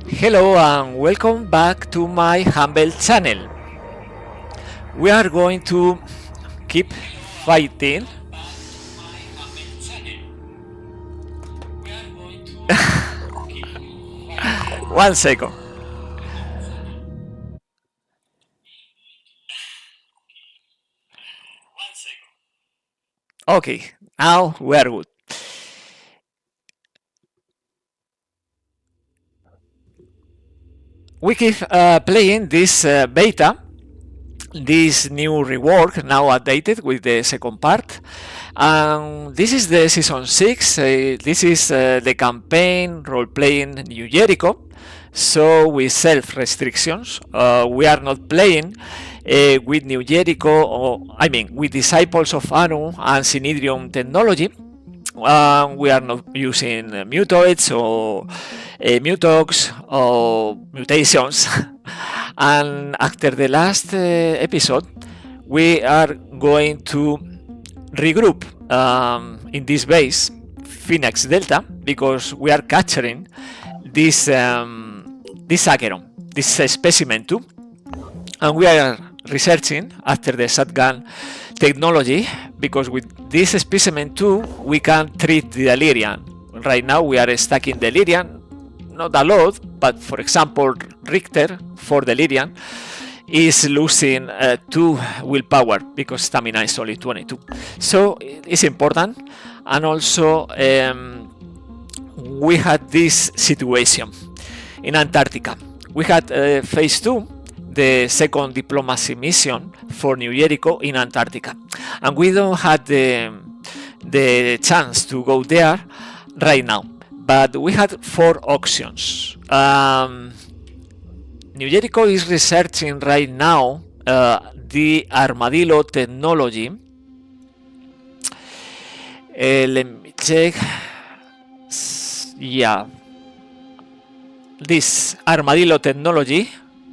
Hello and welcome back to my humble channel. We are going to keep fighting. One second. Okay, now we are good. We keep playing this beta, this new rework now updated with the second part. This is the season 6. This is the campaign Roleplaying New Jericho. So with self restrictions, we are not playing with New Jericho, or I mean with disciples of Anu and Synedrium technology. We are not using mutoids or mutox or mutations. And after the last episode, we are going to regroup in this base, Phoenix Delta, because we are capturing this Acheron, this specimen 2, and we are researching after the shotgun technology, because with this specimen 2 we can treat the delirium. Right now we are stuck in delirium, not a lot, but for example Richter for delirium is losing 2 willpower because stamina is only 22, so it's important. And also we had this situation in Antarctica. We had phase 2, the second diplomacy mission for New Jericho in Antarctica, and we don't have the chance to go there right now, but we had 4 options. New Jericho is researching right now the armadillo technology. Let me check. Yeah, this armadillo technology,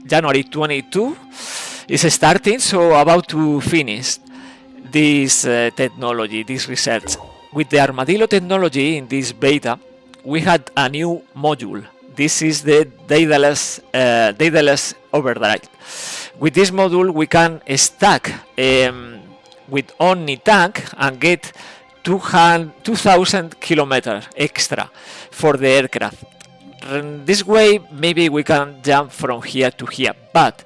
January 22, is starting, so about to finish this technology, this research. With the armadillo technology in this beta, we had a new module. This is the Daedalus Overdrive. With this module, we can stack with Omni tank and get 2,000 kilometers extra for the aircraft. This way, maybe we can jump from here to here, but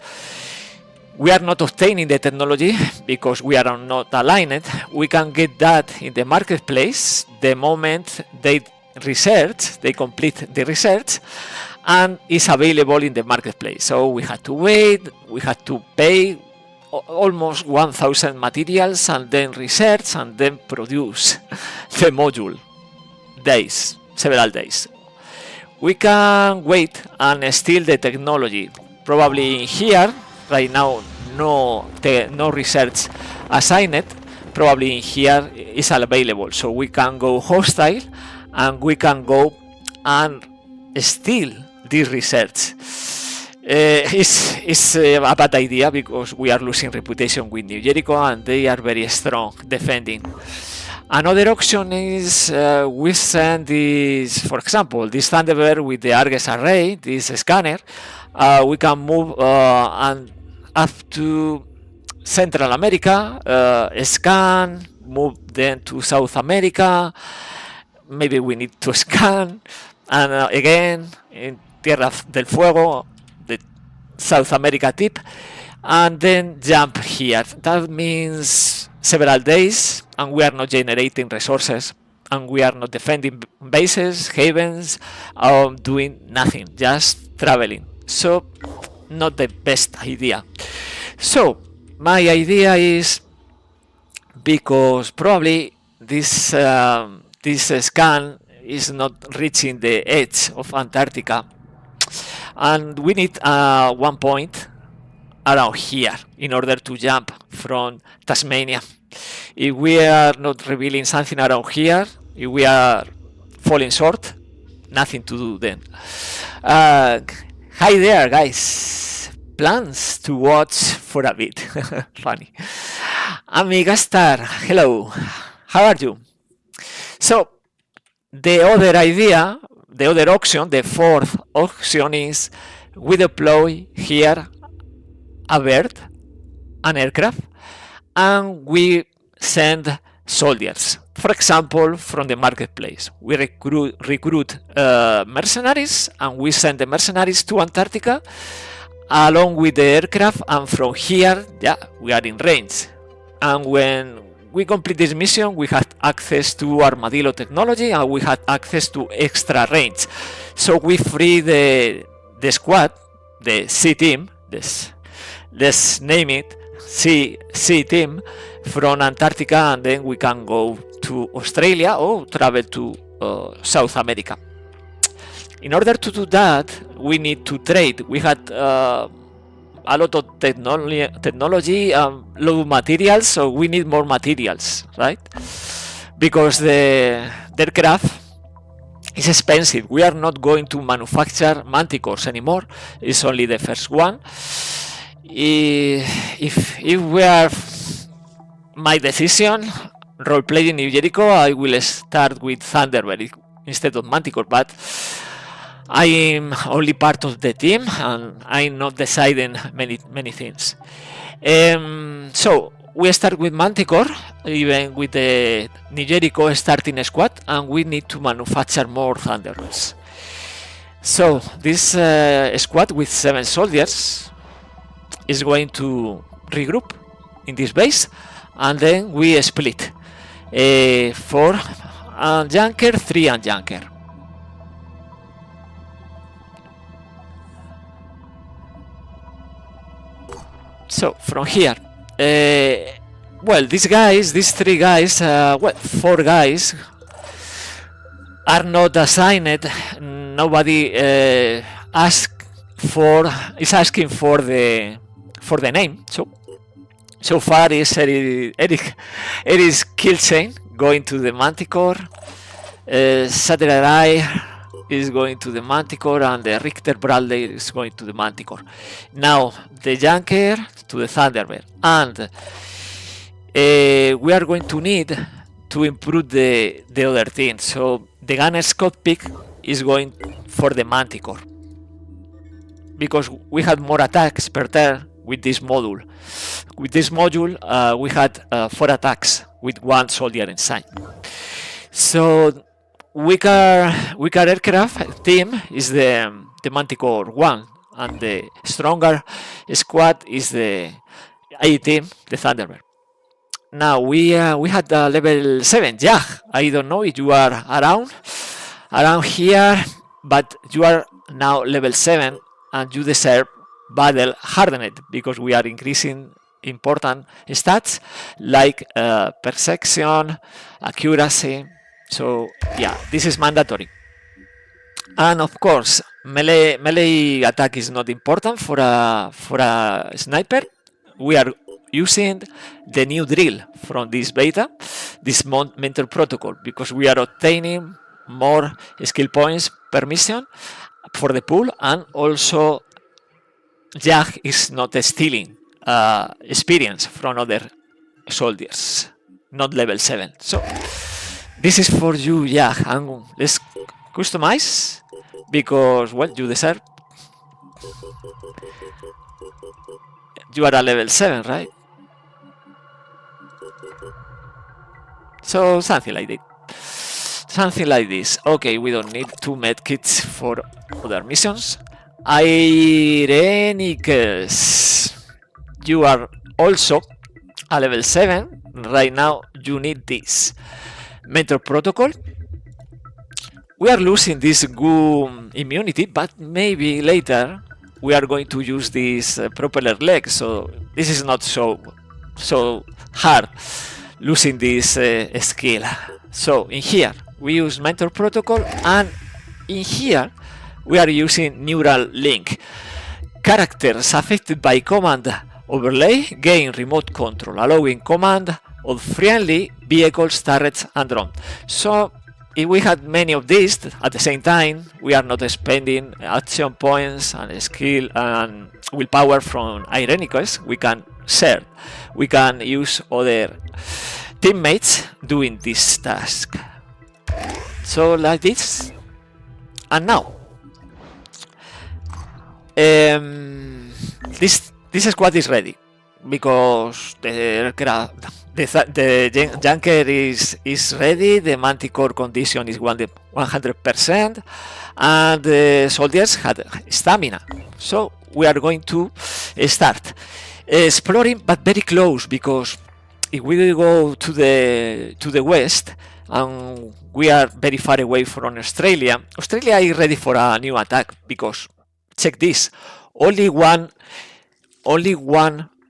we are not obtaining the technology because we are not aligned. We can get that in the marketplace the moment they complete the research, and is available in the marketplace. So we had to wait, we had to pay almost 1,000 materials and then research and then produce the module. Several days. We can wait and steal the technology. Probably in here, right now, no research assigned. Probably in here is available, so we can go hostile and we can go and steal this research. It's a bad idea because we are losing reputation with New Jericho and they are very strong defending. Another option is we send this, for example, this Thunderbird with the Argus array, this scanner. We can move and up to Central America, scan, move then to South America. Maybe we need to scan, and again in Tierra del Fuego, the South America tip, and then jump here. That means several days, and we are not generating resources, and we are not defending bases, havens, or doing nothing, just traveling. So not the best idea. So my idea is, because probably this scan is not reaching the edge of Antarctica, and we need one point around here in order to jump from Tasmania. If we are not revealing something around here, if we are falling short, nothing to do then. Hi there, guys. Plans to watch for a bit. Funny. Amiga Star, hello. How are you? So the other idea, the other option, the fourth option, is we deploy here a bird, an aircraft, and we send soldiers. For example, from the marketplace, we recruit mercenaries, and we send the mercenaries to Antarctica along with the aircraft, and from here, yeah, we are in range. And when we complete this mission, we had access to Armadillo technology, and we had access to extra range. So we free the squad, the C team, let's name it C team, from Antarctica, and then we can go to Australia or travel to South America. In order to do that, we need to trade. We had a lot of technology, low materials, so we need more materials, right? Because the aircraft is expensive. We are not going to manufacture manticores anymore. It's only the first one. If we are my decision, Roleplaying New Jericho, I will start with Thunderbird instead of manticore, but I'm only part of the team and I'm not deciding many things. So we start with manticore, even with the New Jericho starting squad, and we need to manufacture more Thunderbirds. So this squad with 7 soldiers is going to regroup in this base, and then we split 4 junker, 3 junker. So from here, well, these 3 guys, well, 4 guys are not assigned. Nobody is asking for the name. So far is Eric Kilchain going to the Manticore, Saturday is going to the Manticore, and the Richter Bradley is going to the Manticore. Now the Junker to the Thunderbird, and we are going to need to improve the other thing. So the gunner's cockpit is going for the Manticore, because we had more attacks per turn with this module. With this module, we had 4 attacks with 1 soldier inside. So weaker aircraft team is the Manticore 1, and the stronger squad is the A team, the Thunderbird. Now we had level 7. Yeah, I don't know if you are around here, but you are now level 7 and you deserve battle hardened, because we are increasing important stats like perception, accuracy. So yeah, this is mandatory. And of course, melee attack is not important for a sniper. We are using the new drill from this beta, this mentor protocol, because we are obtaining more skill points per mission for the pool, and also Jag is not stealing experience from other soldiers, not level 7. So this is for you, Jag, and let's customize, because, well, you deserve. You are a level 7, right? So something like that. Something like this. Okay, we don't need 2 medkits for other missions. Ironman, you are also a level 7. Right now you need this mentor protocol. We are losing this goo immunity, but maybe later we are going to use this propeller leg, so this is not so hard losing this skill. So in here we use mentor protocol, and in here we are using neural link. Characters affected by command overlay gain remote control, allowing command of friendly vehicles, turrets, and drones. So if we had many of these at the same time, we are not spending action points and skill and willpower from Ironicus. We can share. We can use other teammates doing this task. So like this, And now, this squad is ready because the aircraft, the junker is ready. The manticore condition is 100%, and the soldiers had stamina. So we are going to start exploring, but very close, because if we go to the west and we are very far away from Australia, Australia is ready for a new attack, because check this, only one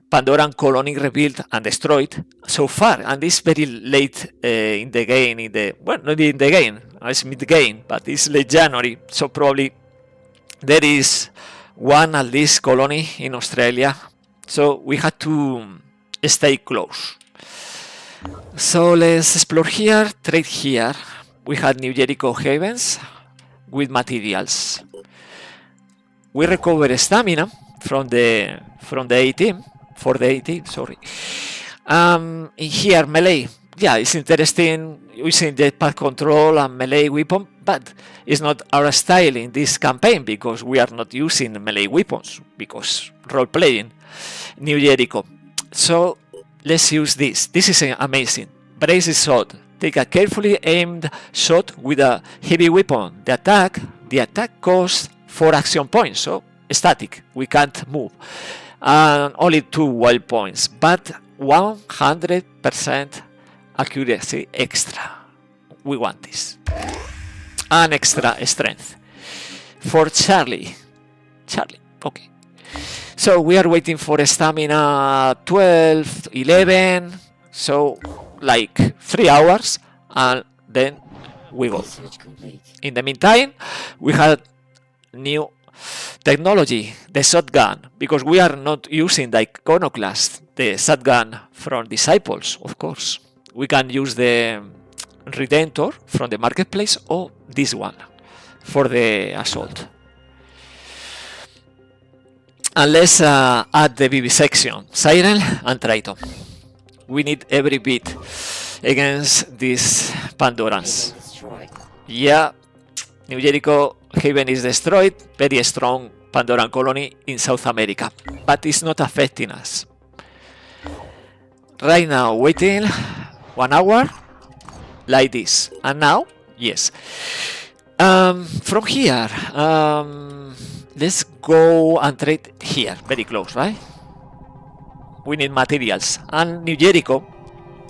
Pandoran colony rebuilt and destroyed so far, and it's very late in the game, not in the game, it's mid-game, but it's late January, so probably there is one at least colony in Australia, so we had to stay close. So let's explore here, trade here. We had New Jericho havens with materials. We recover stamina from the A team, for the A team, sorry. In here, melee. Yeah, it's interesting using jetpack control and melee weapon, but it's not our style in this campaign, because we are not using melee weapons, because role-playing New Jericho. So let's use this. This is amazing. Brace shot. Take a carefully aimed shot with a heavy weapon. The attack costs 4 action points, so static. We can't move. And only 2 wild points, but 100% accuracy extra. We want this. And extra strength. For Charlie. Okay. So we are waiting for stamina 12, 11, so like 3 hours, and then we go. In the meantime, we had new technology, the shotgun, because we are not using the iconoclast, the shotgun from Disciples, of course. We can use the Redemptor from the marketplace, or this one for the assault. And let's add the vivisection, Siren and Triton. We need every bit against these Pandorans. Yeah, New Jericho Haven is destroyed, very strong Pandoran colony in South America, but it's not affecting us. Right now, waiting 1 hour, like this. And now, yes. From here, let's go and trade here, very close, right? We need materials, and New Jericho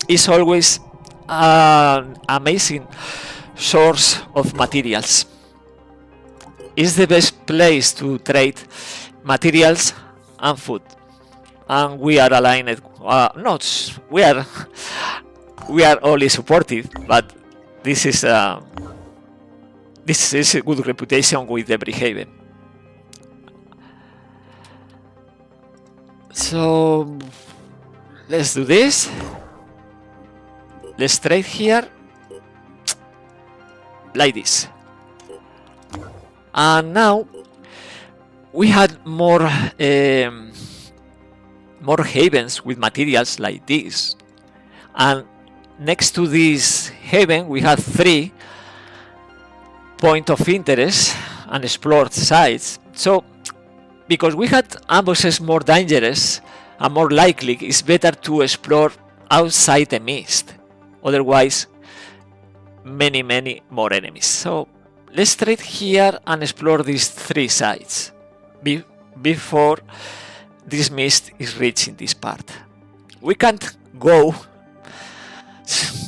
is always an amazing source of materials. It's the best place to trade materials and food, and we are aligned. We are only supportive, but this is a good reputation with every haven. So let's do this. Let's trade here like this. And now we had more havens with materials like this. And next to this haven we have 3 points of interest and explored sites. So because we had ambushes more dangerous and more likely, it's better to explore outside the mist. Otherwise, many more enemies. So let's trade here and explore these 3 sites before this mist is reaching this part. We can't go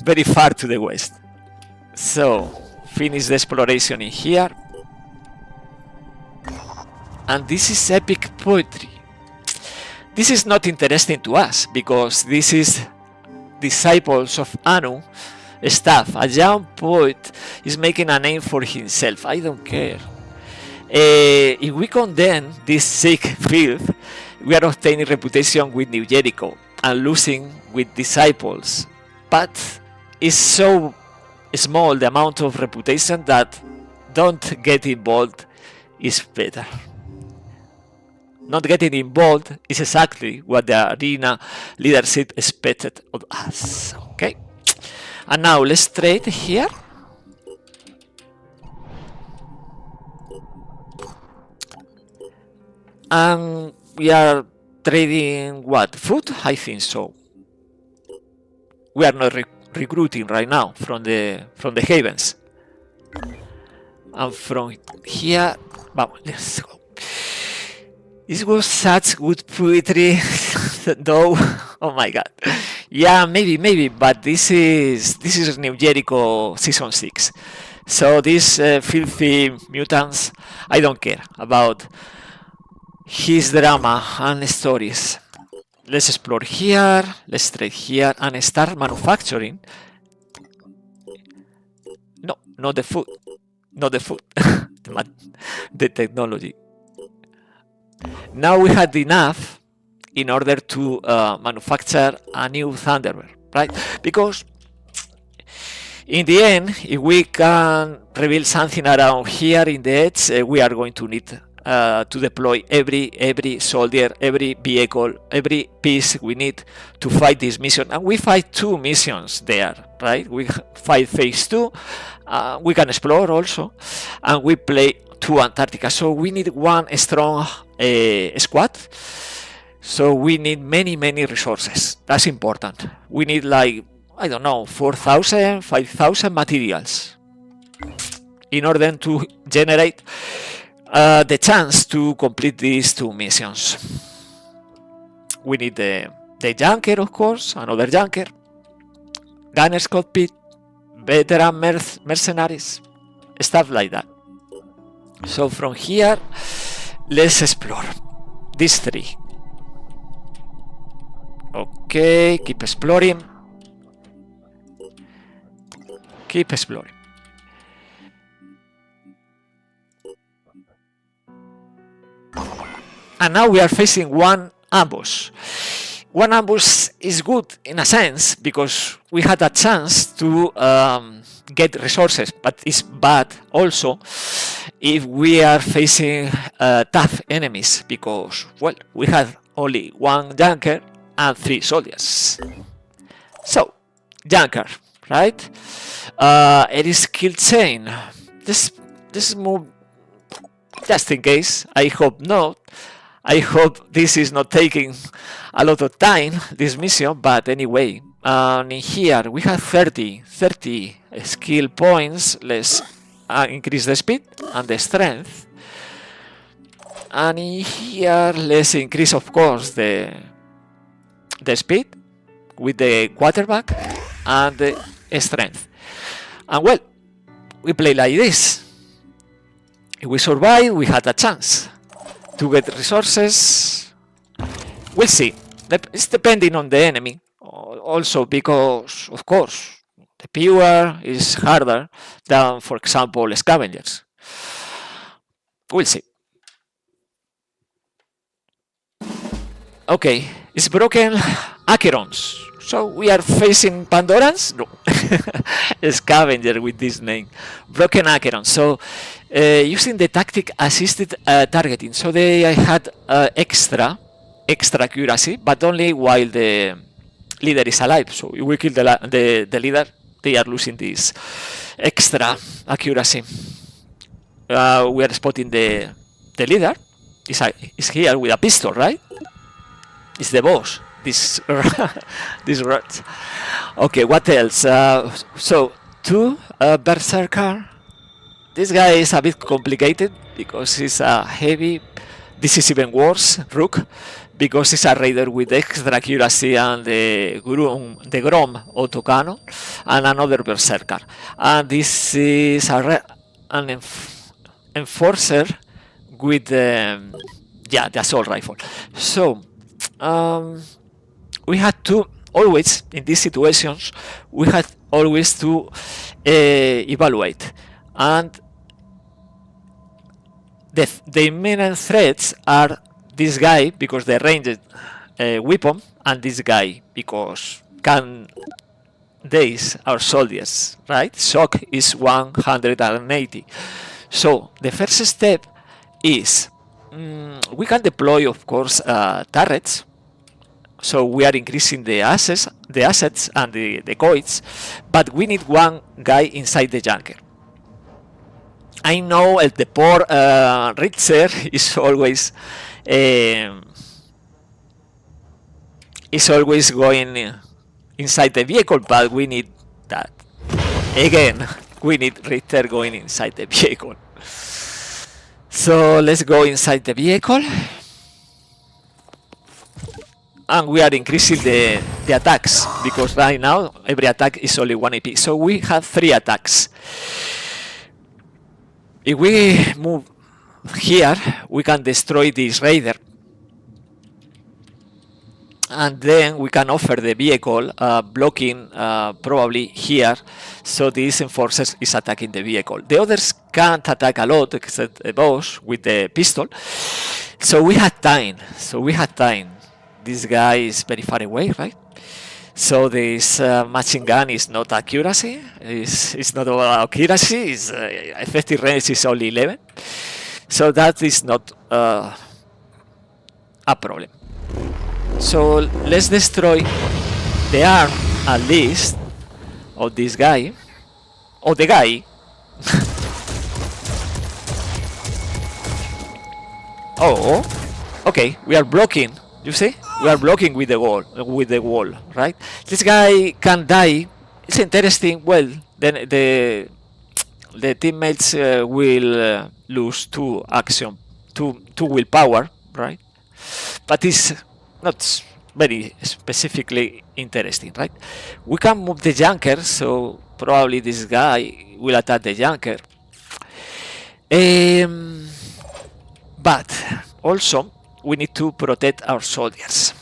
very far to the west. So finish the exploration in here. And this is epic poetry. This is not interesting to us, because this is Disciples of Anu stuff. A young poet is making a name for himself. I don't care. If we condemn this sick filth, we are obtaining reputation with New Jericho and losing with Disciples. But it's so small, the amount of reputation, that don't get involved is better. Not getting involved is exactly what the arena leadership expected of us. Okay, and now let's trade here. and we are trading what, food? I think so. We are not recruiting right now from the havens. And from here, let's go. This was such good poetry, though. Oh my god. Yeah, maybe, but this is New Jericho season 6. So these filthy mutants, I don't care about his drama and stories. Let's explore here, let's trade here and start manufacturing. No, not the food. Not the food. The technology. Now we had enough in order to manufacture a new Thunderbird, right? Because in the end, if we can rebuild something around here in the edge, we are going to need to deploy every soldier, every vehicle, every piece we need to fight this mission. And we fight 2 missions there, right? We fight phase 2, we can explore also, and we play 2 Antarctica. So we need 1 strong squad. So we need many resources. That's important. We need, like, I don't know, 4,000, 5,000 materials in order to generate the chance to complete these 2 missions. We need the junker, of course, another junker, gunner's cockpit, veteran mercenaries, stuff like that. So from here, let's explore these 3. Okay, keep exploring. Keep exploring. And now we are facing 1 ambush. 1 ambush is good in a sense because we had a chance to get resources, but it's bad also if we are facing tough enemies because, well, we had only 1 junker and 3 soldiers. So, junker, right? It is kill chain. This move, just in case. I hope not. I hope this is not taking a lot of time, this mission, but anyway. In here we have 30 skill points. Let's increase the speed and the strength. And in here let's increase, of course, the speed with the quarterback and the strength. And well, we play like this. If we survive, we had a chance to get resources. We'll see. It's depending on the enemy. Also because, of course, the pure is harder than, for example, scavengers. We'll see. Okay, it's broken Acherons. So we are facing Pandorans? No. Scavenger with this name. Broken Acheron. So using the tactic assisted targeting. So they had extra accuracy, but only while the leader is alive. So if we kill the leader, they are losing this extra accuracy. We are spotting the leader. Is here with a pistol, right? It's the boss. This rats. Okay, what else? So 2 berserker. This guy is a bit complicated because he's a heavy. This is even worse, rook, because he's a raider with extra accuracy and the Grom autocannon and another berserker. And this is an enforcer with the assault rifle. So we had to always, in these situations, we had always to evaluate. And the imminent threats are this guy, because the ranged weapon, and this guy, because can daze our soldiers, right? Shock is 180. So the first step is we can deploy, of course, turrets. So we are increasing the assets and the coins, but we need 1 guy inside the junker. I know the poor Richter is always going inside the vehicle, but we need that. Again, we need Richter going inside the vehicle. So let's go inside the vehicle. And we are increasing the attacks, because right now every attack is only 1 AP. So we have 3 attacks. If we move here, we can destroy this raider. And then we can offer the vehicle blocking probably here, so this enforcer is attacking the vehicle. The others can't attack a lot except the boss with the pistol. So we had time. This guy is very far away, right? So this machine gun is not accuracy. It's not about accuracy. It's, effective range is only 11. So that is not a problem. So let's destroy the arm, at least, of this guy. Or the guy. Oh, okay, we are blocking. You see? We are blocking with the wall, right? This guy can die. It's interesting. Well, then the teammates will lose 2 willpower, right? But it's not very specifically interesting, right? We can move the junker, so probably this guy will attack the junker. But also we need to protect our soldiers.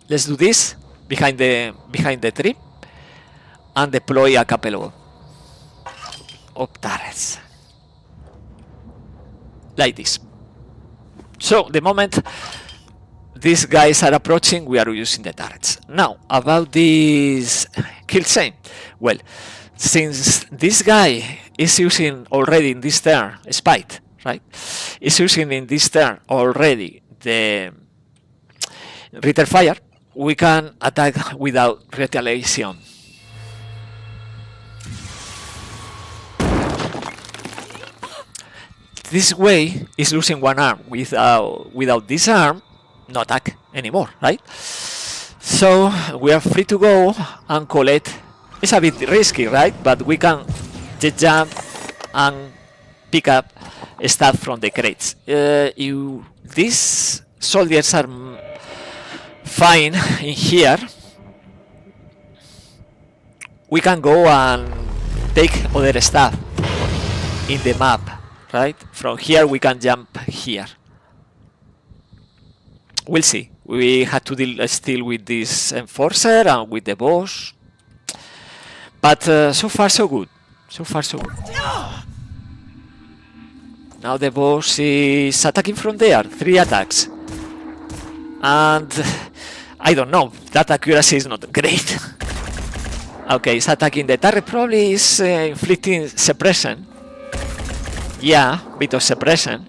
Let's do this behind the tree and deploy a couple of turrets like this. So the moment these guys are approaching, we are using the turrets. Now about this kill chain. Well, since this guy is using already in this turn spite, right? Is using in this turn already the Ritter fire, we can attack without retaliation. This way is losing 1 arm. Without this arm, no attack anymore, right? So we are free to go and collect. It's a bit risky, right? But we can just jump and pick up stuff from the crates. These soldiers are fine in here. We can go and take other stuff in the map, right? From here we can jump here. We'll see. We had to deal still with this enforcer and with the boss. But so far so good. So far so good. Now the boss is attacking from there. 3 attacks. And I don't know. That accuracy is not great. Okay, it's attacking the turret. Probably is inflicting suppression. Yeah, bit of suppression.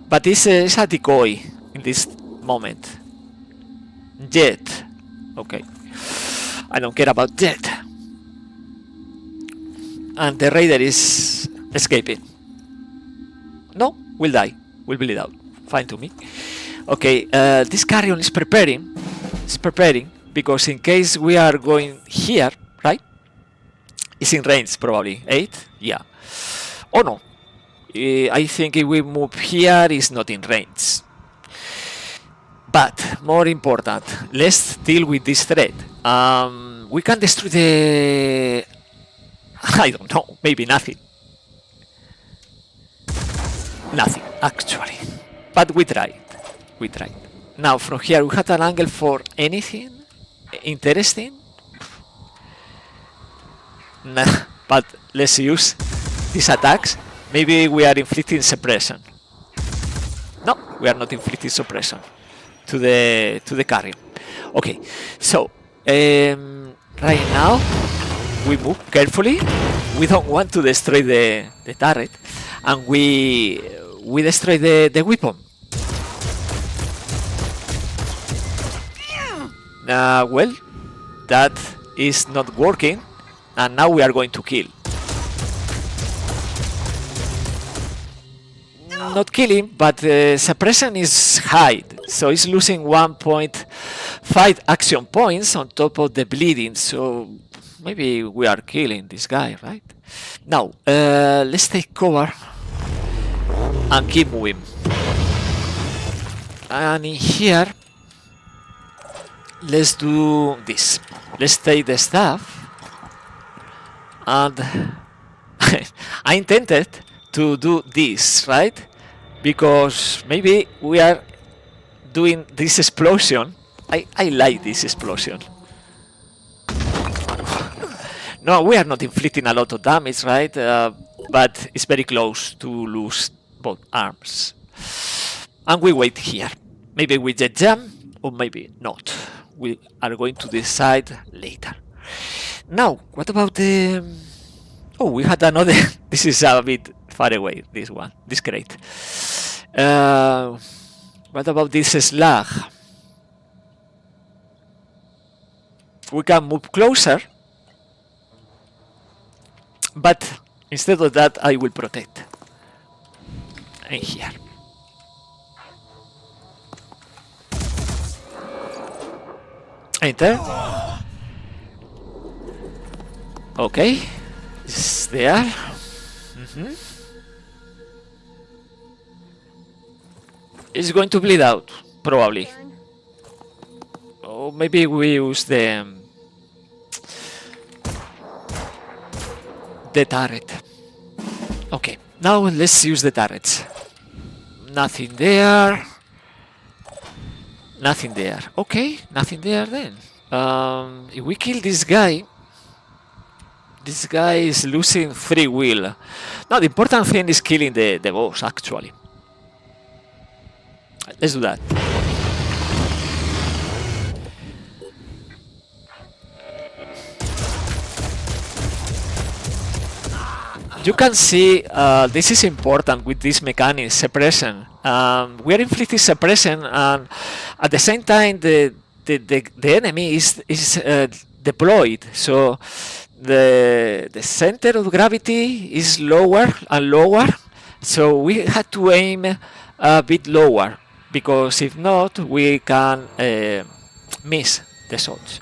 But it's a decoy in this moment. Jet. Okay. I don't care about jet. And the raider is escaping. No, will die. Will bleed out. Fine to me. Okay, this carrion is preparing. It's preparing because in case we are going here, right? It's in range probably. 8? Yeah. Oh no. I think if we move here, it's not in range. But more important, let's deal with this threat. We can destroy the... I don't know, maybe nothing. Nothing, actually. But we tried. We tried. Now, from here, we had an angle for anything interesting. Nah, but let's use these attacks. Maybe we are inflicting suppression. No, we are not inflicting suppression to the carrion. Okay, so right now we move carefully. We don't want to destroy the turret, and we destroy the weapon. Well, that is not working, and now we are going to kill. not killing, but suppression is high, so it's losing 1.5 action points on top of the bleeding. So maybe we are killing this guy, right? Now let's take cover and keep moving. And in here, let's do this. Let's take the staff, and I intended to do this, right? Because maybe we are doing this explosion. I like this explosion. No, we are not inflicting a lot of damage, right? But it's very close to lose both arms. And we wait here. Maybe we jet jump, or maybe not. We are going to decide later. Now, what about the... Oh, we had another... This is a bit far away, this one. This crate. What about this slug? We can move closer. But instead of that, I will protect. In here. Enter. Okay. It's there. It's going to bleed out, probably. Or maybe we use the turret. Okay, now let's use the turrets. Nothing there. Nothing there. Okay, nothing there then. If we kill this guy is losing free will. Now the important thing is killing the boss, actually. Let's do that. You can see this is important with this mechanic, suppression. We are inflicting suppression, and at the same time the enemy is deployed. So the center of gravity is lower and lower. So we had to aim a bit lower, because if not, we can miss the shots.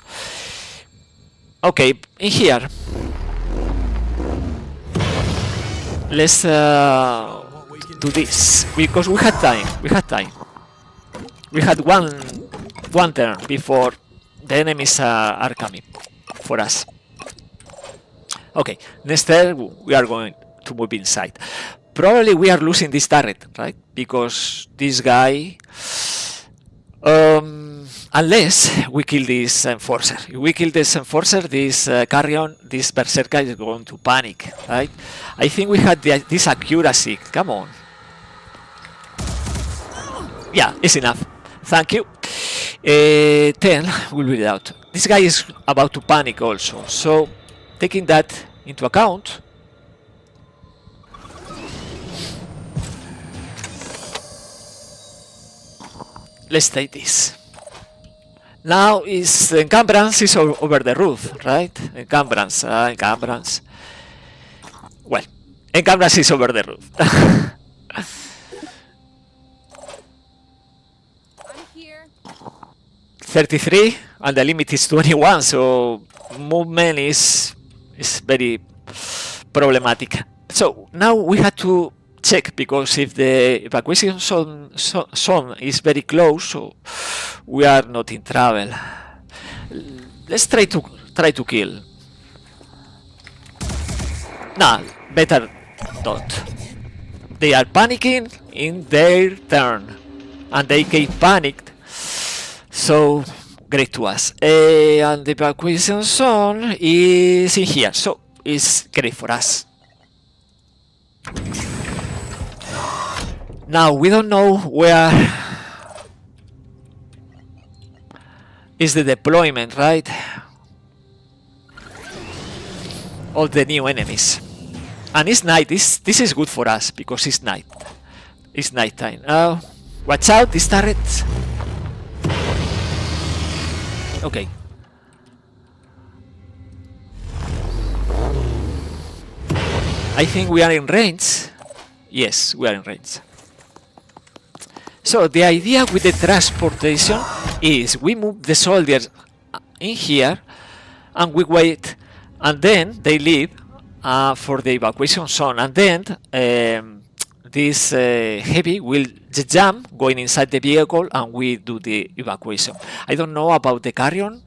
Okay, in here. Let's do this, because we had time. We had one turn before the enemies are coming for us. Okay, next turn we are going to move inside. Probably we are losing this turret, right? Because this guy, unless we kill this enforcer. If we kill this enforcer, this carrion, this berserker is going to panic, right? I think we had this accuracy. Come on. Yeah, it's enough. Thank you. 10 will be out. This guy is about to panic also. So, taking that into account, let's take this. Now is the encumbrance is over the roof, right? Encumbrance. Well, encumbrance is over the roof. I'm here. 33 and the limit is 21, so movement is very problematic. So now we have to check, because if the evacuation zone is very close, so we are not in trouble. Let's try to kill. Nah, better not. They are panicking in their turn, and they get panicked. So great to us. And the evacuation zone is in here, so it's great for us. Now we don't know where is the deployment, right? All the new enemies. And it's night. This is good for us because it's night. It's night time. Watch out, these turrets. Okay. I think we are in range. Yes, we are in range. So the idea with the transportation is we move the soldiers in here and we wait, and then they leave for the evacuation zone, and then this heavy will jump going inside the vehicle and we do the evacuation. I don't know about the carrion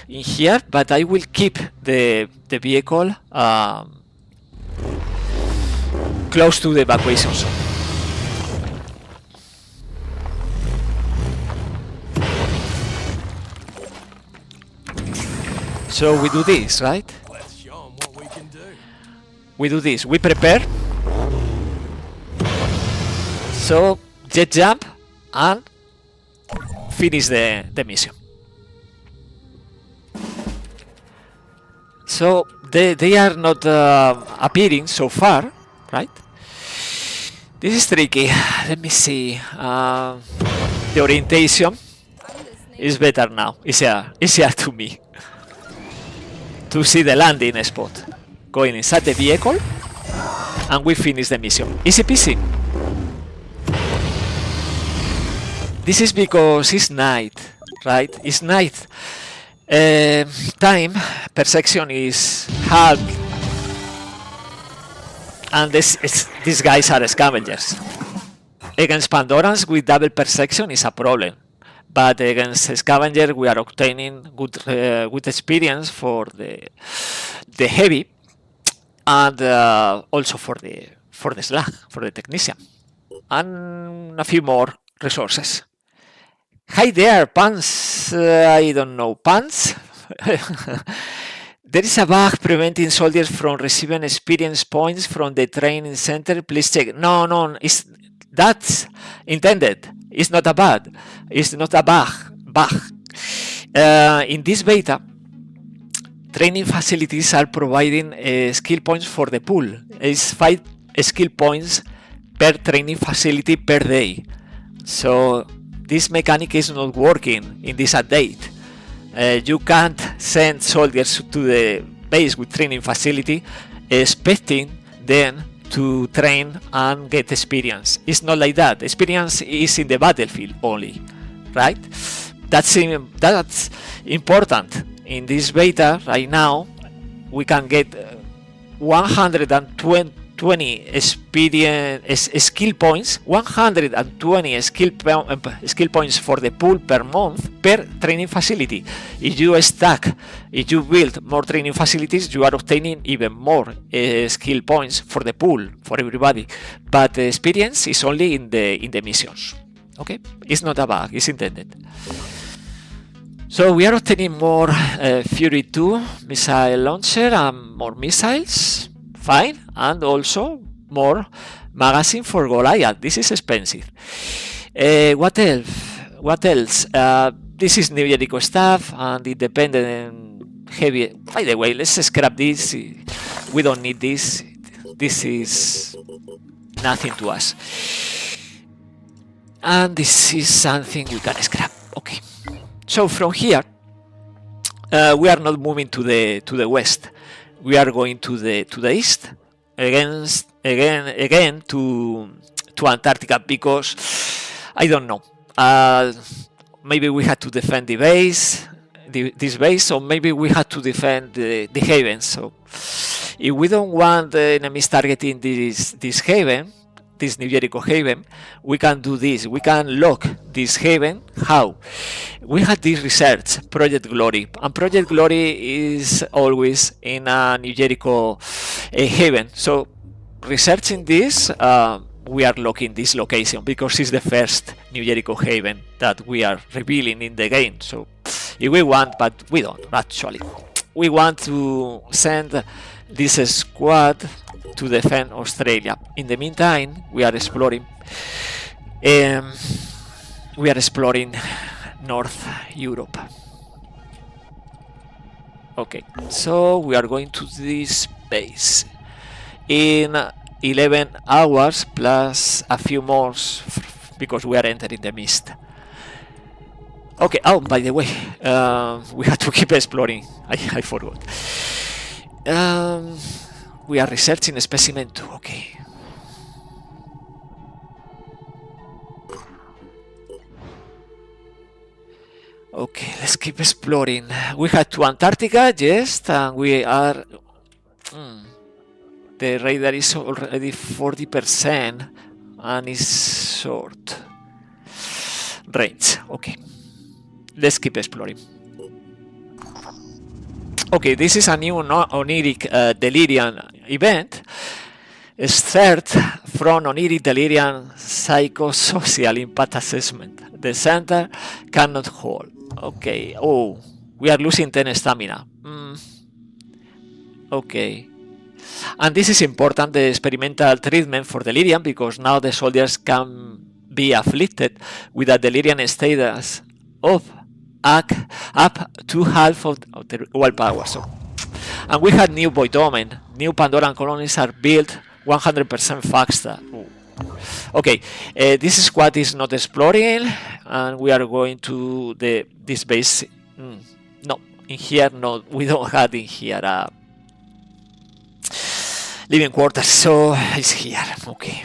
in here, but I will keep the vehicle close to the evacuation zone. So we do this, right? Let's show 'em what we can do. We do this. We prepare. So jet jump and finish the mission. So they are not appearing so far, right? This is tricky. Let me see. The orientation is better now. Easier to me to see the landing spot. Going inside the vehicle and we finish the mission. Easy peasy. This is because it's night, right? It's night. Time per section is half, and these guys are scavengers. Against Pandorans with double per section is a problem, but against scavenger we are obtaining good experience for the heavy, and also for the slag, for the technician, and a few more resources. Hi there, pants. I don't know, pants. There is a bug preventing soldiers from receiving experience points from the training center. Please check. No, that's intended. It's not a bug. It's not a bug. In this beta, training facilities are providing skill points for the pool. It's 5 skill points per training facility per day. So this mechanic is not working in this update. You can't send soldiers to the base with training facility expecting them to train and get experience. It's not like that. Experience is in the battlefield only, right? That's important. In this beta right now, we can get 120 skill points, 120 skill points for the pool per month per training facility. If you build more training facilities, you are obtaining even more skill points for the pool for everybody. But the experience is only in the missions. Okay, it's not a bug. It's intended. So we are obtaining more Fury 2 missile launcher and more missiles. Fine, and also more magazine for Goliath. This is expensive. What else? This is New Jericho stuff and independent heavy. By the way, let's scrap this. We don't need this. This is nothing to us. And this is something we can scrap. Okay. So from here, we are not moving to the west. We are going to the east again to Antarctica, because I don't know. Maybe we had to defend the base, this base, or maybe we had to defend the haven. So if we don't want the enemies targeting this haven, this New Jericho haven, we can do this. We can lock this haven. How? We had this research, Project Glory, and Project Glory is always in a New Jericho haven. So researching this, we are locking this location because it's the first New Jericho haven that we are revealing in the game. So if we want, but we don't actually. We want to send this squad to defend Australia. In the meantime, we are exploring. North Europe. Okay, so we are going to this base in 11 hours plus a few more because we are entering the mist. Okay. Oh, by the way, we have to keep exploring. I forgot. We are researching specimen 2. Okay. Okay, let's keep exploring. We had to Antarctica, yes, and we are. The radar is already 40% and is short range. Okay, let's keep exploring. Okay, this is a new oniric delirium event. Start from oniric delirium psychosocial impact assessment. The center cannot hold. Okay. Oh, we are losing 10 stamina. Okay. And this is important, the experimental treatment for delirium, because now the soldiers can be afflicted with a delirium status of up to half of the willpower. So, and we had new void domain. New Pandoran colonies are built 100% faster. Okay, this squad is not exploring, and we are going to this base. No, in here, no, we don't have in here living quarters, so it's here. Okay,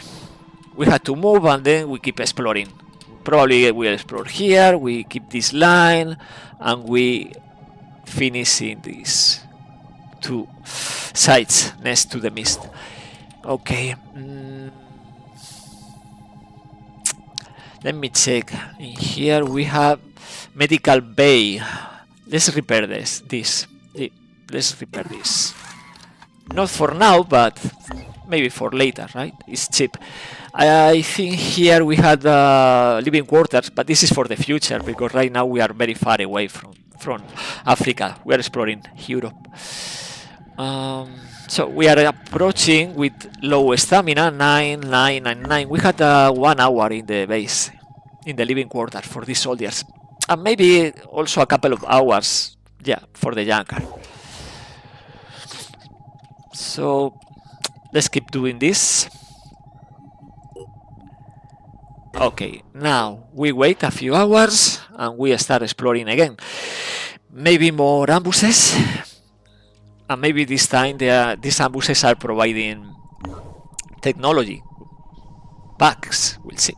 we had to move, and then we keep exploring. Probably we'll explore here. We keep this line, and we finish in these two sites next to the mist. Okay. Let me check. In here we have medical bay. Let's repair this. Let's repair this. Not for now, but maybe for later, right? It's cheap. I think here we had living quarters, but this is for the future, because right now we are very far away from Africa. We are exploring Europe. So we are approaching with low stamina, 9, 9, and 9. We had 1 hour in the base, in the living quarters for these soldiers. And maybe also a couple of hours, yeah, for the junker. So let's keep doing this. Okay, now we wait a few hours and we start exploring again. Maybe more ambushes. And maybe this time these ambushes are providing technology. Packs, we'll see.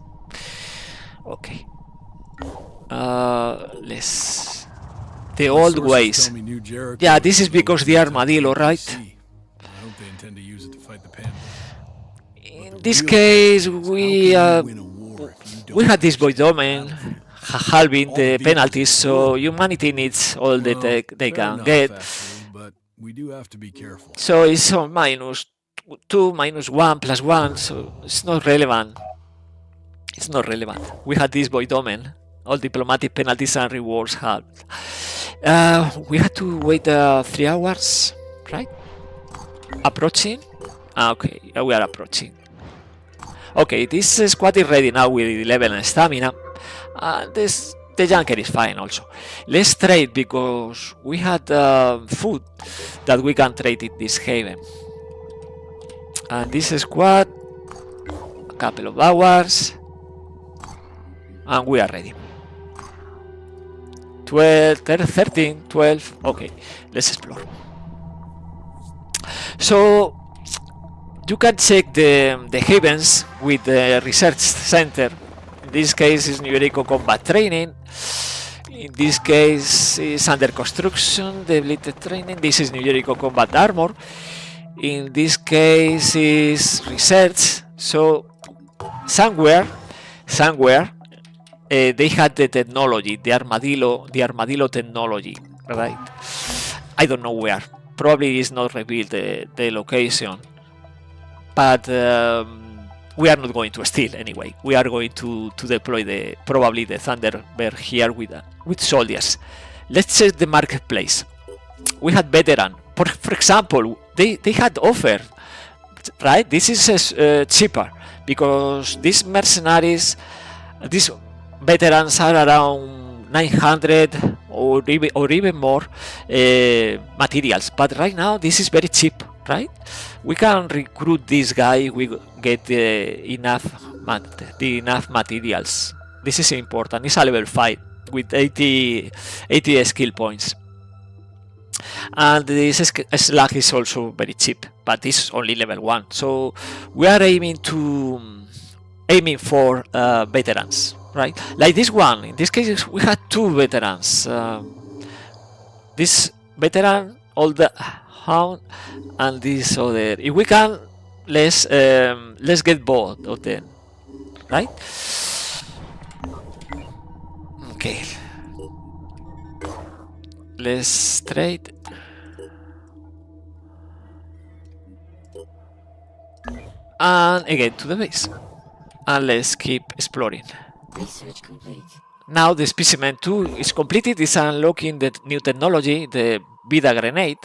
Okay. Let's... The old ways. Yeah, this is because the armadillo, right? In this case, we had this void domain halving the penalties, so humanity needs all the tech they can get. We do have to be careful. So it's on -2, -1, +1, so it's not relevant. It's not relevant. We had this void domain, all diplomatic penalties and rewards halved. We had to wait 3 hours, right? Approaching? Okay, we are approaching. Okay, this squad is ready now with 11 stamina. The junker is fine also. Let's trade, because we had food that we can trade in this haven. And this squad, a couple of hours, and we are ready. 12, 13, 12, okay, let's explore. So you can check the havens with the research center. In this case is New Jericho combat training. In this case is under construction, depleted training. This is New Jericho combat armor. In this case is research. So somewhere they had the technology, the armadillo technology, right? I don't know where. Probably is not revealed the location, but we are not going to steal anyway. We are going to deploy probably the Thunderbird here with soldiers. Let's check the marketplace. We had veteran. For example, they had offer, right? This is cheaper because these mercenaries, these veterans are around 900 or even more materials. But right now this is very cheap, right? We can recruit this guy. We get enough materials. This is important. It's a level 5 with 80 skill points. And this slag is also very cheap, but it's only level 1. So we are aiming for veterans, right? Like this one. In this case, we had two veterans. This veteran, all the hound, and this other. If we can, let's get both of them, right? Okay. Let's trade. And again to the base. And let's keep exploring. Research complete. Now the specimen 2 is completed. It's unlocking the new technology, the Vida grenade,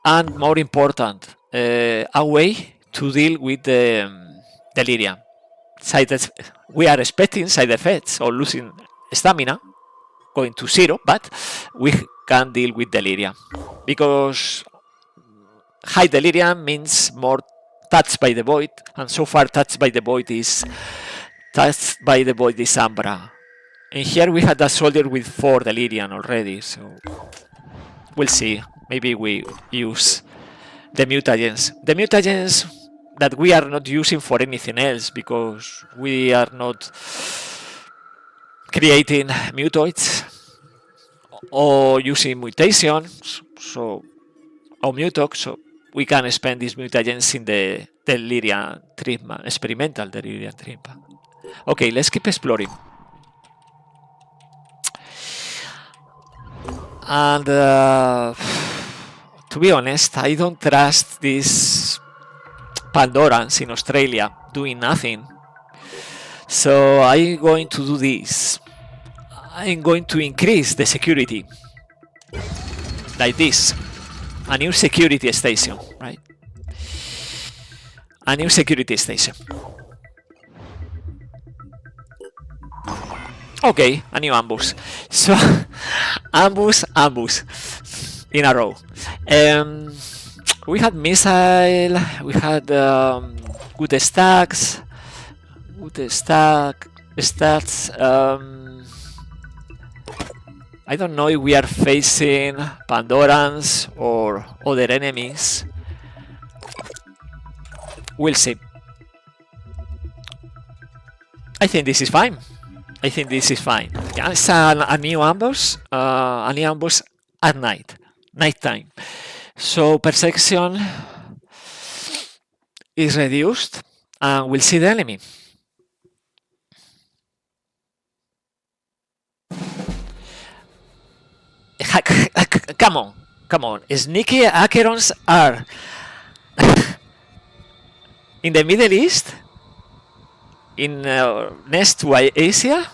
and more important, a way to deal with the delirium. We are expecting side effects or losing stamina, going to 0, but we can deal with delirium because high delirium means more touched by the void, and so far touched by the void is Ambra. And here we had a soldier with 4 delirium already, so we'll see. Maybe we use the mutagens. The mutagens that we are not using for anything else because we are not creating mutoids or using mutations, so or mutox, so we can spend these mutagens in the delirium treatment, experimental delirium treatment. Okay, let's keep exploring. And to be honest, I don't trust these Pandorans in Australia doing nothing. So I'm going to do this. I'm going to increase the security. Like this. A new security station, right? A new security station. Okay, a new ambush. So, ambush in a row. We had missile, we had good stacks, stats. I don't know if we are facing Pandorans or other enemies. We'll see. I think this is fine. Yeah, it's a new ambush. A new ambush at nighttime. So perception is reduced, and we'll see the enemy. Come on. Sneaky Acherons are in the Middle East, in next to Asia,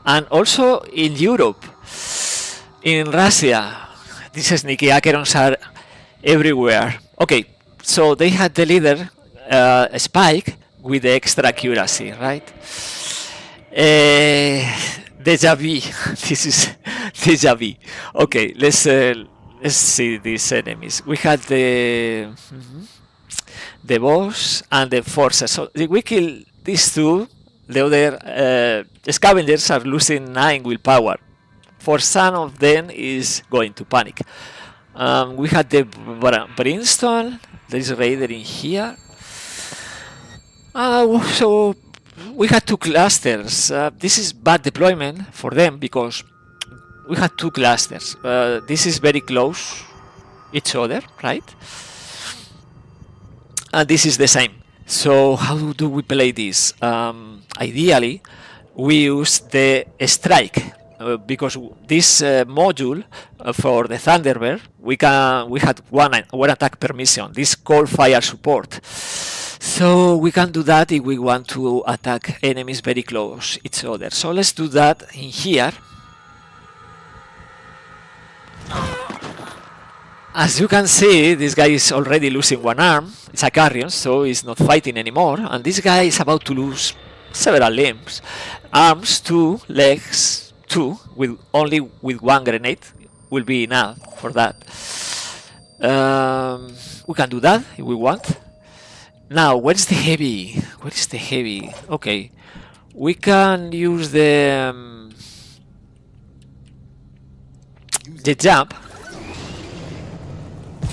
and also in Europe, in Russia. These sneaky Acherons are everywhere. Okay, so they had the leader Spike with the extra accuracy, right? Deja vu. This is deja vu. Okay, let's see these enemies. We had the boss and the forces. So we kill these two. The other scavengers are losing 9 willpower. For some of them is going to panic. We had the brimstone. There is a raider in here. So we had 2 clusters. This is bad deployment for them because we had 2 clusters. This is very close each other, right? And this is the same. So how do we play this? Ideally, we use the strike because this module for the Thunderbird, we had one attack per mission. This called fire support. So we can do that if we want to attack enemies very close each other. So let's do that in here. As you can see, this guy is already losing 1 arm. It's a carrion, so he's not fighting anymore. And this guy is about to lose several limbs. Arms, 2, legs, 2, with only with 1 grenade will be enough for that. We can do that if we want. Now, where's the heavy? Okay, we can use the jump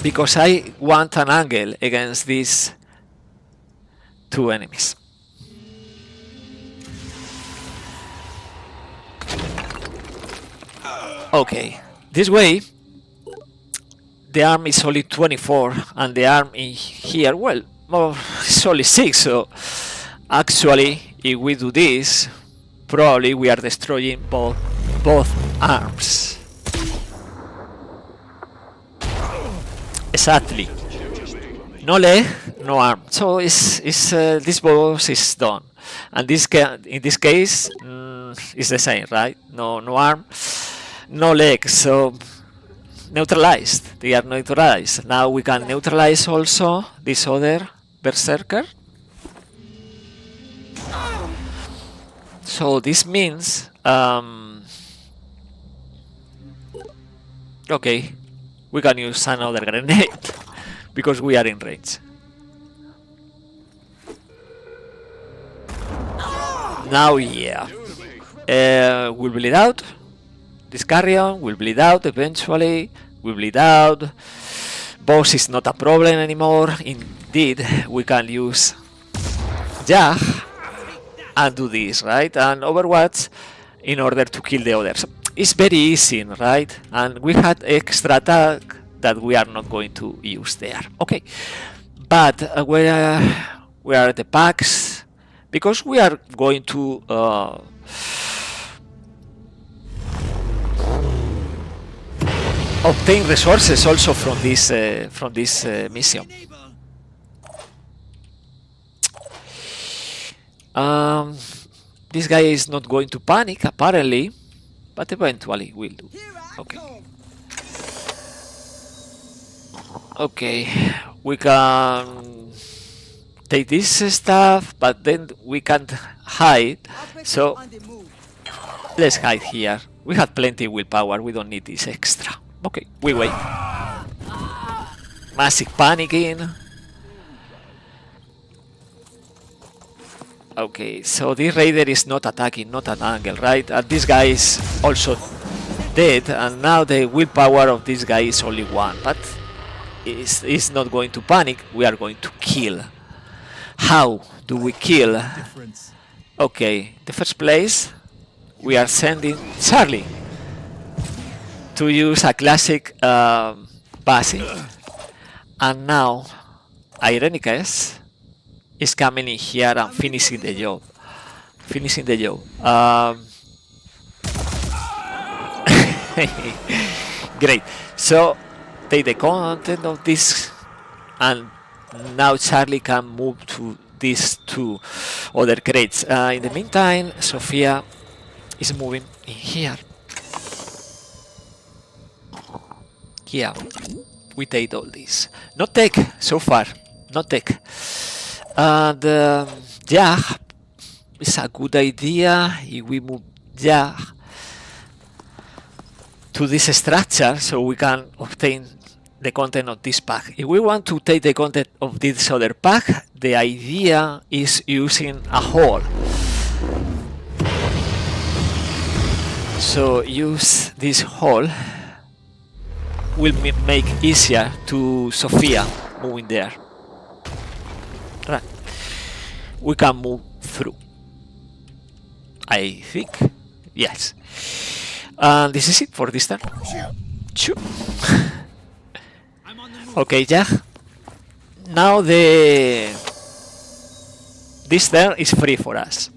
because I want an angle against these 2 enemies. Okay, this way the arm is only 24 and the arm in here, well, it's only 6, so actually if we do this, probably we are destroying both arms. Exactly. No leg, no arm. So this boss is done. And in this case, it's the same, right? No arm, no leg. So neutralized. They are neutralized. Now we can neutralize also this other berserker. So this means okay, we can use another grenade because we are in range. Now, yeah, we'll bleed out. This carrion will bleed out eventually. We bleed out. Boss is not a problem anymore. Indeed, we can use Jag and do this, right? And Overwatch in order to kill the others. It's very easy, right? And we had extra attack that we are not going to use there. Okay, but where are the packs? Because we are going to obtain resources also from this mission. This guy is not going to panic apparently, but eventually will do. Okay. Okay, we can take this stuff, but then we can't hide. So let's hide here. We have plenty willpower. We don't need this extra. Okay, we wait. Massive panicking. Okay, so this raider is not attacking, not an angle, right? And this guy is also dead, and now the willpower of this guy is only 1, but he's not going to panic. We are going to kill. How do we kill? Okay, the first place, we are sending Charlie to use a classic passive, and now Ironman is coming in here and finishing the job. Great. So take the content of this, and now Charlie can move to these 2 other crates. In the meantime, Sophia is moving in here. Yeah, we take all this. Not tech so far, not tech. And yeah, it's a good idea if we move to this structure so we can obtain the content of this pack. If we want to take the content of this other pack, the idea is using a hole. So use this hole will make easier to Sophia moving there. Right. We can move through. I think. Yes. And this is it for this turn. Shoot. Okay, yeah. Now this turn is free for us.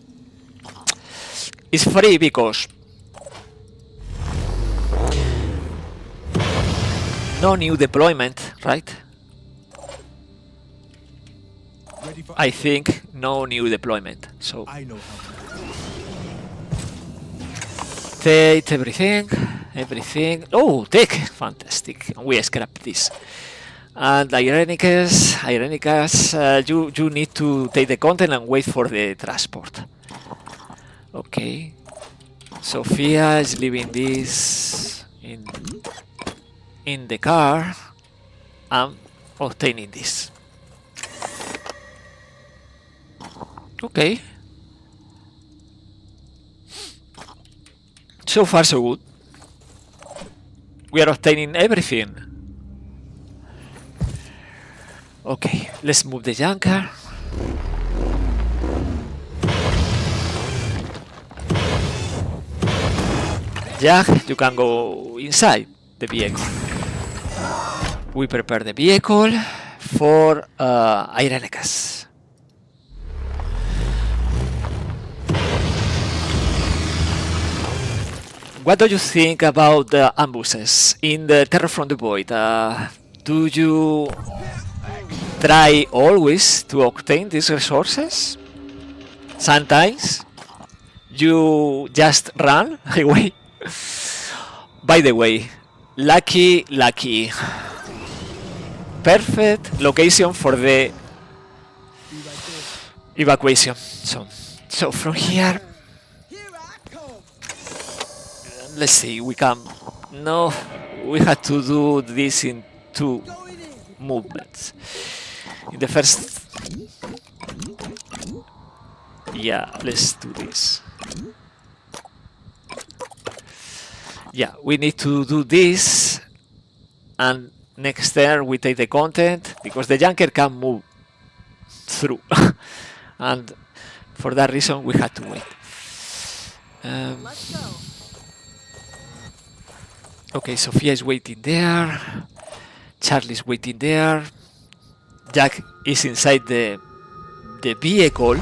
It's free because no new deployment, right? I think no new deployment. So take everything. Oh, take, fantastic. We scrap this. And Ironicus, you need to take the content and wait for the transport. Okay. Sophia is leaving this in the car and obtaining this. Okay. So far so good. We are obtaining everything. Okay, let's move the junker. Jack, you can go inside the vehicle. We prepare the vehicle for Ironman. What do you think about the ambushes in the Terror from the Void? Do you try always to obtain these resources? Sometimes you just run away. By the way, lucky, perfect location for the evacuation. So from here, let's see, we can. No, we had to do this in 2 movements. In the first, yeah, let's do this. Yeah, we need to do this, and next turn we take the content because the junker can move through, and for that reason we had to wait. Okay, Sophia is waiting there. Charlie's waiting there. Jack is inside the vehicle.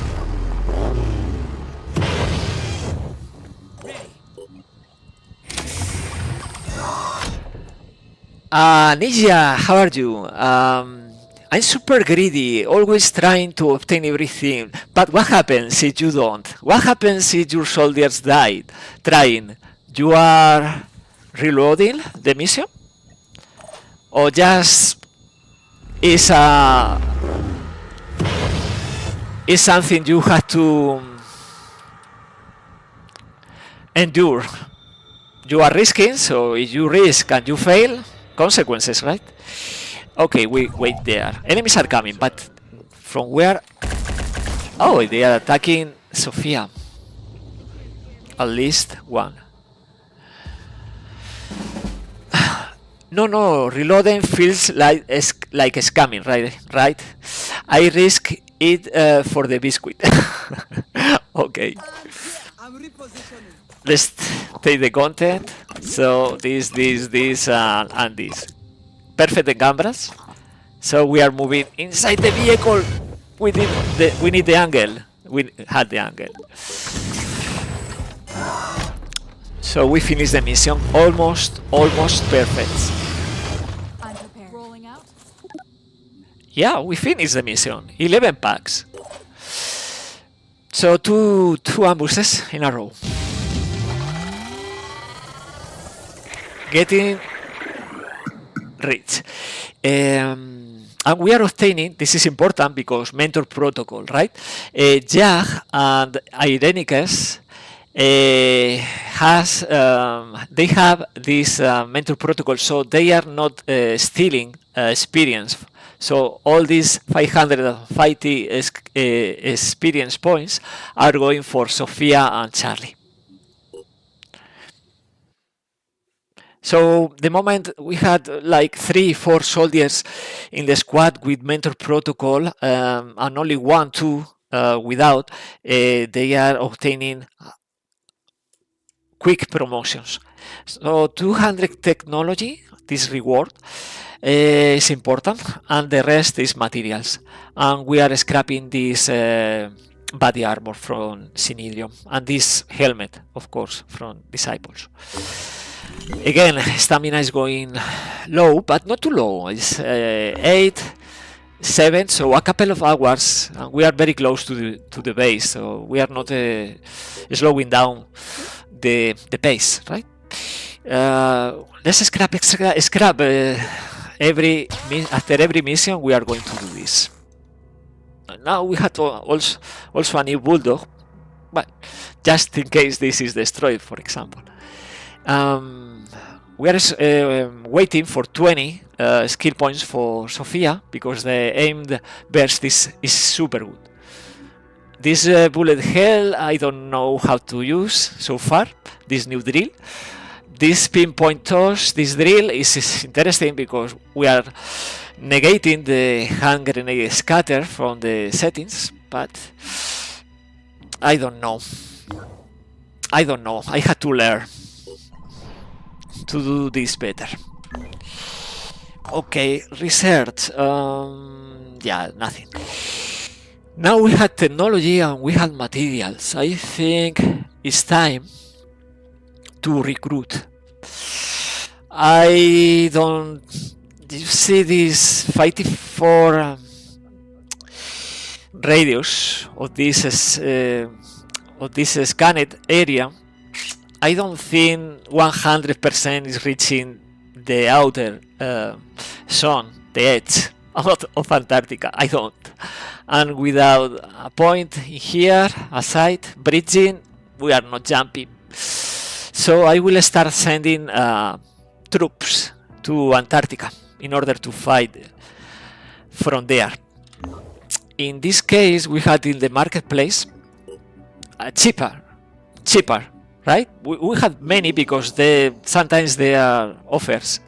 Ninja, how are you? I'm super greedy, always trying to obtain everything. But what happens if you don't? What happens if your soldiers died trying? You are reloading the mission? Or just is something you have to endure? You are risking, so if you risk and you fail, consequences, right? Okay, we wait there. Enemies are coming, but from where? Oh, they are attacking Sophia. At least one. No, reloading feels like scamming, right? I risk it for the biscuit. Okay. Let's take the content. So this, and this. Perfect encumbras. So we are moving inside the vehicle. We need the angle. We had the angle. So we finished the mission almost perfect. Yeah, we finished the mission. 11 packs. So two ambushes in a row. Getting rich. And we are obtaining, this is important because mentor protocol, right? Jag and Irenicus they have this mentor protocol, so they are not stealing experience. So all these 550 experience points are going for Sophia and Charlie. So the moment we had like 3-4 soldiers in the squad with mentor protocol and only 1-2 without, they are obtaining quick promotions. So 200 technology, this reward, is important, and the rest is materials. And we are scrapping this body armor from Synedium and this helmet, of course, from Disciples. Again, stamina is going low, but not too low. It's 8, 7, so a couple of hours, and we are very close to the base, so we are not slowing down the pace, right? Let's scrap after every mission. We are going to do this. Now we have also a new bulldog, but just in case this is destroyed, for example. We are waiting for 20 skill points for Sophia because the aimed burst is super good. This bullet hell, I don't know how to use so far, this new drill. This pinpoint toss, this drill is interesting because we are negating the hand grenade scatter from the settings, but I don't know. I had to learn. to do this better. Okay, research. Yeah, nothing. Now we had technology and we had materials. I think it's time to recruit. I don't. You see this 54 radius of this scanned area. I don't think 100% is reaching the outer zone, the edge of Antarctica. I don't. And without a point here, a site, bridging, we are not jumping. So I will start sending troops to Antarctica in order to fight from there. In this case, we had in the marketplace cheaper, right? We had many because sometimes they are offers.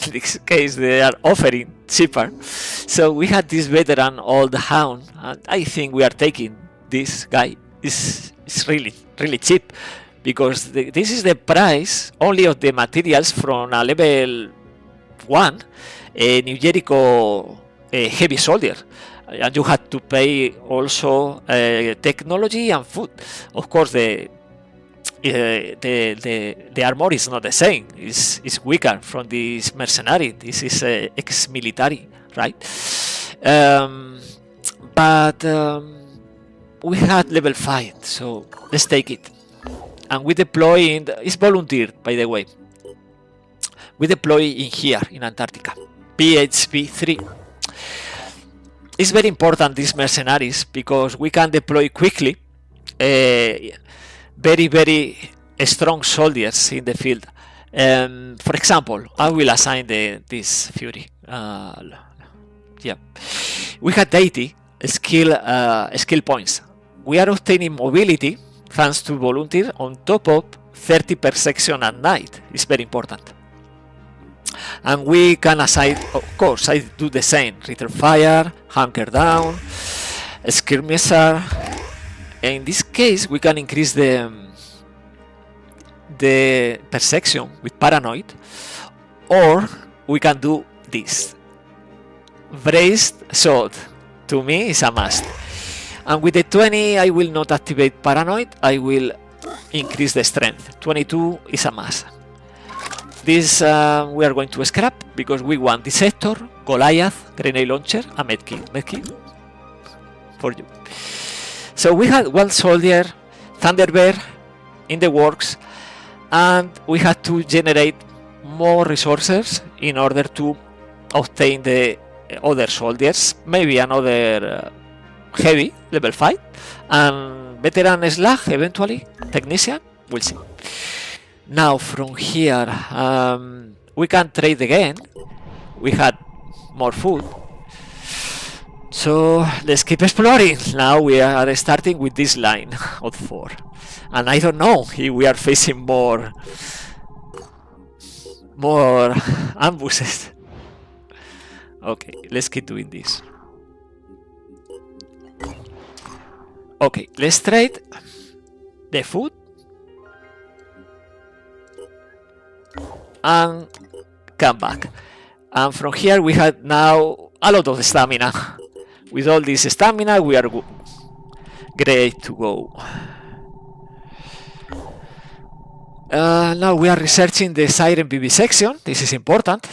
In this case, they are offering cheaper. So we had this veteran old hound, and I think we are taking this guy. It's really cheap because this is the price only of the materials from a level 1 New Jericho heavy soldier. And you had to pay also technology and food. Of course, the armor is not the same. It's weaker from this mercenary. This is ex-military, right? But we had level 5, so let's take it. And we deploy it's volunteered, by the way. We deploy in here in Antarctica, PHP 3. It's very important, these mercenaries, because we can deploy quickly very strong soldiers in the field. For example, I will assign this Fury. Yeah, we had 80 skill points. We are obtaining mobility thanks to volunteer on top of 30 per section at night. It's very important. And we can assign, of course, I do the same: return fire, hunker down, skirmisher. In this case, we can increase the per section with paranoid, or we can do this. Braced sword, to me, is a must. And with the 20, I will not activate paranoid. I will increase the strength. 22 is a must. This we are going to scrap because we want Dissector, Goliath, Grenade Launcher, and Medkit for you. So we had one soldier, Thunderbird, in the works, and we had to generate more resources in order to obtain the other soldiers, maybe another heavy level 5, and veteran slag eventually, technician, we'll see. Now from here we can trade again. We had more food, so let's keep exploring. Now we are starting with this line of 4, and I don't know if we are facing more ambushes. Okay, let's keep doing this. Okay, let's trade the food and come back. And from here we had now a lot of stamina. With all this stamina, we are great to go. Now we are researching the Siren BB section. This is important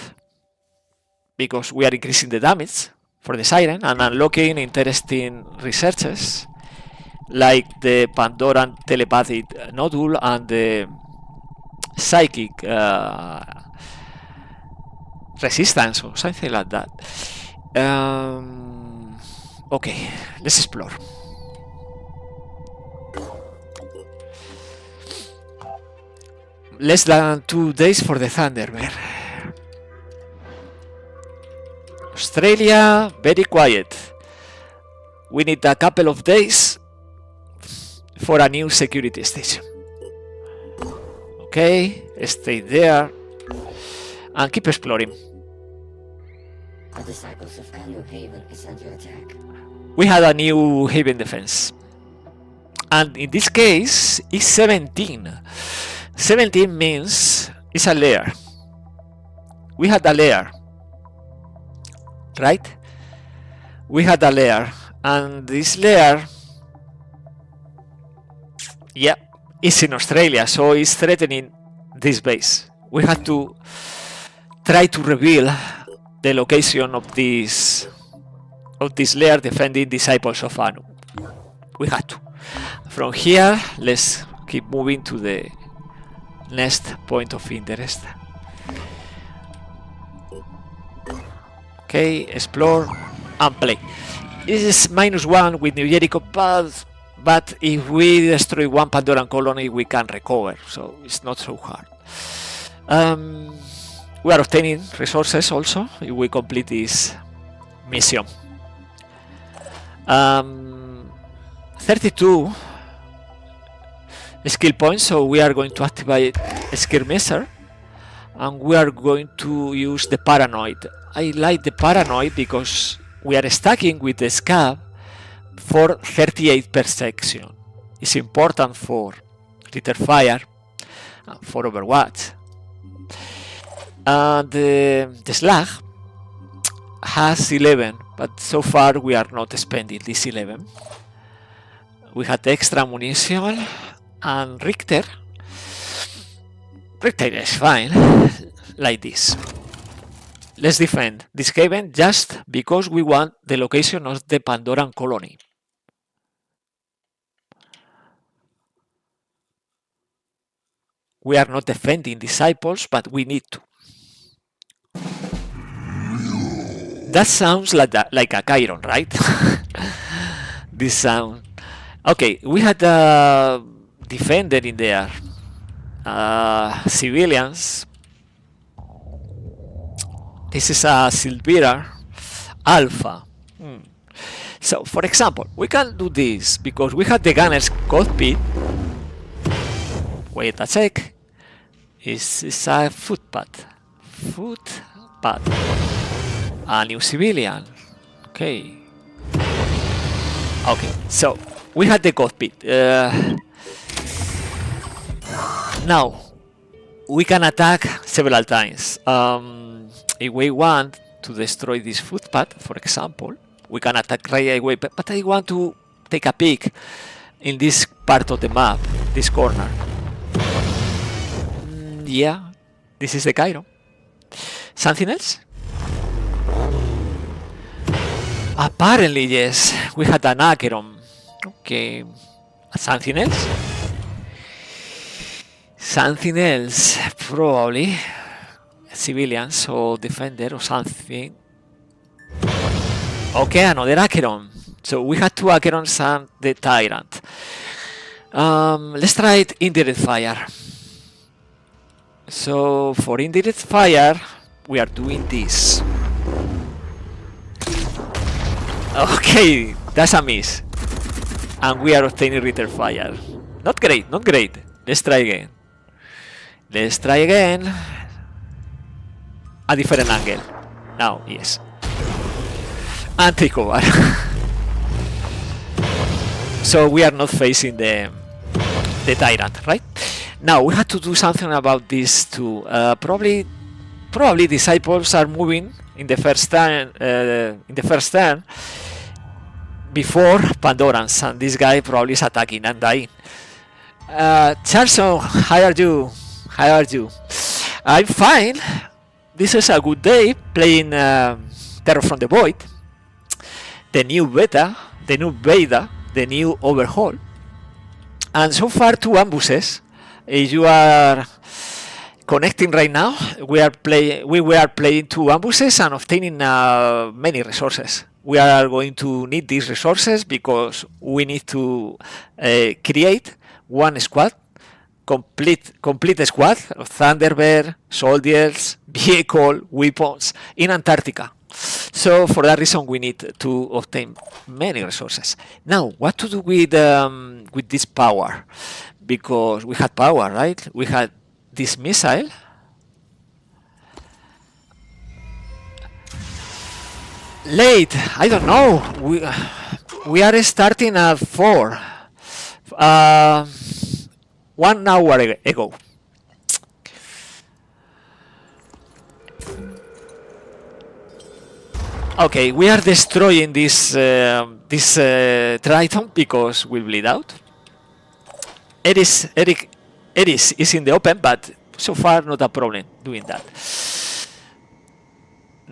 because we are increasing the damage for the Siren and unlocking interesting researches like the Pandoran telepathic nodule and the psychic resistance or something like that. Okay, let's explore. Less than 2 days for the Thunderbird. Australia, very quiet. We need a couple of days for a new security station. Okay, stay there and keep exploring. The disciples of New Haven is under attack. We had a new Haven defense, and in this case it's 17. 17 means is a layer. We had a layer, right? We had a layer, and this layer, yeah, is in Australia, so it's threatening this base. We had to try to reveal the location of this layer defending disciples of Anu. We had to. From here, let's keep moving to the next point of interest. Okay, explore and play. This is -1 with New Jericho, but if we destroy one Pandoran colony, we can recover, so it's not so hard. We are obtaining resources also if we complete this mission. 32 skill points, so we are going to activate Skirmisher, and we are going to use the Paranoid. I like the Paranoid because we are stacking with the Scab for 38 perception. It's important for Ritter Fire, for Overwatch. And the Slag has 11, but so far we are not spending this 11. We had extra munition, and Richter is fine, like this. Let's defend this haven just because we want the location of the Pandoran colony. We are not defending disciples, but we need to. That sounds like a Chiron, right? This sound. Okay, we had a defender in there. Civilians. This is a Silvira Alpha. So, for example, we can do this because we had the gunner's cockpit. Wait a sec. It's a footpath. A new civilian. Okay. So we had the cockpit. Now we can attack several times. If we want to destroy this footpath, for example, we can attack right away. But I want to take a peek in this part of the map, this corner. Yeah, this is the Cairo. Something else? Apparently, yes. We had an Acheron. Okay. Something else? Something else, probably. Civilians or defender or something. Okay, another Acheron. So we had two Acherons and the Tyrant. Let's try it indirect fire. So for indirect fire, we are doing this. Okay, that's a miss. And we are obtaining Ritter Fire. Not great, not great. Let's try again. A different angle. Now, yes. And take over. So we are not facing the Tyrant, right? Now we have to do something about this too. Probably disciples are moving in the first turn before Pandorans, and this guy probably is attacking and dying. Charlson, how are you? I'm fine. This is a good day playing Terror from the Void, the new beta, the new Overhaul, and so far 2 ambushes. If you are connecting right now, we were playing 2 ambushes and obtaining many resources. We are going to need these resources because we need to create one squad, complete squad of Thunderbird, soldiers, vehicle, weapons in Antarctica. So for that reason, we need to obtain many resources. Now, what to do with this power? Because we had power, right? We had this missile. Late, I don't know. We are starting at 4. 1 hour ago. Okay, we are destroying this Triton because we bleed out. Eris is in the open, but so far not a problem doing that.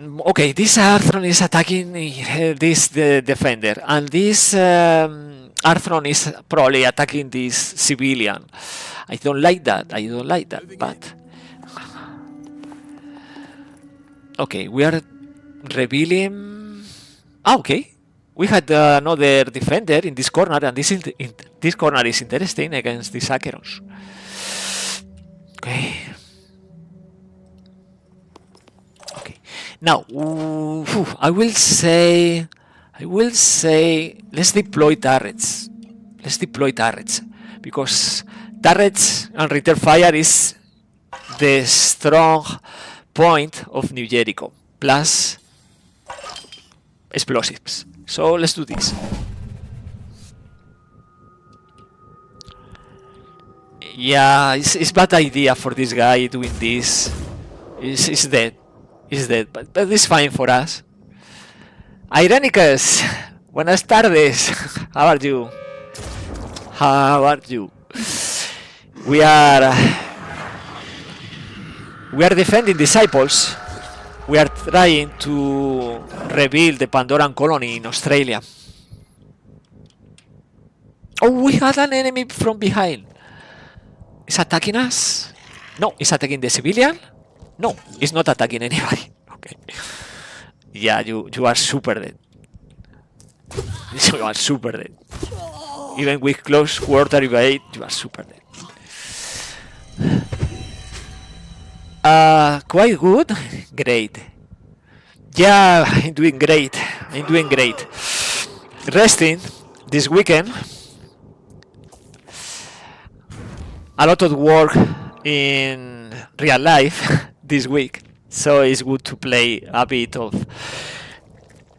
Okay, this Arthron is attacking this defender, and this Arthron is probably attacking this civilian. I don't like that. I don't like that. But okay, we are revealing. Okay, we had another defender in this corner, and this corner is interesting against these Acherons. Okay. Now, I will say, let's deploy turrets. Because turrets and return fire is the strong point of New Jericho, plus explosives. So let's do this. Yeah, it's bad idea for this guy doing this. He's dead. He's dead, but it's fine for us. Ironicus, buenas tardes. How are you? How are you? We are defending disciples. We are trying to rebuild the Pandoran colony in Australia. Oh, we had an enemy from behind. Is attacking us? No, is attacking the civilian? No, it's not attacking anybody. Okay. Yeah, you are super dead. You are super dead. Even with close quarter evade, you are super dead. Quite good. Great. Yeah, I'm doing great. Resting this weekend. A lot of work in real life this week, so it's good to play a bit of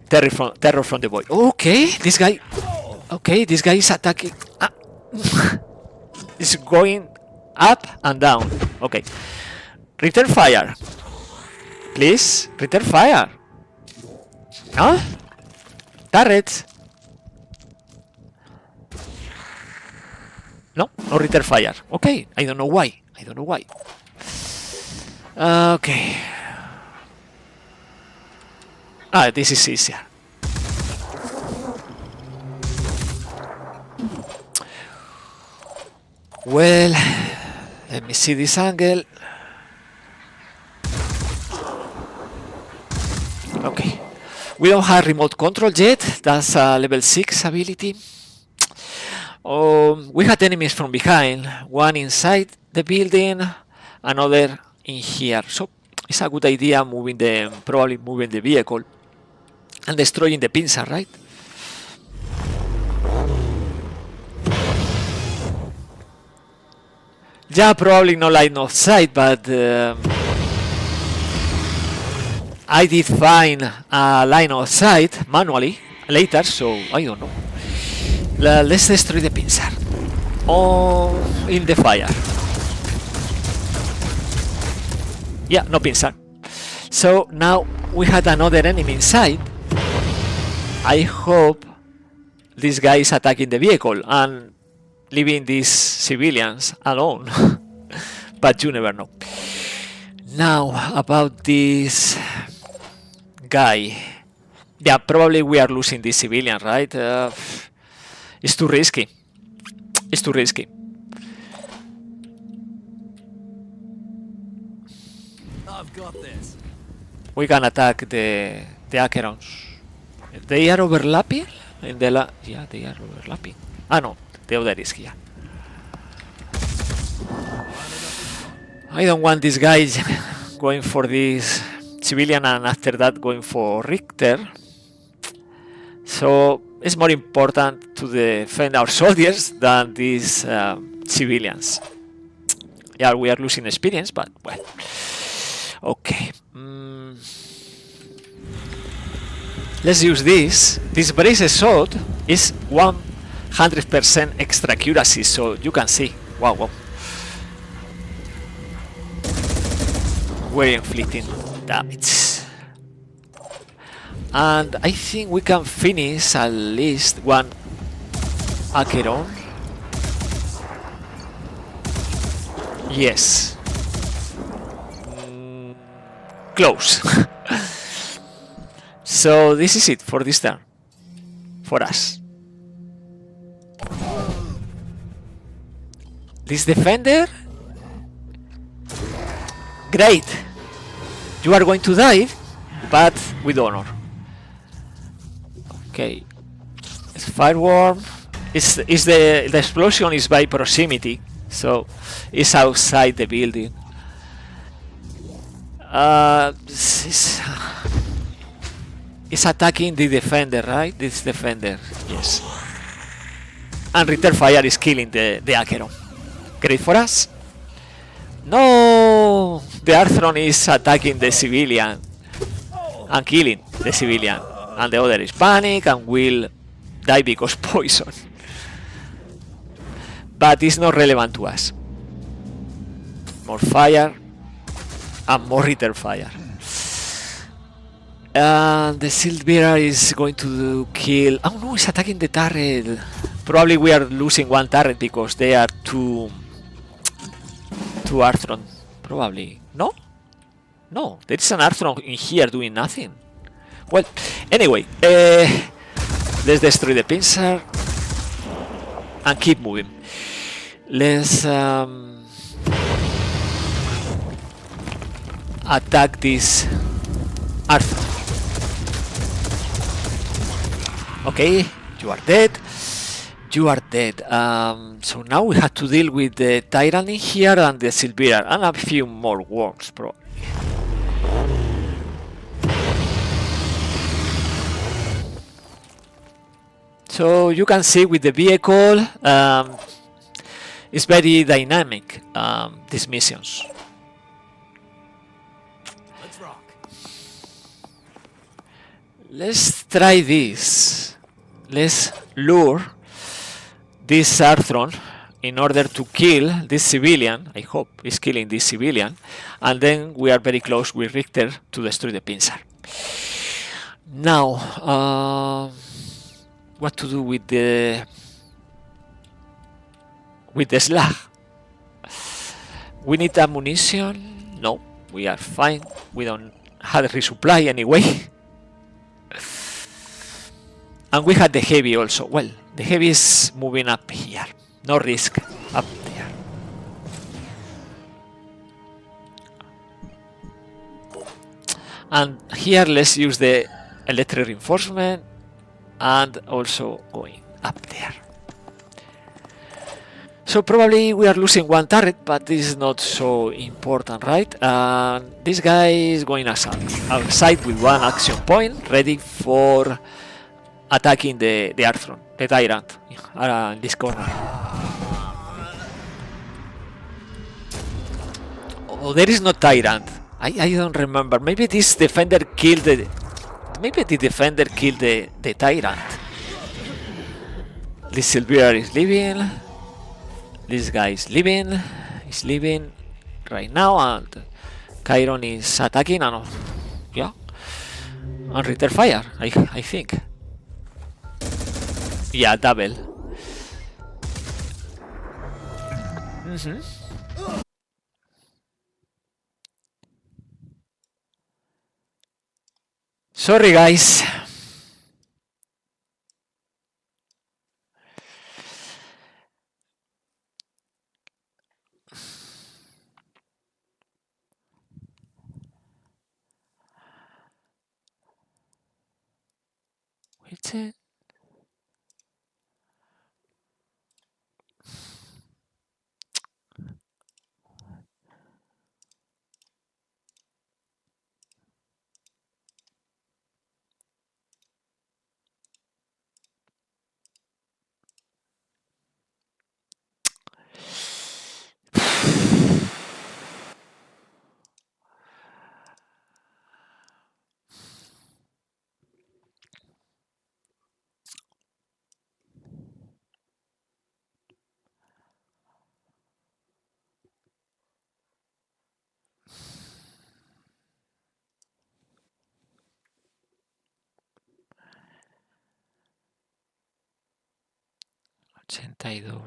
Terror from the Void. Okay, this guy is attacking. It's going up and down. Okay, return fire, please. Return fire. Huh? Turrets. No return fire. Okay, I don't know why. Okay. This is easier. Well, let me see this angle. Okay. We don't have remote control yet. That's a level 6 ability. We had enemies from behind. One inside the building, another in here. So it's a good idea probably moving the vehicle and destroying the pincer, right? Yeah, probably no line of sight, but I did find a line of sight manually later, so I don't know. Let's destroy the pincer. In the fire. Yeah, no pincer. So now we had another enemy inside. I hope this guy is attacking the vehicle and leaving these civilians alone. But you never know. Now about this guy. Yeah, probably we are losing this civilian, right? It's too risky. I've got this. We can attack the Acherons. They are overlapping in the yeah, they are overlapping. No, the other is here. I don't want this guy going for this civilian and after that going for Richter. So it's more important to defend our soldiers than these civilians. Yeah, we are losing experience, but well. Okay. Let's use this. This brace sword is 100% extra accuracy, so you can see. Wow. We're inflicting damage. And I think we can finish at least one Acheron. Yes. Close. So this is it for this turn. For us. This defender. Great. You are going to die, but with honor. Okay. It's fireworm. Is the explosion is by proximity, so it's outside the building. It's attacking the defender, right? This defender, yes. And return fire is killing the Acheron. Great for us. No, the Arthron is attacking the civilian and killing the civilian, and the other is panic and will die because poison. But it's not relevant to us. More fire and more return fire. And the Shield Bearer is going to kill. Oh no, it's attacking the turret. Probably we are losing one turret because they are two Arthron. Probably. No? No, there is an Arthron in here doing nothing. Well, anyway, let's destroy the pincer and keep moving. Let's attack this Arthur. Okay, you are dead. You are dead. So now we have to deal with the Tyrant in here and the Silveira and a few more worms, probably. So you can see with the vehicle, it's very dynamic, these missions. Let's rock. Let's try this. Let's lure this Arthron in order to kill this civilian. I hope he's killing this civilian. And then we are very close with Richter to destroy the pincer. Now, what to do with the slag? We need ammunition. No, we are fine. We don't have a resupply anyway. And we had the heavy also. Well, the heavy is moving up here. No risk up there. And here let's use the electric reinforcement and also going up there. So probably we are losing one turret, but this is not so important, right? This guy is going outside with one action point, ready for attacking the Arthron, the Tyrant, in this corner. Oh, there is no Tyrant. I don't remember. Maybe this defender killed the... Maybe the defender killed the Tyrant. This Silveira is leaving. This guy is leaving. He's leaving right now, and Chiron is attacking, and yeah, and return fire. I think. Yeah, double. Sorry, guys. What's it? 82.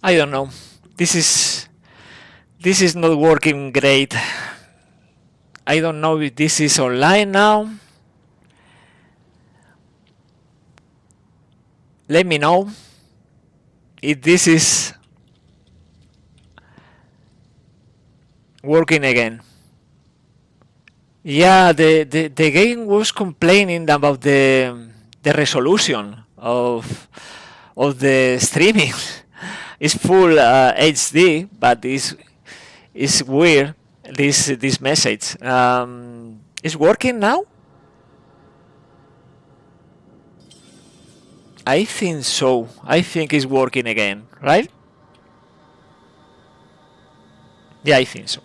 I don't know. This is not working great. I don't know if this is online now. Let me know if this is working again. Yeah, the game was complaining about the resolution of the streaming. It's full HD, but it's weird. This message. Is working now? I think so. I think it's working again, right? Yeah, I think so.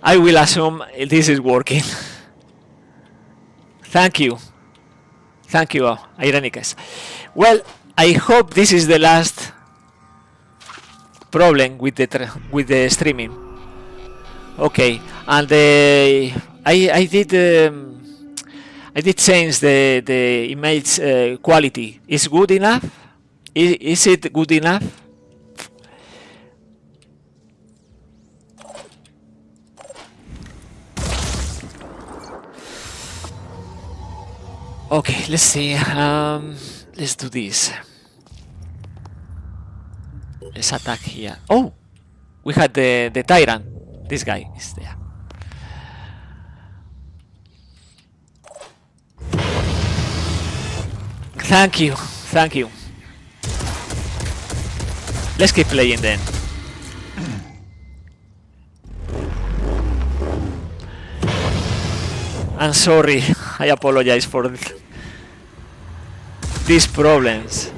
I will assume this is working. Thank you. Thank you, Ironicus. Well, I hope this is the last problem with the streaming. Okay, and I did change the image quality. Is good enough? Is it good enough? Okay, let's see. Let's do this. Let's attack here. Oh, we had the tyrant. This guy is there. Thank you, thank you. Let's keep playing then. I'm sorry. I apologize for these problems.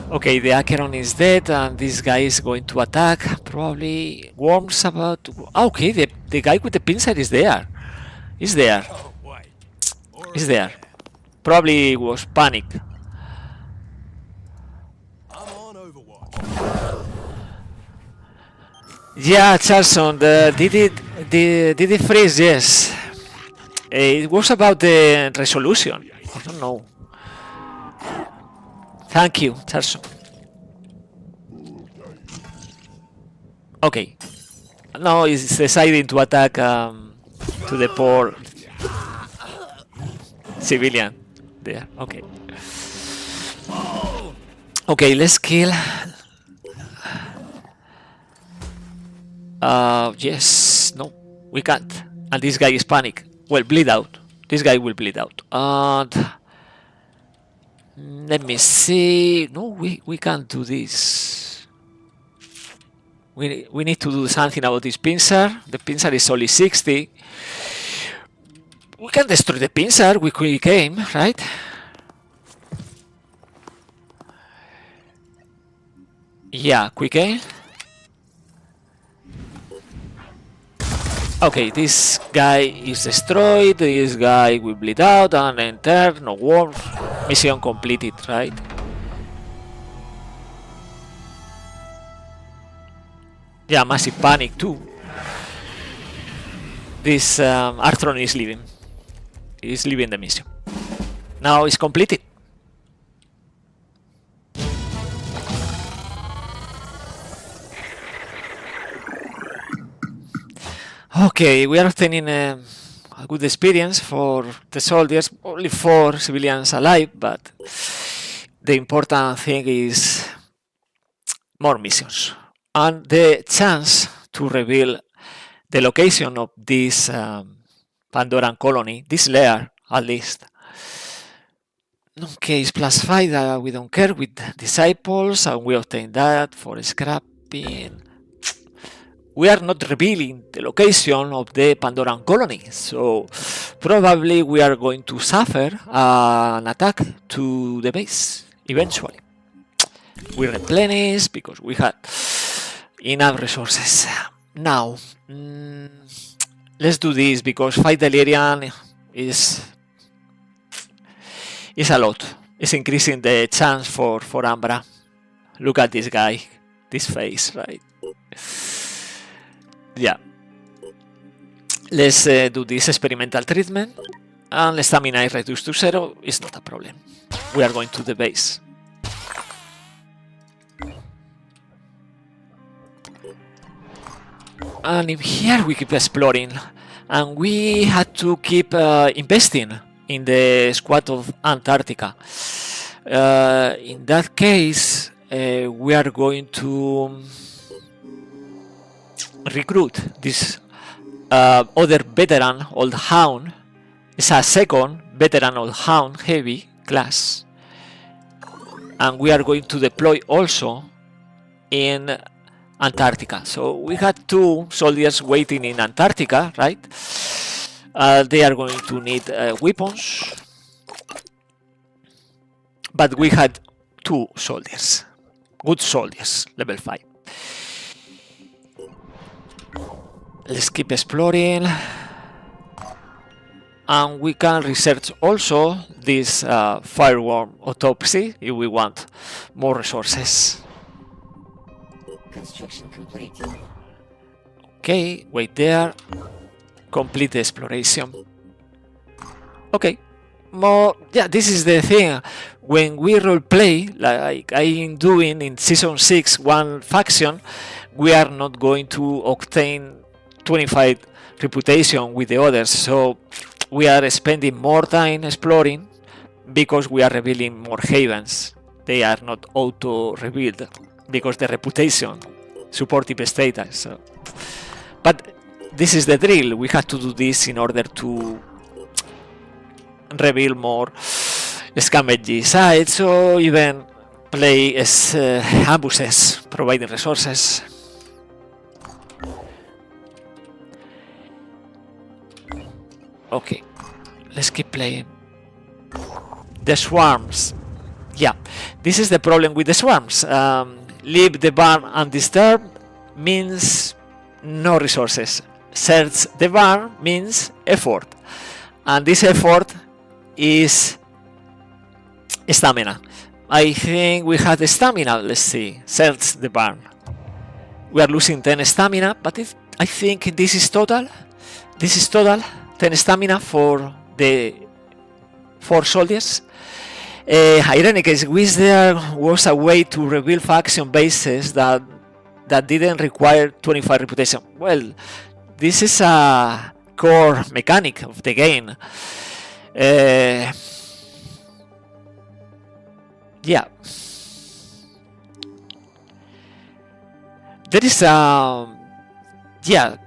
Okay, the Acheron is dead, and this guy is going to attack. Probably Worm's about to... Okay, the guy with the pincer is there. He's there. Oh, wait. He's there. Probably was panic. I'm on Overwatch. Yeah, Charlson, did it freeze? Yes. It was about the resolution. I don't know. Thank you, Charlson. Okay. No, it's deciding to attack to the poor civilian there. Okay. Okay, let's kill. Yes. No, we can't. And this guy is panic. Well, bleed out. This guy will bleed out. And let me see. No, we can't do this. We need to do something about this pincer. The pincer is only 60. We can destroy the pincer with quick aim, right? Yeah, quick aim. Okay, this guy is destroyed. This guy will bleed out and enter. No worms. Mission completed, right? Yeah, massive panic too. This Arthron is leaving. He's leaving the mission. Now it's completed. Okay, we are obtaining a good experience for the soldiers. Only 4 civilians alive, but the important thing is more missions and the chance to reveal the location of this Pandoran colony, this layer at least. Okay, it's +5 that we don't care with disciples, and we obtain that for scrapping. We are not revealing the location of the Pandoran colony, so probably we are going to suffer an attack to the base eventually. We replenish because we had enough resources. Now, let's do this because fight Delirium is a lot. It's increasing the chance for Ambra. Look at this guy, this face, right? Yeah. Let's do this experimental treatment, and the stamina is reduced to 0. It's not a problem. We are going to the base. And in here we keep exploring, and we had to keep investing in the squad of Antarctica. In that case, we are going to recruit this other veteran Old Hound. It's a second veteran Old Hound heavy class, and we are going to deploy also in Antarctica. So we had 2 soldiers waiting in Antarctica, right? They are going to need weapons, but we had 2 soldiers, good soldiers, level 5. Let's keep exploring, and we can research also this fireworm autopsy if we want more resources. Construction complete. Okay, wait there. Complete the exploration. Okay. More, yeah, this is the thing. When we roleplay, like I'm doing in Season 6, one faction, we are not going to obtain 25 reputation with the others. So we are spending more time exploring because we are revealing more havens. They are not auto-revealed because the reputation, supportive status. So. But this is the drill. We have to do this in order to reveal more scammegy sites or even play as ambushes, providing resources. Okay, let's keep playing. The swarms. Yeah, this is the problem with the swarms. Leave the barn undisturbed means no resources. Search the barn means effort. And this effort is stamina. I think we had the stamina. Let's see. Search the barn. We are losing 10 stamina, but I think this is total. This is total 10 stamina for the 4 soldiers. Ironic is, wish there was a way to reveal faction bases that didn't require 25 reputation. Well, this is a core mechanic of the game. Yeah. There is a... Yeah,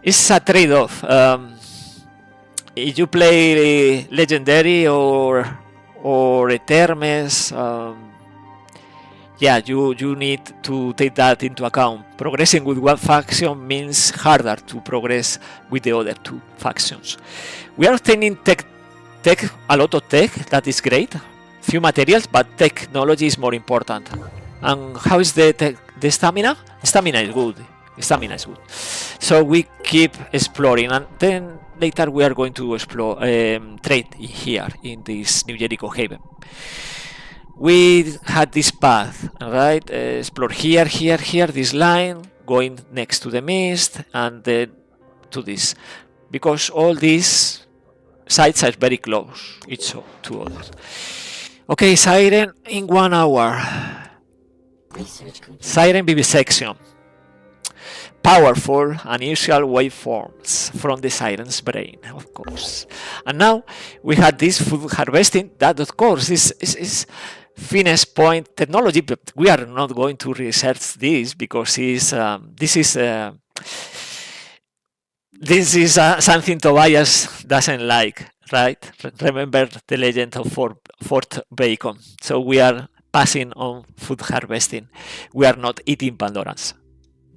it's a trade-off. If you play Legendary or Etermes, yeah, you need to take that into account. Progressing with one faction means harder to progress with the other 2 factions. We are obtaining tech, a lot of tech. That is great. Few materials, but technology is more important. And how is the stamina? Stamina is good. Stamina is good. So we keep exploring, and then later we are going to explore trade here in this New Jericho haven. We had this path, right? Explore here, this line, going next to the mist, and then to this, because all these sites are very close each to others. Okay, Siren in 1 hour. Siren vivisection. Powerful, unusual waveforms from the siren's brain, of course. And now we had this food harvesting. That, of course, is finesse point technology, but we are not going to research this because this is This is something Tobias doesn't like, right? Remember the legend of Fort Bacon. So we are passing on food harvesting. We are not eating Pandorans.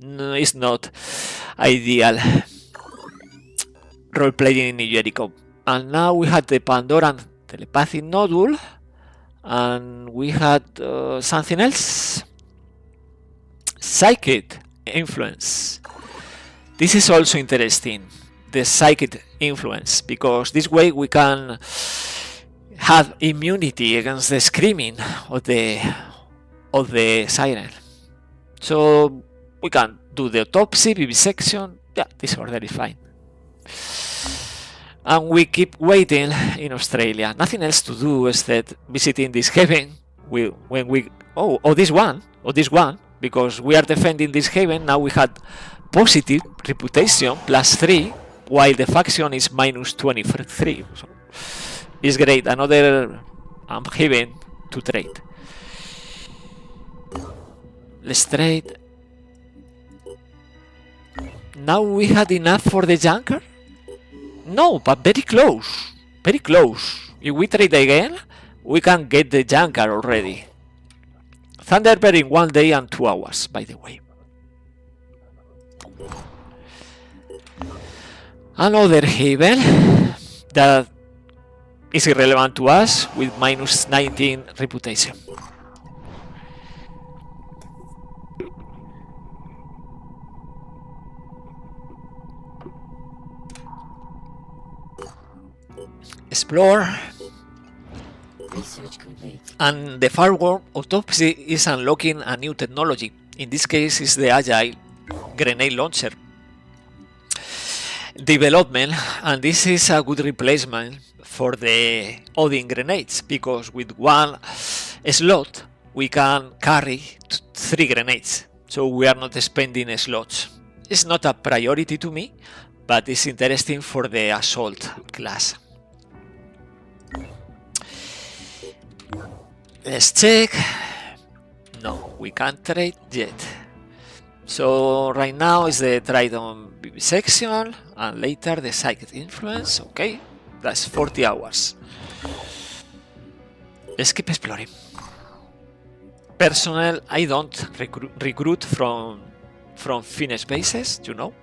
No, it's not ideal. Role-playing in New Jericho. And now we had the Pandoran telepathic nodule. And we had something else. Psychic influence. This is also interesting, the psychic influence, because this way we can have immunity against the screaming of the siren. So we can do the autopsy, vivisection. Yeah, disorder is fine. And we keep waiting in Australia. Nothing else to do except visiting this haven. This one, because we are defending this haven. Now we had positive reputation +3, while the faction is -23. So it's great. Another haven to trade. Let's trade. Now we had enough for the junker? No, but very close. Very close. If we trade again, we can get the junker already. Thunderbird in 1 day and 2 hours, by the way. Another haven that is irrelevant to us with -19 reputation. Explore. Research complete. And the fireworm autopsy is unlocking a new technology. In this case, it's the agile grenade launcher development, and this is a good replacement for the Odin grenades, because with one slot we can carry 3 grenades, so we are not spending slots. It's not a priority to me, but it's interesting for the assault class. Let's check. No, we can't trade yet. So right now is the Tridon vivisection, and later the psychic influence. Okay, that's 40 hours. Let's keep exploring. Personnel, I don't recruit from Finnish bases, you know.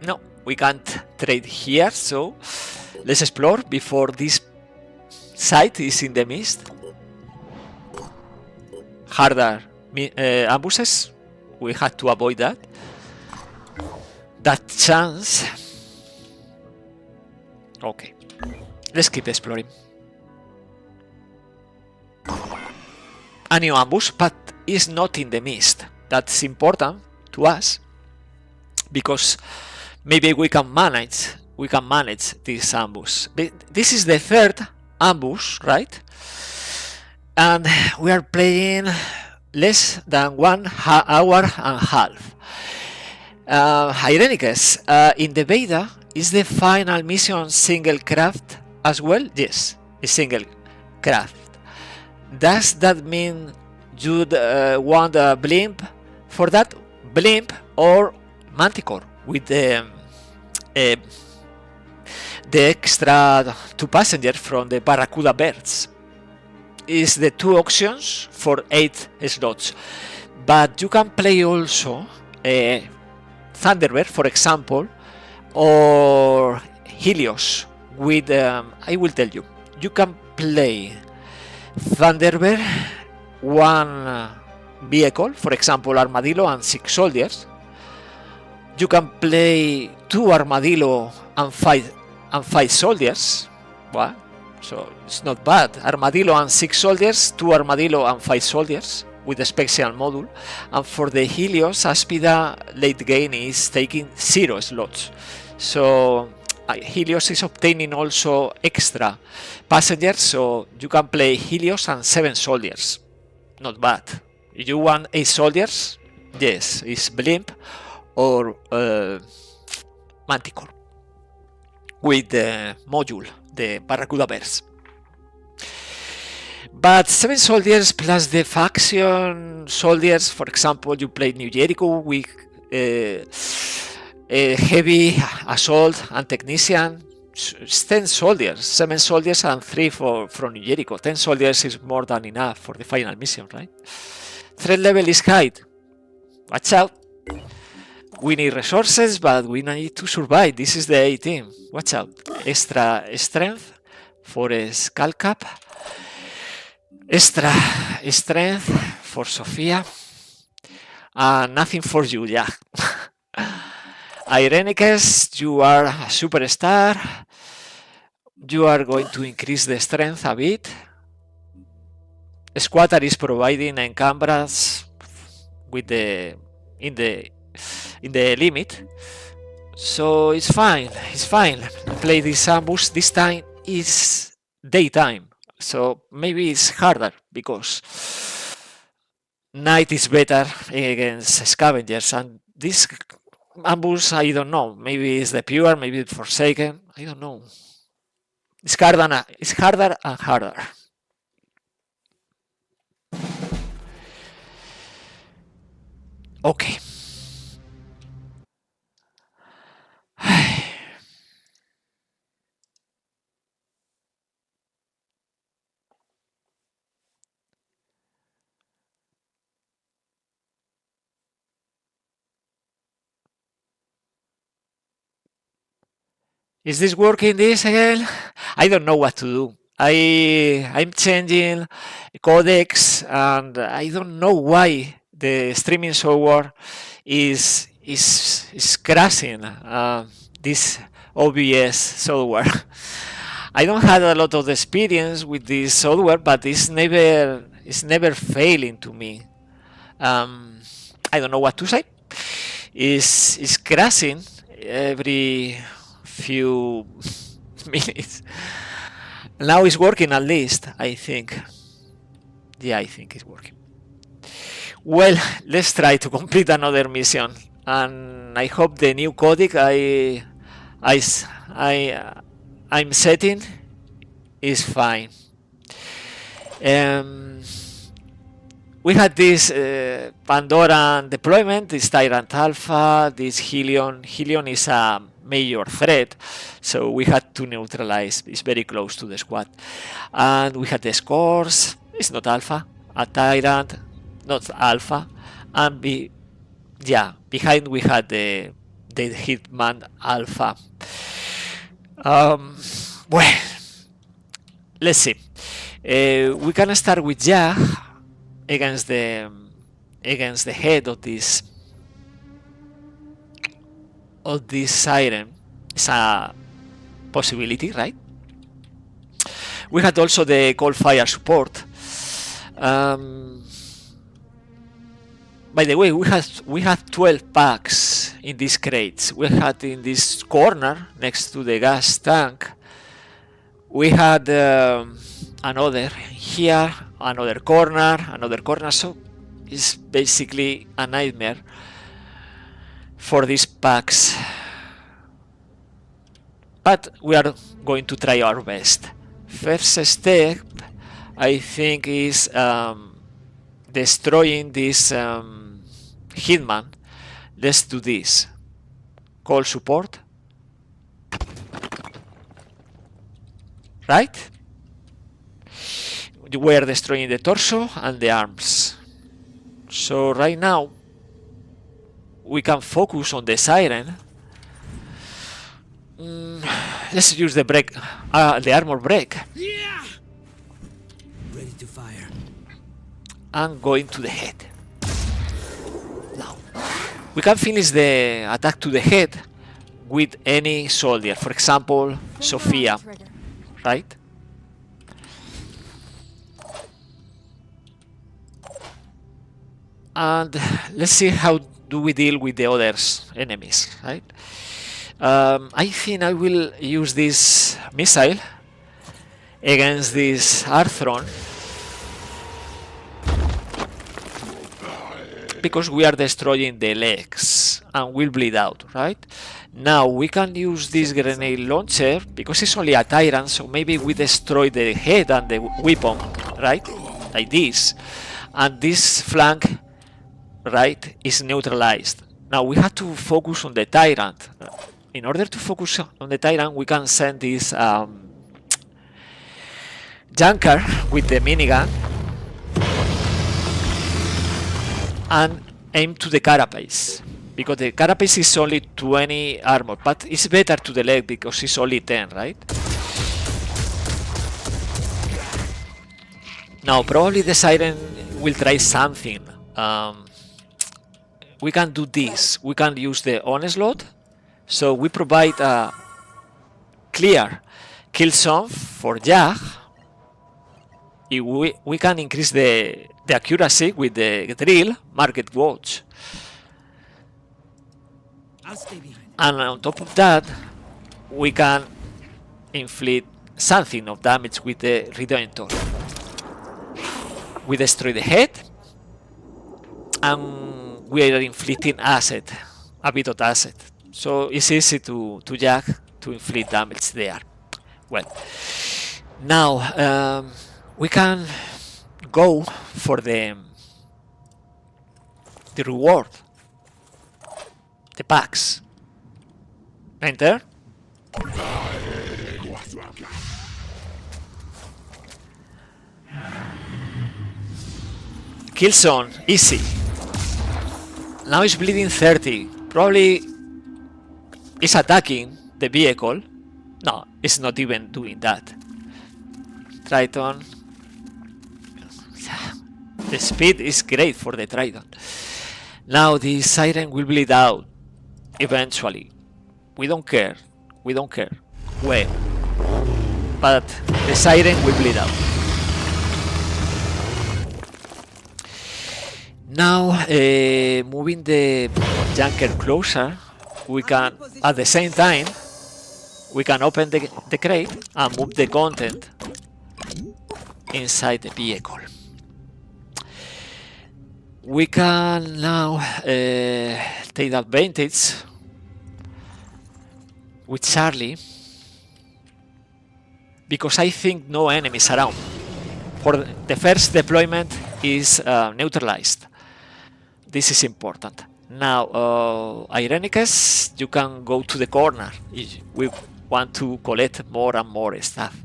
No, we can't trade here, so let's explore before this site is in the mist. Harder ambushes, we had to avoid that. That chance. Okay, let's keep exploring. A new ambush, but it's not in the mist. That's important to us, because maybe we can manage this ambush. This is the 3rd ambush, right? And we are playing less than 1 hour and a half. Ironicus, in the beta, is the final mission single craft as well? Yes, it's single craft. Does that mean you'd want a blimp for that? Blimp or Manticore with the extra 2 passengers from the Barracuda birds. Is the 2 options for 8 slots, but you can play also Thunderbird, for example, or Helios with I will tell you, you can play Thunderbird 1 vehicle, for example Armadillo and 6 soldiers. You can play 2 Armadillo and 5 soldiers. What? So it's not bad. Armadillo and 6 soldiers, 2 Armadillo and 5 soldiers with a special module. And for the Helios, Aspida late game is taking 0 slots. So Helios is obtaining also extra passengers, so you can play Helios and 7 soldiers. Not bad. If you want 8 soldiers, yes, it's Blimp or Manticore with the module, the Barracuda Bears. But 7 soldiers plus the faction soldiers, for example, you play New Jericho with a heavy assault and technician. It's 10 soldiers, 7 soldiers and 3 from New Jericho. 10 soldiers is more than enough for the final mission, right? Threat level is high. Watch out. We need resources, but we need to survive. This is the A team. Watch out. Extra strength for a skull cap. Extra strength for Sofia. Nothing for you, yeah. Irenicus, you are a superstar. You are going to increase the strength a bit. Squatter is providing encumbras with in the limit, so it's fine. It's fine. Play this ambush. This time is daytime, so maybe it's harder because night is better against scavengers, and this ambush, I don't know. Maybe it's the pure, maybe it's forsaken. I don't know. It's harder and harder. Okay. Is this working this again? I don't know what to do. I'm changing codecs and I don't know why the streaming software is crashing this OBS software. I don't have a lot of experience with this software, but it's never failing to me. I don't know what to say. It's crashing every few minutes. Now it's working at least, I think. Yeah, I think it's working. Well, let's try to complete another mission, and I hope the new codec I'm setting is fine. We had this Pandoran deployment, this Tyrant Alpha, this Helion. Helion is a major threat, so we had to neutralize. It's very close to the squad. And we had the scores. It's not Alpha. A Tyrant, not Alpha. And behind we had the Hitman Alpha. Well, let's see. We can start with Jag against the head of this siren. It's a possibility, right? We had also the cold fire support. By the way, we had 12 packs in these crates. We had in this corner next to the gas tank. We had another here, another corner. So it's basically a nightmare for these packs. But we are going to try our best. First step, I think, is destroying this Hitman. Let's do this. Call support. Right? We are destroying the torso and the arms. So right now we can focus on the siren. Let's use the break, the armor break. Yeah. Ready to fire. And going to the head. Now we can finish the attack to the head with any soldier. For example, Sofia. Right? And let's see how do we deal with the other enemies, right? I think I will use this missile against this Arthron. because we are destroying the legs and will bleed out, right? Now we can use this grenade launcher because it's only a tyrant, so maybe we destroy the head and the weapon, right? Like this. And this flank, right, is neutralized. Now we have to focus on the tyrant. In order to focus on the tyrant, we can send this junker with the minigun and aim to the carapace, because the carapace is only 20 armor, but it's better to the leg because it's only 10, right? Now probably the siren will try something. We can do this. We can use the onslaught, so we provide a clear kill zone for Jag. We can increase the accuracy with the drill market watch, I'll stay behind. and on top of that we can inflict something of damage with the Redemptor. We destroy the head and we are inflicting asset, a bit of asset, so it's easy to Jag to inflict damage there. Well, now we can go for the reward, the packs. Enter. Kill zone, easy. Now it's bleeding 30. Probably it's attacking the vehicle. No, it's not even doing that. Triton. The speed is great for the Triton. Now the siren will bleed out eventually. We don't care. We don't care when. But the siren will bleed out. Now moving the junker closer, we can at the same time we can open the crate and move the content inside the vehicle. We can now take advantage with Charlie, because I think no enemies around. For the first deployment is neutralized. This is important. Now, Ironicus, you can go to the corner if we want to collect more and more stuff.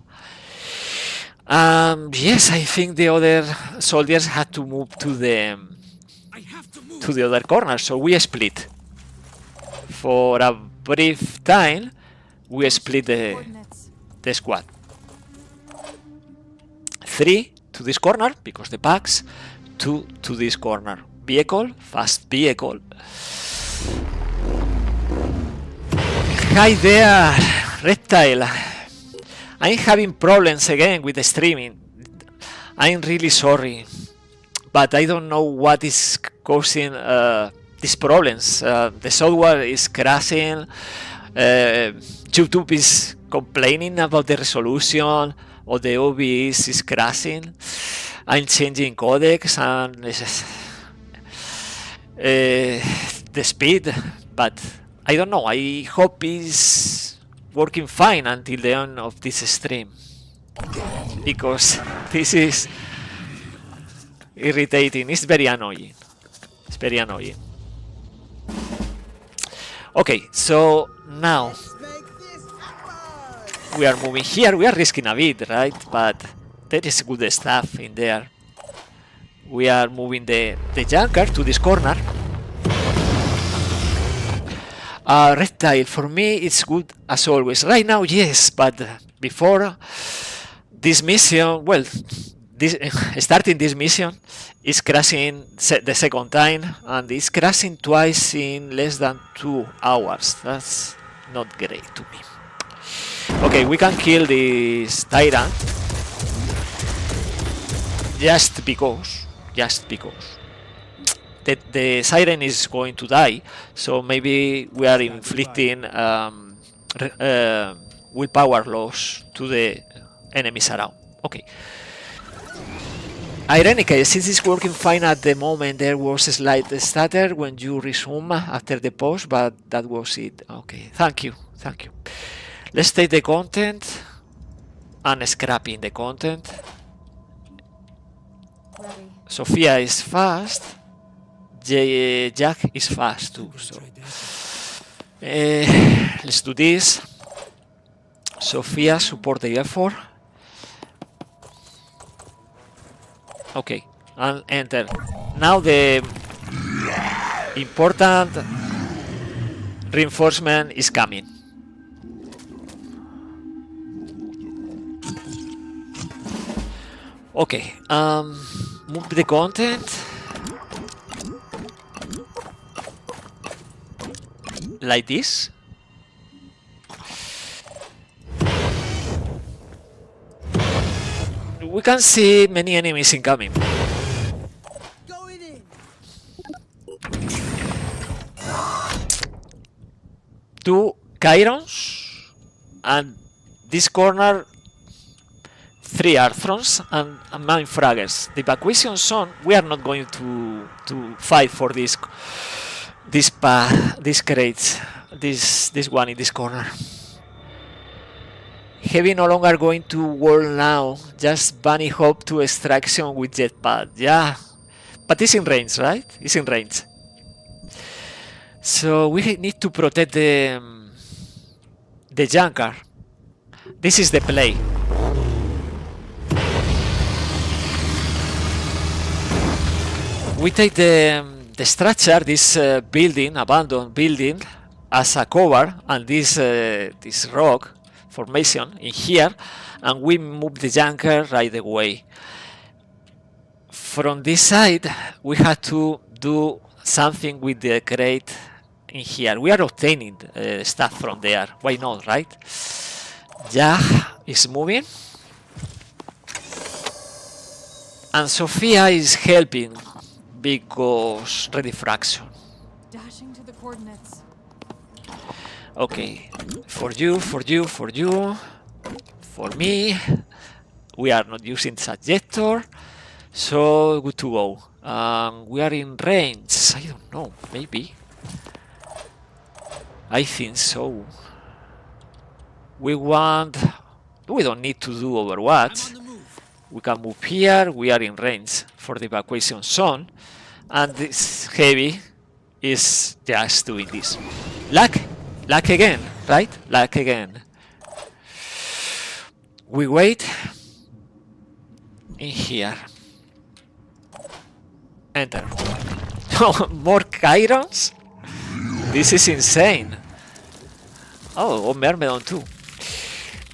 Yes, I think the other soldiers had to move to the other corner, so we split. For a brief time, we split the squad. 3 to this corner, because the packs, 2 to this corner. Vehicle, fast vehicle. Hi there, Reptile. I'm having problems again with the streaming. I'm really sorry, but I don't know what is causing these problems. The software is crashing. YouTube is complaining about the resolution, or the OBS is crashing. I'm changing codecs and the speed, but I don't know. I hope it's working fine until the end of this stream, because this is irritating. It's very annoying. It's very annoying. Okay, so now we are moving here. We are risking a bit, right? But there is good stuff in there. We are moving the junker to this corner. Reptile, for me it's good as always. Right now, yes, but before this mission, well, starting this mission is crashing the second time, and it's crashing twice in less than 2 hours. That's not great to me. Okay, we can kill this tyrant just because the siren is going to die, so maybe we are inflicting willpower loss to the enemies around. Okay, Ironically, since it's working fine at the moment, there was a slight stutter when you resume after the pause, but that was it. Okay, thank you, thank you. Let's take the content and scrapping the content. Ready. Sophia is fast. Jack is fast too. So let's do this. Sophia, support the effort. Okay, and enter. Now the important reinforcement is coming. Okay, move the content. Like this. We can see many enemies incoming. Going in. Two Chirons, and this corner 3 Arthrons and Mind Fraggers. The evacuation zone, we are not going to fight for this crates, this one in this corner. Heavy no longer going to wall now, just bunny hop to extraction with jetpack. Yeah, but it's in range, right? It's in range. So we need to protect the junker. This is the play. We take the structure, this building, abandoned building, as a cover, and this rock formation in here, and we move the junker right away. From this side, we have to do something with the crate in here. We are obtaining stuff from there. Why not, right? Jack is moving, and Sophia is helping because redifraction. Dashing to the coordinates. Okay, for you, for me. We are not using subjector, so good to go. We are in range. I don't know, maybe. I think so. We don't need to do Overwatch. We can move here. We are in range for the evacuation zone, and this heavy is just doing this. Luck again, right? Luck again. We wait in here. Enter. More Chirons? This is insane. Oh, Myrmidon too.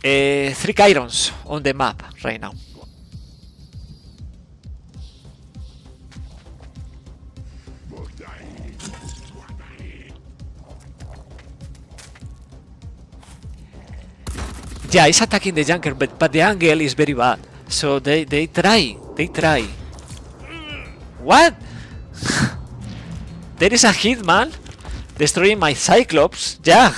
3 Chirons on the map right now. Yeah, it's attacking the junker, but the angle is very bad. So they try. What? There is a hitman destroying my Cyclops. Yeah.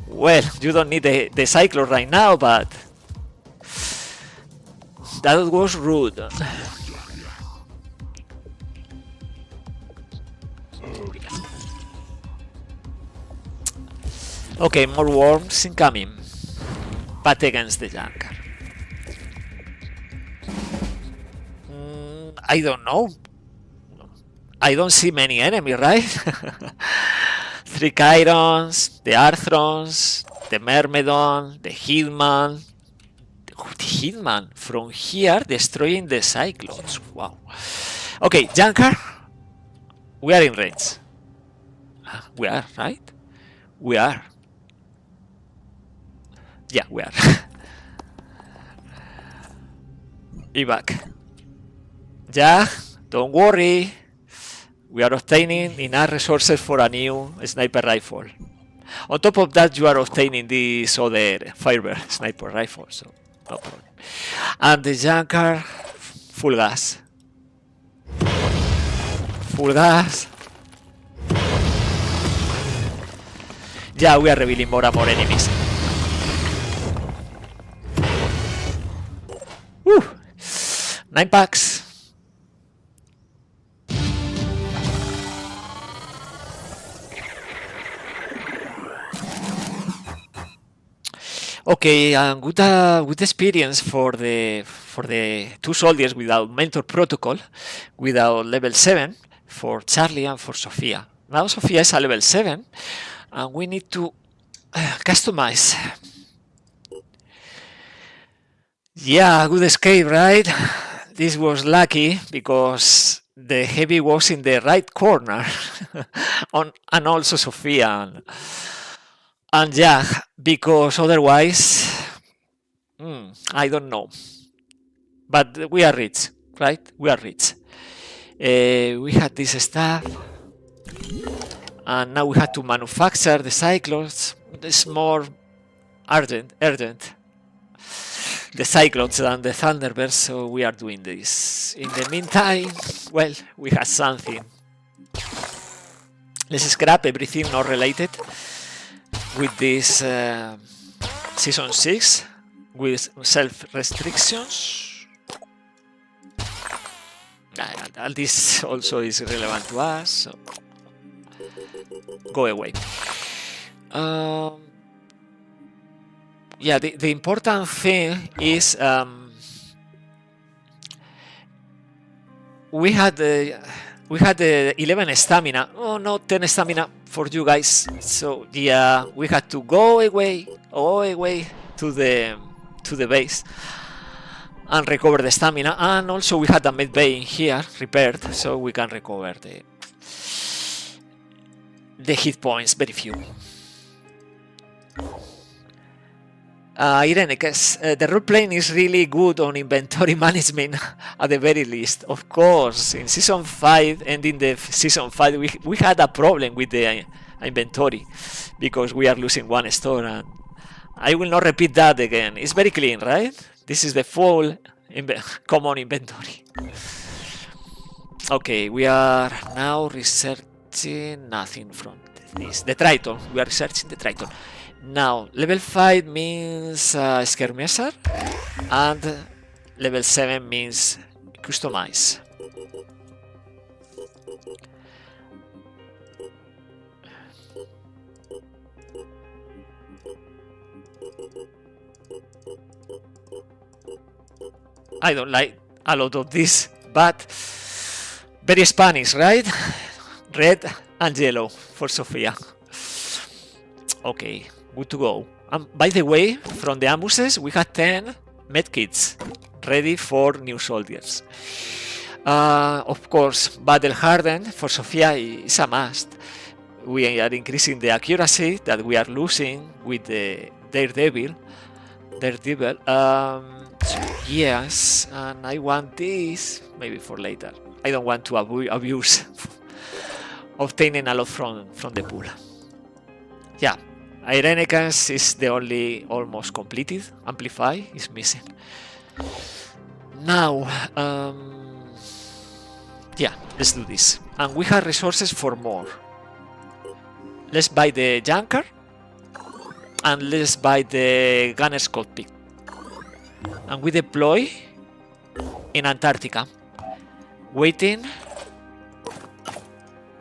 Well, you don't need the Cyclops right now, but that was rude. Okay, more worms incoming, but against the junker. I don't know. I don't see many enemies, right? 3 Chirons, the Arthrons, the Myrmidon, the Hitman. The Hitman from here destroying the Cyclops. Wow. Okay, junker. We are in range. We are, right? We are. Yeah, we are. Evac. Yeah, don't worry. We are obtaining enough resources for a new sniper rifle. On top of that, you are obtaining this other Firebird sniper rifle, so no problem. And the junker, full gas. Full gas. Yeah, we are revealing more and more enemies. Woo. 9 packs. Okay, good experience for the two soldiers without mentor protocol, without level 7 for Charlie and for Sophia. Now Sophia is a level 7, and we need to customize. Yeah, good escape, right? This was lucky because the heavy was in the right corner, and also Sophia and Jack, because otherwise, I don't know. But we are rich, right? We are rich. We had this stuff, and now we had to manufacture the Cyclones. It's more urgent, the Cyclones than the Thunderbirds, so we are doing this. In the meantime, well, we have something. Let's scrap everything not related with this Season 6 with self-restrictions. All this also is relevant to us, so go away. Yeah, the important thing is we had 11 stamina. Oh no, 10 stamina for you guys. So yeah, we had to go away to the base and recover the stamina. And also we had a med bay in here repaired, so we can recover the hit points. Very few. Irene, the role playing is really good on inventory management at the very least. Of course, in Season 5, ending the Season 5, we had a problem with the inventory because we are losing one store, and I will not repeat that again. It's very clean, right? This is the full common inventory. Okay, we are now researching nothing from this. The Triton, we are researching the Triton. Now, level 5 means Skirmisher, and level 7 means Customize. I don't like a lot of this, but very Spanish, right? Red and yellow for Sofia. Okay. Good to go. By the way, from the ambuses, we had 10 medkits ready for new soldiers. Of course, battle hardened for Sofia is a must. We are increasing the accuracy that we are losing with the Daredevil. Yes, and I want this maybe for later. I don't want to abuse obtaining a lot from the pool. Yeah. Irenicus is the only almost completed. Amplify is missing. Now, yeah, let's do this. And we have resources for more. Let's buy the Junker. And let's buy the Gunner's Cockpit. And we deploy in Antarctica. Waiting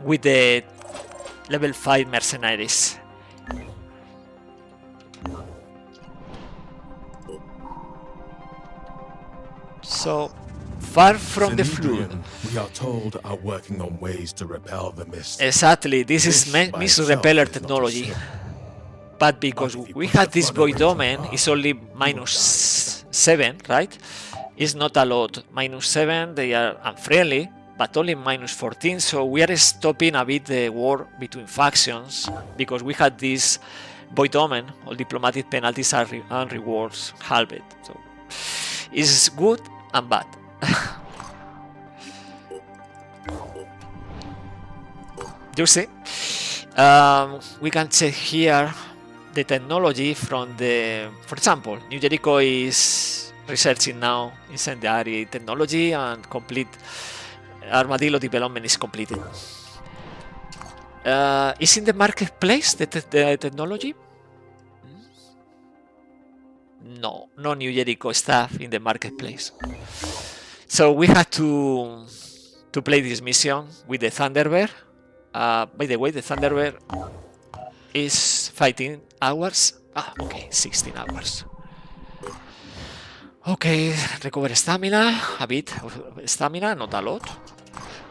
with the level 5 mercenaries. So, far from the flood. We are told are working on ways to repel the mist. Exactly, this is mist repeller technology. But because we had this void domain, it's only -7, right? It's not a lot. -7, they are unfriendly, but only -14. So we are stopping a bit the war between factions because we had this void domain. All diplomatic penalties are and rewards halved. So it's good and bad. You see, we can check here the technology from the, for example, New Jericho is researching now incendiary technology and complete armadillo development is completed. Is in the marketplace the technology? No New Jericho stuff in the marketplace. So we had to play this mission with the Thunderbird. By the way, the Thunderbird is fighting hours. Okay, 16 hours. Okay, recover stamina, a bit of stamina, not a lot.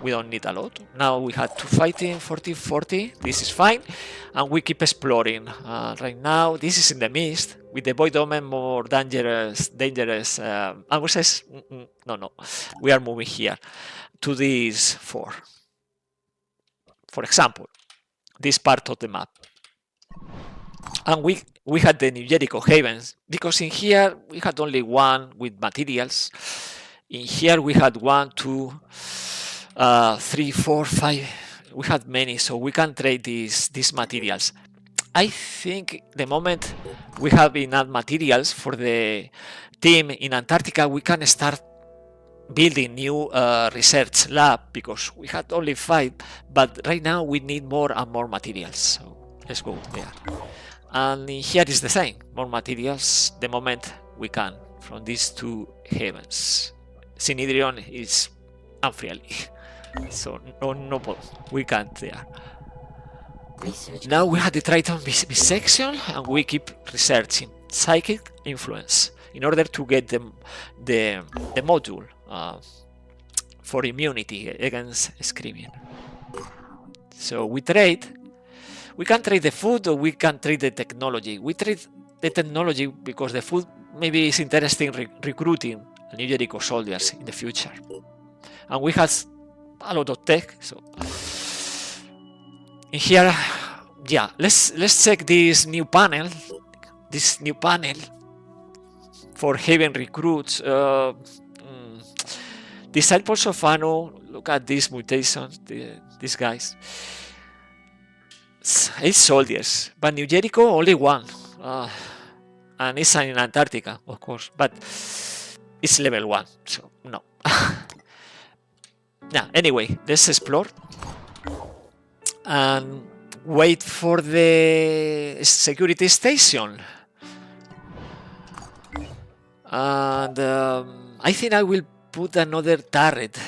We don't need a lot. Now we had to fighting 40. This is fine, and we keep exploring. Right now, this is in the mist with the void omen more dangerous. I would say no. We are moving here to this 4. For example, this part of the map, and we had the New Jericho Havens because in here we had only one with materials. In here we had 1, 2, 3, 4, 5. We had many, so we can trade these materials. I think the moment we have enough materials for the team in Antarctica, we can start building new research lab because we had only 5, but right now we need more and more materials. So let's go there. And here is the same, more materials the moment we can from these 2 havens. Synhedrion is unfriendly, so no we can't there. Research. Now we had the Triton section, and we keep researching psychic influence in order to get the module for immunity against screaming. So we trade. We can trade the food, or we can trade the technology. We trade the technology because the food maybe is interesting recruiting New Jericho soldiers in the future, and we have a lot of tech. So in here, yeah, let's check this new panel. This new panel for Haven recruits. Disciples of Anu. Look at these mutations. These guys. 8 soldiers, but New Jericho only 1. And it's in Antarctica, of course, but it's level 1, so no. Yeah, anyway, let's explore and wait for the security station. And I think I will put another turret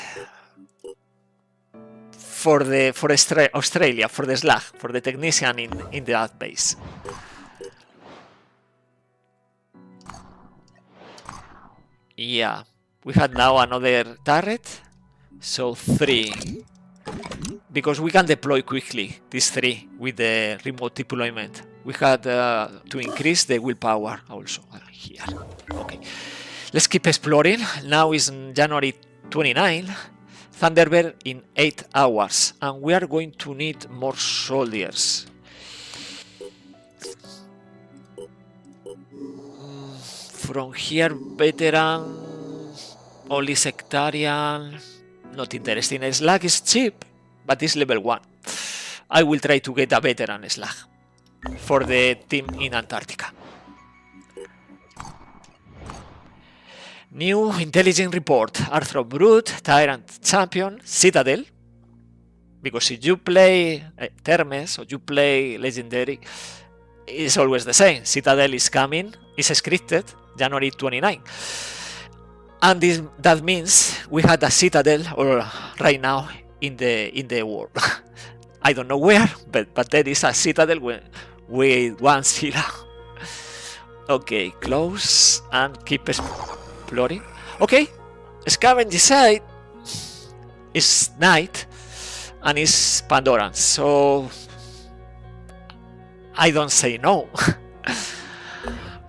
for Australia, for the Slag, for the technician in the Earth base. Yeah, we had now another turret, so 3, because we can deploy quickly these 3 with the remote deployment. We had to increase the willpower also here. Okay, let's keep exploring. Now is January 29. Thunderbird in 8 hours, and we are going to need more soldiers. From here, veteran, only sectarian, not interesting. Slag is cheap, but it's level 1. I will try to get a veteran Slag for the team in Antarctica. New intelligence report. Arthro Brute, Tyrant Champion, Citadel. Because if you play Etermes or you play Legendary, it's always the same. Citadel is coming, is scripted January 29. And that means we had a Citadel right now in the world. I don't know where, but there is a Citadel with 1 Sila. Okay, close and keep exploring. Okay, scavenge side is night and is Pandoran, so I don't say no.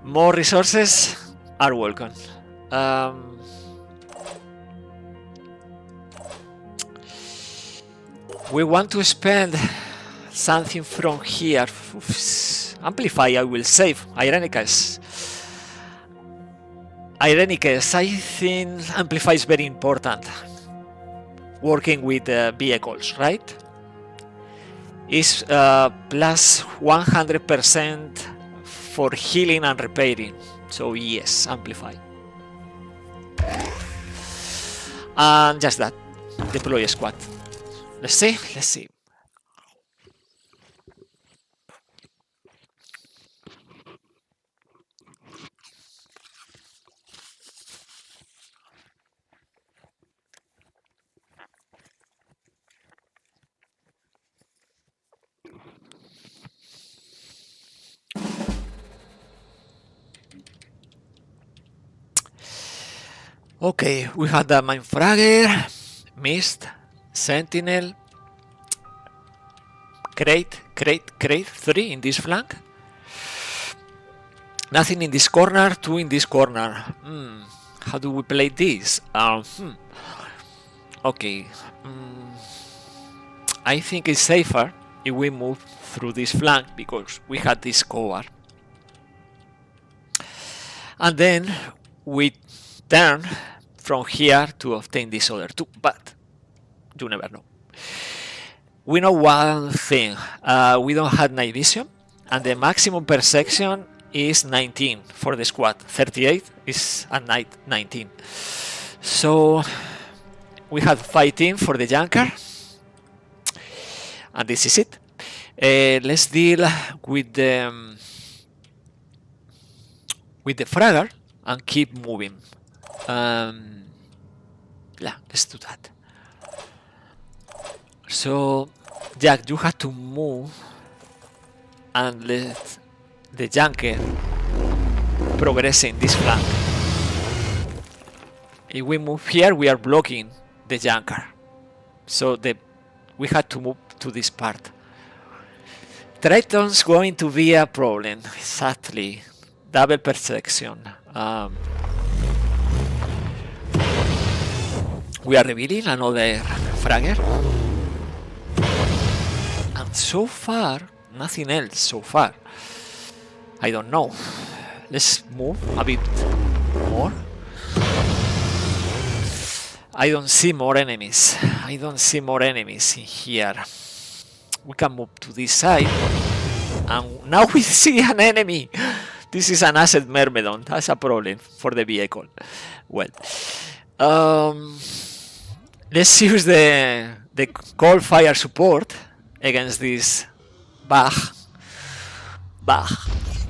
More resources are welcome. We want to spend something from here. Amplify, I will save. Ironicus, I think Amplify is very important. Working with vehicles, right? Is plus 100% for healing and repairing. So yes, Amplify. And just that. Deploy a squad. Let's see. Okay, we had the Mindfragger, Mist, Sentinel, Crate 3 in this flank. Nothing in this corner, 2 in this corner. How do we play this? Okay. I think it's safer if we move through this flank because we had this cover. And then we turn from here to obtain this other 2, but you never know. We know one thing, we don't have night vision, and the maximum perception is 19 for the squad. 38 is at night 19. So we have fighting for the junker, and this is it. Let's deal with the fragger and keep moving. Yeah, let's do that. So, Jack, you have to move and let the junker progress in this flank. If we move here, we are blocking the junker. So we had to move to this part. Triton's going to be a problem, exactly. Double perception. We are revealing another fragger. And so far, nothing else so far. I don't know. Let's move a bit more. I don't see more enemies. I don't see more enemies in here. We can move to this side. And now we see an enemy. This is an asset myrmidon. That's a problem for the vehicle. Well, let's use the cold fire support against this bug.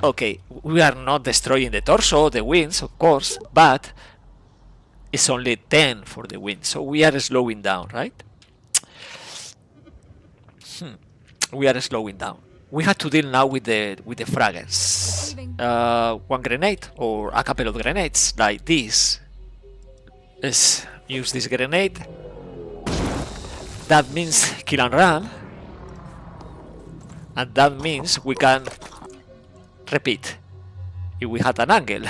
Okay, we are not destroying the torso, the wings, of course, but it's only 10 for the wings, so we are slowing down, right? We are slowing down. We have to deal now with the fraggers. One grenade or a couple of grenades like this. Let's use this grenade. That means kill and run. And that means we can repeat if we had an angle.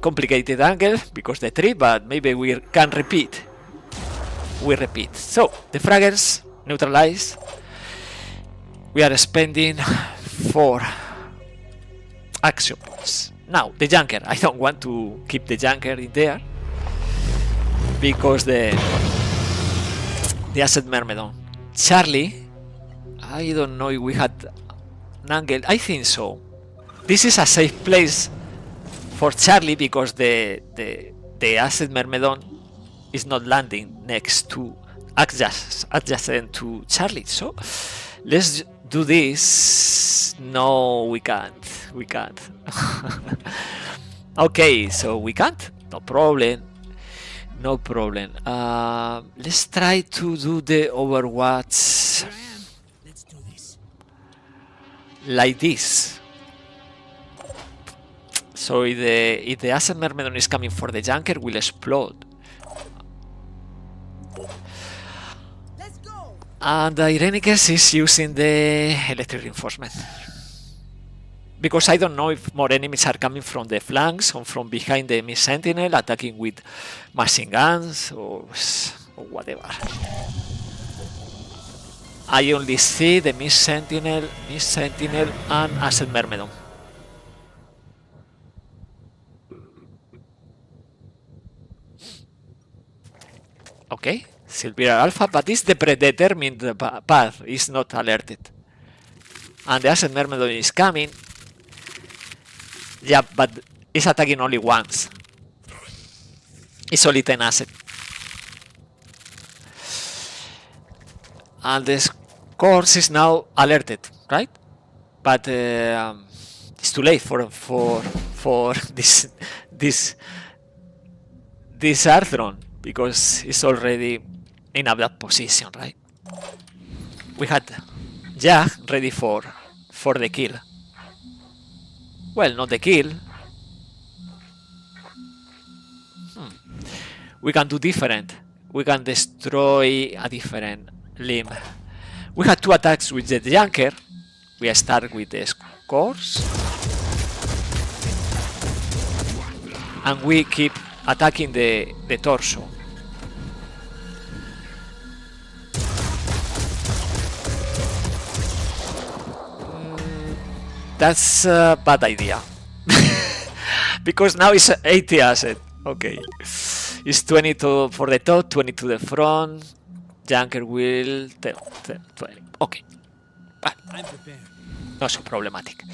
Complicated angle because the tree, but maybe we can repeat. We repeat. So the fraggers neutralized. We are spending 4 action points. Now the junker. I don't want to keep the junker in there because the asset myrmidon. Charlie. I don't know if we had an angle. I think so. This is a safe place for Charlie because the asset myrmidon is not landing next to adjacent to Charlie. So let's do this. No, we can't. We can't. Okay, so we can't. No problem. No problem. Let's try to do the Overwatch like this. So if the asset myrmidon is coming for the junker, will explode. Let's go. And Irenicus is using the electric reinforcement. Because I don't know if more enemies are coming from the flanks or from behind the Mist Sentinel, attacking with machine guns or whatever. I only see the Mist Sentinel and Asset Myrmidon. Okay, Silvira Alpha, but it's the predetermined path, is not alerted. And the Asset Myrmidon is coming. Yeah, but it's attacking only once. It's only 10 asset. And the course is now alerted, right? But it's too late for this Arthron because it's already in a bad position, right? We had Jack ready for the kill. Well, not the kill. we can do different. We can destroy a different limb. We had 2 attacks with the Junker. We start with the scores. And we keep attacking the torso. That's a bad idea. Because now it's 80 asset. Okay. It's 22 for the top, 20 to the front. Junker will 10, 20. Okay. Well, not so problematic.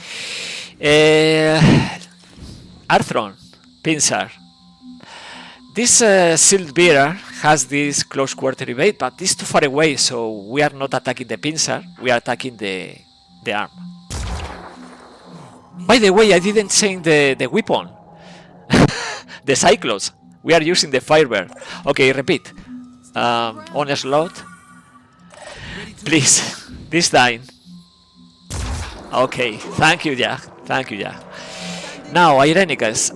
Arthron, Pinsar. This Sealed Bearer has this close quarter evade, but it's too far away, so we are not attacking the Pinsar, we are attacking the arm. By the way, I didn't change the weapon. The Cyclones. We are using the Firebird. Okay, repeat. On a slot. Please, this time. Okay, thank you, Jack. Thank you, Jack. Now, Irenicus.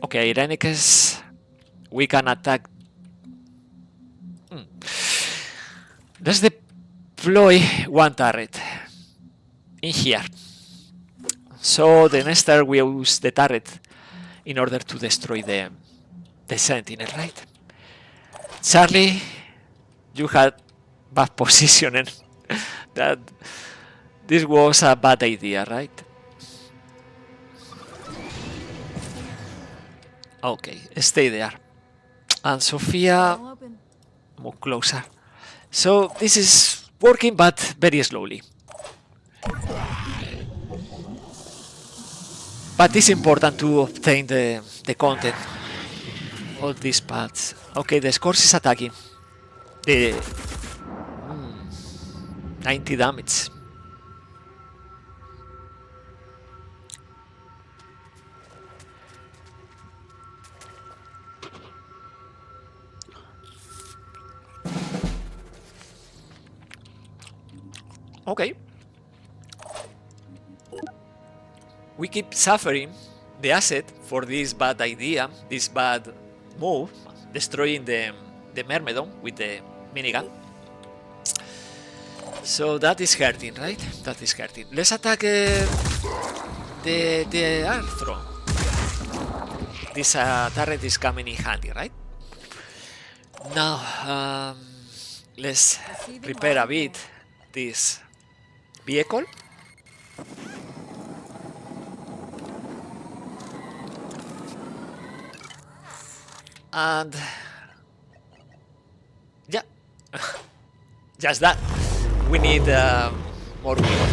Okay, Irenicus. We can attack. Let's deploy 1 turret in here. So the next turn we use the turret in order to destroy the sentinel, right? Charlie, you had bad positioning. That this was a bad idea, right? Okay, stay there. And Sophia, All open. move closer. So this is working, but very slowly. But it's important to obtain the content of these paths. Okay, the Scourge is attacking. The 90 damage. Okay. We keep suffering the asset for this bad idea, this bad move, destroying the Myrmidon with the minigun. So that is hurting, right? That is hurting. Let's attack the Arthro. This turret is coming in handy, right? Now, let's prepare a bit this vehicle. And yeah, just that. We need more people.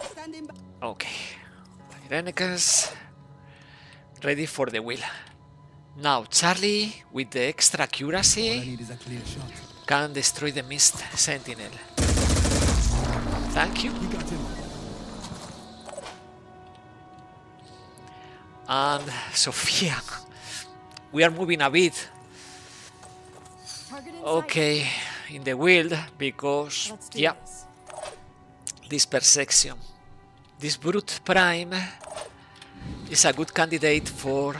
Standing by. Okay, Irenicus ready for the wheel. Now Charlie, with the extra accuracy, can destroy the Mist Sentinel. Thank you. And Sophia, we are moving a bit. Target in sight. Okay, in the wild, because Let's do yeah, this. this perception, this Brute Prime is a good candidate for,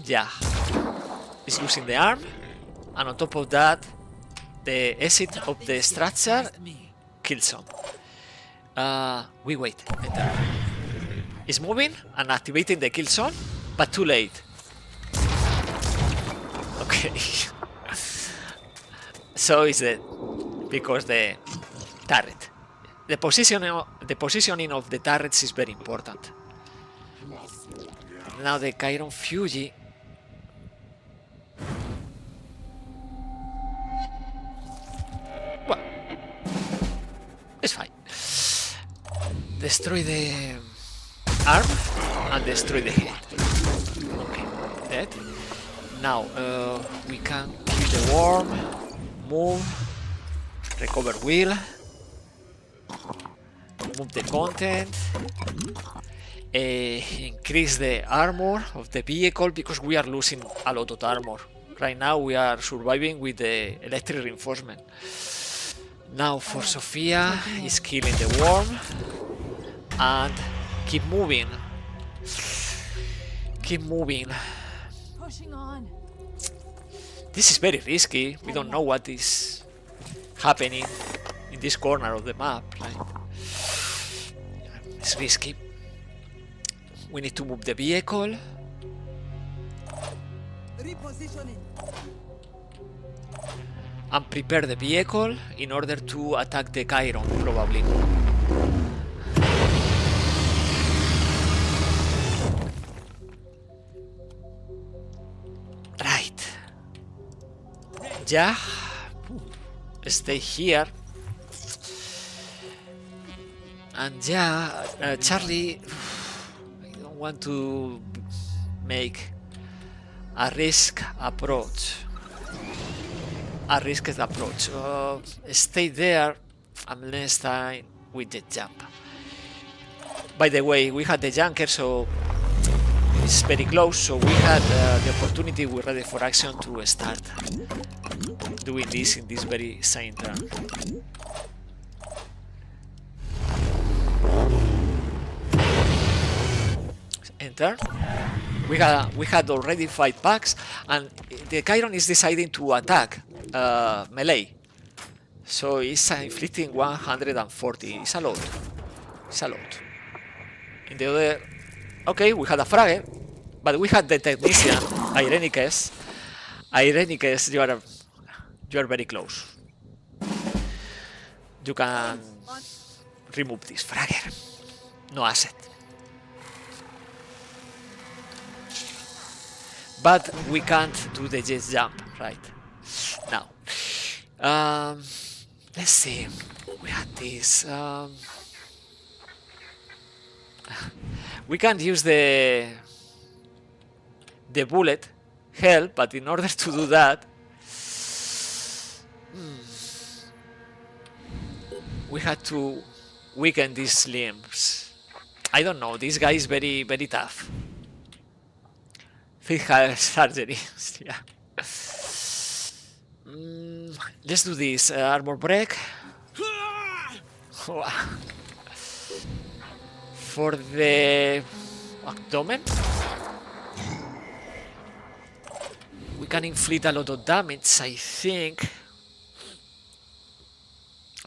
yeah, it's losing the arm, and on top of that, the exit of the structure kills him. We wait. Enter. It's moving and activating the kill zone, but too late. Okay. So it's dead because the turret. The positioning of the turrets is very important. Now the Chiron Fuji. Well, it's fine. Destroy the arm and destroy the head. Okay, dead. Now we can kill the worm, move, recover wheel, move the content, increase the armor of the vehicle because we are losing a lot of armor. Right now we are surviving with the electric reinforcement. Now for Sophia is killing the worm and Keep moving. Keep moving. Pushing on. This is very risky. We don't know what is happening in this corner of the map, right? It's risky. We need to move the vehicle. Repositioning. And prepare the vehicle in order to attack the Chiron, probably. Right. Yeah. Stay here. And yeah, Charlie, I don't want to make a risk approach. A risked approach. Stay there unless time with the jump. By the way, we had the junker, so it's very close. So we had the opportunity. We're ready for action to start doing this in this very same turn. Enter. We had already 5 packs, and the Chiron is deciding to attack melee. So it's inflicting 140. It's a lot. It's a lot. In the other, okay, we had a fragger, but we had the technician, Irenicus. Irenicus, you are very close. You can remove this fragger. No asset. But we can't do the jet jump right now. Let's see. We had this. We can use the bullet hell, but in order to do that, we had to weaken these limbs. I don't know. This guy is very, very tough. Physical surgery. Yeah. Let's do this. Armor break. For the abdomen, we can inflict a lot of damage, I think.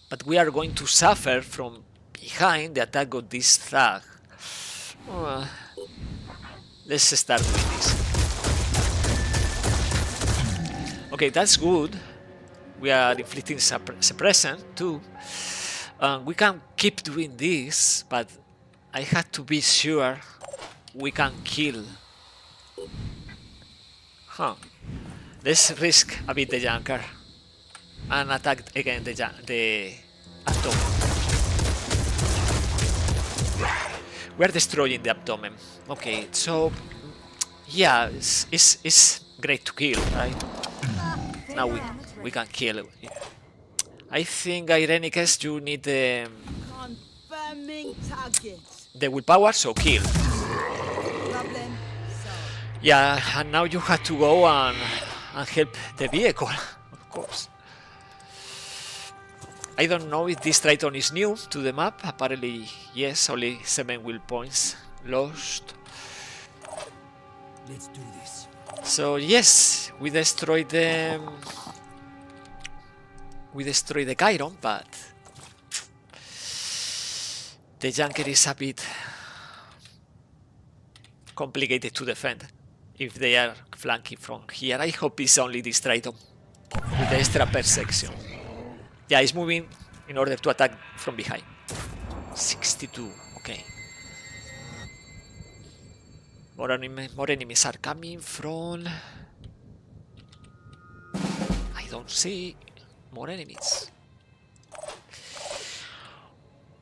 But we are going to suffer from behind the attack of this thug. Let's start with this. Okay, that's good. We are inflicting suppressant too. We can keep doing this, but I had to be sure we can kill. Let's risk a bit the junker and attack again the abdomen. We are destroying the abdomen. Okay, so yeah, it's great to kill, right? Now we can kill. I think Irenicus, you need the willpower, so kill. Problem solved. Yeah, and now you have to go and help the vehicle, of course. I don't know if this Triton is new to the map. Apparently, yes, only 7 will points lost. Let's do this. So yes, we destroyed the Chiron, but the junker is a bit complicated to defend if they are flanking from here. I hope it's only this Triton with the extra perception. Yeah, he's moving in order to attack from behind. 62, okay. More enemies are coming from... I don't see more enemies.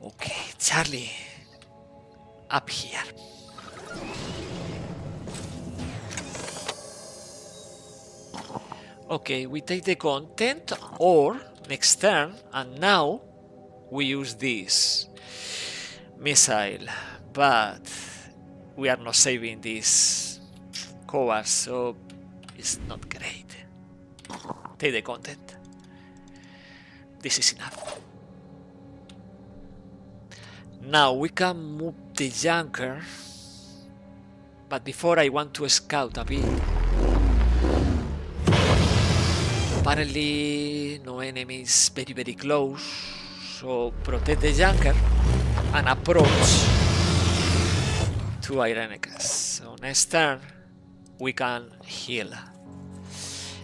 Okay, Charlie. Up here. Okay, we take the content or next turn, and now we use this missile, but we are not saving this cover, so it's not great. Take the content. This is enough. Now we can move the junker, but before I want to scout a bit. Apparently no enemies very close, so protect the junker and approach to Ironman. So next turn we can heal.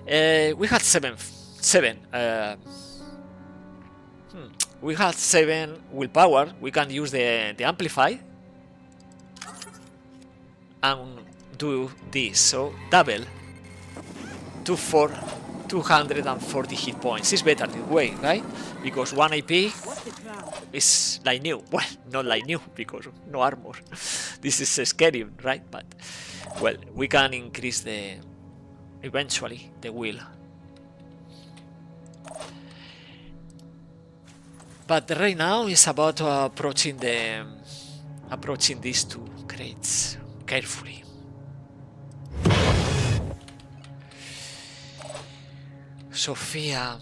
We had seven. We had 7 willpower. We can use the amplify and do this. So double 240 hit points. It's better this way, right? Because 1 AP is like new. Well, not like new because no armor. This is scary, right? But well, we can increase the eventually the will. But right now it's about approaching these 2 crates carefully. Sophia,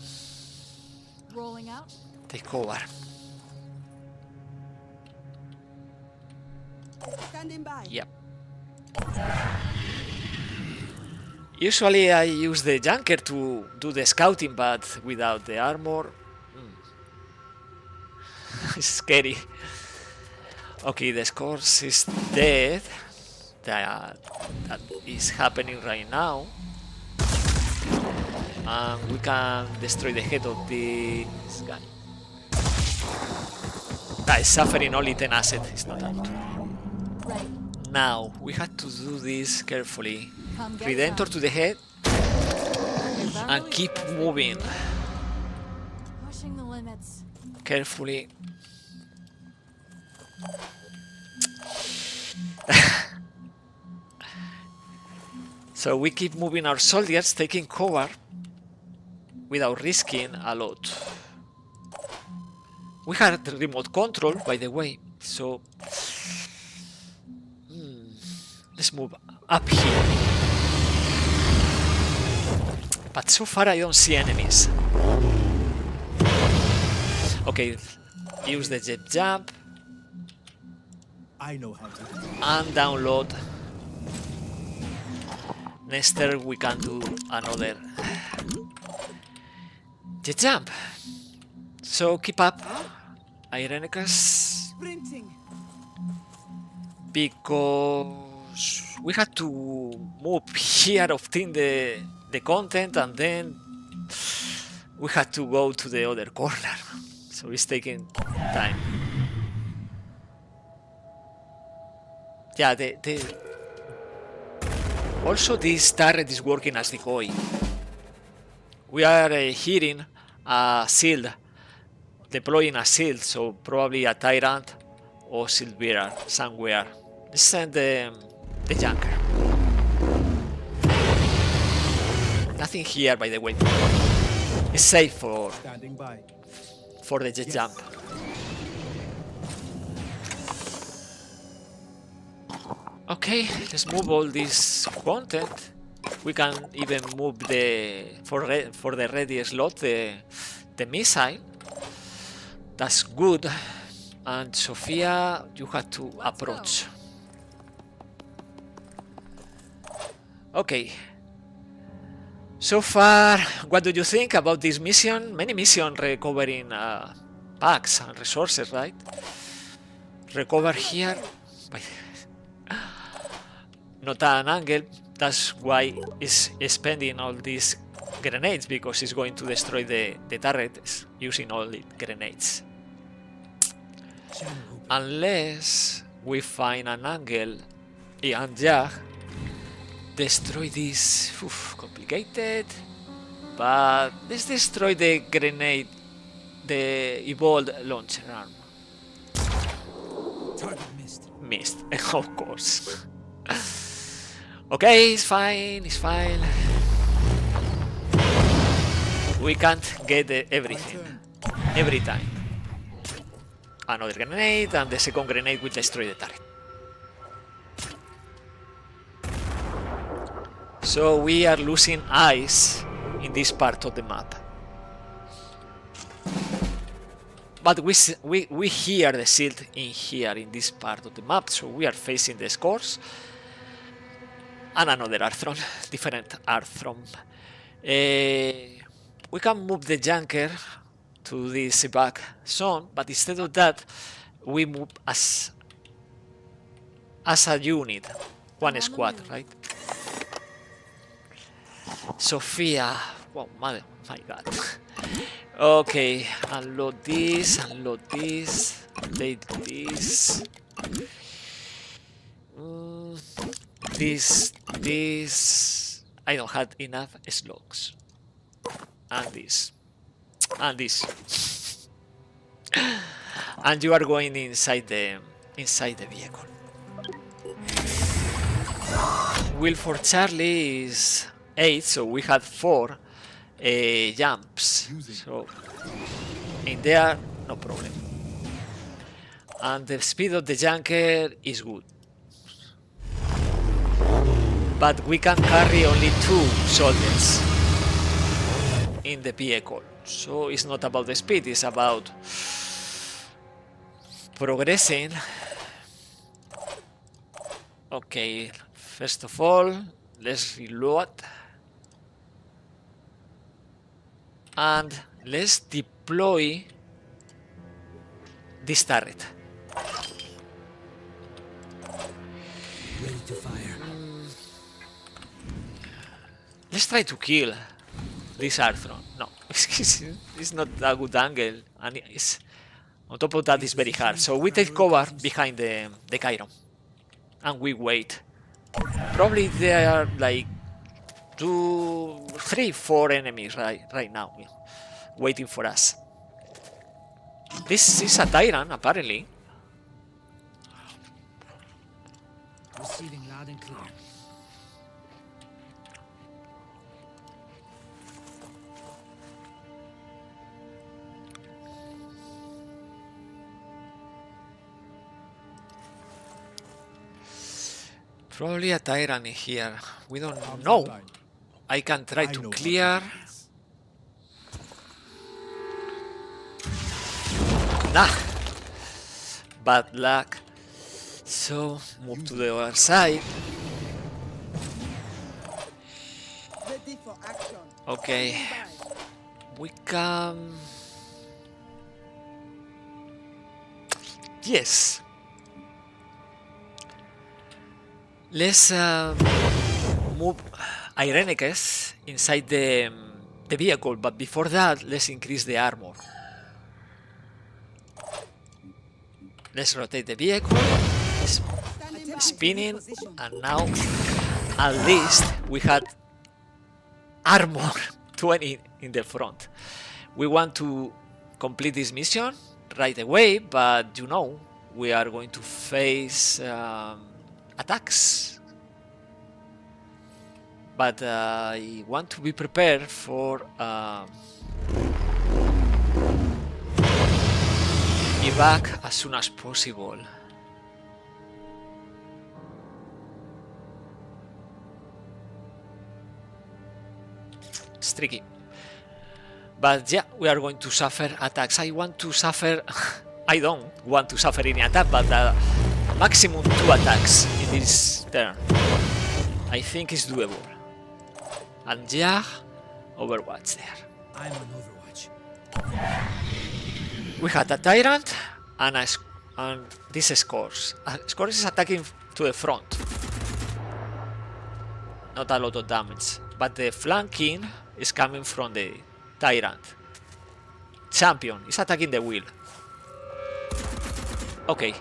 Rolling out. take cover. Standing by. Yep. Usually I use the junker to do the scouting, but without the armor, it's scary. Okay, the Scourge is dead. That is happening right now. And we can destroy the head of this guy. That is suffering only 10 assets, it's not out. Ready. Now, we have to do this carefully. Come get Predator some. to the head You're and barely keep moving pushing the limits. carefully. So we keep moving our soldiers, taking cover without risking a lot. We had remote control, by the way, so let's move up here. But so far I don't see enemies. Okay, use the jet jump I know how to. and download. Next turn we can do another jet jump. So keep up, Ironicus, Sprinting. because we had to move here, obtain the content, and then we had to go to the other corner. So it's taking time. Yeah, also this turret is working as decoy. We are hitting a shield, deploying a shield, so probably a tyrant or shield bearer somewhere. Let's send the junker. Nothing here, by the way. It's safe Standing by. for the jet jump. Okay, let's move all this content. We can even move for the ready slot the missile. That's good. And Sophia, you have to approach. Okay. So far, what do you think about this mission? Many missions recovering packs and resources, right? Recover here. Not an angle. That's why it's spending all these grenades, because it's going to destroy the turret using all the grenades. Unless we find an angle and destroy this. Complicated. But let's destroy the grenade, the evolved launcher arm. Target missed. Missed, of course. Okay, it's fine, it's fine. We can't get everything every time. Another grenade, and the second grenade will destroy the turret. So we are losing eyes in this part of the map. But we hear the shield in here, in this part of the map, so we are facing the scores. And another Arthron, different Arthron. We can move the junker to this back zone, but instead of that, we move as a unit, one squad, right? Sophia, oh my god. Okay, unload this, take this. This. I don't have enough slugs. And this. And this. And you are going inside the vehicle. Wheel for Charlie is 8, so we had 4 jumps. So in there, no problem. And the speed of the junker is good. But we can carry only 2 soldiers in the vehicle. So it's not about the speed, it's about progressing. Okay, first of all, let's reload. And let's deploy this turret. Ready to fire. Let's try to kill this Arthron. No, it's not a good angle, and it's, on top of that, it's very hard. So we take cover behind the Chiron, and we wait. Probably there are like 2, 3, 4 enemies right now, waiting for us. This is a Tyrant, apparently. Receiving loud and clear. Probably a Tyrant in here. We don't know. I can try to clear. Nah. Bad luck. So, move to the other side. Ready for action. Okay. Standing by. We can... Yes. Let's move Ironmes inside the vehicle, but before that, let's increase the armor. Let's rotate the vehicle, Standing by. spinning, Position. and now at least we had armor 20 in the front. We want to complete this mission right away, but you know, we are going to face attacks. But I want to be prepared for evac as soon as possible. It's tricky. But yeah, we are going to suffer attacks. I want to suffer... I don't want to suffer any attack, but maximum 2 attacks in this turn. I think it's doable. And yeah, Overwatch there. I'm on Overwatch. We had a Tyrant and this Scores. Scores is attacking to the front. Not a lot of damage. But the flanking is coming from the Tyrant. Champion is attacking the wheel. Okay.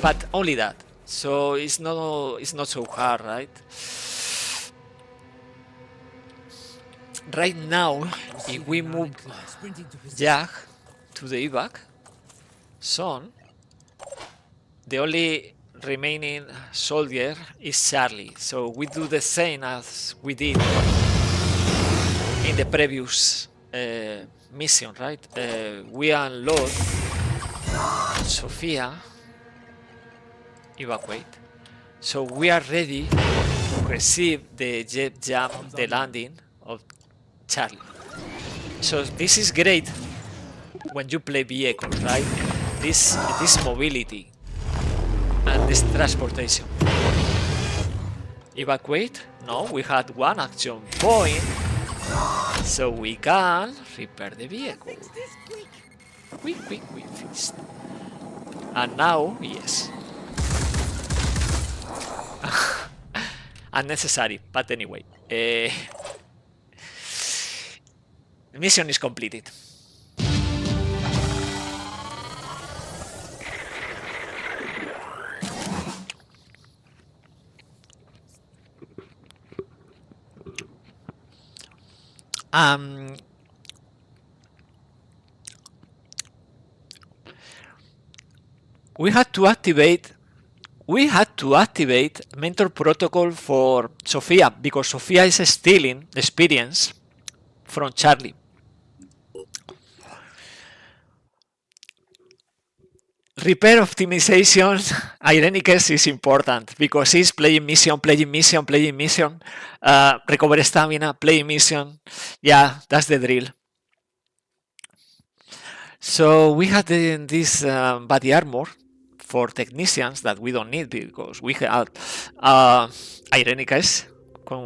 But only that. So it's not so hard, right? Right now, if we move Sprinting to position. Jack to the evac zone, the only remaining soldier is Charlie. So we do the same as we did in the previous mission, right? We unload Sophia, evacuate. So we are ready to receive the jet jump, the landing of Charlie. So this is great when you play vehicles, right? This mobility and this transportation. Evacuate? No, we had one action point, so we can repair the vehicle. Quick, fist. And now, yes. Unnecessary, but anyway. Mission is completed. We had to activate mentor protocol for Sophia because Sophia is stealing experience from Charlie. Repair optimization, Irenicus is important because he's playing mission. Recover stamina, playing mission. Yeah, that's the drill. So we had this body armor for technicians that we don't need because we had Irenicus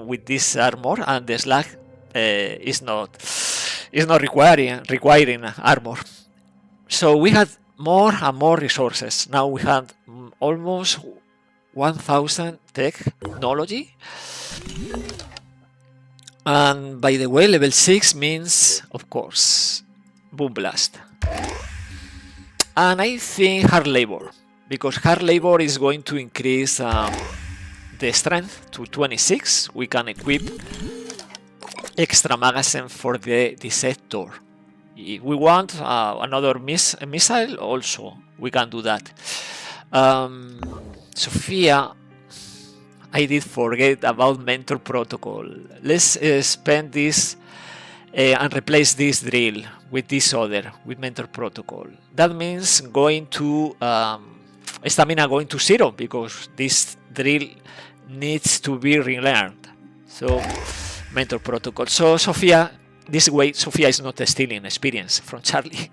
with this armor, and the slag is not requiring armor. So we had more and more resources. Now we had almost 1000 technology. And by the way, level 6 means, of course, Boom Blast. And I think hard labor, because hard labor is going to increase the strength to 26. We can equip extra magazine for the dissector. If we want another missile, also we can do that. Sophia, I did forget about mentor protocol. Let's spend this and replace this drill with this other, with mentor protocol. That means going to stamina going to 0 because this drill needs to be relearned. So mentor protocol. So Sophia, this way Sophia is not stealing experience from Charlie.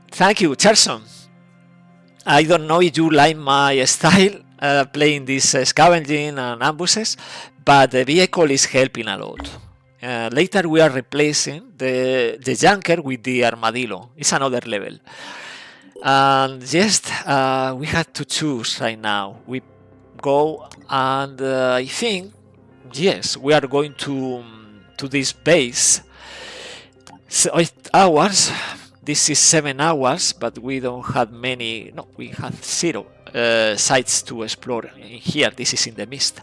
Thank you, Charson. I don't know if you like my style playing this scavenging and ambushes, but the vehicle is helping a lot. Later we are replacing the junker with the armadillo. It's another level. And just we had to choose right now. We go and I think, yes, we are going to this base. So 8 hours. This is 7 hours, but we don't have many. No, we have 0 sites to explore here. This is in the mist.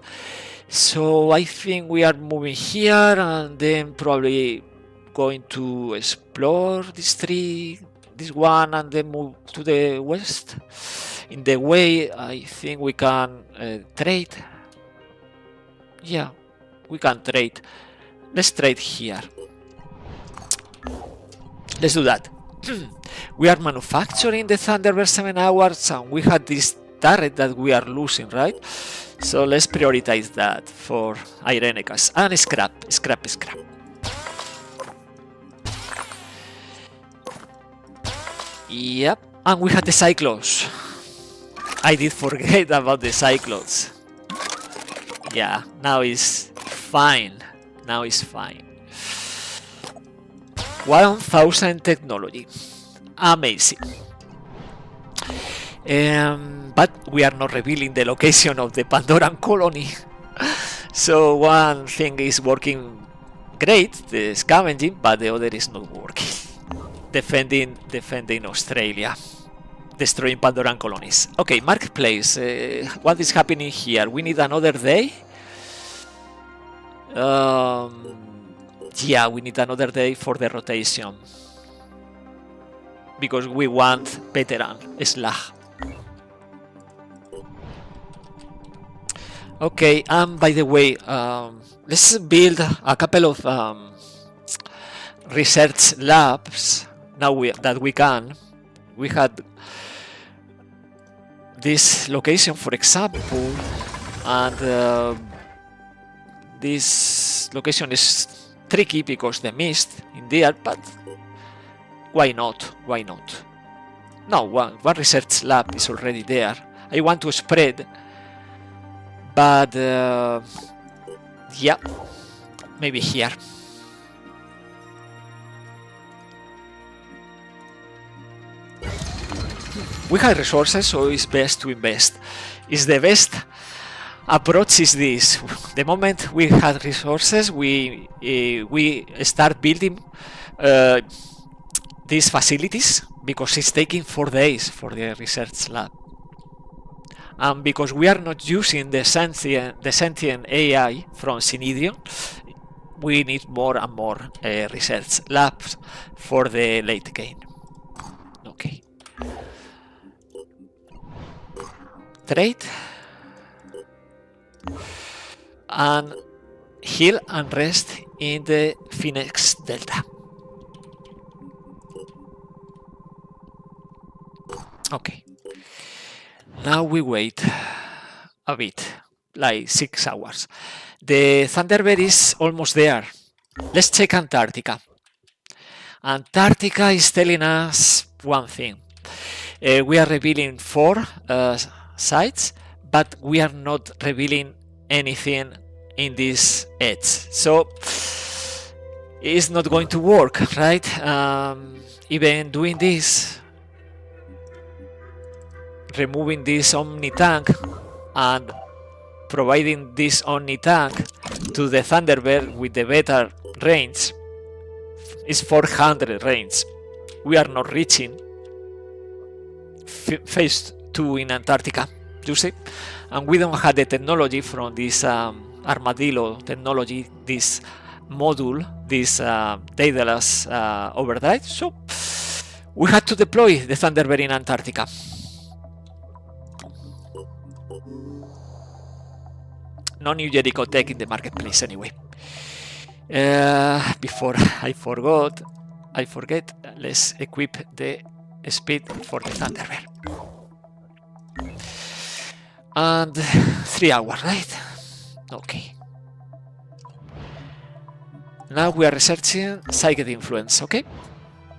So I think we are moving here and then probably going to explore this one, and then move to the west. In the way, I think we can trade. Yeah, we can trade. Let's trade here. Let's do that. We are manufacturing the Thunderbird 7 hours, and we had this turret that we are losing, right? So let's prioritize that for Irenicus. And scrap. Yep, and we had the Cyclones. I did forget about the Cyclones. Yeah, now it's fine. 1000 technology. Amazing. But we are not revealing the location of the Pandoran colony. So one thing is working great, the scavenging, but the other is not working. Defending Australia. Destroying Pandoran colonies. Okay, marketplace. What is happening here? We need another day. Yeah, we need another day for the rotation. Because we want veteran slag. Okay, and by the way, let's build a couple of research labs now that we can. We had this location, for example, and this location is tricky because the mist in there, but why not? Why not? No, one research lab is already there. I want to spread, but yeah, maybe here. We have resources, so it's best to invest. Is the best approach is this. The moment we have resources, we start building these facilities, because it's taking 4 days for the research lab. And because we are not using the sentient AI from Synedion, we need more and more research labs for the late game. Okay. Trade. And heal and rest in the Phoenix Delta. Okay. Now we wait a bit, like 6 hours. The Thunderbird is almost there. Let's check Antarctica. Antarctica is telling us one thing. We are revealing 4 sites, but we are not revealing anything in this edge. So it's not going to work, right? Even doing this, removing this Omni tank and providing this Omni tank to the Thunderbird with the better range is 400 range. We are not reaching phase 2 in Antarctica, you see? And we don't have the technology from this Armadillo technology, this module, this Daedalus overdrive, so we had to deploy the Thunderbird in Antarctica. No New Jericho tech in the marketplace anyway. Before I forget, let's equip the speed for the Thunderbird. And 3 hours, right? Okay. Now we are researching psychic influence, okay?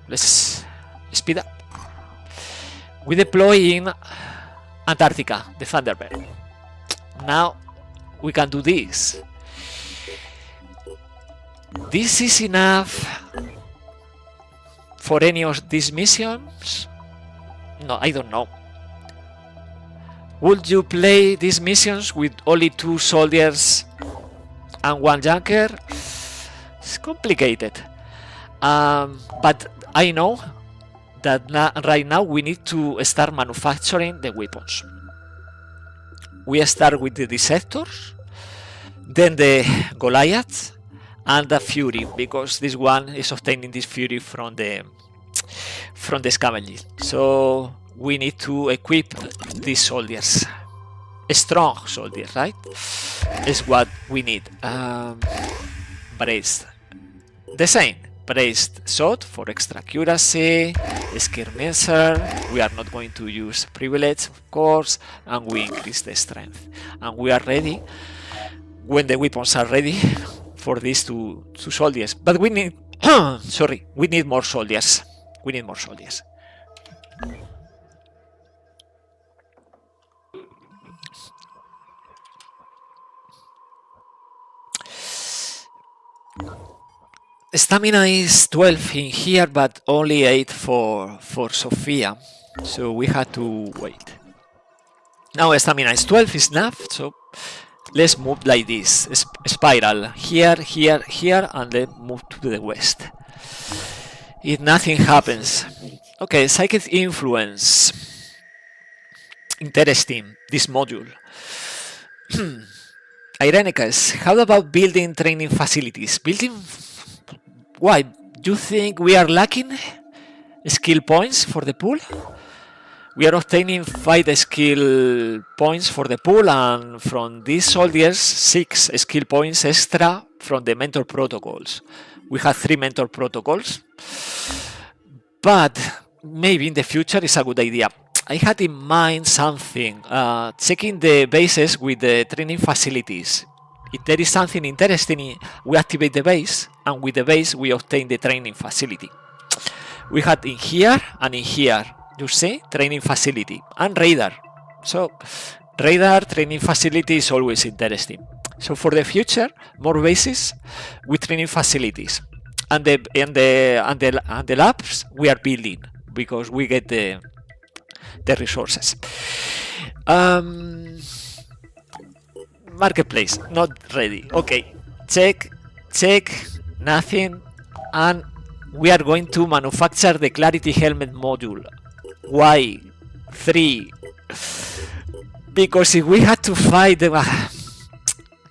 Let's speed up. We deploy in Antarctica, the Thunderbird. Now we can do this. This is enough for any of these missions? No, I don't know. Would you play these missions with only 2 soldiers and 1 junker? It's complicated. But I know that right now we need to start manufacturing the weapons. We start with the Dissectors, then the Goliaths, and the Fury, because this one is obtaining this Fury from the scavenging. So we need to equip these soldiers. Strong soldiers, right? Is what we need. Braced. The same. Braced sword for extra accuracy, skirmisher. We are not going to use privilege, of course, and we increase the strength. And we are ready when the weapons are ready for these two soldiers. But we need, sorry, we need more soldiers. We need more soldiers. Stamina is 12 in here, but only 8 for Sophia, so we had to wait. Now stamina is 12, is enough, so let's move like this, spiral, here, here, here, and then move to the west. If nothing happens. Okay, psychic influence. Interesting, this module. Irenicus, how about building training facilities? Why? Do you think we are lacking skill points for the pool? We are obtaining 5 skill points for the pool, and from these soldiers 6 skill points extra from the mentor protocols. We have 3 mentor protocols, but maybe in the future it's a good idea. I had in mind something, checking the bases with the training facilities. if there is something interesting, we activate the base, and with the base we obtain the training facility. We had in here and in here, you see, training facility and radar. So radar training facility is always interesting. So for the future, more bases with training facilities, and the labs we are building because we get the resources. Marketplace not ready. Okay, check, nothing, and we are going to manufacture the Clarity helmet module. Why 3? Because if we had to fight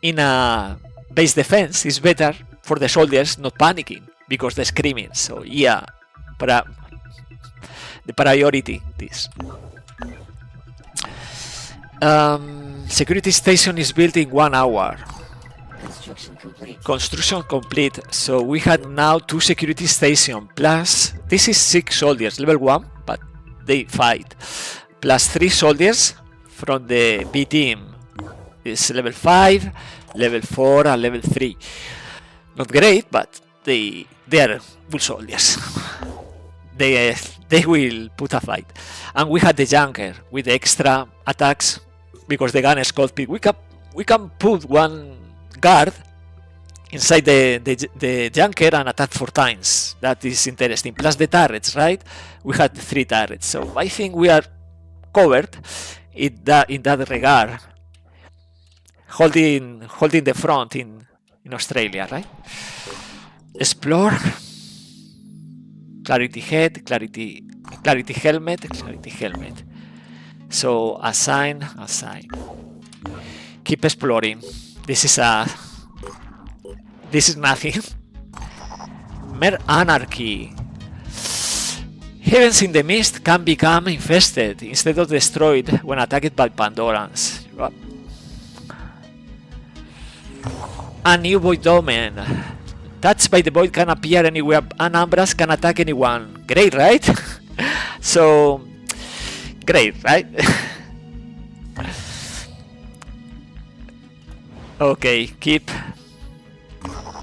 in a base defense, it's better for the soldiers not panicking because they're screaming. So yeah, the priority this. Security station is built in 1 hour. Construction complete. Construction complete. So we had now 2 security stations plus this is 6 soldiers level 1, but they fight, plus 3 soldiers from the B team. It's level 5, level 4, and level 3. Not great, but they are good soldiers. they will put a fight. And we had the junker with the extra attacks because the gun is cockpit. We can put 1 guard inside the junker and attack 4 times. That is interesting. Plus the turrets, right? We had 3 turrets, so I think we are covered in that regard. Holding the front in Australia, right? Explore. Clarity head, clarity helmet. So assign. Keep exploring. This is nothing. Mere anarchy. Heavens in the mist can become infested instead of destroyed when attacked by Pandorans. A new void domain. Touched by the void can appear anywhere and Umbras can attack anyone. Great, right? So, great, right? Okay, keep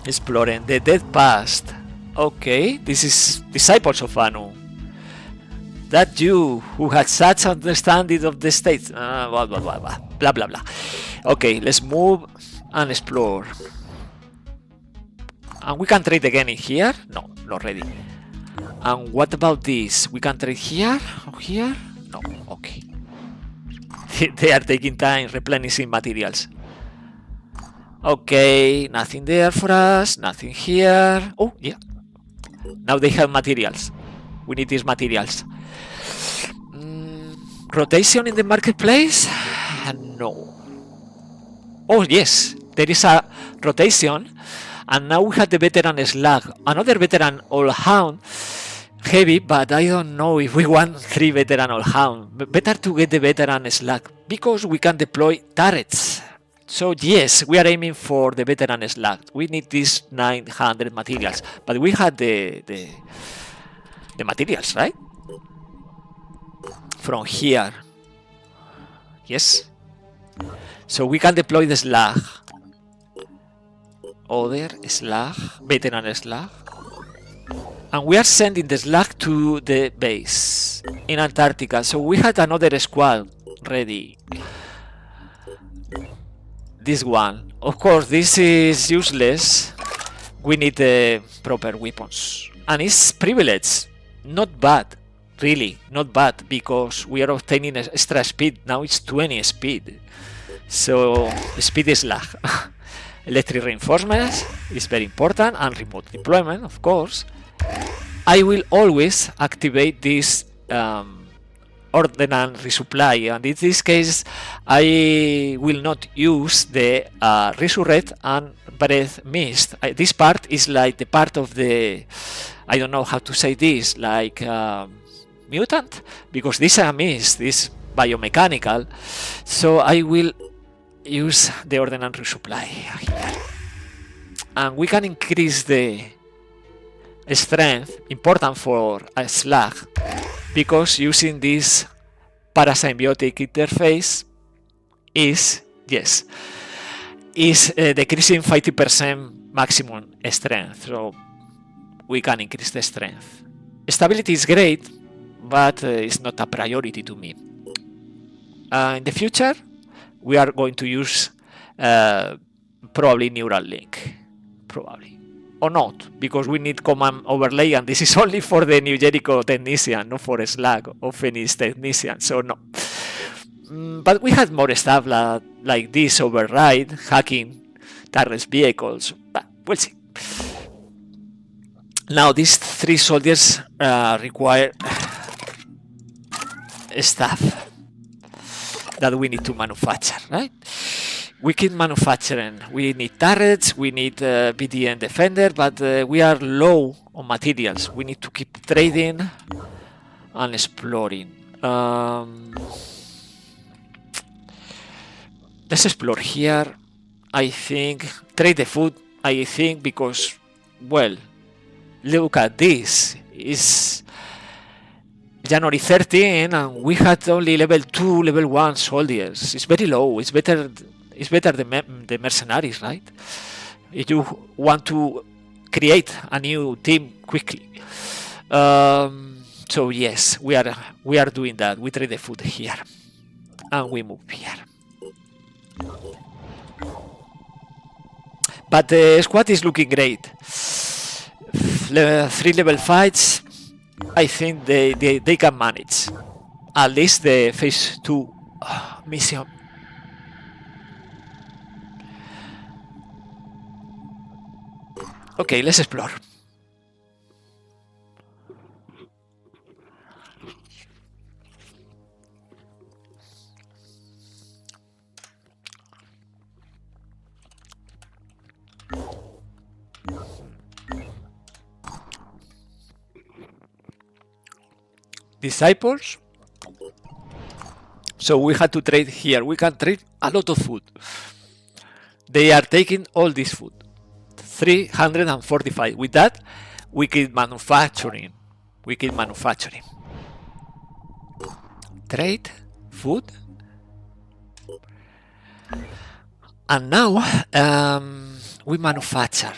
exploring the dead past. Okay, this is Disciples of Anu. That you who had such understanding of the state. Blah blah blah. Okay, let's move and explore. And we can trade again in here? No, not ready. And what about this? We can trade here or here? No, okay. They are taking time replenishing materials. Okay, nothing there for us, nothing here. Oh, yeah. Now they have materials. We need these materials. Rotation in the marketplace? No. Oh, yes. There is a rotation. And now we have the veteran slug. Another veteran all hound. Heavy, but I don't know if we want 3 veteran all hound. Better to get the veteran slug because we can deploy turrets. So yes, we are aiming for the veteran slug. We need these 900 materials, but we had the materials, right? From here. Yes. So we can deploy the slug. Other slug, veteran slug. And we are sending the slug to the base in Antarctica. So we had another squad ready. This one. Of course, this is useless. We need the proper weapons. And it's privilege. Not bad. Really, not bad. Because we are obtaining extra speed. Now it's 20 speed. So, speed is lag. Electric reinforcements is very important. And remote deployment, of course. I will always activate this ordnance resupply, and in this case I will not use the resurrect and breath mist. This part is like the part of the, I don't know how to say this, like mutant, because this mist is biomechanical, so I will use the ordnance resupply here. And we can increase the strength, important for a slug, because using this parasymbiotic interface is, yes, is decreasing 50% maximum strength, so we can increase the strength. Stability is great, but it's not a priority to me. In the future, we are going to use probably neural link, probably, or not, because we need command overlay, and this is only for the New Jericho technician, not for Slag or Phoenix technician, so no. But we had more stuff like this override, hacking, targets vehicles, but we'll see. Now these 3 soldiers require stuff that we need to manufacture, right? We keep manufacturing. We need turrets, we need BDM defender, but we are low on materials. We need to keep trading and exploring. Let's explore here. I think trade the food. I think because, well, look at this. It's January 13 and we had only level 2, level 1 soldiers. It's very low. It's better than the mercenaries, right? If you want to create a new team quickly. So yes, we are doing that. We trade the food here and we move here. But the squad is looking great. 3 level fights, I think they can manage. At least the phase 2 mission. Okay, let's explore. Disciples. So we had to trade here. We can trade a lot of food. They are taking all this food. 345. With that, we keep manufacturing. Trade food. And now we manufacture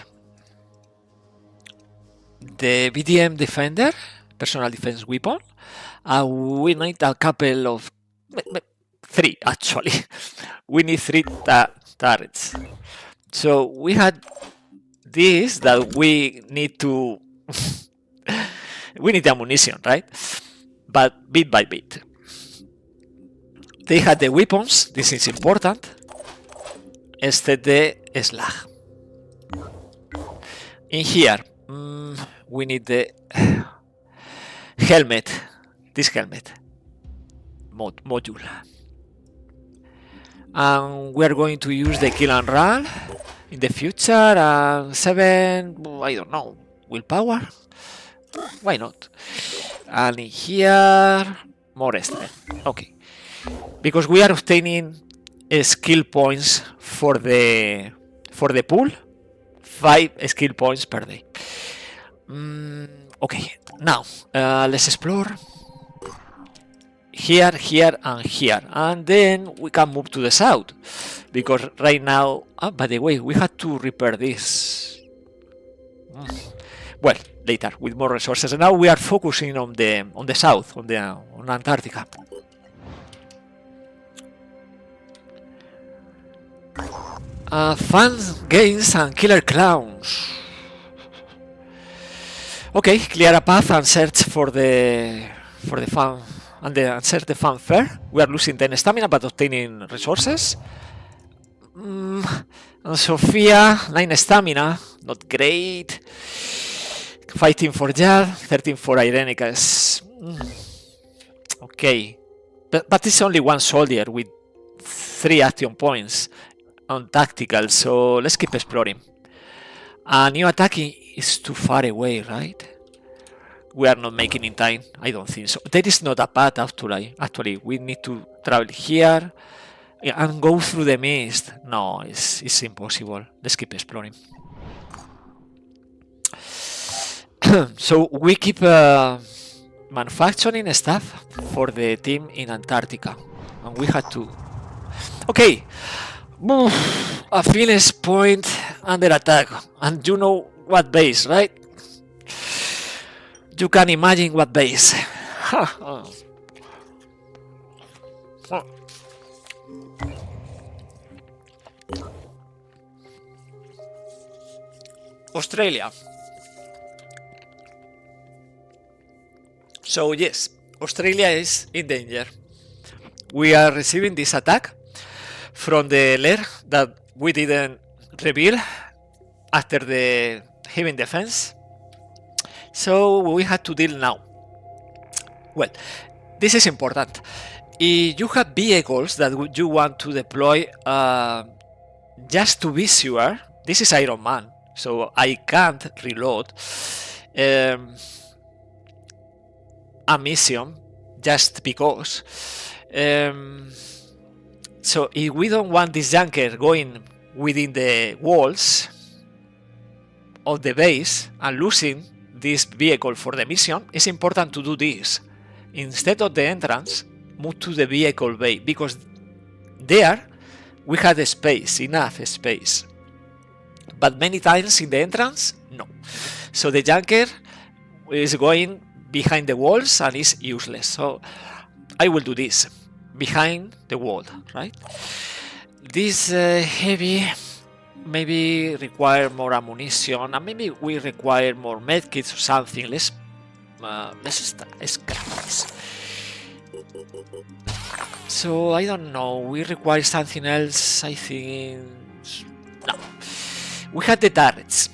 the BDM defender, personal defense weapon. We need a couple of 3 actually. We need 3 turrets. So we had this that we need to we need ammunition, right? But bit by bit. They had the weapons, this is important. The slag. In here, we need the helmet, this helmet module. And we are going to use the kill and run in the future. 7, I don't know, willpower? Why not? And in here, more strength. Okay. Because we are obtaining skill points for the pool. 5 skill points per day. Okay, now let's explore. Here, and here, and then we can move to the south, because right now, by the way, we had to repair this. Well, later with more resources. And now we are focusing on the south, on Antarctica. Fun games and killer clowns. Okay, clear a path and search for the fun. And search the fanfare. We are losing 10 stamina but obtaining resources. And Sophia, 9 stamina, not great. Fighting for Jad, 13 for Irenicus. Okay, but it's only 1 soldier with 3 action points on tactical, so let's keep exploring. New attacking is too far away, right? We are not making in time. I don't think so. There is not a path actually. We need to travel here and go through the mist. No, it's impossible. Let's keep exploring. So we keep manufacturing stuff for the team in Antarctica. And we had to... Okay. a finish point under attack, and you know what base, right? You can imagine what base. Australia. So yes, Australia is in danger. We are receiving this attack from the lair that we didn't reveal after the heavy defense. So we had to deal now. Well, this is important. If you have vehicles that you want to deploy, just to be sure, this is Ironman, so I can't reload a mission just because. So if we don't want this junker going within the walls of the base and losing this vehicle for the mission, it's important to do this. Instead of the entrance, move to the vehicle bay, because there we had a space, enough space. But many times in the entrance, no. So the junker is going behind the walls and is useless. So I will do this behind the wall, right? This heavy maybe require more ammunition, and maybe we require more medkits or something. Let's scrap this. So I don't know, we require something else. I think no. We had the turrets,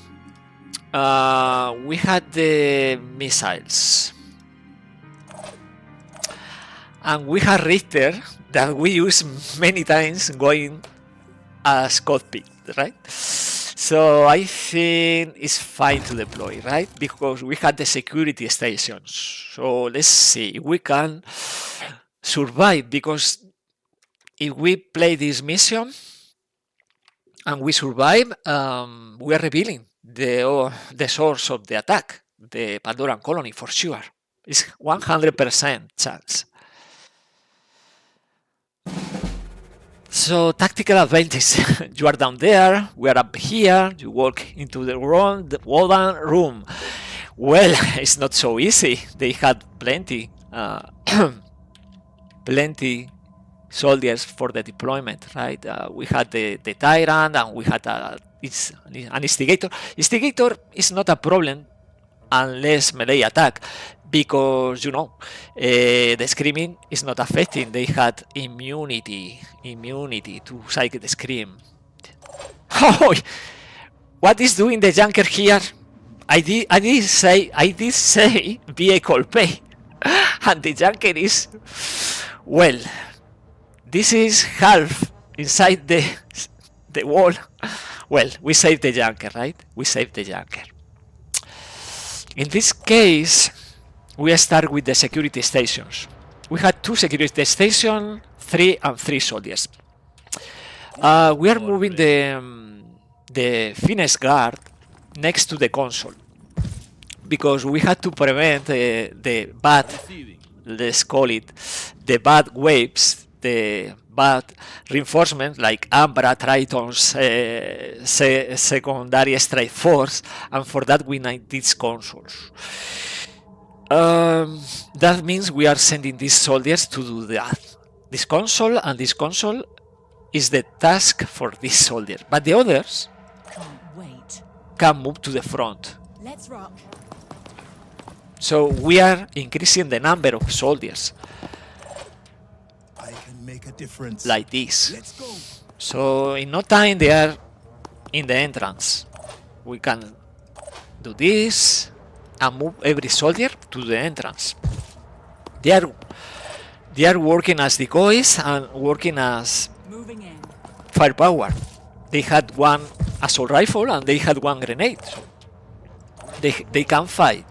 we had the missiles, and we had Richter that we use many times going as cockpit, right? So I think it's fine to deploy, right? Because we had the security stations. So let's see if we can survive, because if we play this mission and we survive, we are revealing the source of the attack, the Pandoran colony, for sure. It's 100% chance. So tactical advantage. You are down there, we are up here, you walk into the wooden room. Well, it's not so easy. They had plenty plenty soldiers for the deployment, right? We had the tyrant, and we had an instigator. Instigator is not a problem unless melee attack, because you know the screaming is not affecting. They had immunity to psychic scream. Oh, what is doing the junker here? I did say vehicle pay, and the junker is, well, this is half inside the wall. Well, we saved the junker, right? We saved the junker. In this case, we start with the security stations. We had 2 security stations, 3 and 3 soldiers. We are moving the fitness guard next to the console, because we had to prevent the bad, let's call it, the bad waves, the bad reinforcements like Ambra, Tritons, secondary strike force, and for that we need these consoles. That means we are sending these soldiers to do that. This console and this console is the task for this soldier, but the others Can't wait. can move to the front. Let's rock. So we are increasing the number of soldiers I can make a difference. like this. Let's go. So in no time they are in the entrance. We can do this and move every soldier to the entrance. They are working as decoys and working as Moving in. firepower. They had 1 assault rifle and they had 1 grenade. So they can fight.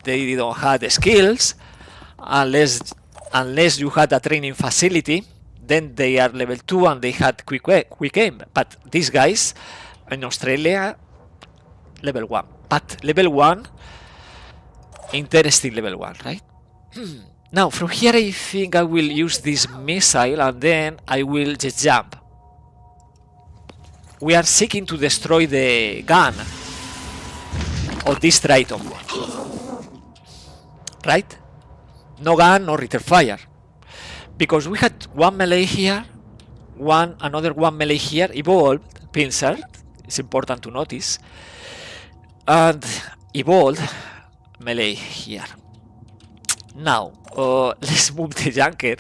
They don't have the skills unless you had a training facility. Then they are level 2 and they had quick aim. But these guys in Australia, level 1. But level 1, interesting level 1, right? Now from here I think I will use this missile and then I will just jump. we are seeking to destroy the gun of this Triton, right? No gun, no return fire, because we had one melee here, another one melee here, evolved pincer. It's important to notice, and evolved melee here. Now let's move the junker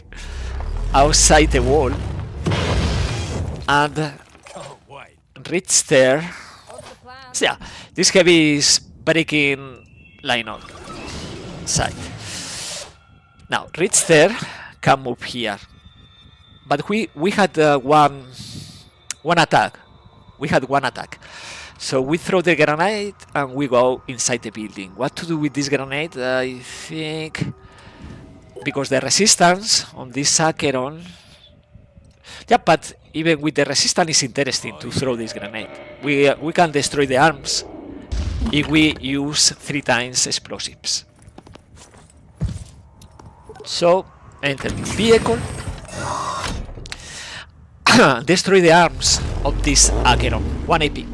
outside the wall and reach there. So yeah, this heavy is breaking line on side. Now reach there, can move here, but we had one attack. We had one attack, so we throw the grenade and we go inside the building. What to do with this grenade? I think because the resistance on this Acheron. Yeah, but even with the resistance, it's interesting to throw this grenade. We can destroy the arms if we use 3 times explosives. So enter the vehicle, destroy the arms of this Acheron. 1 AP.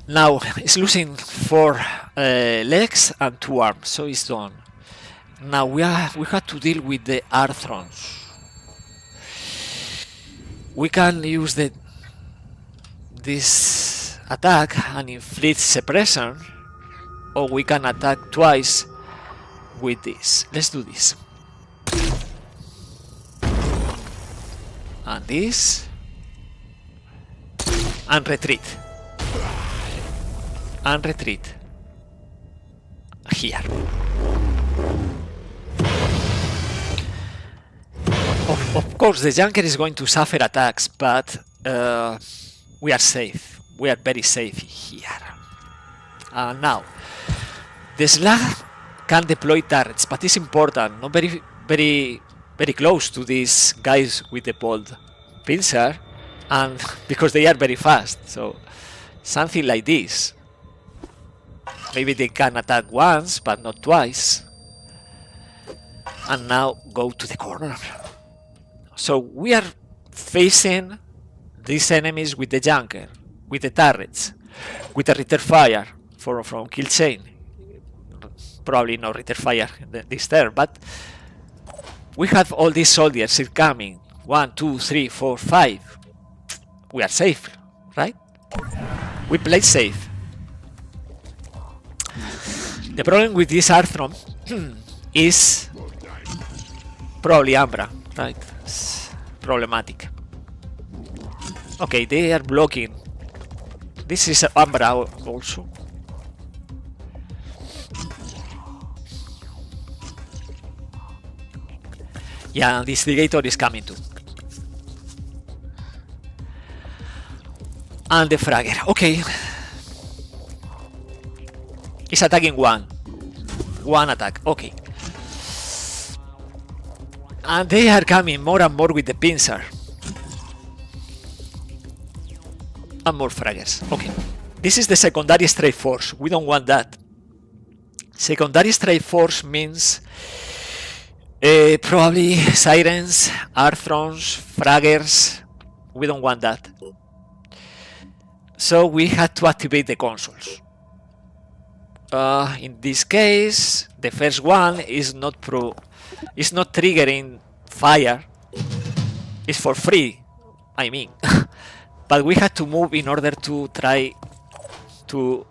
Now it's losing 4 legs and 2 arms, so it's done. Now we have to deal with the Arthrons. We can use this attack and inflict suppression, or we can attack twice with this. Let's do this. And this. And retreat. And retreat. Here. Of course, the junker is going to suffer attacks, but we are safe. We are very safe here. Now, the slug can deploy turrets, but it's important, not very close to these guys with the bolt pincer, and because they are very fast. So something like this. Maybe they can attack once, but not twice. And now go to the corner. So we are facing these enemies with the junker, with the turrets, with the return fire from kill chain. Probably no return fire this turn, but we have all these soldiers coming. 1, 2, 3, 4, 5. We are safe, right? We play safe. The problem with this Arthron is probably Ambra, right? It's problematic. Okay, they are blocking. This is Ambra also. Yeah, the instigator is coming too. And the fragger. Okay. He's attacking one. One attack. Okay. And they are coming more and more with the pincer. And more fraggers. Okay. This is the secondary strike force. We don't want that. Secondary strike force means probably sirens, Arthrons, fraggers. We don't want that. So we had to activate the consoles. In this case, the first one is not triggering fire. It's for free, I mean. But we had to move in order to try to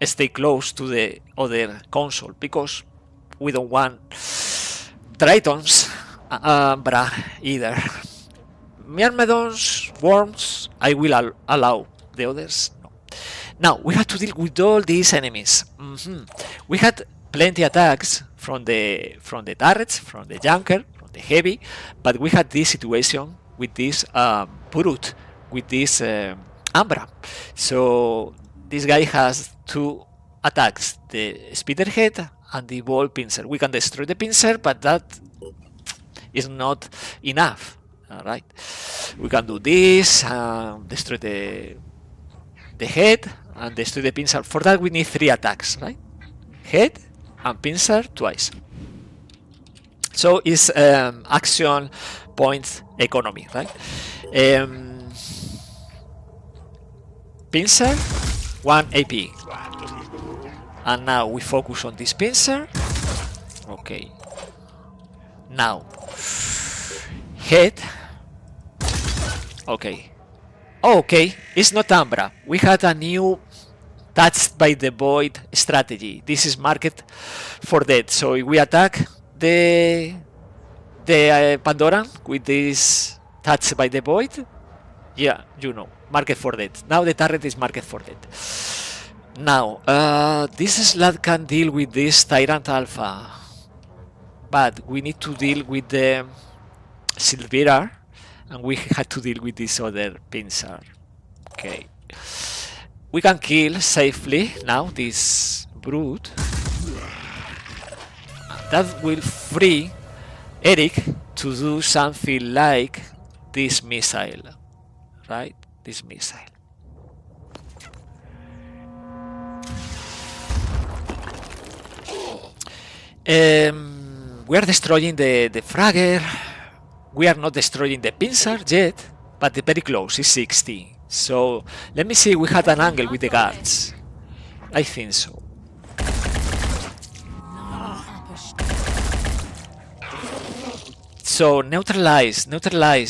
stay close to the other console, because we don't want Tritons, either. Myrmidons, worms, I will allow. The others, no. Now we have to deal with all these enemies. We had plenty attacks from the turrets, from the junker, from the heavy, but we had this situation with this brute, with this Ambra. So this guy has 2 attacks: the speederhead and the ball pincer. We can destroy the pincer, but that is not enough. All right, we can do this, destroy the head and destroy the pincer. For that we need 3 attacks, right? Head and pincer twice. So it's action points economy, right? pincer, 1 AP. And now we focus on this pincer. Okay. Now, head. Okay. Oh, okay, it's not Ambra. We had a new touched by the void strategy. This is marked for death. So if we attack the Pandoran with this touched by the void, yeah, you know, market for death. Now the turret is market for death. Now, this slot can deal with this Tyrant Alpha, but we need to deal with the Silvira, and we had to deal with this other pincer. Okay. We can kill safely now this brute. That will free Eric to do something like this missile. Right? This missile. We are destroying the Fragger. We are not destroying the pincer yet, but very close, it's 60. So let me see, we had an angle with the guards. I think so. So neutralize,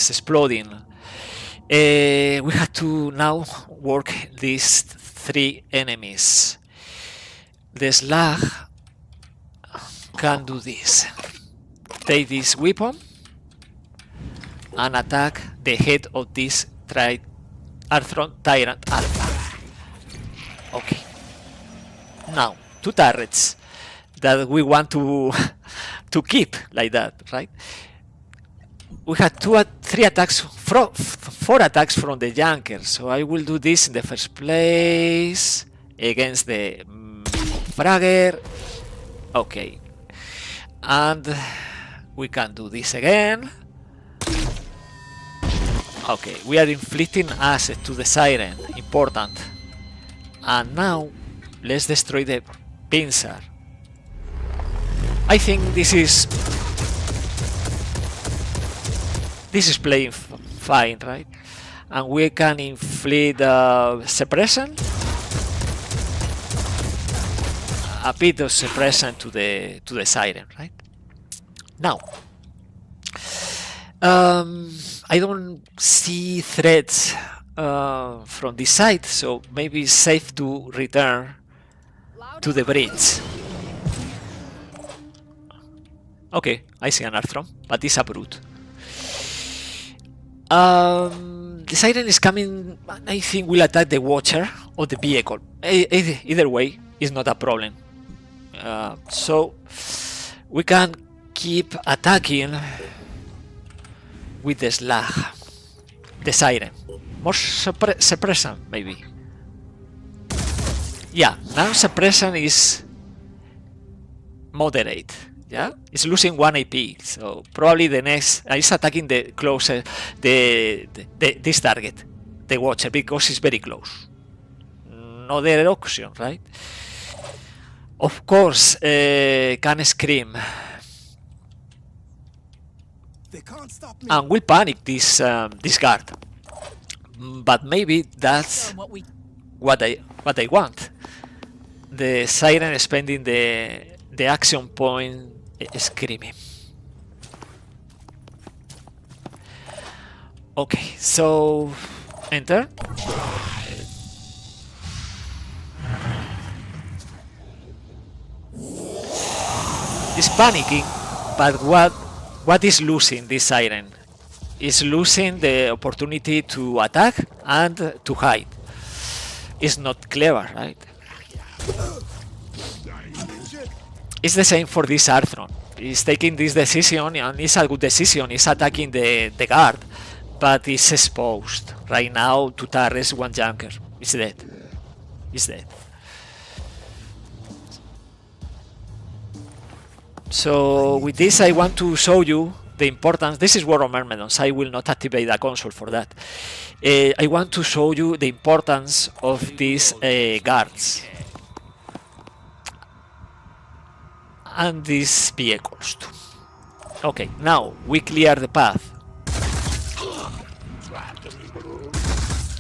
exploding. We have to now work these 3 enemies. The Slag can do this. Take this weapon and attack the head of this Arthron Tyrant Alpha. Okay. Now, 2 turrets that we want to keep like that, right? We had 3 attacks, 4 attacks from the Junker, so I will do this in the first place against the Fragger. Okay. And we can do this again. Okay, we are inflicting acid to the Siren, important. And now, let's destroy the pincer. I think this is playing fine, right? And we can inflict suppression, a bit of suppression to the Siren, right? Now, I don't see threats from this side, so maybe it's safe to return to the bridge. Okay, I see an Arthron, but it's a brute. The Siren is coming, I think will attack the Watcher or the vehicle. Either way, it's not a problem. So we can keep attacking with the Slag, the Siren. More suppression, maybe. Yeah, now suppression is moderate. Yeah, it's losing 1 AP, so probably the next is attacking the closer this target, the Watcher, because it's very close. No other option, right? Of course, can scream. They can't stop me. And will panic this guard, but maybe that's what I want. The Siren spending the action point screaming. Okay, so enter. It's panicking, but what is losing this Siren? Is losing the opportunity to attack and to hide. It's not clever, right? It's the same for this Arthron. He's taking this decision, and it's a good decision. He's attacking the guard, but he's exposed. Right now, 2 turrets, 1 Junker. He's dead. He's dead. So with this, I want to show you the importance. This is War of Myrmidons. I will not activate the console for that. I want to show you the importance of these guards and these vehicles too. Okay, now we clear the path.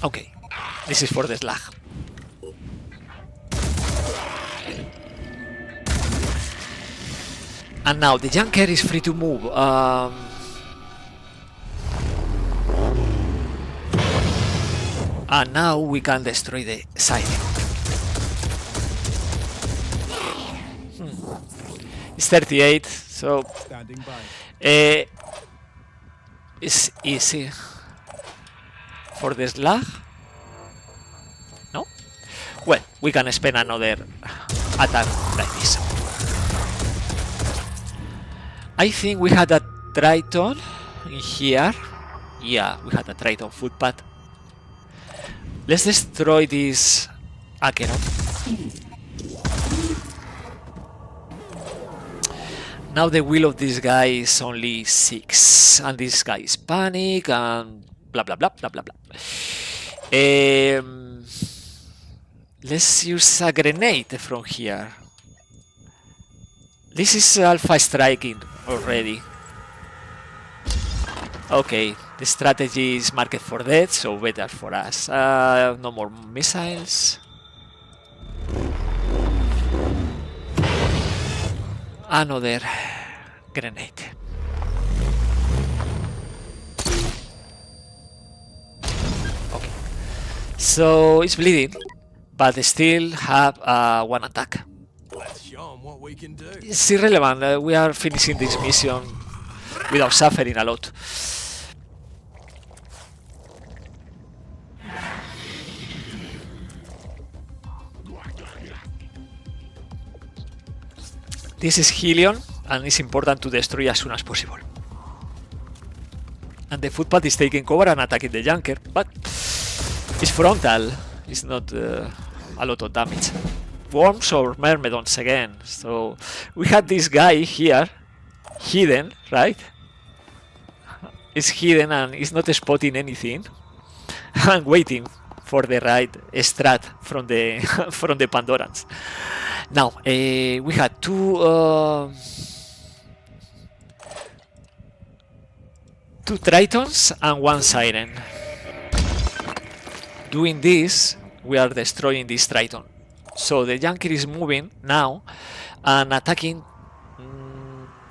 Okay, This is for the slag. And now the junker is free to move. And now we can destroy the siding. It's 38, so Standing by. it's easy for the slag. No? Well, we can spend another attack like this. I think we had a Triton in here. Yeah, we had a Triton footpath. Let's destroy this Acheron. Now the will of this guy is only 6, and this guy is panic and blah blah blah blah blah blah. Let's use a grenade from here. This is alpha striking already. Okay, the strategy is marked for death, so better for us. No more missiles. Another grenade. Okay, so it's bleeding, but they still have one attack. Let's show 'em what we can do. It's irrelevant. We are finishing this mission without suffering a lot. This is Helion, and it's important to destroy as soon as possible. And the footpath is taking cover and attacking the junker, but it's frontal. It's not a lot of damage. Worms or Myrmidons again. So we had this guy here, hidden, right? It's hidden and it's not spotting anything. And waiting for the right strat from the from the Pandorans. Now we had two Tritons and one Siren. Doing this, we are destroying this Triton. So the junker is moving now and attacking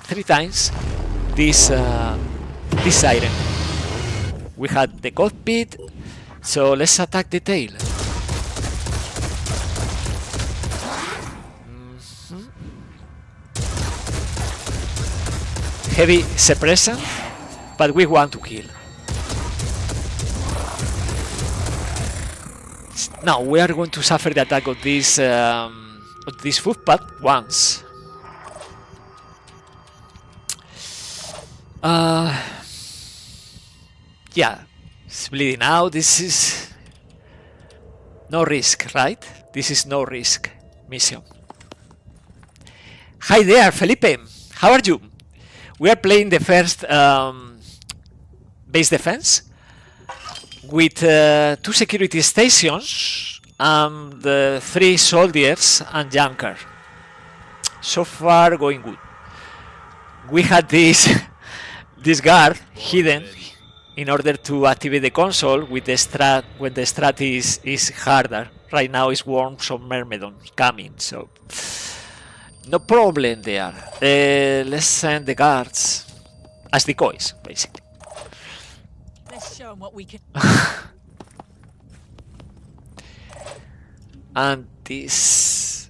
3 times this this Siren. We had the cockpit, so let's attack the tail. Heavy suppression, but we want to kill. Now we are going to suffer the attack of this footpath once. Yeah, it's bleeding out. This is no risk, right? This is no risk mission. Hi there, Felipe. How are you? We are playing the first base defense with 2 security stations and 3 soldiers and junker. So far, going good. We had this this guard hidden in order to activate the console with the strat when the strat is harder. Right now, it's Worms or Myrmidons coming, so no problem there. Let's send the guards as decoys, basically. Let's show 'em what we can. And this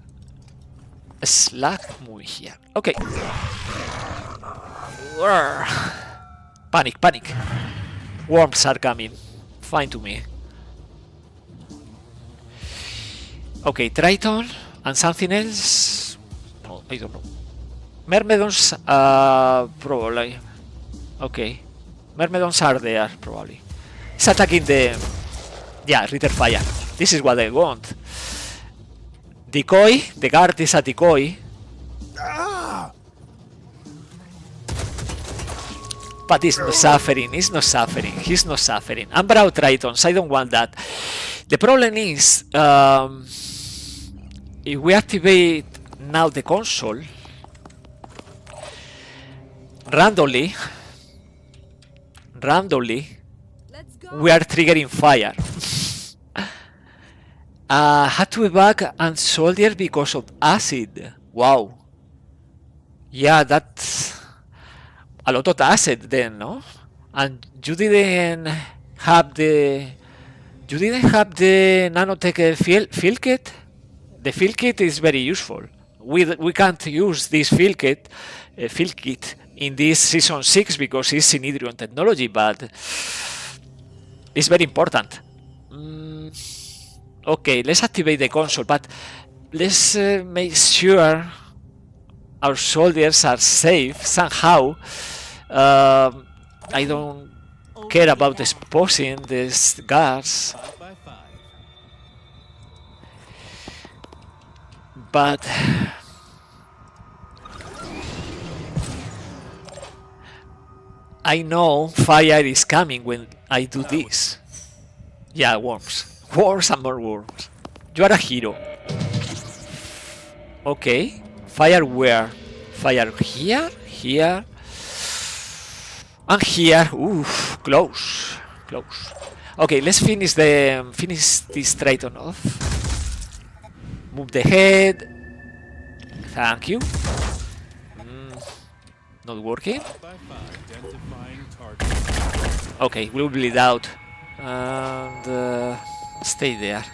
slag moving here. Okay. Panic, panic. Worms are coming. Fine to me. Okay, Triton and something else. No, I don't know. Myrmidons, probably. Okay. Myrmidons are there, probably. It's attacking the... Yeah, Ritter Fire. This is what I want. Decoy. The guard is a decoy. But he's not suffering. He's not suffering. He's not suffering. Umbral Tritons. I don't want that. The problem is... if we activate now the console... randomly, Let's go. we are triggering fire. Had to evac and soldier because of acid. Wow. Yeah, that's a lot of acid then, no? And you didn't have the nanotech field kit. The field kit is very useful. We can't use this field kit in this season 6 because it's Synhedrion technology, but it's very important. Okay, let's activate the console, but let's make sure our soldiers are safe somehow. I don't care about exposing these guards, but I know fire is coming when I do this. Yeah, worms. Worms and more worms. You are a hero. Okay. Fire where? Fire here? Here? And here. Oof, close. Close. Okay, let's finish this Triton off. Move the head. Thank you. Not working. Okay, we'll bleed out. And stay there.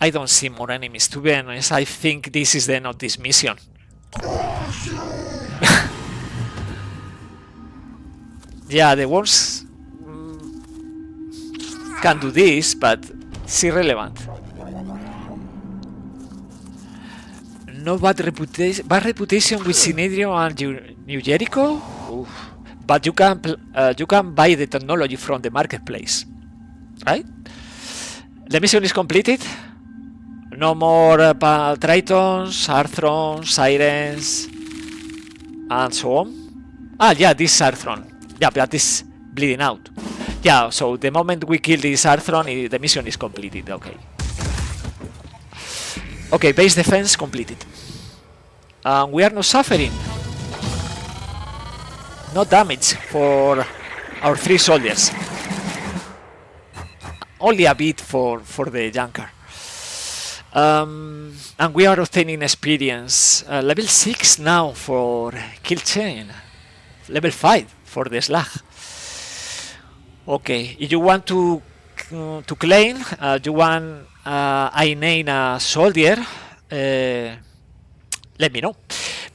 I don't see more enemies, to be honest. I think this is the end of this mission. Yeah, the worms can do this, but it's irrelevant. No bad reputation with Synhedrion and New Jericho? Oof. But you can buy the technology from the marketplace, right? The mission is completed. No more Tritons, Arthrons, Sirens, and so on. Ah, yeah, this Arthron. Yeah, but this bleeding out. Yeah, so the moment we kill this Arthron, the mission is completed. Okay. Okay, base defense completed. We are not suffering. No damage for our 3 soldiers. Only a bit for the Junker. And we are obtaining experience. Level 6 now for Kill Chain. Level 5 for the Slag. Okay, if you want to claim, you want I name a soldier, let me know.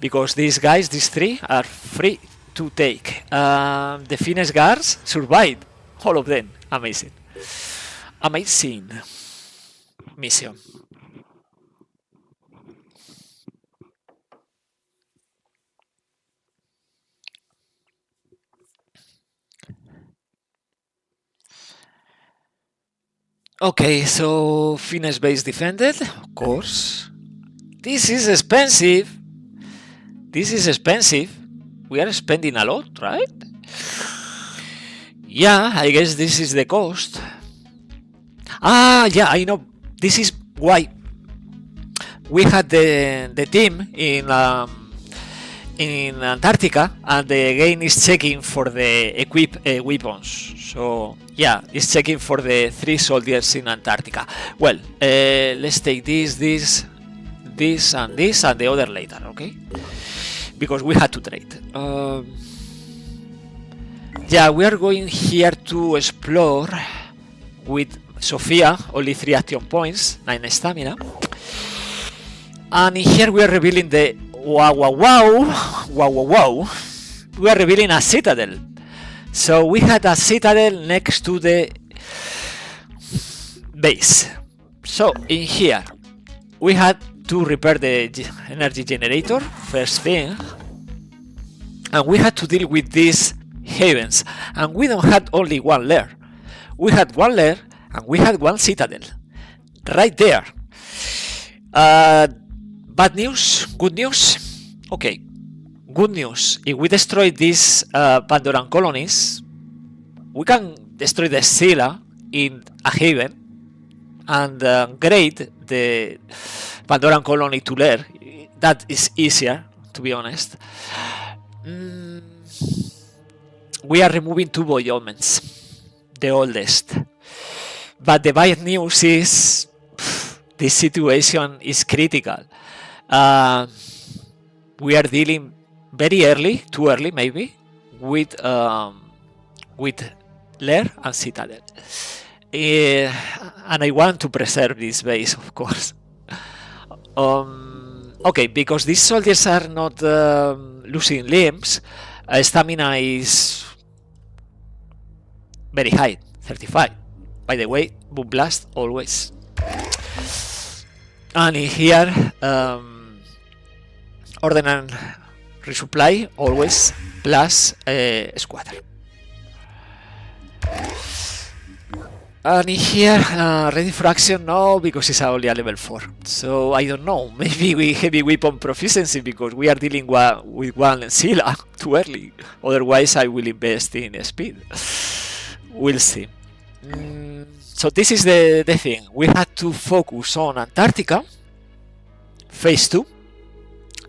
Because these guys, these 3, are free to take. The Finnish guards survived. All of them. Amazing. Amazing mission. Okay, so Finnish base defended, of course. This is expensive. This is expensive. We are spending a lot, right? Yeah, I guess this is the cost. Ah, yeah, I know. This is why we had the team in Antarctica, and the game is checking for the weapons. So yeah, it's checking for the 3 soldiers in Antarctica. Well, let's take this, and the other later, okay? Because we had to trade. Yeah, we are going here to explore with Sophia, only 3 action points, 9 stamina. And in here we are revealing the wow. We are revealing a citadel. So we had a citadel next to the base. So in here we had to repair the energy generator first thing, and we had to deal with these havens. And we don't had only one lair. We had one lair and we had one citadel right there. Bad news, good news. Okay, good news. If we destroy these Pandoran colonies, we can destroy the Scylla in a haven and upgrade the Pandoran colony to lair. That is easier, to be honest. We are removing 2 Boyomens, the oldest. But the bad news is this situation is critical. We are dealing very early, too early maybe, with Lair and Citadel. And I want to preserve this base, of course. Okay, because these soldiers are not losing limbs, stamina is very high, 35. By the way, Boom Blast always. And in here, Ordnance Resupply always plus Squadron. And in here, ready for action, no, because it's only a level 4. So I don't know, maybe we heavy weapon proficiency because we are dealing with one Scylla too early. Otherwise I will invest in speed. We'll see. So this is the thing. We had to focus on Antarctica, phase 2,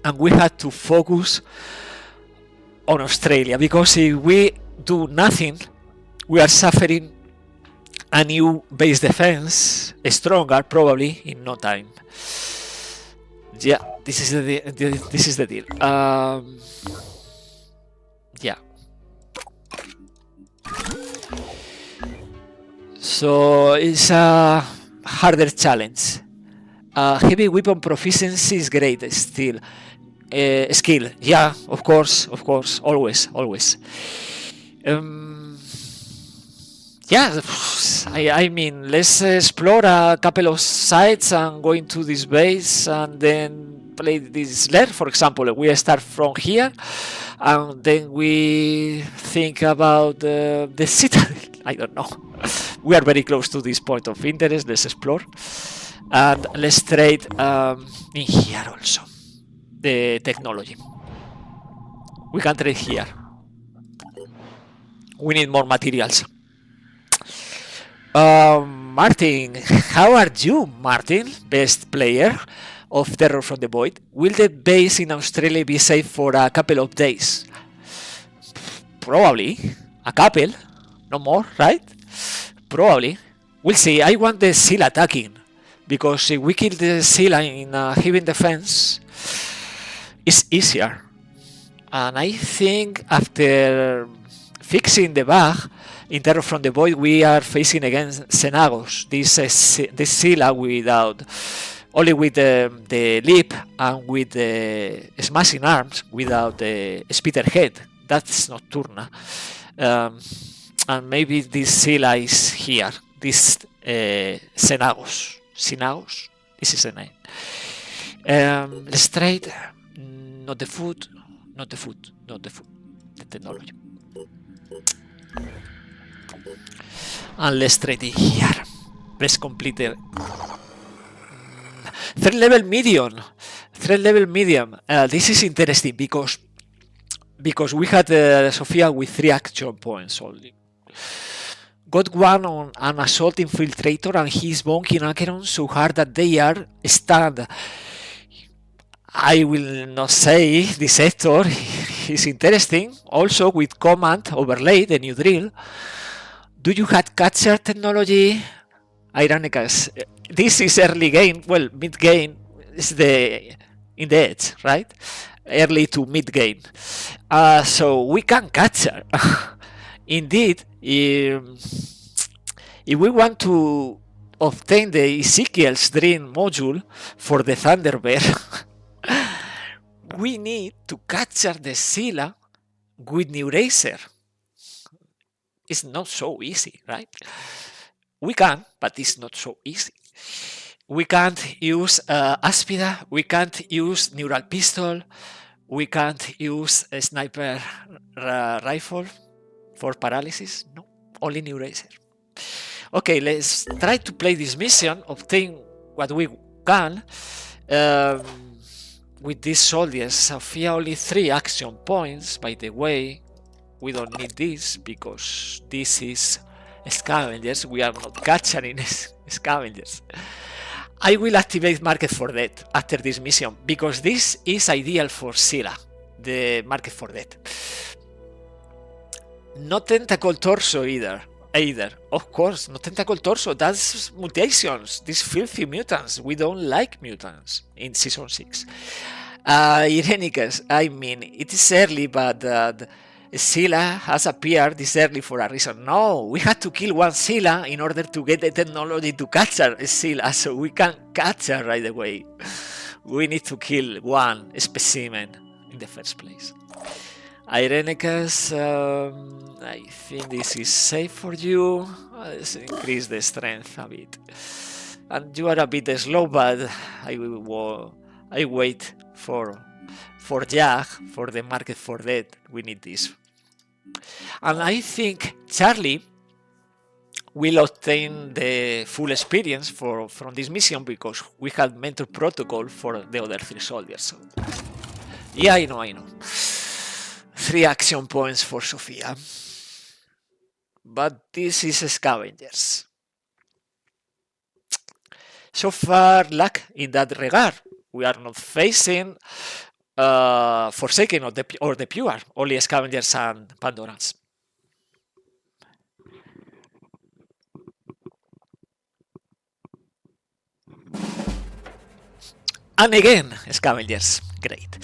and we had to focus on Australia, because if we do nothing, we are suffering a new base defense, stronger probably in no time. Yeah, this is the deal. Yeah. So it's a harder challenge. Heavy weapon proficiency is great still. Skill, yeah, of course, always. Yeah, I mean, let's explore a couple of sites and go into this base and then play this lair. For example, we start from here and then we think about the citadel. I don't know. We are very close to this point of interest. Let's explore. And let's trade in here also. The technology. We can trade here. We need more materials. Martin, how are you, Martin? Best player of Terror from the Void. Will the base in Australia be safe for a couple of days? Probably. A couple. No more, right? Probably. We'll see. I want the seal attacking. Because if we kill the seal in heavy defense, it's easier. And I think after fixing the bug in Terror from the Void, we are facing against Xenagos, this Scylla without, only with the leap and with the smashing arms without the speederhead. That's Nocturna. And maybe this Scylla is here, this Xenagos. This is the name. Let's trade, not the food, the technology. And let's trade it here. Let's complete the third level medium. This is interesting because we had Sophia with 3 action points only. Got one on an assault infiltrator and he's bonking Acheron so hard that they are stunned. I will not say this sector is interesting. Also with command overlay, the new drill. Do you have catcher technology? Ironicus. This is early game. Well, mid game is in the edge, right? Early to mid game. So we can catcher. Indeed, if we want to obtain the Ezekiel's Dream module for the Thunderbird, we need to capture the Scylla with Neuracer. It's not so easy, right? We can, but it's not so easy. We can't use Aspida, we can't use Neural Pistol, we can't use a Sniper Rifle for paralysis. No, only Neuracer. Okay, let's try to play this mission, obtain what we can. With these soldiers, Sophia only 3 action points. By the way, we don't need this because this is scavengers. We are not capturing scavengers. I will activate Market for Death after this mission because this is ideal for Scylla, the Market for Death. No Tentacle Torso either. Either. Of course, no tentacle torso. That's mutations. These filthy mutants. We don't like mutants in season 6. Irenicus, I mean, it is early, but Scylla has appeared this early for a reason. No, we had to kill one Scylla in order to get the technology to catch her Scylla, so we can catch her right away. We need to kill one specimen in the first place. Irenicus, I think this is safe for you. Let's increase the strength a bit. And you are a bit slow, but I wait for Jag, for the market for that. We need this. And I think Charlie will obtain the full experience from this mission because we had mentor protocol for the other 3 soldiers. So, yeah, I know. 3 action points for Sofia. But this is scavengers. So far, luck in that regard. We are not facing Forsaken or the Pure, only scavengers and Pandorans. And again, scavengers. Great.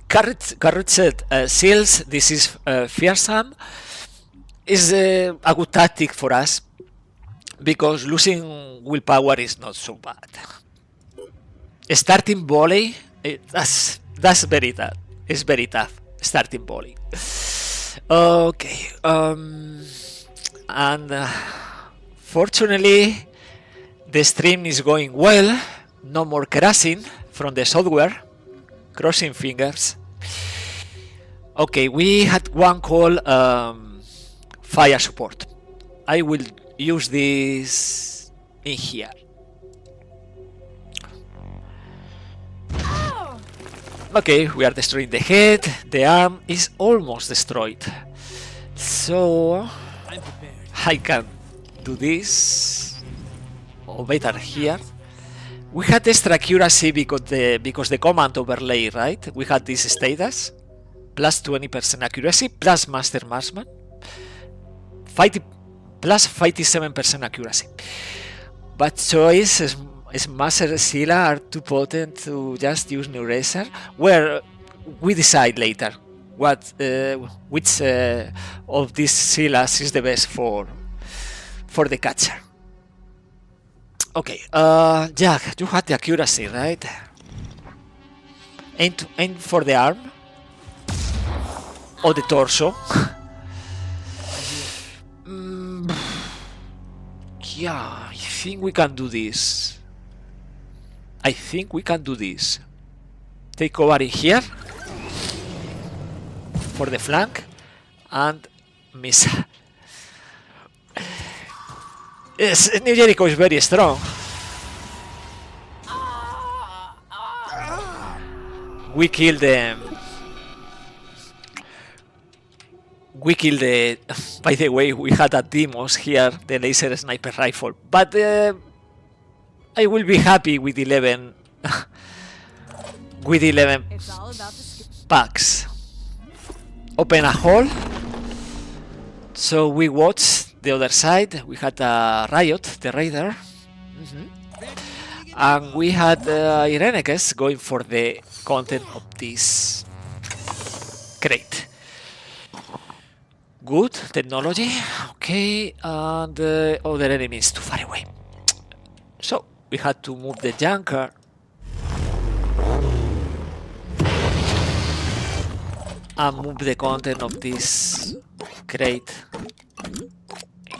Carrotset seals. This is fearsome. Is a good tactic for us because losing willpower is not so bad. Starting volley, that's very tough. It's very tough. Starting volley. Okay. And fortunately, the stream is going well. No more crashing from the software. Crossing fingers. Okay, we had one call. Fire support. I will use this in here. Okay, we are destroying the head. The arm is almost destroyed. So I can do this. Or better here. We had extra accuracy because the command overlay, right? We had this status. Plus 20% accuracy, plus Master Marksman. Plus 57% accuracy. But choice is Master Scylla are too potent to just use New Racer. Where we decide later which of these Scyllas is the best for the catcher. Okay, Jack, you had the accuracy, right? Aim for the arm or the torso. Yeah, I think we can do this. Take over in here for the flank and miss. Yes, New Jericho is very strong. We killed them. By the way, we had a Demos here, the laser sniper rifle. But I will be happy with 11. With 11 packs. Open a hole. So we watched the other side. We had a Riot, the Raider. And we had Irenicus going for the content of this crate. Good technology. Okay, and other enemies too far away. So we had to move the junker. And move the content of this crate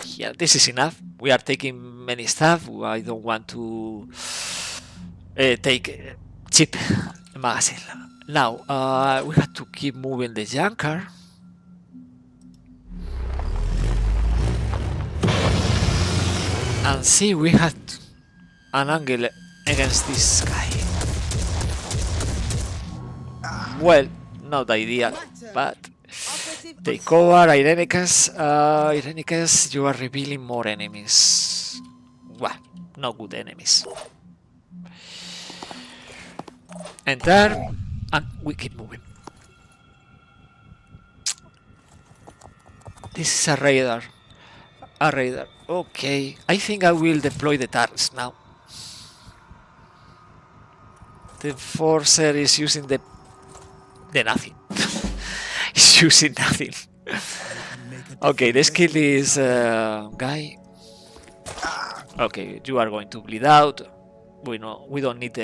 here. This is enough. We are taking many stuff. I don't want to take cheap magazine. Now we have to keep moving the junker. And see, we had an angle against this guy. Well, not ideal, but take over, Irenicus. Irenicus, you are revealing more enemies. Well, no good enemies. Enter, and we keep moving. This is a radar. A radar. Okay, I think I will deploy the turrets now. The Forcer is using the nothing. He's using nothing. Okay, let's kill this guy. Okay, you are going to bleed out. We know we don't need the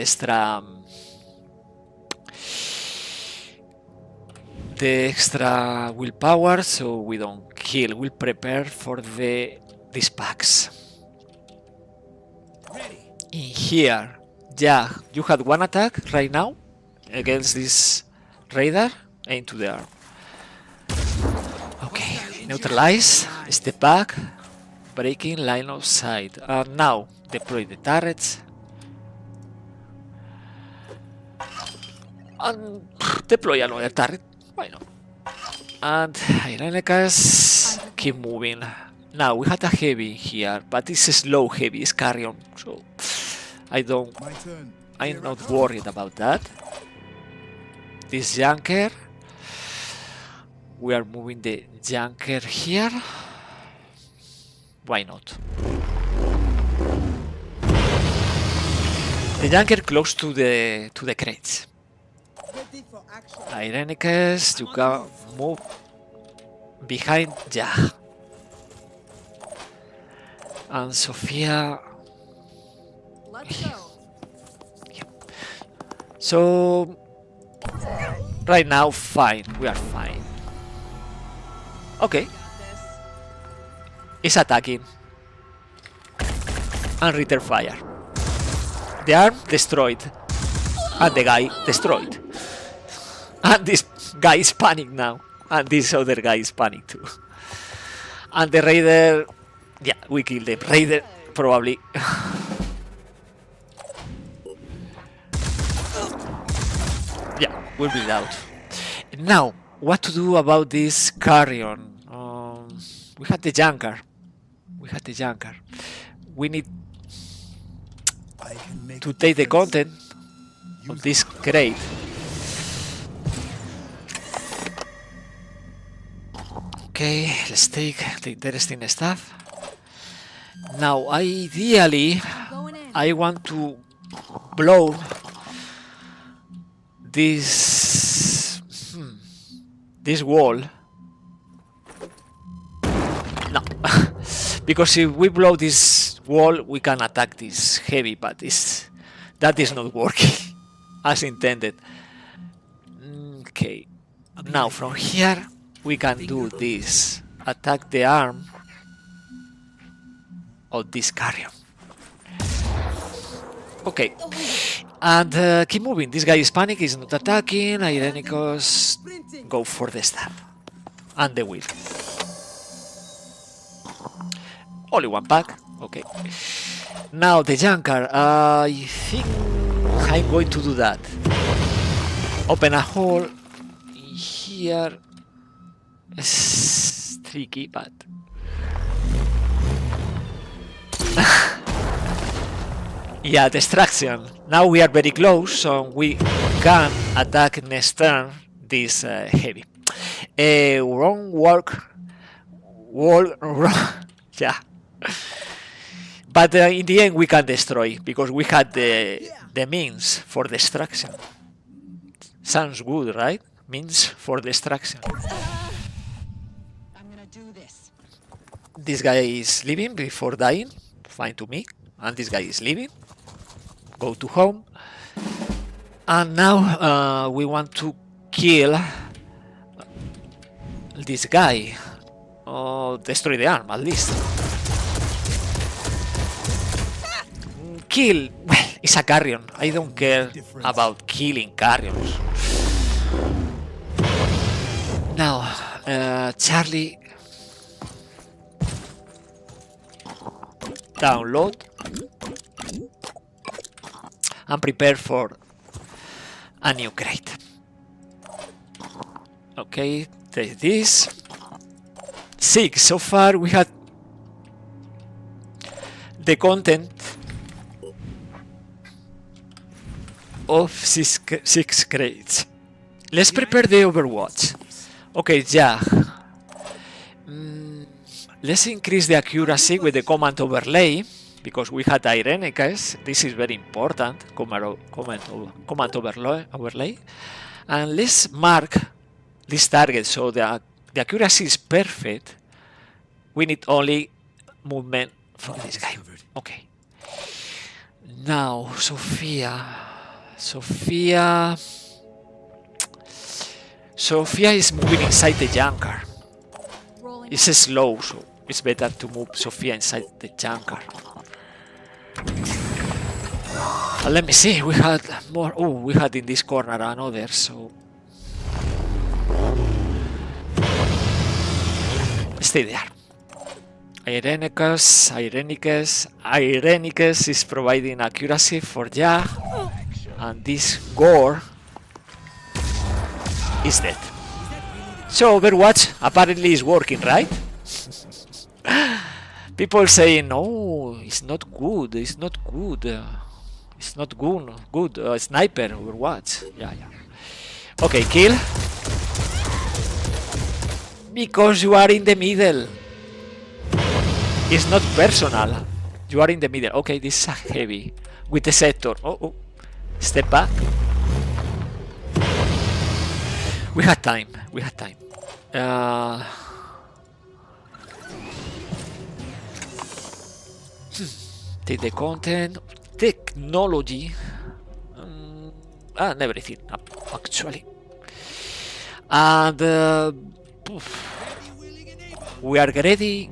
extra willpower, so we don't kill. We'll prepare for these packs. In here, yeah, you had one attack right now against this radar. Aim to the arm. Okay, neutralize, step back, breaking line of sight. And now deploy the turrets. And deploy another turret. Why not? And Ironecas keep moving. Now we had a heavy here, but it's a slow heavy, it's carrion, so My turn. I'm not worried about that. This junker, we are moving the junker here. Why not? The junker close to the crates. Ready for action. Irenicus, you can move behind Jag. And Sophia. Let's go. So right now, fine. We are fine. Okay, Got this. it's attacking. And return fire. The arm destroyed. And the guy destroyed. And this guy is panicked now. And this other guy is panicked too. And the raider, yeah, we killed the raider probably. Yeah, we'll bleed out. Now, what to do about this carrion? We had the junker. We need I can make to take the content of this crate. Okay, let's take the interesting stuff. Now, ideally, Going in. I want to blow this this wall. No, because if we blow this wall, we can attack this heavy, but that is not working as intended. Okay, now from here we can do this. Attack the arm of this carrion. Okay, and keep moving. This guy is panic, he's not attacking. Irenicus, go for the stab and the wheel. Only one pack. Okay. Now the junker. I think I'm going to do that. Open a hole here. It's tricky, but yeah, distraction. Now we are very close, so we can attack next turn this heavy. Wrong work. Wrong. Yeah. But in the end we can destroy because we had the means for destruction. Sounds good, right? Means for destruction. I'm gonna do this. This guy is leaving before dying. Fine to me. And this guy is leaving. Go to home. And now we want to kill this guy. Or destroy the arm at least. Kill. Well, it's a carrion. I don't care about killing carrions. Now, Charlie. Download. And prepare for a new crate. Okay, take this. 6. So far we had the content of six crates. Let's prepare the Overwatch. Okay, yeah. Let's increase the accuracy with the command overlay, because we had Ironmes. This is very important, command overlay. And let's mark this target so the accuracy is perfect. We need only movement from this guy. Okay. Now, Sophia is moving inside the junker. Rolling. It's slow, so it's better to move Sophia inside the junker. Let me see, we had more. Oh, we had in this corner another, so stay there. Irenicus is providing accuracy for Ja, and this gore is dead. So Overwatch apparently is working, right? People saying, no, it's not good, it's not good. It's not good. Sniper Overwatch. Yeah. Okay, kill. Because you are in the middle. It's not personal. You are in the middle. Okay, this is a heavy. With the sector. Oh. Step back. We had time. Take the content. Technology. And everything, actually. And we are greedy.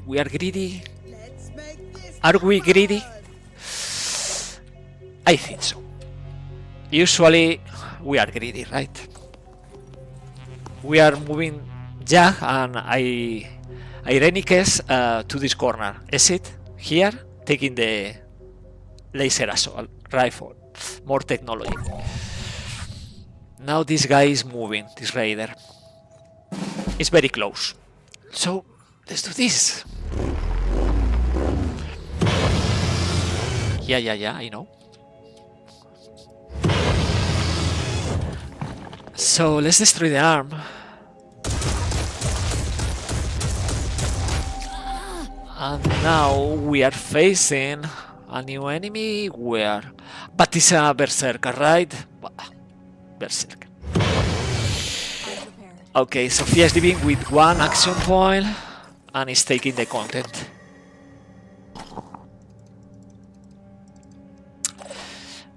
We are greedy. Let's make this Are we greedy? fun. I think so. Usually we are greedy, right? We are moving Ja and Irenicus to this corner. Is it here? Taking the laser assault rifle. More technology. Now this guy is moving, this raider. It's very close. So let's do this. Yeah, I know. So let's destroy the arm. And now we are facing a new enemy where... But it's a berserker, right? Berserker. I'm prepared. Okay, Sophia is leaving with one action point and is taking the content.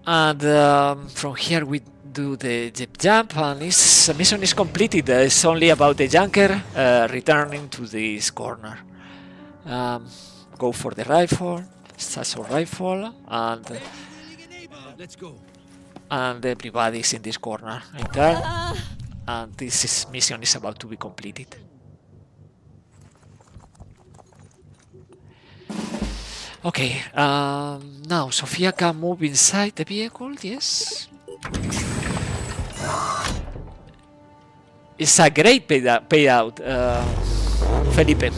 And from here we do the zip jump, and this mission is completed. It's only about the junker returning to this corner. Go for the rifle, assault rifle, and Let's go. everybody's in this corner. Enter, and mission is about to be completed. Okay, now Sophia can move inside the vehicle, yes. It's a great payout, Felipe.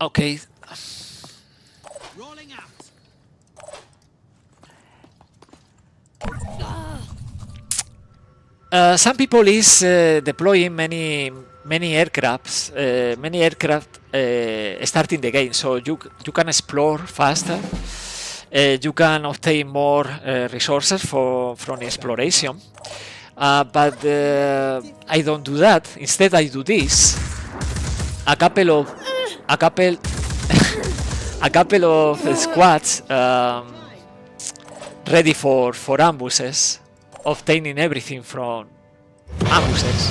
Okay. Rolling out. Some people is deploying many aircraft starting the game, so you can explore faster. You can obtain more resources from exploration. But I don't do that. Instead, I do this. A couple of squads ready for ambushes, obtaining everything from ambushes.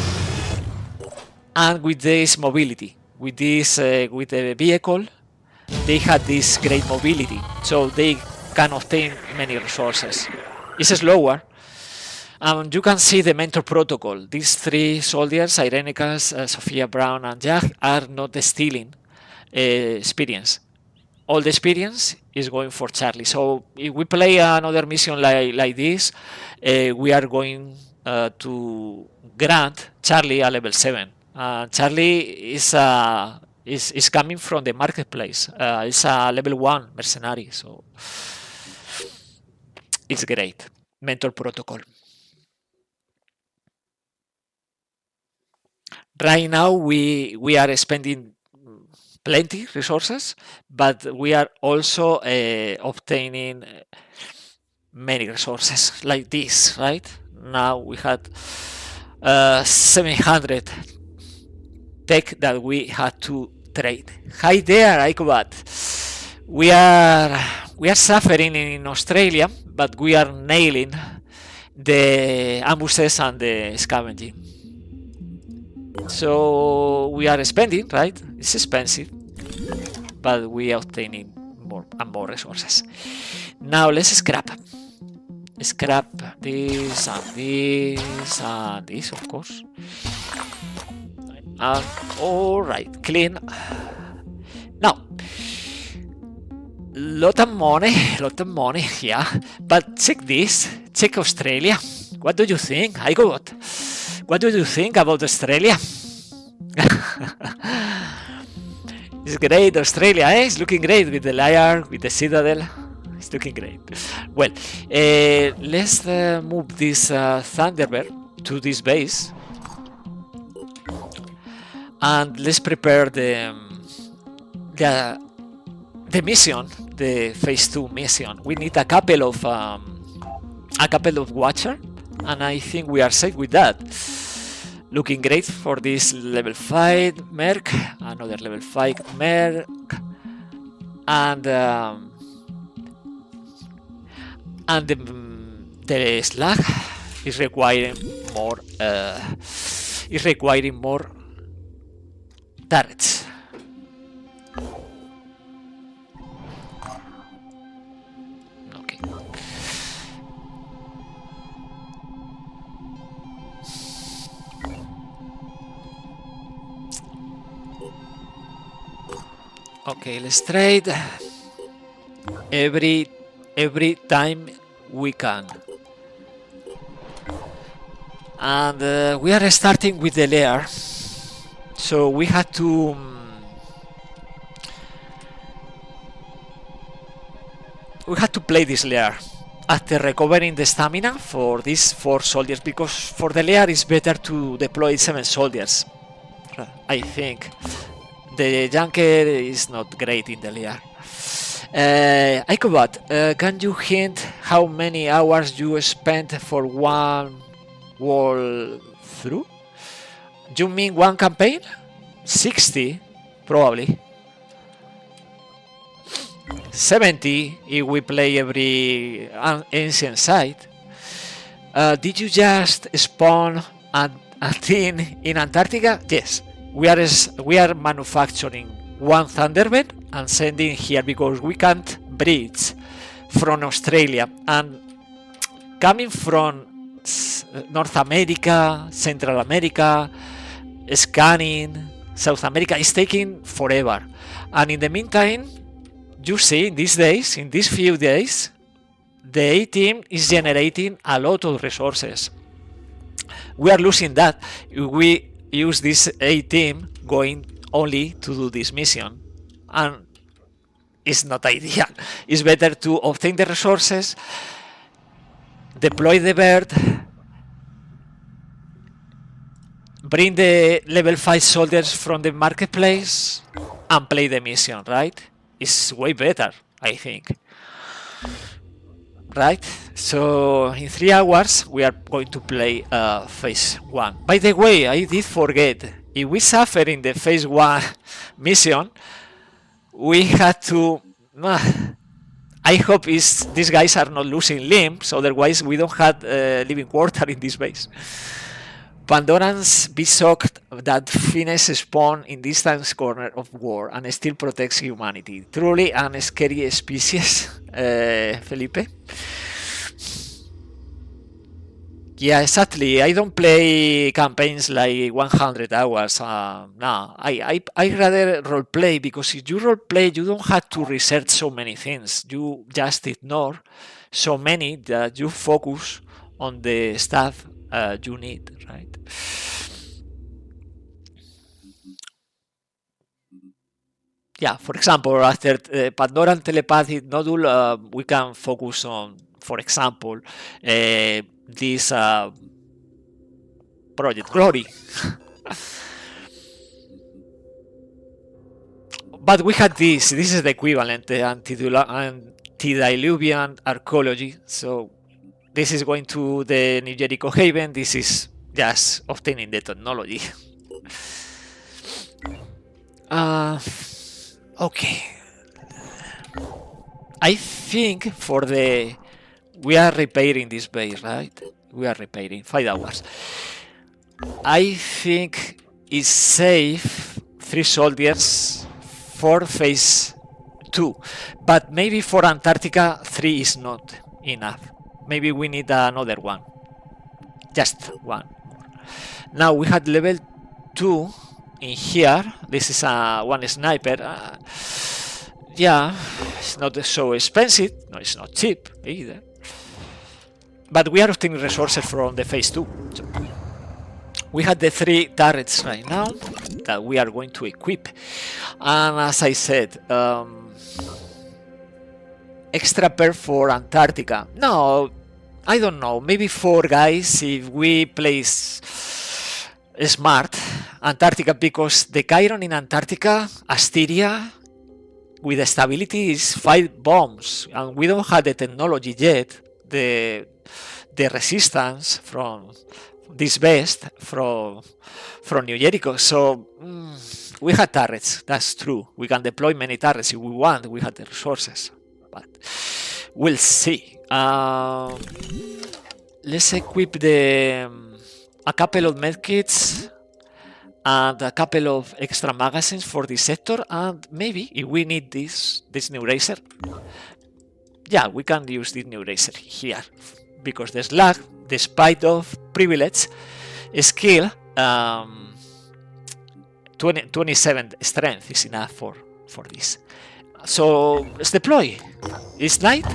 And with this mobility, with the vehicle, they had this great mobility, so they can obtain many resources. It's slower. You can see the mentor protocol. These three soldiers, Irenicus, Sophia Brown, and Jack, are not stealing experience. All the experience is going for Charlie. So if we play another mission like this, we are going to grant Charlie a level 7. Charlie is coming from the marketplace. It's a level 1 mercenary, so it's great. mentor protocol. Right now, we are spending plenty resources, but we are also obtaining many resources like this, right? Now we had 700 tech that we had to trade. Hi there, Icobot. We are suffering in Australia, but we are nailing the ambushes and the scavenging. So we are spending, right? It's expensive, but we are obtaining more and more resources. Now let's scrap. Scrap this and this and this, of course. And all right, clean. Now, lot of money, yeah. But check this, check Australia. What do you think? I got. What do you think about Australia? It's great, Australia, eh? It's looking great with the Lyre, with the Citadel. It's looking great. Well, let's move this Thunderbird to this base. And let's prepare the mission, the phase 2 mission. We need a couple of Watcher, and I think we are safe with that. Looking great for this level 5 Merc, another level 5 Merc, and the Slag is requiring more turrets. Okay. Okay, let's trade every time we can. And we are starting with the lair, so we had to play this lair after recovering the stamina for these 4 soldiers, because for the lair it's better to deploy 7 soldiers. I think the junker is not great in the lair. Icobot, can you hint how many hours you spent for one wall through? You mean one campaign? 60, probably. 70 if we play every ancient site. Did you just spawn a team in Antarctica? Yes. We are manufacturing one Thunderbird and sending here because we can't bridge from Australia, and coming from North America, Central America, scanning South America is taking forever. And in the meantime, you see in these few days, the A-team is generating a lot of resources. We are losing that. We use this A-team going only to do this mission, and it's not ideal. It's better to obtain the resources, deploy the bird, bring the level 5 soldiers from the marketplace, and play the mission, right? It's way better, I think. Right? So in 3 hours we are going to play phase 1. By the way, I did forget, if we suffer in the phase 1 mission, we had to I hope these guys are not losing limbs, otherwise we don't have living quarter in this base. Pandorans be shocked that Finesse spawn in distance corner of war and still protects humanity. Truly an scary species, Felipe. Yeah, exactly. I don't play campaigns like 100 hours. No, I rather roleplay, because if you roleplay, you don't have to research so many things. You just ignore so many that you focus on the stuff you need, right? Yeah, for example, after Pandoran telepathic nodule, we can focus on for example, this Project Glory. But we had this is the equivalent, the antediluvian archaeology. So this is going to the New Jericho Haven. This is just obtaining the technology. Okay. I think for the... We are repairing this base, right? We are repairing 5 hours. I think it's safe 3 soldiers for phase 2, but maybe for Antarctica 3 is not enough. Maybe we need another one, just one more. Now we had level 2 in here. This is one sniper. Yeah, it's not so expensive. No, it's not cheap either. But we are obtaining resources from the phase 2. So we had the 3 turrets right now that we are going to equip. And as I said, extra perk for Antarctica. No, I don't know. Maybe 4 guys if we place smart Antarctica, because the Chiron in Antarctica, Asteria, with the stability is 5 bombs, and we don't have the technology yet. The resistance from this best from New Jericho. So we had turrets, that's true. We can deploy many turrets if we want. We have the resources, but we'll see. Let's equip a couple of medkits and a couple of extra magazines for this sector, and maybe if we need this new racer, yeah, we can use this new racer here, because the slug, despite of privilege skill, 27 strength is enough for this. So let's deploy. It's night.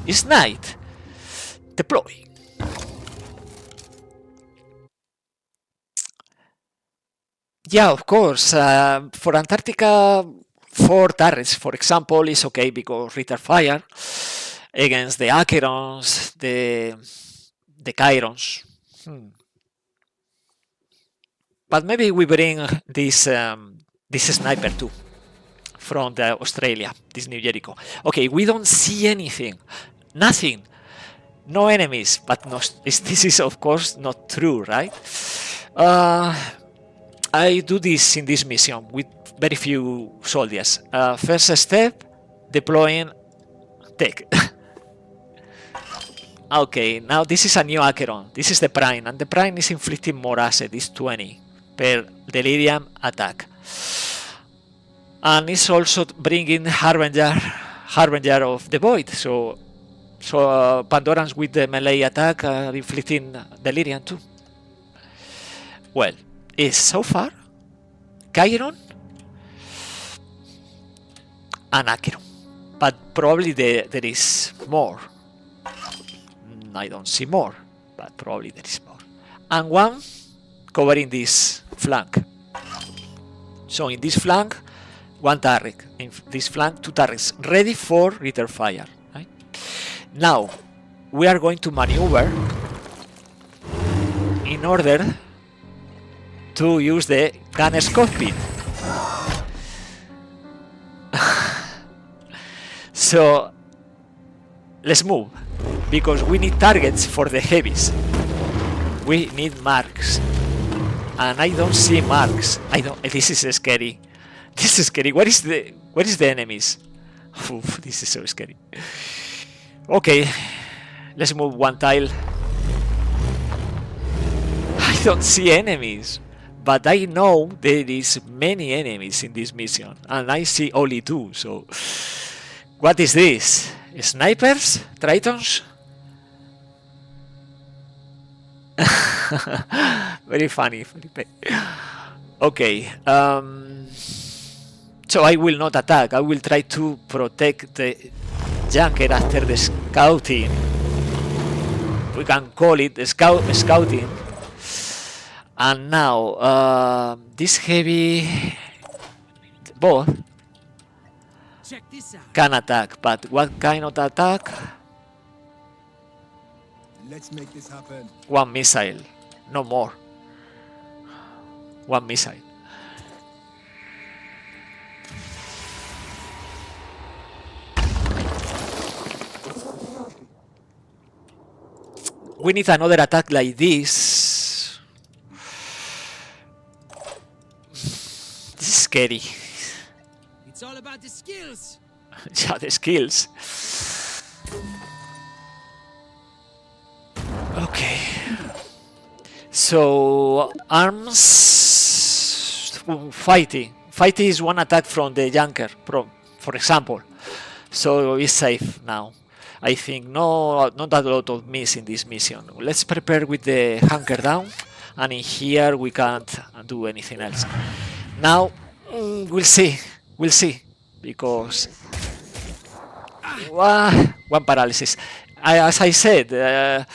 It's night. Deploy. Yeah, of course. For Antarctica, 4 turrets, for example, is okay because return fire against the Acherons, the Chirons. But maybe we bring this sniper too from the Australia, this New Jericho. Okay, we don't see anything, nothing, no enemies. But no, this is of course not true, right? I do this in this mission with very few soldiers. First step, deploying tech. Okay, now this is a new Acheron. This is the Prime, and the Prime is inflicting more acid. It's 20 per delirium attack, and it's also bringing Harbinger of the Void. So Pandorans with the melee attack are inflicting delirium too. Well, is so far Chiron and Acheron, but probably there is more. I don't see more, but probably there is more. And one covering this flank. So in this flank, 1 turret. In this flank, 2 turrets ready for return fire. Right? Now we are going to maneuver in order to use the gunner's cockpit. So let's move, because we need targets for the heavies. We need marks, and I don't see marks. This is scary. This is scary. Where is the enemies? Oof, this is so scary. Okay, let's move 1 tile. I don't see enemies, but I know there is many enemies in this mission, and I see only 2. So what is this? Snipers? Tritons? Very funny, Felipe. Okay, so I will not attack. I will try to protect the junker after the scouting. We can call it scouting. And now this heavy both Check this out. can attack, but what kind of attack? Let's make this happen. One missile, no more. One missile. We need another attack like this. This is scary. It's all about the skills. Yeah, the skills. Okay. So arms fighting. Fighting is one attack from the junker, for example. So it's safe now. I think not a lot of miss in this mission. Let's prepare with the hunker down, and in here we can't do anything else. Now we'll see, because one paralysis. As I said,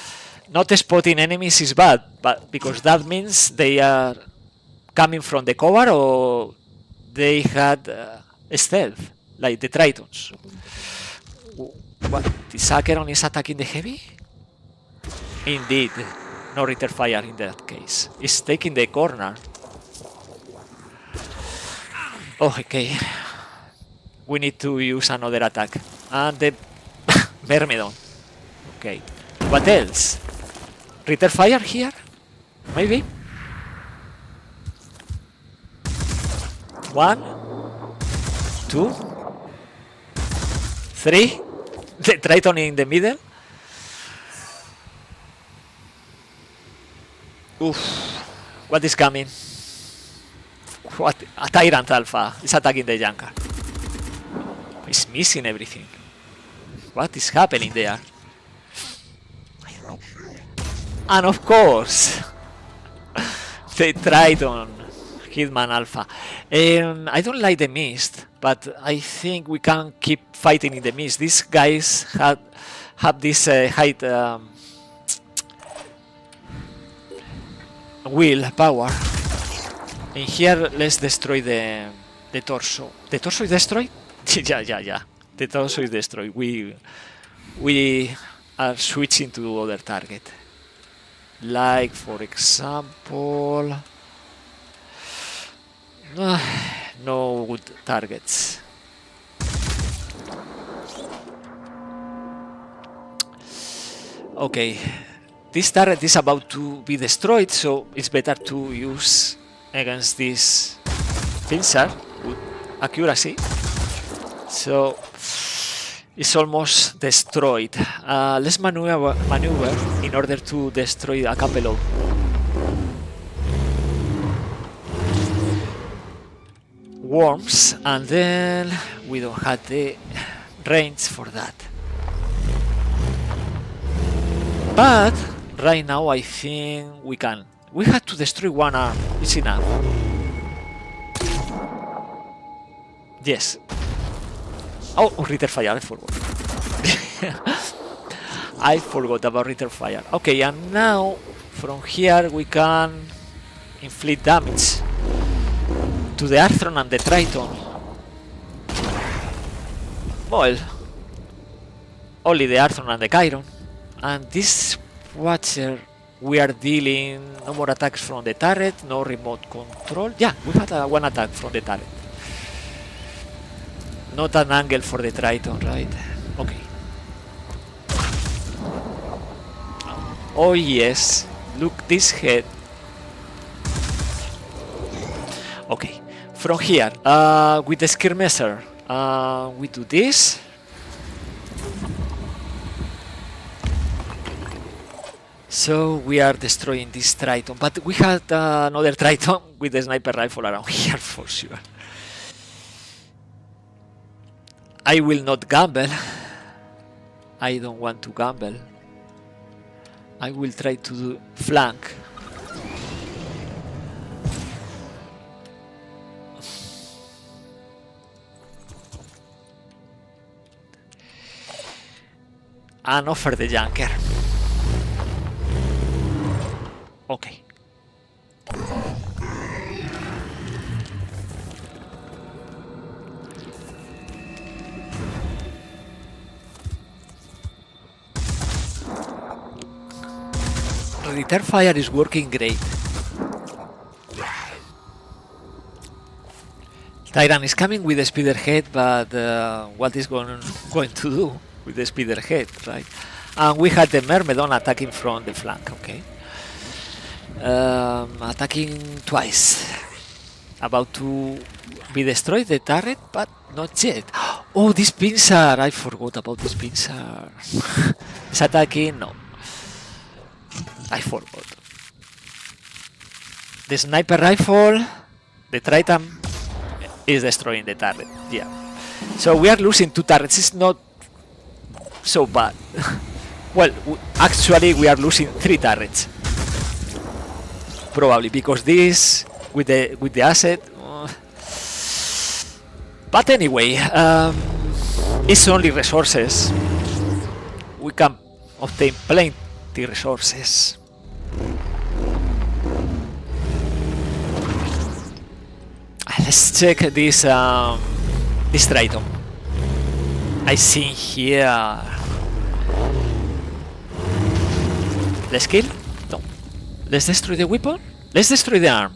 not spotting enemies is bad, but because that means they are coming from the cover or they had stealth, like the Tritons. What? The Acheron is attacking the heavy? Indeed, no return fire in that case. It's taking the corner. Oh, okay. We need to use another attack. And the Myrmidon. Okay. What else? Return fire here? Maybe? 1, 2, 3. The Triton in the middle. Oof. What is coming? What? A Tyrant Alpha is attacking the junker. He's missing everything. What is happening there? And of course, the Triton Hitman Alpha. I don't like the mist, but I think we can keep fighting in the mist. These guys have this height will power. In here, let's destroy the torso. The torso is destroyed? yeah. The torso is destroyed. We are switching to other target. Like, for example, no good targets. Okay, this turret is about to be destroyed, so it's better to use against this pincer with accuracy. So it's almost destroyed. Let's maneuver in order to destroy a couple of worms, and then we don't have the range for that. But right now I think we can. We have to destroy one arm. It's enough. Yes. Oh, return fire, I forgot. I forgot about return fire. Okay, and now from here we can inflict damage to the Arthron and the Triton. Well, only the Arthron and the Chiron. And this Watcher, we are dealing no more attacks from the turret, no remote control. Yeah, we had one attack from the turret. Not an angle for the Triton, right? Okay. Oh yes, look this head. Okay, from here, with the skirmisher, we do this. So we are destroying this Triton, but we had another Triton with a sniper rifle around here for sure. I will not gamble. I don't want to gamble. I will try to do flank. And offer the junker. Okay. return fire is working great. Tyrant is coming with the speederhead, but what is going to do with the speederhead, right? And we had the Myrmidon attacking from the flank, okay. Attacking twice. About to be destroyed, the turret, but not yet. Oh, this pincer! I forgot about this pincer. It's attacking? No. I forgot. The sniper rifle, the Triton, is destroying the turret. Yeah. So we are losing 2 turrets. It's not so bad. Well, actually we are losing 3 turrets. Probably because this with the asset. But anyway, it's only resources. We can obtain plenty resources. Let's check this Triton. I see here. Let's kill? No. Let's destroy the weapon? Let's destroy the arm.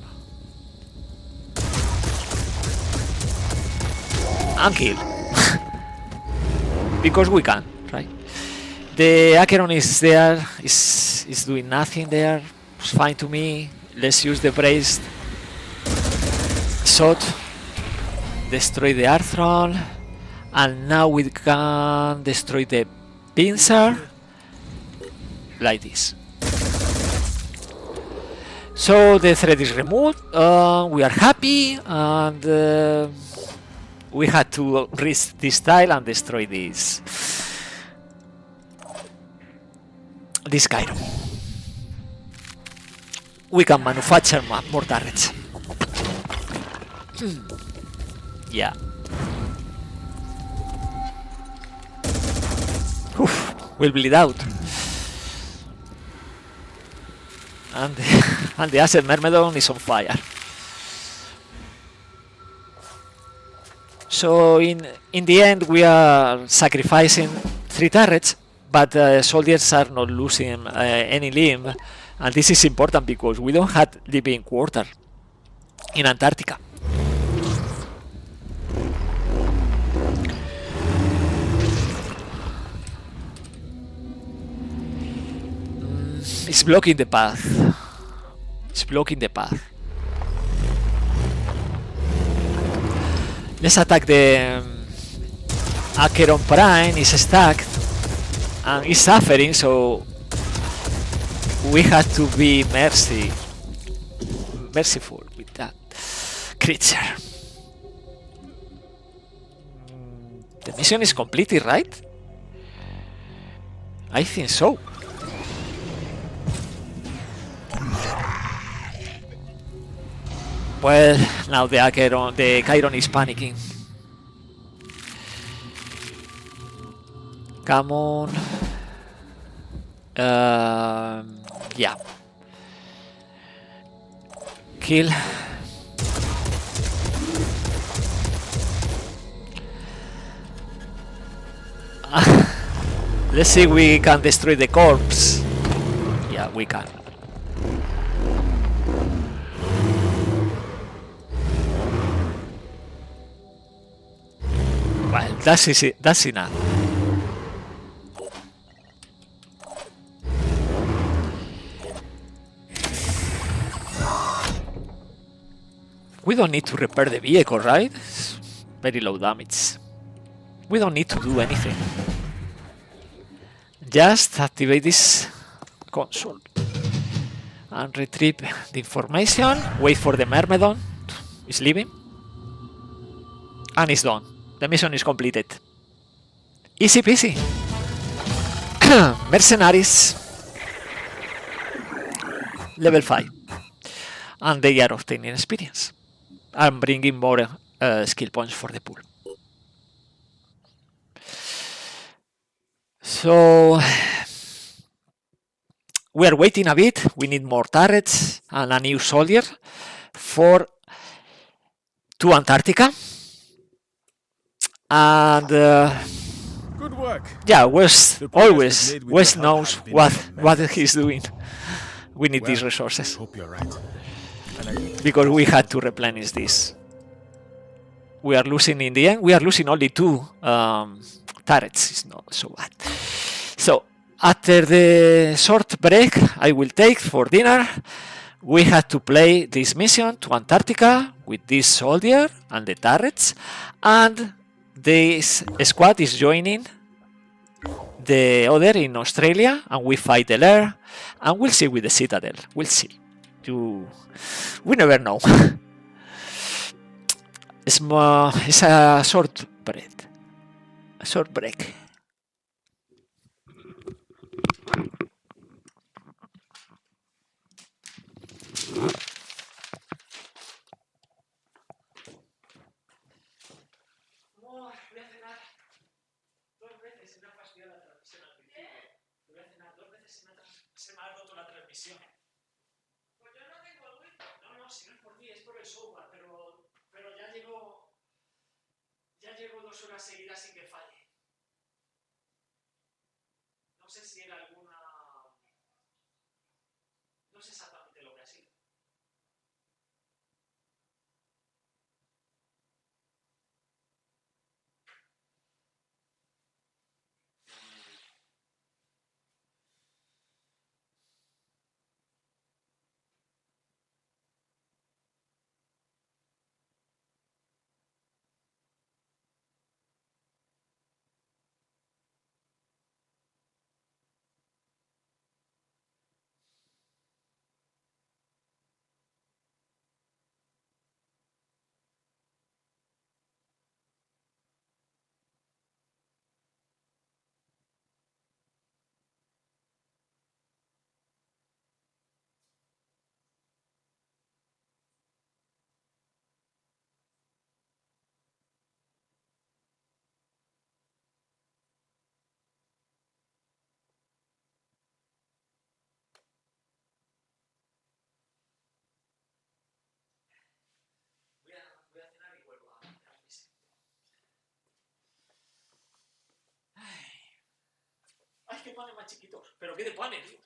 And kill. Because we can, right? The Acheron is there, is doing nothing there. It's fine to me. Let's use the braced shot. Destroy the Arthron. And now we can destroy the pincer. Like this. So the threat is removed. We are happy, and we had to risk this tile and destroy this Chiron. We can manufacture more turrets. Yeah. Oof, we'll bleed out. And the asset Myrmidon is on fire. So in the end we are sacrificing 3 turrets, but soldiers are not losing any limb, and this is important because we don't have living quarter in Antarctica. It's blocking the path. It's blocking the path. Let's attack the Acheron Prime. Is stacked and is suffering, so we have to be merciful with that creature. The mission is completed, right? I think so. Well, now the Chiron is panicking. Come on. Yeah. Kill. Let's see if we can destroy the corpse. Yeah, we can. Well, that's enough. We don't need to repair the vehicle, right? It's very low damage. We don't need to do anything. Just activate this console and retrieve the information. Wait for the Myrmidon. It's leaving. And it's done. The mission is completed. Easy peasy. Mercenaries. Level 5. And they are obtaining experience. I'm bringing more skill points for the pool. So we are waiting a bit. We need more turrets and a new soldier to Antarctica. And Good work. yeah, West knows what he's doing. We need these Well, resources Hope you're right. And I need to because we had to replenish this. We are losing in the end. We are losing only 2 turrets. It's not so bad. So after the short break I will take for dinner, we had to play this mission to Antarctica with this soldier and the turrets, and this squad is joining the other in Australia, and we fight the lair, and we'll see with the Citadel. We'll see. We never know. It's a short break. A short break. Se me ha roto la transmisión. Pues yo no tengo el Wii. No, si no es por ti, es por el software, pero ya llevo 2 horas seguidas sin que falle. No sé si era alguna... No sé exactamente lo que ha sido. Voy a cenar y vuelvo a transmisión. Ay, qué panes más chiquitos. ¿Pero qué de panes, tío?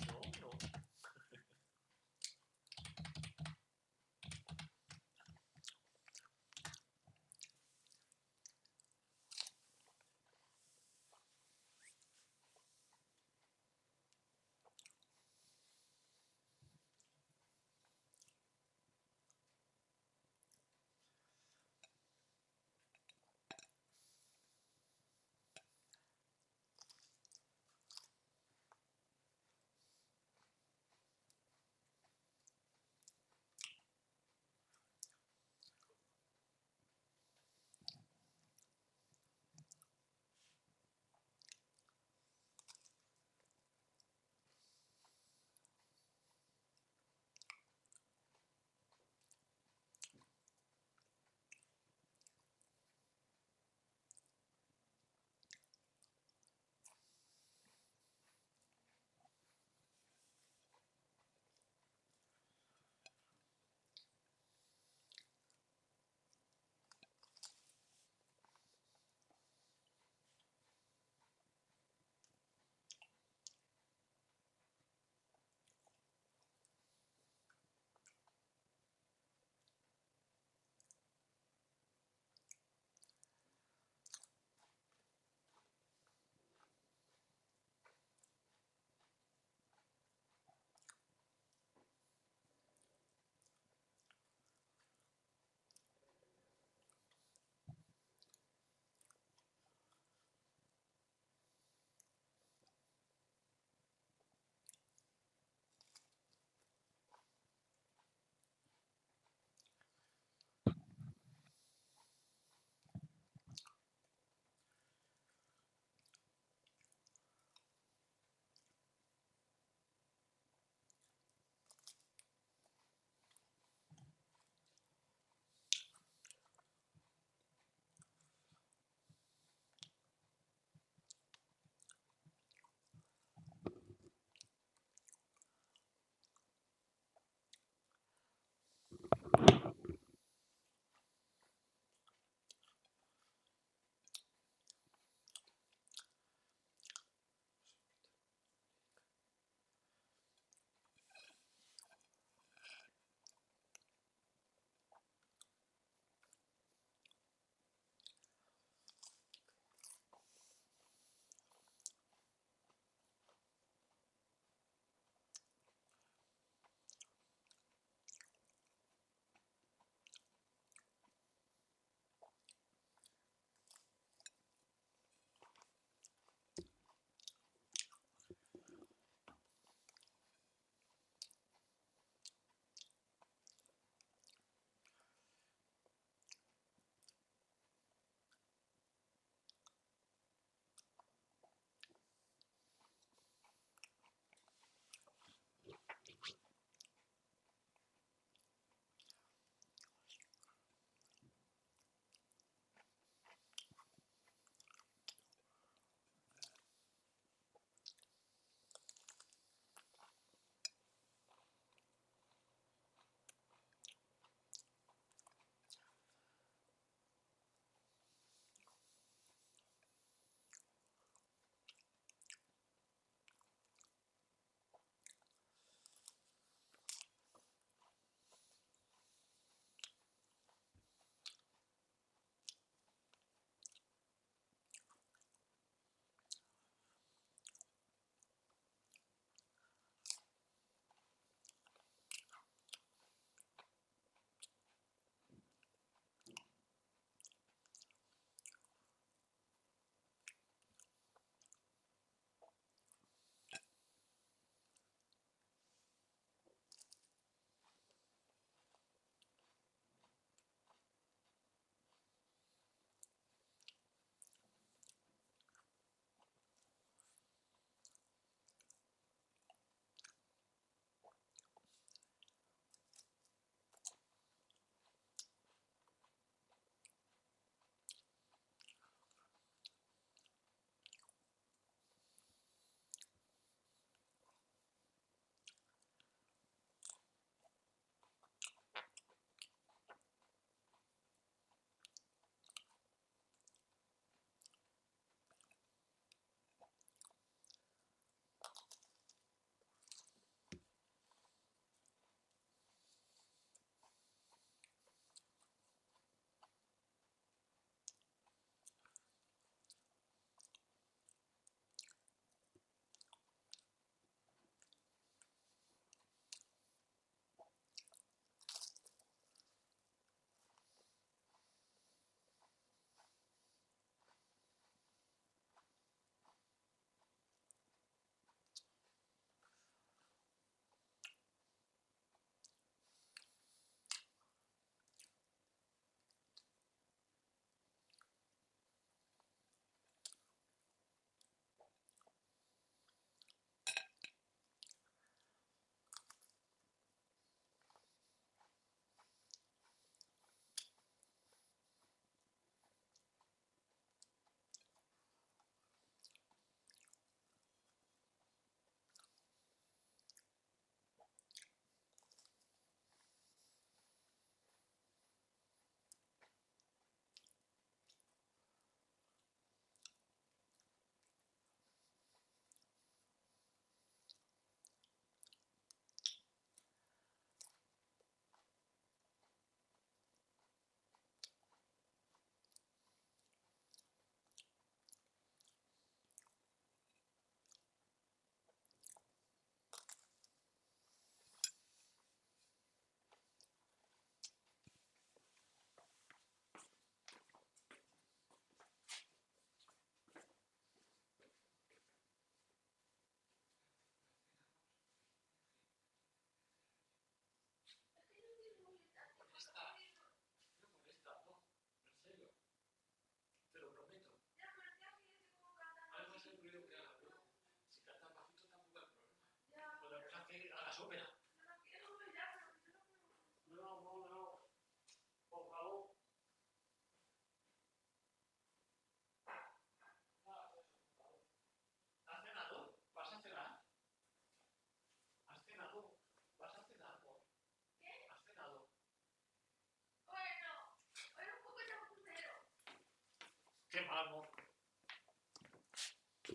No.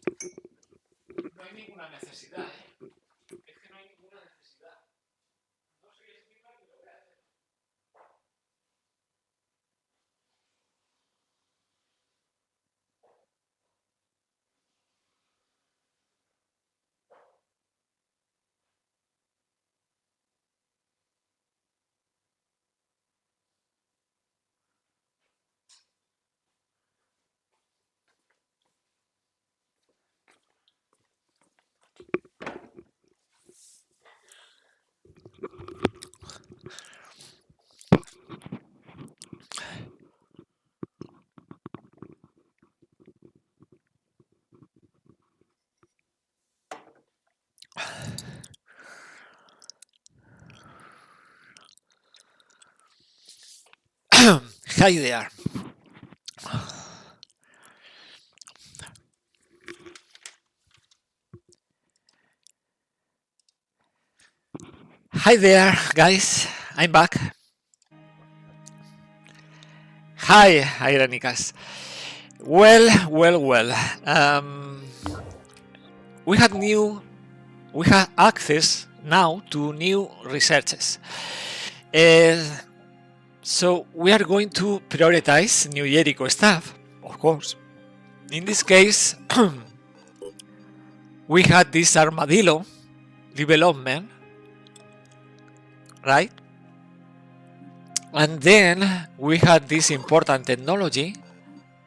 No hay ninguna necesidad, ¿eh? Es que no hay ninguna necesidad. No soy streamer y lo voy a hacer. Hi there. Hi there, guys. I'm back. Hi, Ironicas. Well. We have access now to new researches. So we are going to prioritize New Jericho stuff, of course. In this case, we had this armadillo development, right? And then we had this important technology,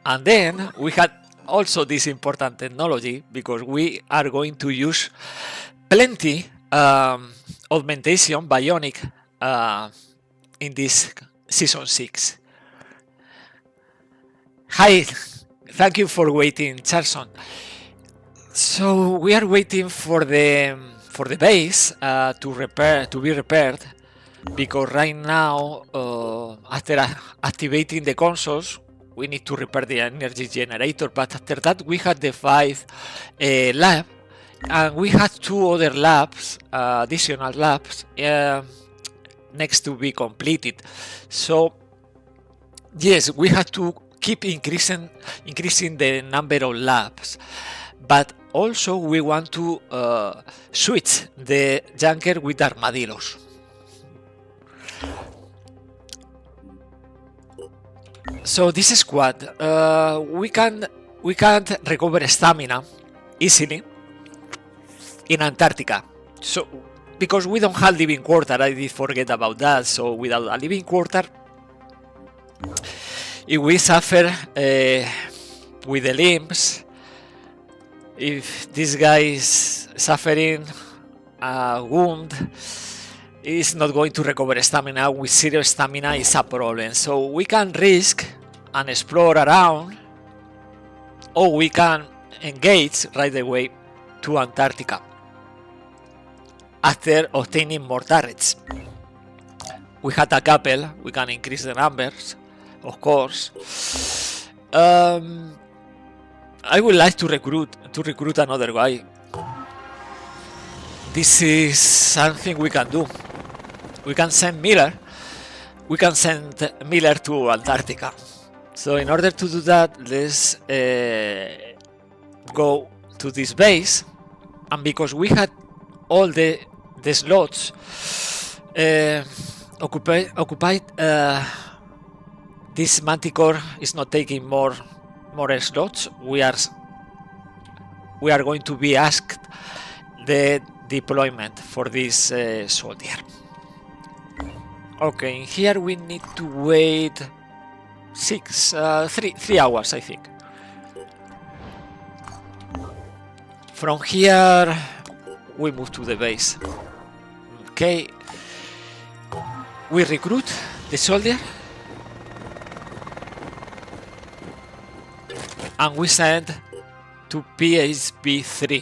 and then we had also this important technology because we are going to use plenty augmentation bionic in this season 6. Hi, thank you for waiting, Charlson. So we are waiting for the base to be repaired, because right now after activating the consoles we need to repair the energy generator, but after that we had the 5 lab, and we had 2 other labs, additional labs next to be completed. So yes, we have to keep increasing the number of labs, but also we want to switch the junker with armadillos. So this squad, we can't recover stamina easily in Antarctica. So because we don't have living quarter, I did forget about that. So without a living quarter, if we suffer with the limbs, if this guy is suffering a wound, is not going to recover stamina. With zero stamina is a problem. So we can risk and explore around, or we can engage right away to Antarctica after obtaining more turrets. We had a couple, we can increase the numbers, of course. I would like to recruit another guy. This is something we can do. We can send Miller to Antarctica. So in order to do that, let's go to this base, and because we had all the slots occupied, this Manticore is not taking more slots. We are going to be asked the deployment for this soldier. Okay, here we need to wait 3 hours, I think. From here we move to the base. Okay, we recruit the soldier and we send to PHB 3.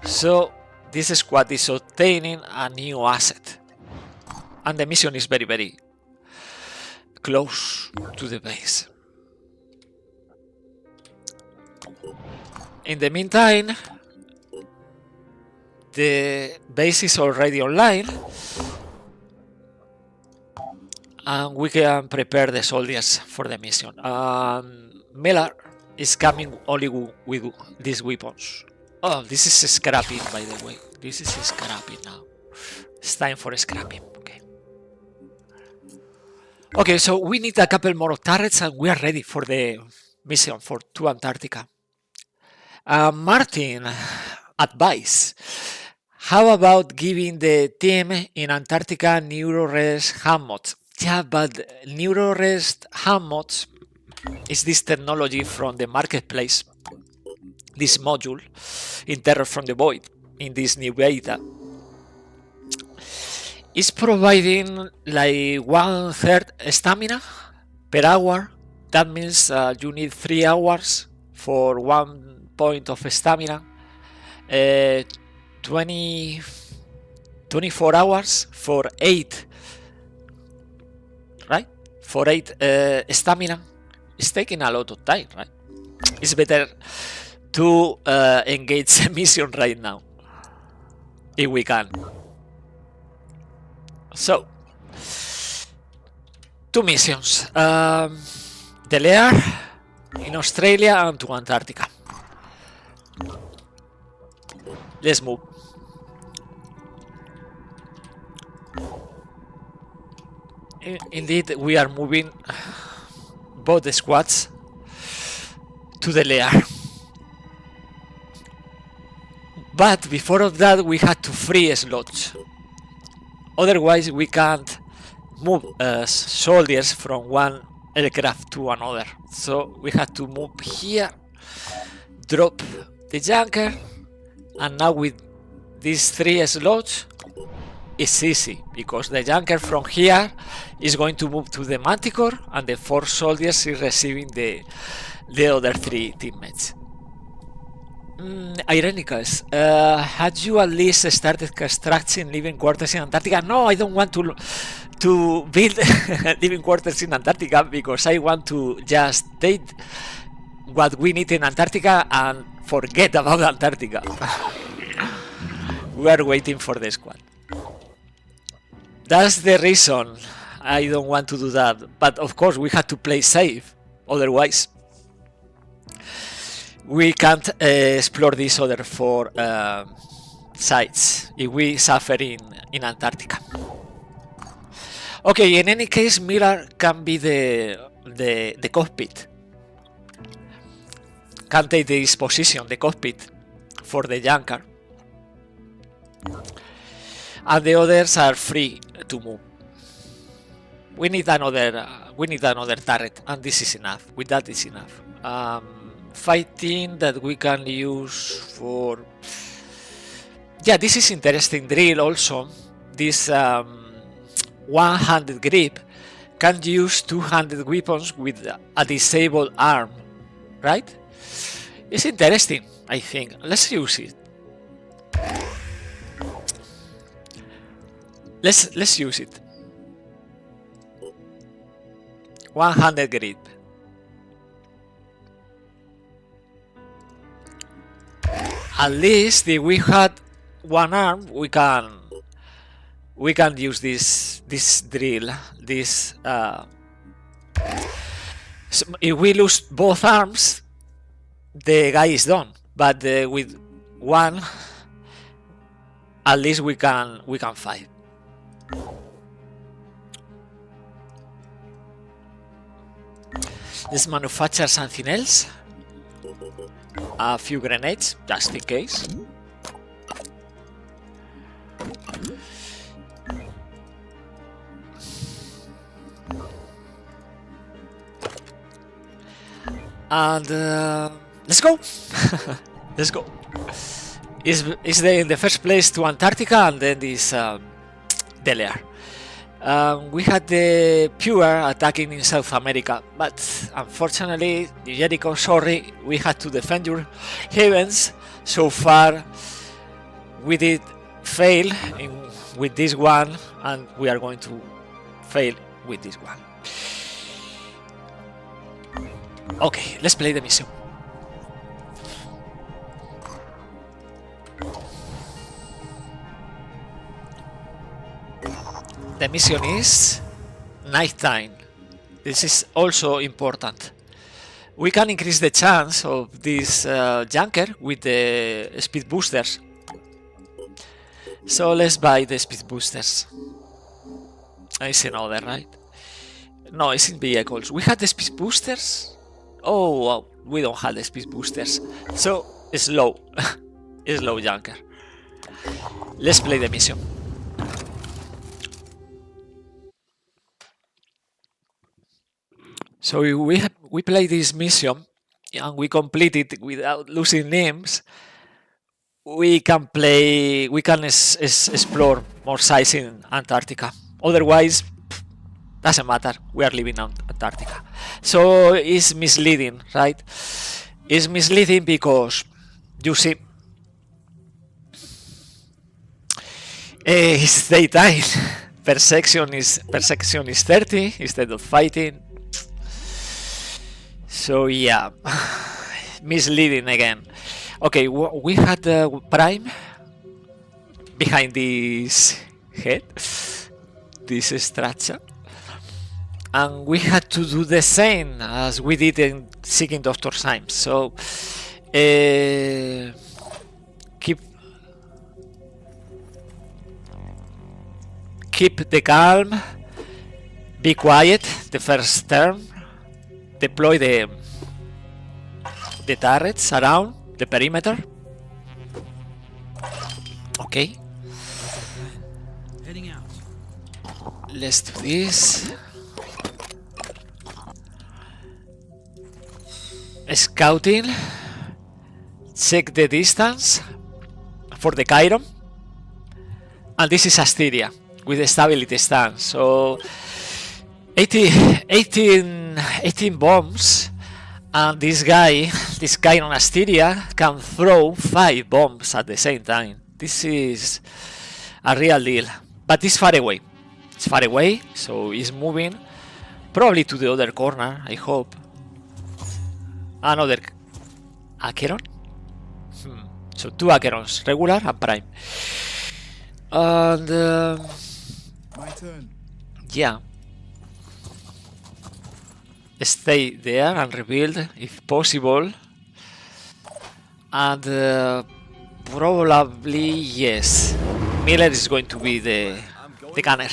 So this squad is obtaining a new asset, and the mission is very, very close to the base. In the meantime, the base is already online, and we can prepare the soldiers for the mission. Miller, is coming only with these weapons. Oh, this is scrapping, by the way. This is scrapping now. It's time for scrapping. Okay. Okay, so we need a couple more turrets and we are ready for the mission to Antarctica. Martin advice. How about giving the team in Antarctica NeuroRest hand mods? Yeah, but NeuroRest hand mods is this technology from the marketplace, this module in Terror from the Void, in this new beta. It's providing like 1/3 stamina per hour. That means you need 3 hours for 1 point of stamina. 24 hours for 8, right? For 8 stamina. It's taking a lot of time, right? It's better to engage the mission right now, if we can. So, 2 missions. The Lair in Australia and to Antarctica. Let's move. Indeed, we are moving both the squads to the Lair. But before of that, we had to free slots. Otherwise, we can't move soldiers from one aircraft to another. So we had to move here, drop the junker, and now with these 3 slots, it's easy because the junker from here is going to move to the Manticore, and the 4 soldiers is receiving the other 3 teammates. Ironicals, had you at least started constructing living quarters in Antarctica? No, I don't want to build living quarters in Antarctica because I want to just take what we need in Antarctica and forget about Antarctica. We are waiting for the squad. That's the reason I don't want to do that. But of course, we have to play safe. Otherwise, we can't explore these other 4 sites if we suffer in Antarctica. Okay, in any case, mirror can be the cockpit. Can take this position, the cockpit, for the junker. And the others are free to move. We need another turret, and this is enough. With that is enough. Fighting that we can use for... Yeah, this is interesting drill also. This one-handed grip can use 200 weapons with a disabled arm, right? It's interesting, I think. Let's use it. Let's use it. One-handed grip. At least if we had one arm, we can use this drill. So if we lose both arms, the guy is done. But with one, at least we can fight. Let's manufacture something else. A few grenades, just in case. And let's go. Let's go. Is in the first place to Antarctica, and then this Delair. We had the Pure attacking in South America, but unfortunately, New Jericho, sorry, we had to defend your heavens. So far, we did fail with this one, and we are going to fail with this one. Okay, let's play the mission. The mission is nighttime. This is also important. we can increase the chance of this junker with the speed boosters. So let's buy the speed boosters. It's another, right? No, it's in vehicles. We had the speed boosters. Oh, well, we don't have the speed boosters. So slow, slow junker. Let's play the mission. So we play this mission and we complete it without losing names. We can explore more sites in Antarctica. Otherwise, doesn't matter. We are living in Antarctica. So it's misleading, right? It's misleading because you see, it's daytime. Perception is 30 instead of fighting. So yeah, misleading again. Okay, we had Prime behind this head, this structure, and we had to do the same as we did in Seeking Dr. Symes. So keep the calm, be quiet the first turn, deploy the turrets around the perimeter. Okay, Heading out. let's do this. Scouting, check the distance for the Chiron, and this is Asteria with the stability stance. So 18 bombs, and this guy on Asteria can throw 5 bombs at the same time. This is a real deal, but it's far away. It's far away, so he's moving probably to the other corner, I hope. Another Acheron? So 2 Acherons, regular and Prime. And My turn. yeah, stay there and rebuild if possible. And probably yes, Miller is going to be the gunner.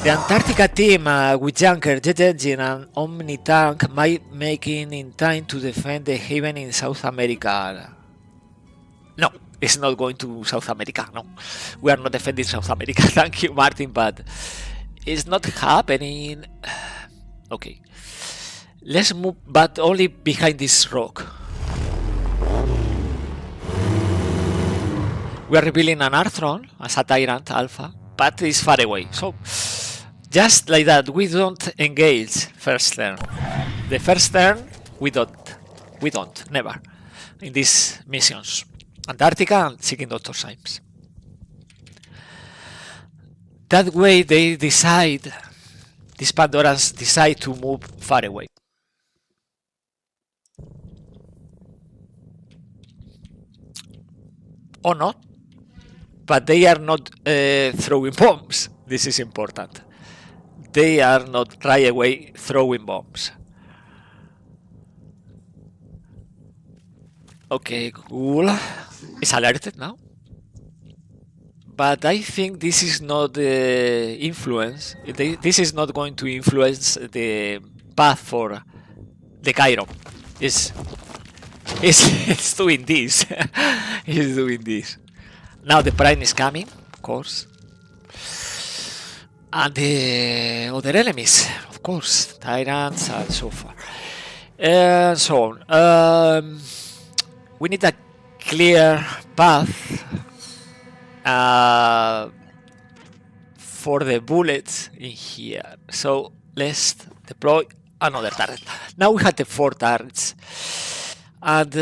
The Antarctica team with Junker, Jet Engine and Omni Tank might make it in time to defend the haven in South America. No, it's not going to South America, no. We are not defending South America, thank you Martin, but it's not happening. Okay, let's move, but only behind this rock. We are revealing an Arthron as a Tyrant Alpha, but it's far away, so just like that, we don't engage first turn. The first turn, we don't, never, in these missions. Antarctica and Seeking Dr. Symes. That way they decide, these Pandorans decide to move far away. Or not, but they are not throwing bombs. This is important. They are not right away throwing bombs. Okay, cool. It's alerted now. But I think this is not influence. This is not going to influence the path for the Chiron. It's doing this. It's doing this. Now the Prime is coming, of course. And the other enemies, of course, Tyrants and so far. And so on. We need a clear path for the bullets in here. So let's deploy another turret. Now we have the 4 turrets. And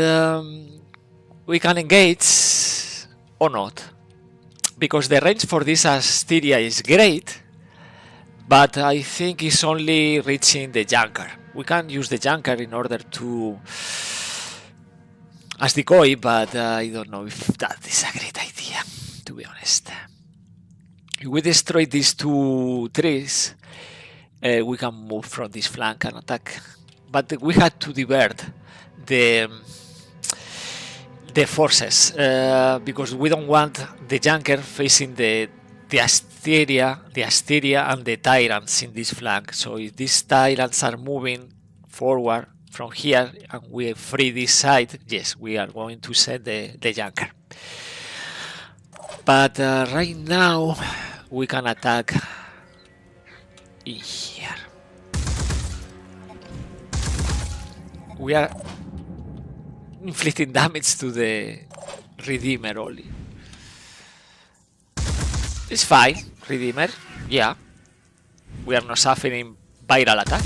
we can engage or not. Because the range for this Asteria is great. But I think it's only reaching the Junker. We can use the Junker in order to as decoy, but I don't know if that is a great idea, to be honest. If we destroy these 2 trees, we can move from this flank and attack. But we had to divert the forces because we don't want the junker facing the Asteria and the tyrants in this flank. So if these tyrants are moving forward from here and we free this side, yes, we are going to send the junker. But right now we can attack in here. We are inflicting damage to the Redeemer only. It's fine, Redeemer, yeah. We are not suffering viral attack.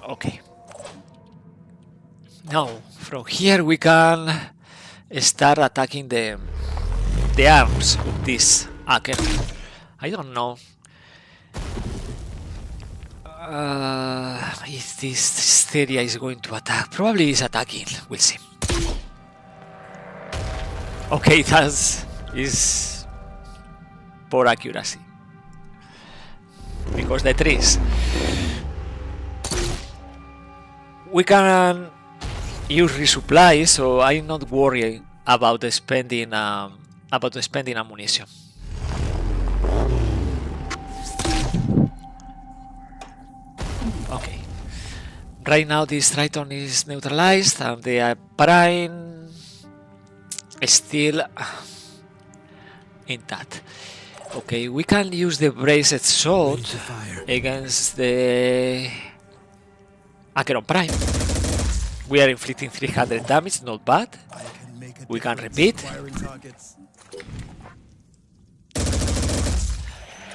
Okay. Now, from here we can start attacking the arms of this hacker. I don't know if this Hysteria is going to attack. Probably is attacking. We'll see. Okay, that is poor accuracy because the trees. We can use resupply, so I'm not worried about spending ammunition. Okay. Right now this Triton is neutralized and the Prime is still intact. Okay, we can use the Braced Sword against the Acheron Prime. We are inflicting 300 damage, not bad. We can repeat.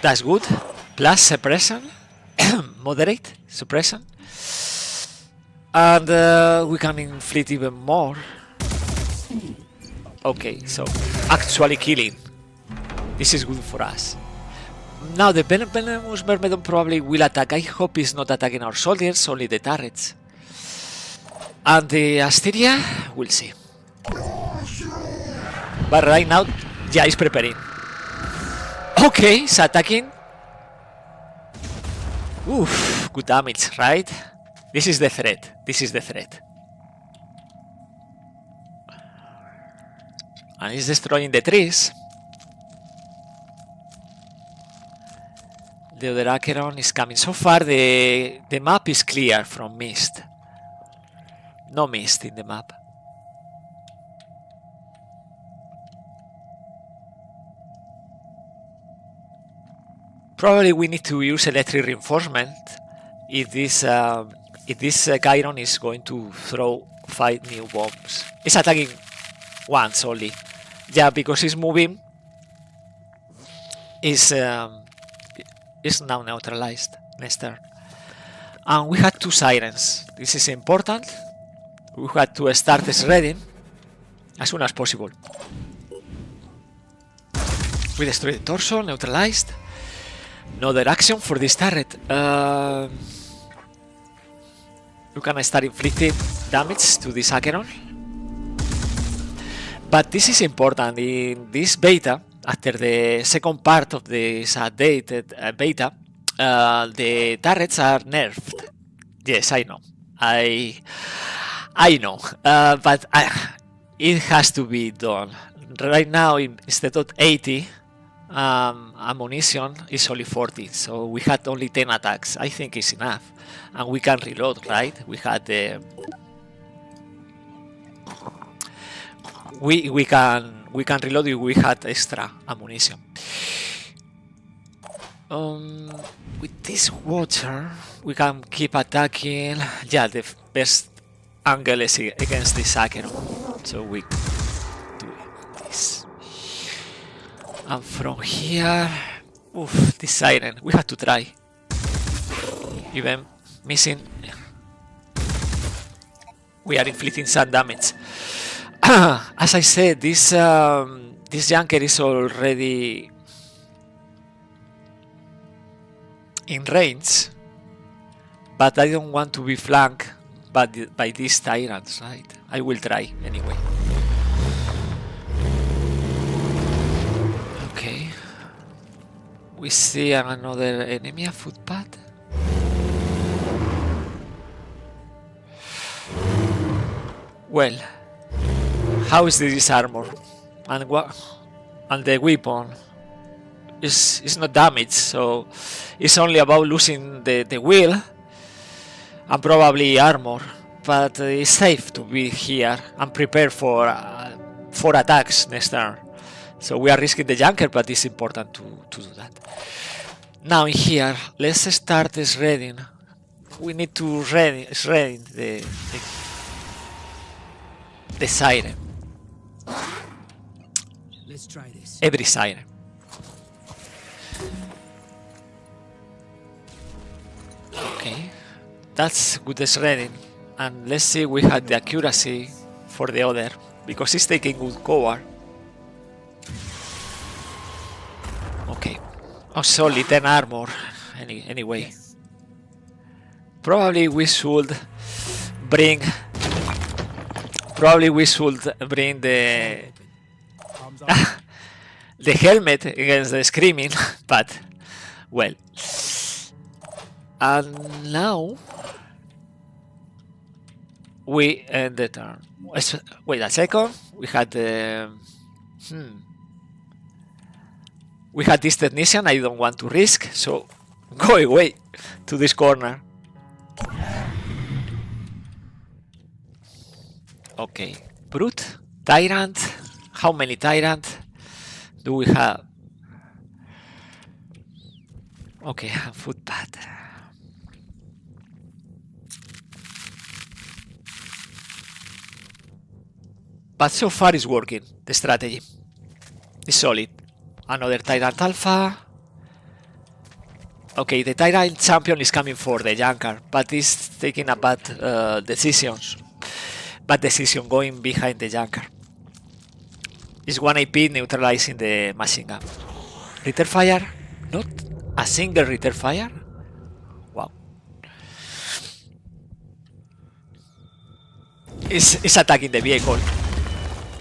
That's good. Plus suppression, moderate suppression, and we can inflict even more. Okay, so actually killing. This is good for us. Now the Venomous Myrmidon probably will attack. I hope he's not attacking our soldiers, only the turrets. And the Asteria, we'll see. But right now, yeah, he's preparing. Okay, he's attacking. Oof, good damage, right? This is the threat. This is the threat. And he's destroying the trees. The other Acheron is coming. So far, the map is clear from mist. No mist in the map. Probably we need to use electric reinforcement if this Chiron is going to throw 5 new bombs. It's attacking once only. Yeah, because he's moving. Is now neutralized next turn. And we had 2 sirens. This is important. We had to start shredding as soon as possible. We destroyed the torso, neutralized. Another action for this turret. You can start inflicting damage to this Acheron. But this is important. In this beta, after the second part of this updated beta, the turrets are nerfed. Yes, I know. I know. But it has to be done. Right now, instead of 80, ammunition is only 40, so we had only 10 attacks. I think it's enough, and we can reload, right? We had the we can reload if we had extra ammunition. With this water, we can keep attacking. Yeah, the best angle is against this Acheron, so we do this. And from here, oof, this siren, we had to try. Even missing, we are inflicting some damage. As I said, this junker is already in range, but I don't want to be flanked by these tyrants, right? I will try anyway. Okay. We see another enemy, a footpath. Well, how is this armor? And what? And the weapon is not damaged, so it's only about losing the wheel and probably armor. But it's safe to be here and prepare for attacks next turn. So we are risking the junker, but it's important to do that. Now in here, let's start shredding. We need to shred the siren. Let's try this. Every siren. Okay, that's good shredding. And let's see, we had the accuracy for the other because he's taking good cover. Okay. Oh, solid 10 armor. Anyway, probably we should bring the Arms up. the helmet against the screaming, but well. And now we end the turn. Wait a second. We had the we had this technician. I don't want to risk, so go away to this corner. Okay, brute, tyrant. How many tyrant do we have? Okay, footpath. But so far it's working. The strategy is solid. Another tyrant alpha. Okay, the tyrant champion is coming for the junker, but he's taking a bad decision going behind the junker. It's 1 AP neutralizing the machine gun. Return fire? Not a single return fire? Wow. It's attacking the vehicle.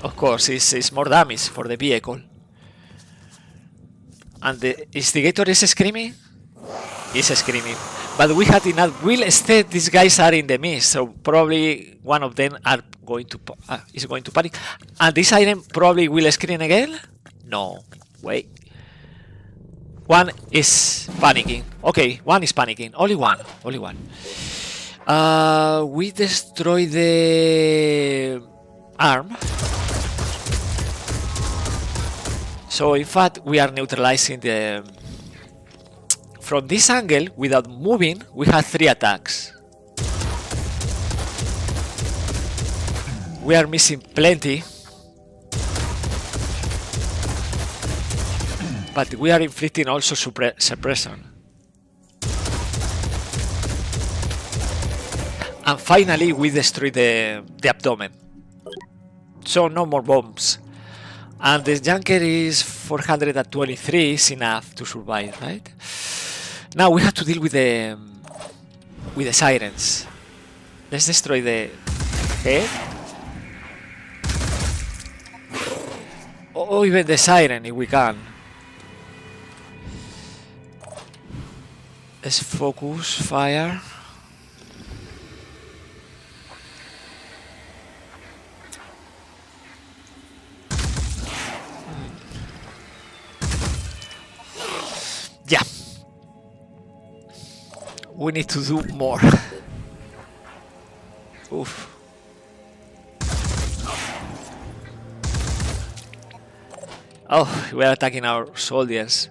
Of course, it's more damage for the vehicle. And the instigator is screaming? He's screaming. But we had enough will. Instead, these guys are in the mist, so probably one of them is going to panic. And this item probably will scream again? No. Wait. One is panicking. Okay, one is panicking. Only one. We destroy the arm. So in fact, we are neutralizing the... From this angle, without moving, we have 3 attacks. We are missing plenty. But we are inflicting also suppression. And finally, we destroy the abdomen. So no more bombs. And the junker is 423, is enough to survive, right? Now we have to deal with the sirens. Let's destroy the head. Or even the siren if we can. Let's focus fire. Yeah. We need to do more. Oof. Oh, we are attacking our soldiers.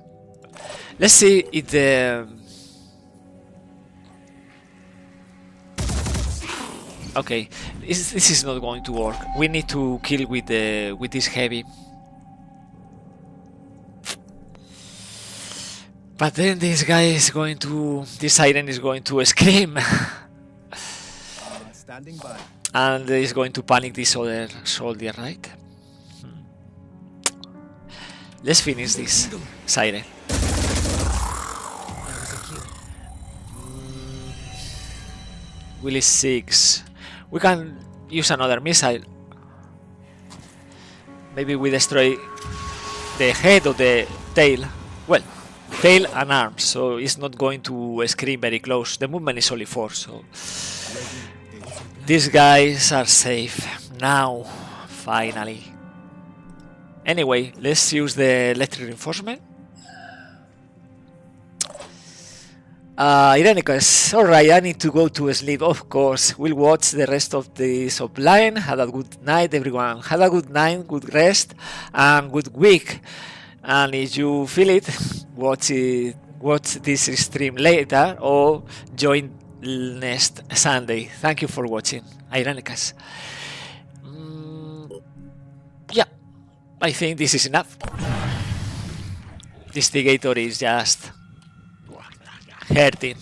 Let's see if the... Okay, this is not going to work. We need to kill with this heavy. But then this guy is going to... This siren is going to scream. Standing by. And is going to panic this other soldier, right? Let's finish this siren. Will is 6. We can use another missile. Maybe we destroy the head or the tail. Well, tail and arms, so it's not going to scream very close. The movement is only 4, so these guys are safe now, finally. Anyway, let's use the electric reinforcement. Irenicus, alright, I need to go to sleep, of course. We'll watch the rest of this offline. Have a good night, everyone. Have a good night, good rest, and good week. And if you feel it, watch this stream later or join next Sunday. Thank you for watching, Irenicus. Yeah, I think this is enough. This Tigator is just hurting.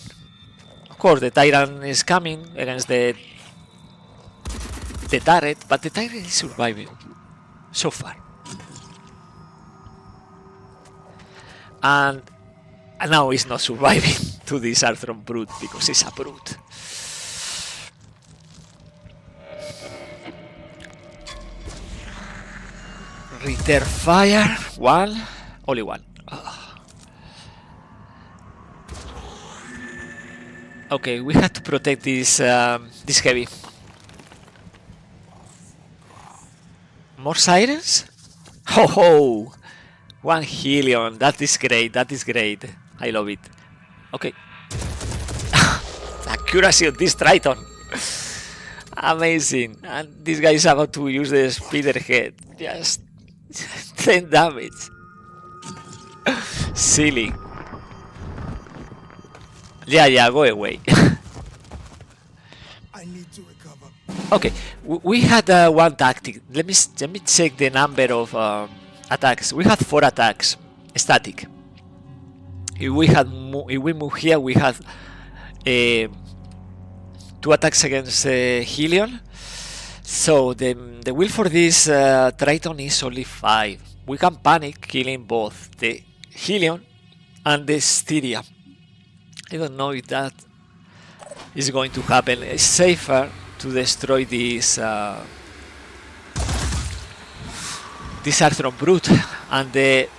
Of course, the Tyrant is coming against the turret, but the Tyrant is surviving so far. And now he's not surviving to this Arthron brute because he's a brute. Return fire, one, only one. Okay, we have to protect this this heavy. More sirens? Ho ho! 1 Helion, that is great, that is great. I love it. Okay. Accuracy of this Triton. Amazing. And this guy is about to use the speederhead. Just 10 damage. Silly. Yeah, go away. I need to recover. Okay, we had one tactic. Let me check the number of attacks. We had 4 attacks, static. If we move here, we have 2 attacks against Helion. So the will for this Triton is only 5. We can panic, killing both the Helion and the Styria. I don't know if that is going to happen. It's safer to destroy this this Arthron brute and the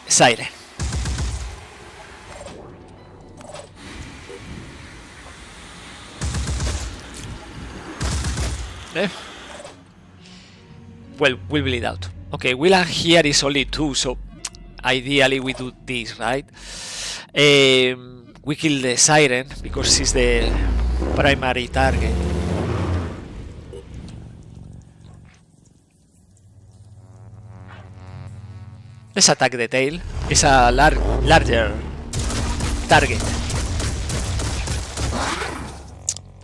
Siren. Well, we'll bleed out. Okay, Willan here is only 2, so ideally we do this, right? We kill the Siren because she's the primary target. Let's attack the tail. It's a larger target.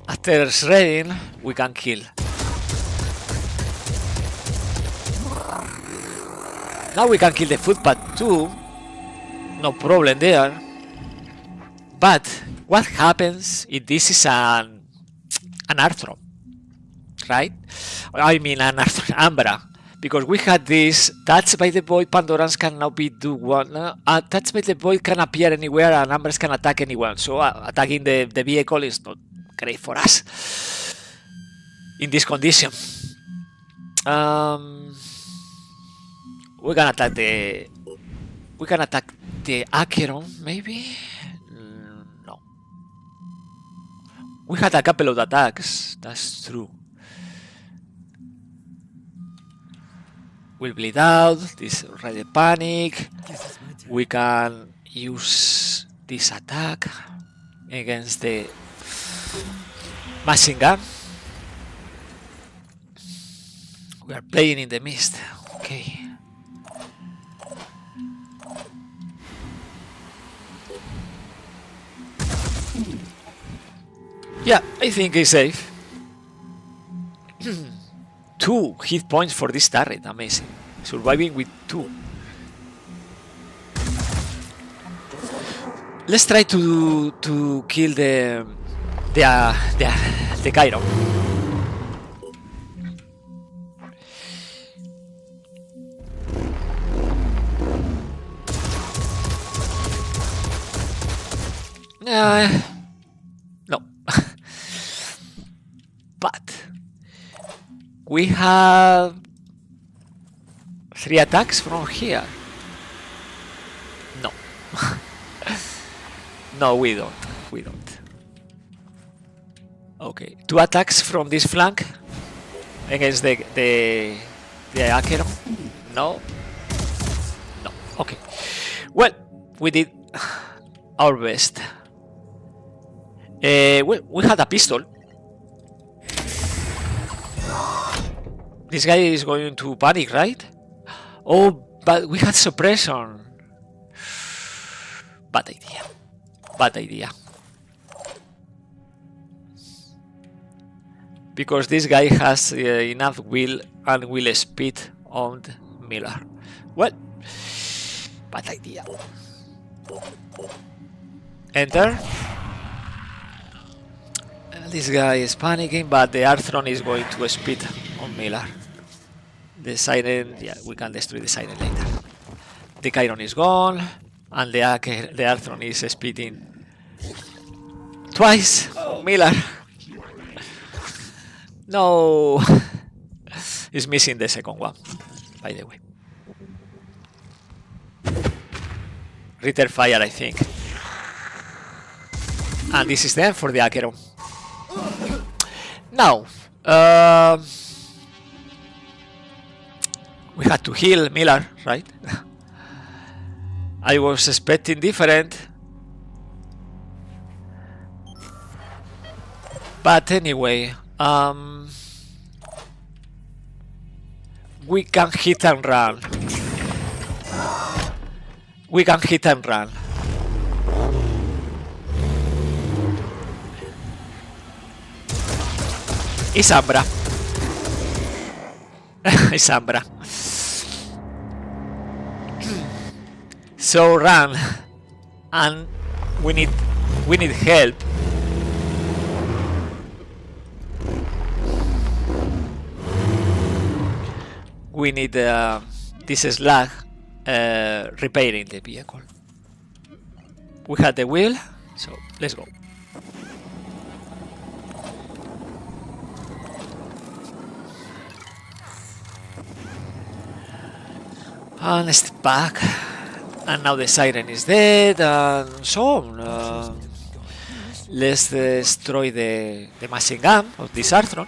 After shredding, we can kill. Now we can kill the footpath too. No problem there. But what happens if this is an Arthron, right? I mean an Arthron Ambra, because we had this touched by the void. Pandorans can now be do one. Touched by the void can appear anywhere, and Ambras can attack anyone. So attacking the vehicle is not great for us in this condition. We can attack the Acheron, maybe. No. We had a couple of attacks. That's true. We'll bleed out. This already panic. We can use this attack against the machine gun. We are playing in the mist. Okay. Yeah, I think it's safe. 2 hit points for this turret, amazing. Surviving with 2. Let's try to kill the Chiron. No. We have 3 attacks from here. No. No, we don't. We don't. Okay, 2 attacks from this flank against the Acheron. No. No. Okay. Well, we did our best. Well, we had a pistol. This guy is going to panic, right? Oh, but we had suppression. Bad idea. Bad idea. Because this guy has enough will and will speed on Miller. Well, bad idea. Enter. This guy is panicking, but the Arthron is going to speed on Miller. The siren, yeah, we can destroy the siren later. The Chiron is gone, and the Arthron is speeding twice on Miller. No, he's missing the second one, by the way. Return fire, I think. And this is the end for the Acheron. Now, we had to heal Miller, right? I was expecting different. But anyway, we can hit and run. We can hit and run. It's Ambra. It's Ambra. So run, and we need help. We need this slag repairing the vehicle. We had the wheel, so let's go. And step back, and now the siren is dead, and so on. Let's destroy the machine gun of this Arthron.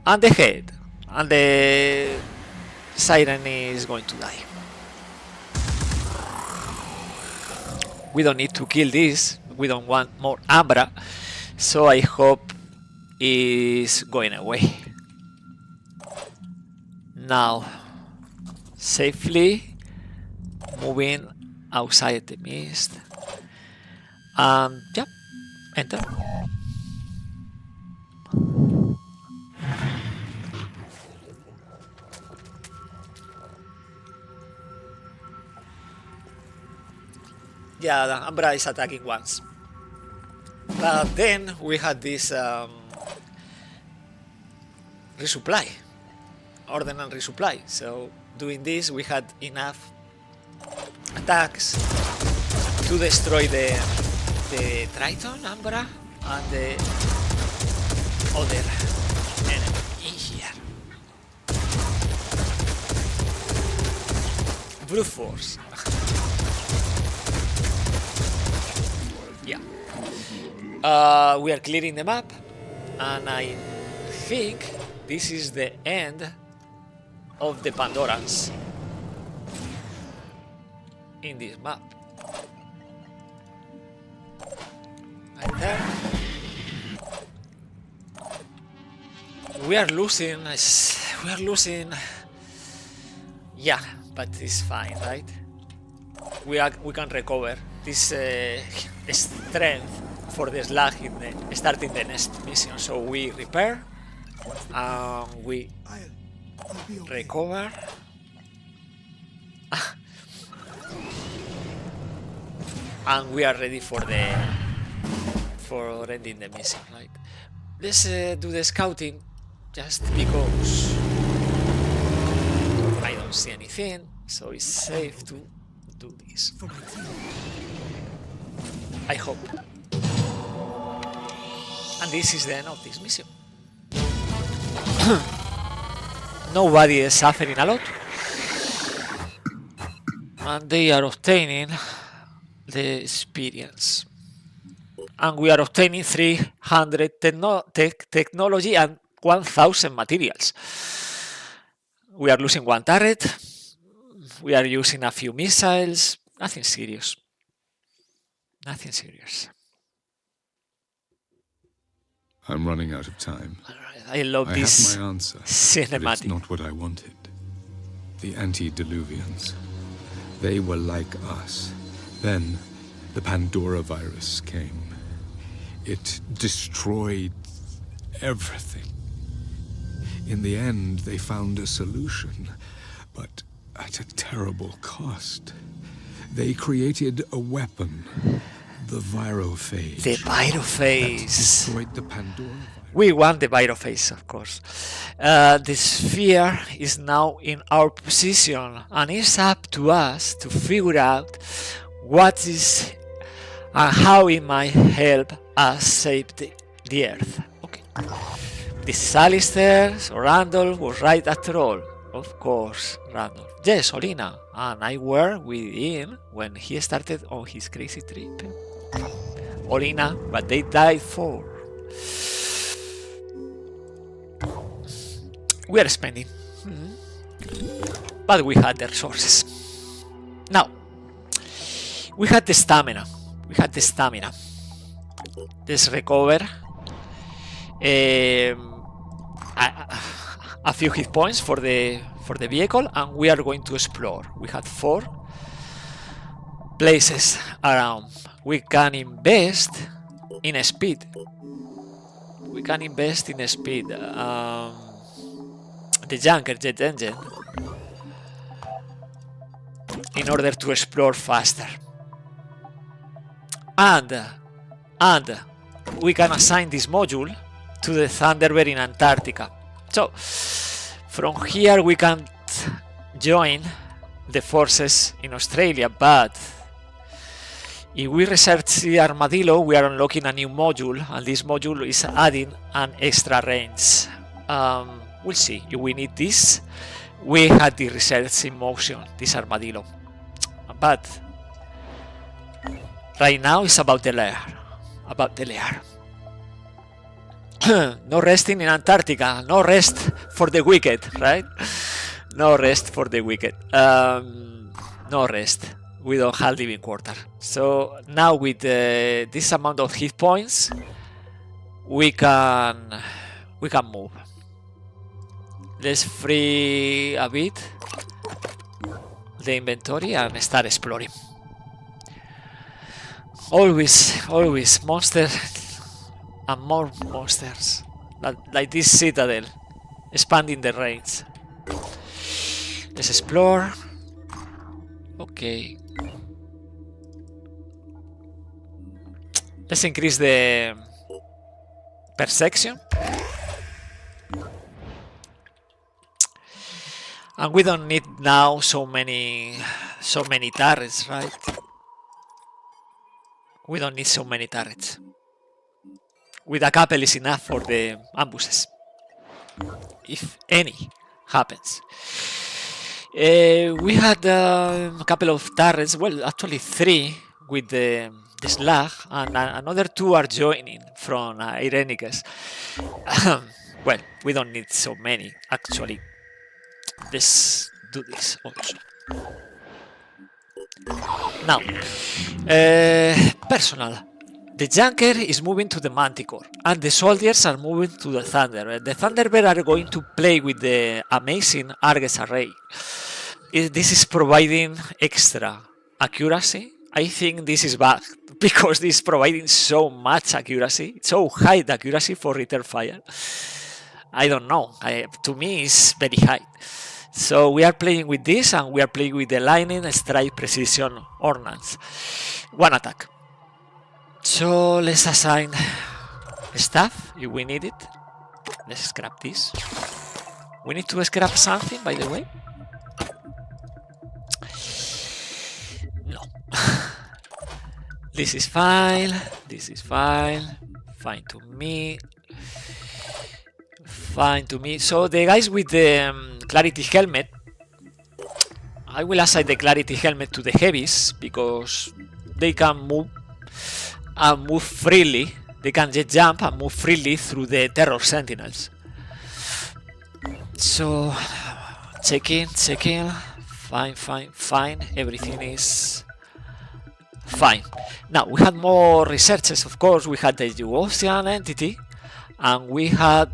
And the head, and the siren is going to die. We don't need to kill this, we don't want more Ambra, so I hope it's going away. Now, safely moving outside the mist. Yeah, enter. Yeah, the Ambra is attacking once. But then we had this resupply. Ordnance resupply. So doing this, we had enough attacks to destroy the Triton, Ambra, and the other enemy in here. Brute force. Yeah. We are clearing the map, and I think this is the end of the Pandorans in this map. Right there. We are losing. Yeah, but it's fine, right? We can recover this strength for the slag in starting the next mission. So we repair, we I'll be okay. recover. And we are ready for ending the mission, right? Let's do the scouting, just because I don't see anything, so it's safe to do this. I hope. And this is the end of this mission. Nobody is suffering a lot. And they are obtaining the experience. And we are obtaining 300 technology and 1000 materials. We are losing one turret. We are using a few missiles. Nothing serious. Nothing serious. I'm running out of time. I love I this have my answer, but it's cinematic. not what I wanted. The antediluvians. They were like us. Then the Pandora virus came. It destroyed everything. In the end, they found a solution, but at a terrible cost. They created a weapon, the virophage. The virophage. Destroyed the Pandora virus. We want the virophage, of course. The sphere is now in our position, and it's up to us to figure out what is and how it might help us save the Earth. Okay. This is Alistair, so Randall was right after all. Of course, Randall. Yes, Olina, and I were with him when he started on his crazy trip. Olina, but they died for. We are spending, but we had the resources. Now, we had the stamina. Let's recover a few hit points for the vehicle, and we are going to explore. We had 4 places around. We can invest in speed. The Junker jet engine in order to explore faster, and we can assign this module to the Thunderbird in Antarctica. So from here we can join the forces in Australia, but if we research the Armadillo, we are unlocking a new module, and this module is adding an extra range. We'll see if we need this. We had the research in motion, this Armadillo, but right now it's about the lair. No resting in Antarctica. No rest for the wicked, right? No rest for the wicked. No rest. We don't have living quarter. So now with this amount of hit points, we can move. Let's free a bit the inventory and start exploring. Always monsters and more monsters, like this citadel, expanding the range. Let's explore. Okay. Let's increase the perception. And we don't need now so many turrets, right? We don't need so many turrets. With a couple is enough for the ambushes, if any happens. We had a couple of turrets, well, actually 3 with the slag, and another 2 are joining from Irenicus. Well, we don't need so many, actually. Let's do this also. Now, personal. The Junker is moving to the Manticore, and the soldiers are moving to the Thunderbird. The Thunderbird are going to play with the amazing Argus array. This is providing extra accuracy. I think this is bad, because this is providing so much accuracy, so high accuracy for return fire. I don't know. To me, it's very high. So we are playing with this, and we are playing with the Lightning Strike Precision Ordnance. 1 attack. So let's assign stuff if we need it. Let's scrap this. We need to scrap something, by the way. No. This is fine. Fine to me. Fine to me. So the guys with the clarity helmet, I will assign the clarity helmet to the heavies because they can move and move freely. They can just jump and move freely through the terror sentinels. So checking. Fine. Everything is fine. Now we had more researches, of course. We had the Ocean entity, and we had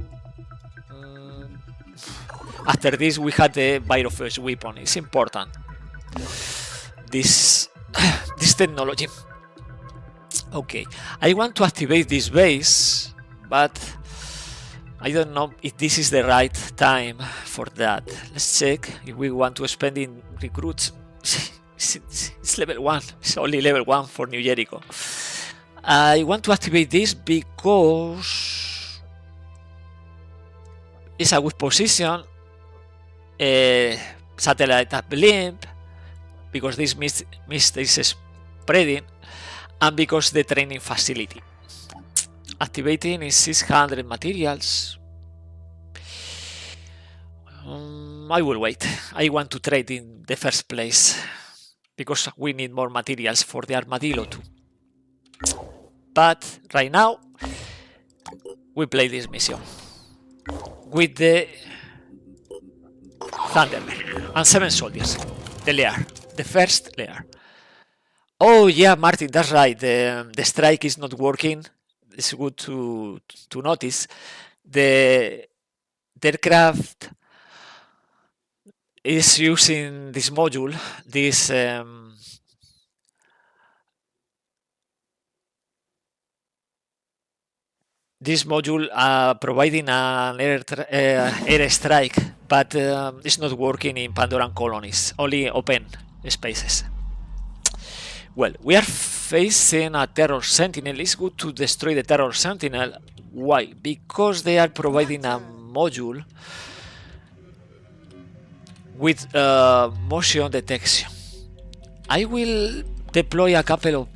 after this we had the Byrofeus weapon. It's important, this technology. Okay, I want to activate this base, but I don't know if this is the right time for that. Let's check if we want to spend in recruits. It's level 1. It's only level 1 for New Jericho. I want to activate this because it's a good position. Satellite blimp, because this mist is spreading, and because the training facility. Activating is 600 materials. I will wait. I want to trade in the first place because we need more materials for the Armadillo too. But right now we play this mission with the Thunderbird and 7 soldiers. The lair, the first lair. Oh yeah, Martin, that's right. The strike is not working. It's good to notice. The aircraft is using this module, this module providing an air strike, but it's not working in Pandoran colonies, only open spaces. Well, we are facing a terror sentinel. It's good to destroy the terror sentinel. Why? Because they are providing a module with motion detection. I will deploy a couple of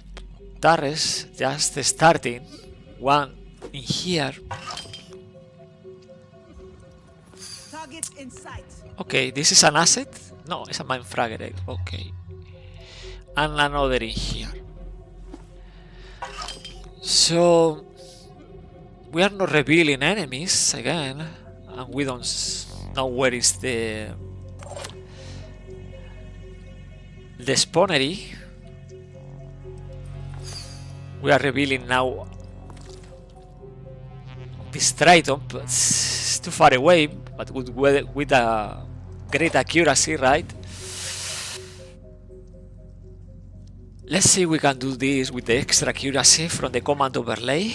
turrets, just starting one in here. Target in sight. Okay, this is an asset. No, it's a mindfragger. Okay, and another in here. So we are not revealing enemies again, and we don't know where is the spawnery. We are revealing now this Triton, but it's too far away, but with a great accuracy, right? Let's see if we can do this with the extra accuracy from the command overlay.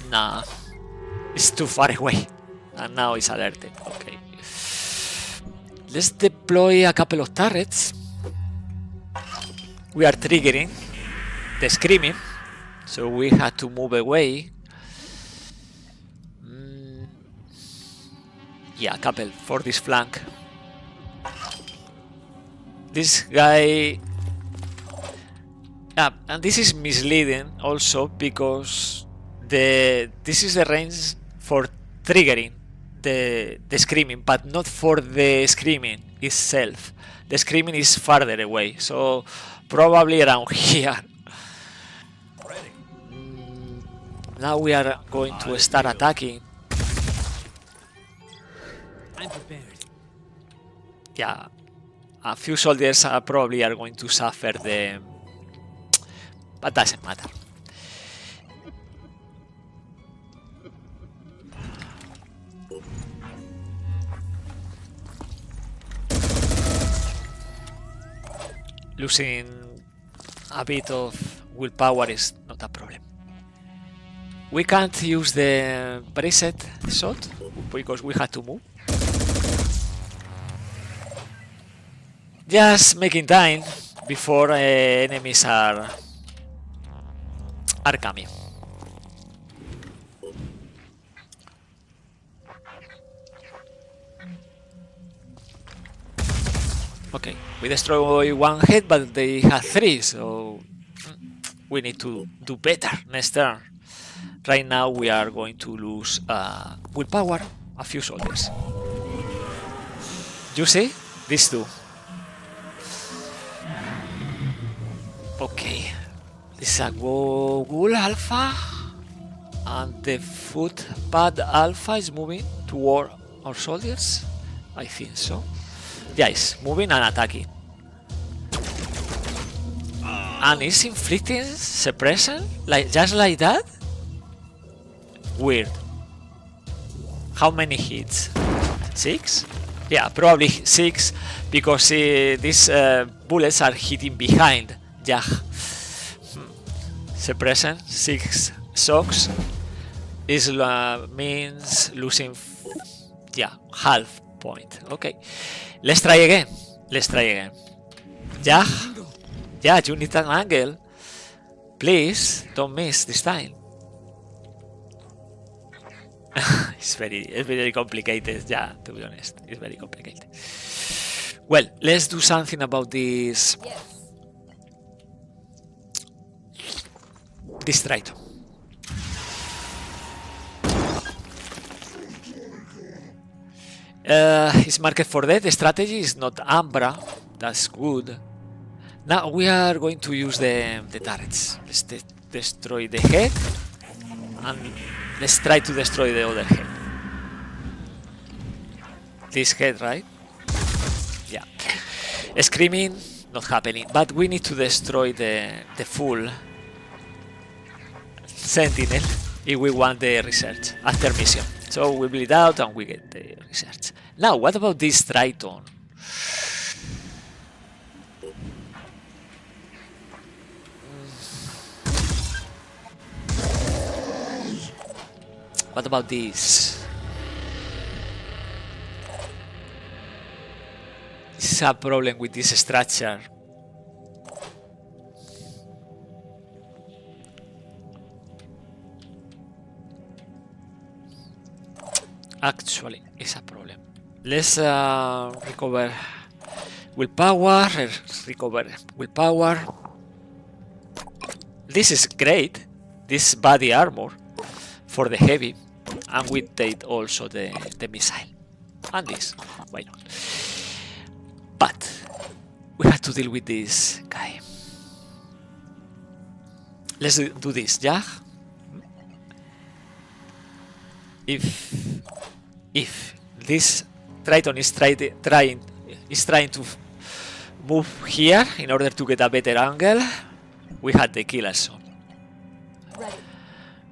Nah, it's too far away, and now it's alerted. Okay, let's deploy a couple of turrets. We are triggering the screaming, so we had to move away. Yeah, a couple for this flank. This guy... Yeah, and this is misleading also because this is the range for triggering the screaming, but not for the screaming itself. The screaming is farther away, so probably around here. Now we are going to start attacking. I'm prepared. Yeah, a few soldiers probably are going to suffer the... But doesn't matter. Losing a bit of willpower is not a problem. We can't use the preset shot because we had to move. Just making time before enemies are coming. Okay, we destroy one head, but they have 3, so we need to do better next turn. Right now we are going to lose willpower, a few soldiers. You see? These two. Okay. This is a Ghoul Alpha. And the Footpad Alpha is moving toward our soldiers. I think so. Yeah, it's moving and attacking. And it's inflicting suppression? Like, just like that? Weird. How many hits? 6? Yeah, probably 6, because these bullets are hitting behind. Yeah. Suppression, 6 shocks is means losing, yeah, half point. Okay, let's try again. Yeah, you need an angle. Please don't miss this time. It's very complicated. Yeah, to be honest, it's very complicated. Well, let's do something about this. This Triton. It's marked for death. The strategy is not Ambra. That's good. Now we are going to use the turrets. Let's destroy the head. And let's try to destroy the other head. This head, right? Yeah. Screaming, not happening. But we need to destroy the full Sentinel if we want the research after mission. So we bleed out and we get the research. Now, what about this Triton? What about this? This is a problem with this structure. Actually, it's a problem. Let's recover willpower. This is great. This body armor for the heavy, and we take also the missile. And this, why not? But we have to deal with this guy. Let's do this, yeah? If this Triton is trying to move here in order to get a better angle, we had the killer zone. Ready.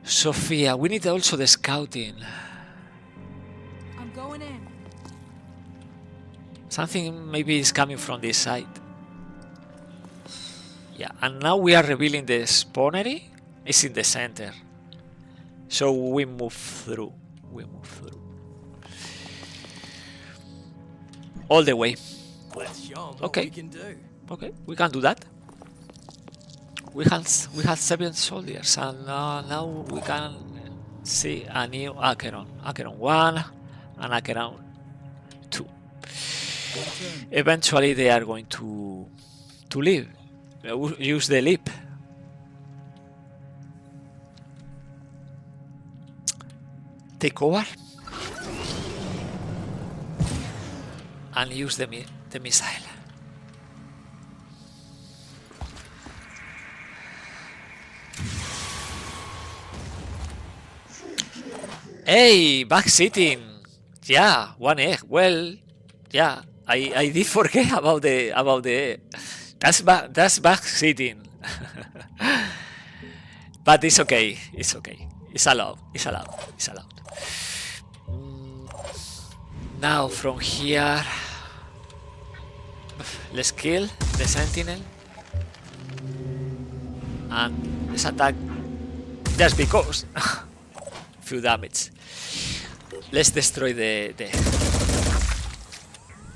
Sophia, we need also the scouting. I'm going in. Something maybe is coming from this side. Yeah, and now we are revealing the spawnery. It's in the center. So we move through. All the way. Let's show 'em what Okay. we can do. Okay, we can do that. We have 7 soldiers, and now we can see a new Acheron. Acheron 1 and Acheron 2. Eventually they are going to leave. Use the leap. Take over. And use the missile. Hey, back sitting. Yeah, 1 egg. Well, yeah, I did forget about the that's back sitting. But it's okay. It's okay. It's allowed. Now from here, let's kill the sentinel and let's attack just because. Few damage. Let's destroy the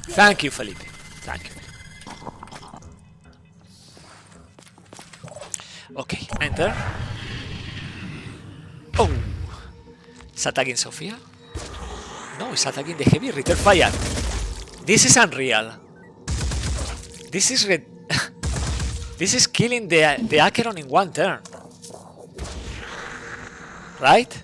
Thank you, Felipe. Thank you. Okay, enter. Oh, it's attacking Sophia. No, it's attacking the heavy. Return fire. This is unreal. This is This is killing the Acheron in one turn. Right?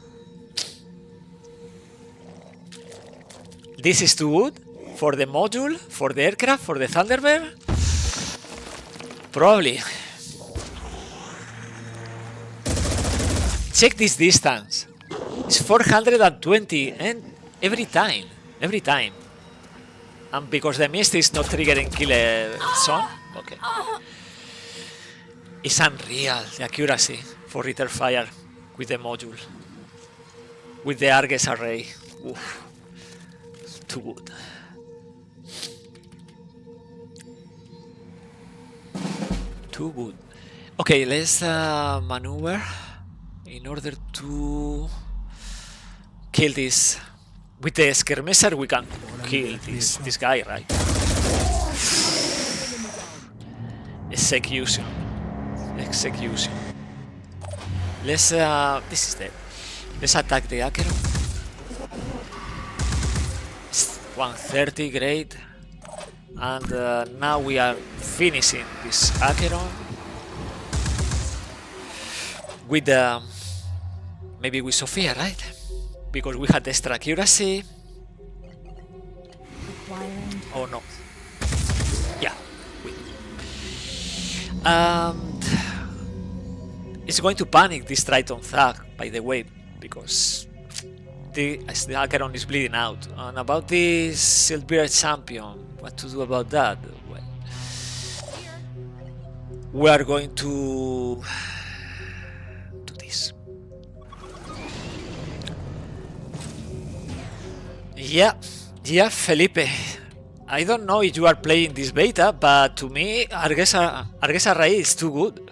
This is too good for the module, for the aircraft, for the Thunderbird. Probably. Check this distance. It's 420 and every time. And because the mist is not triggering killer zone. Okay. It's unreal, the accuracy for return fire with the module. With the Argus array. Oof. Too good. Too good. Okay, let's maneuver in order to kill this. With the skirmisher we can kill this guy, right? Execution. Let's this is dead. Let's attack the Acheron. 130, great. And now we are finishing this Acheron with maybe with Sophia, right? Because we had extra accuracy. Oh no. Yeah. And it's going to panic this Triton Thug, by the way, because the Acheron is bleeding out. And about this Silver Champion, what to do about that? Well, we are going to do this. Yeah, Felipe. I don't know if you are playing this beta, but to me, Argus Array is too good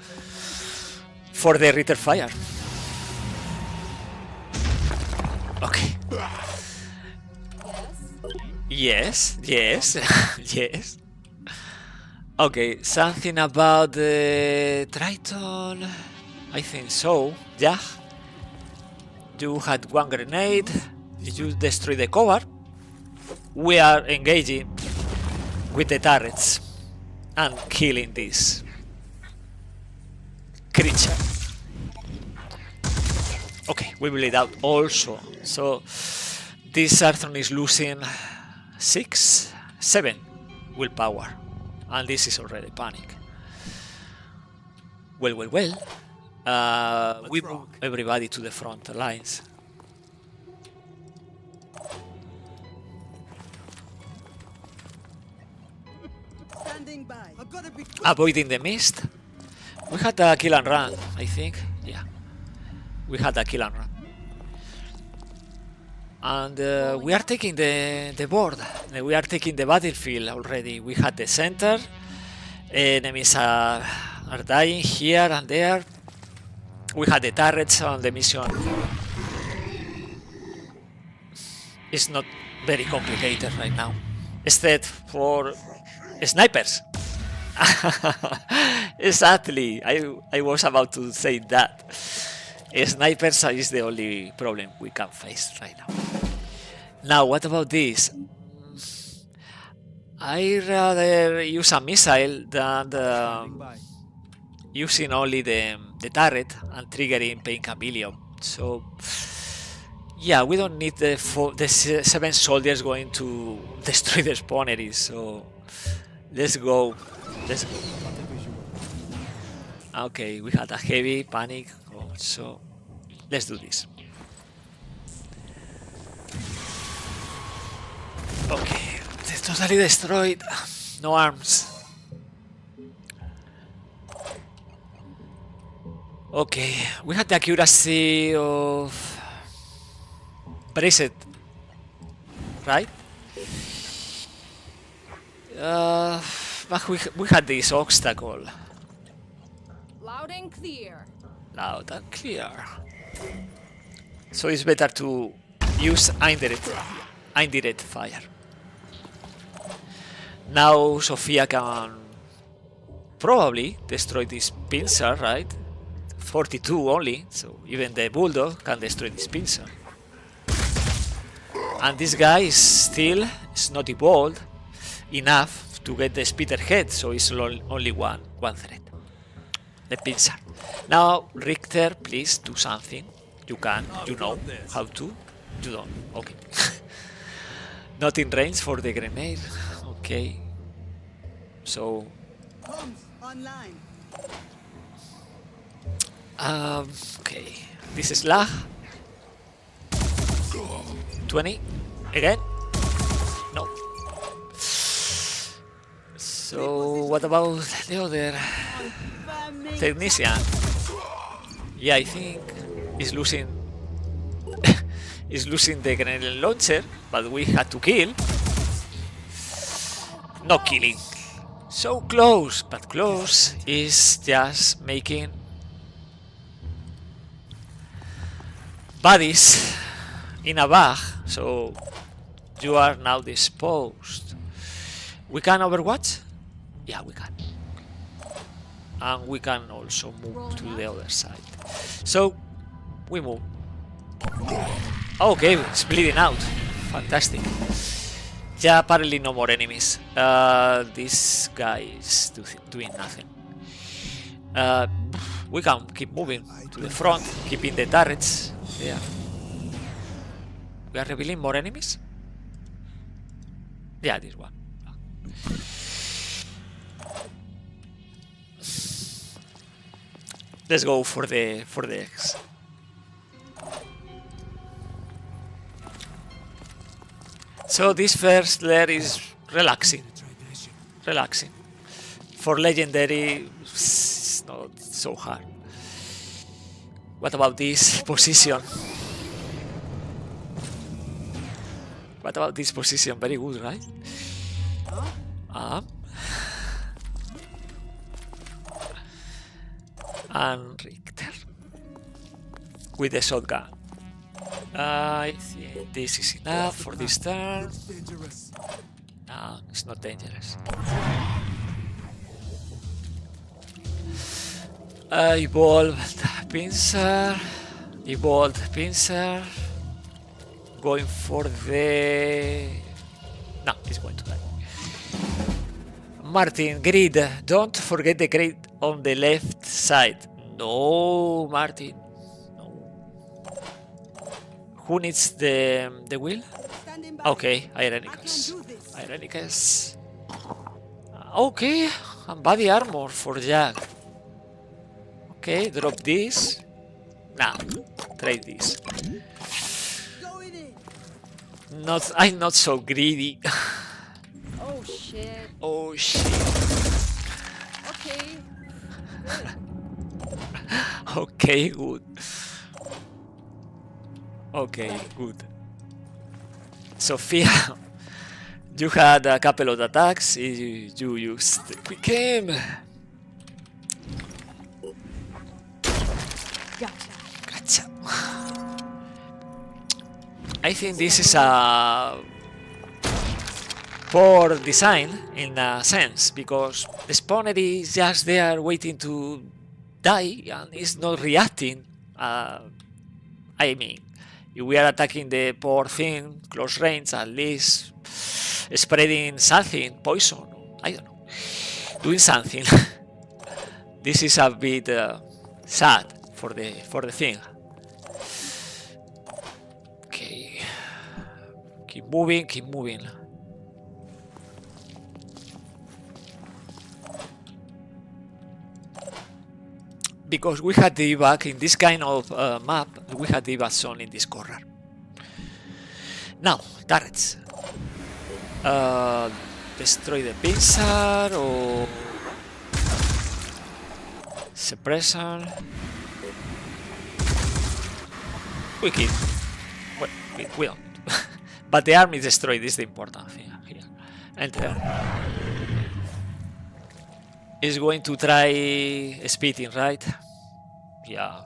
for the Ritter Fire. Okay. Yes. Yes. Okay, something about the Triton. I think so. Yeah. You had one grenade. You destroy the cover. We are engaging with the turrets and killing this creature. Okay, we bleed out also. So this Arthron is losing 7 willpower, and this is already panic. Well. We move everybody to the front lines. Standing by. I've got to be quick. Avoiding the mist. We had a kill and run, I think. Yeah. We had a kill and run. And we are taking the board. We are taking the battlefield already. We had the center. Enemies are dying here and there. We had the turrets on the mission. It's not very complicated right now. Except for snipers. Exactly. I was about to say that. Snipers is the only problem we can face right now. Now, what about this? I'd rather use a missile than using only the turret and triggering Pain Chameleon. So, yeah, we don't need the 7 soldiers going to destroy the spawneries. So, let's go. Okay, we had a heavy panic. So, let's do this. Okay, they're totally destroyed. No arms. Okay, we had the accuracy of Bracet, right? But we had this obstacle. Loud and clear. Loud and clear. So it's better to use indirect fire. Now Sophia can probably destroy this pincer, right? 42 only, so even the Bulldog can destroy this pincer. And this guy is still not evolved enough to get the Spitter head, so it's only one threat. the pincer. Now, Richter, please do something. You can, you know how to. You don't. Okay. Not in range for the grenade. Okay. So. Comms online. Okay. This is lag. 20. Again. No. So what about the other technician? Yeah, I think he's losing he's losing the grenade launcher, but we had to kill. No killing. So close, but close is just making bodies in a bag. So you are now disposed. We can overwatch? Yeah, we can. And we can also move to the other side. So we move. Okay, it's bleeding out. Fantastic. Yeah, apparently no more enemies. This guy is doing nothing. We can keep moving to the front, keeping the turrets there. We are revealing more enemies? Yeah, this one. Let's go for the X. So this first layer is relaxing. Relaxing. For legendary, it's not so hard. What about this position? What about this position? Very good, right? And Richter with the shotgun. I think this is enough for this turn. No, it's not dangerous. Evolved pincer. Evolved pincer. Going for the... No, he's going to die. Martin, grid. Don't forget the grid on the left side. No, Martin. No. Who needs the wheel? Okay, Ironicus. Ironicus. Okay, and body armor for Jack. Okay, drop this. Now, trade this. I'm not so greedy. Oh shit. Oh shit. Okay. Okay, good. Okay, good. Sophia, you had a couple of attacks. You used the quick aim. Gotcha. I think this is a poor design in a sense, because the spawner is just there waiting to die and is not reacting. I mean, if we are attacking the poor thing close range, at least spreading something, poison, I don't know, doing something. This is a bit sad for the thing. Okay, keep moving. Because we had the evac in this kind of map, we had the evac zone in this corner. Now, turrets. Destroy the pincer or suppressor. We keep. Well, we don't. But the arm is destroyed. This is the important thing here. Enter. Is going to try speeding, right? Yeah.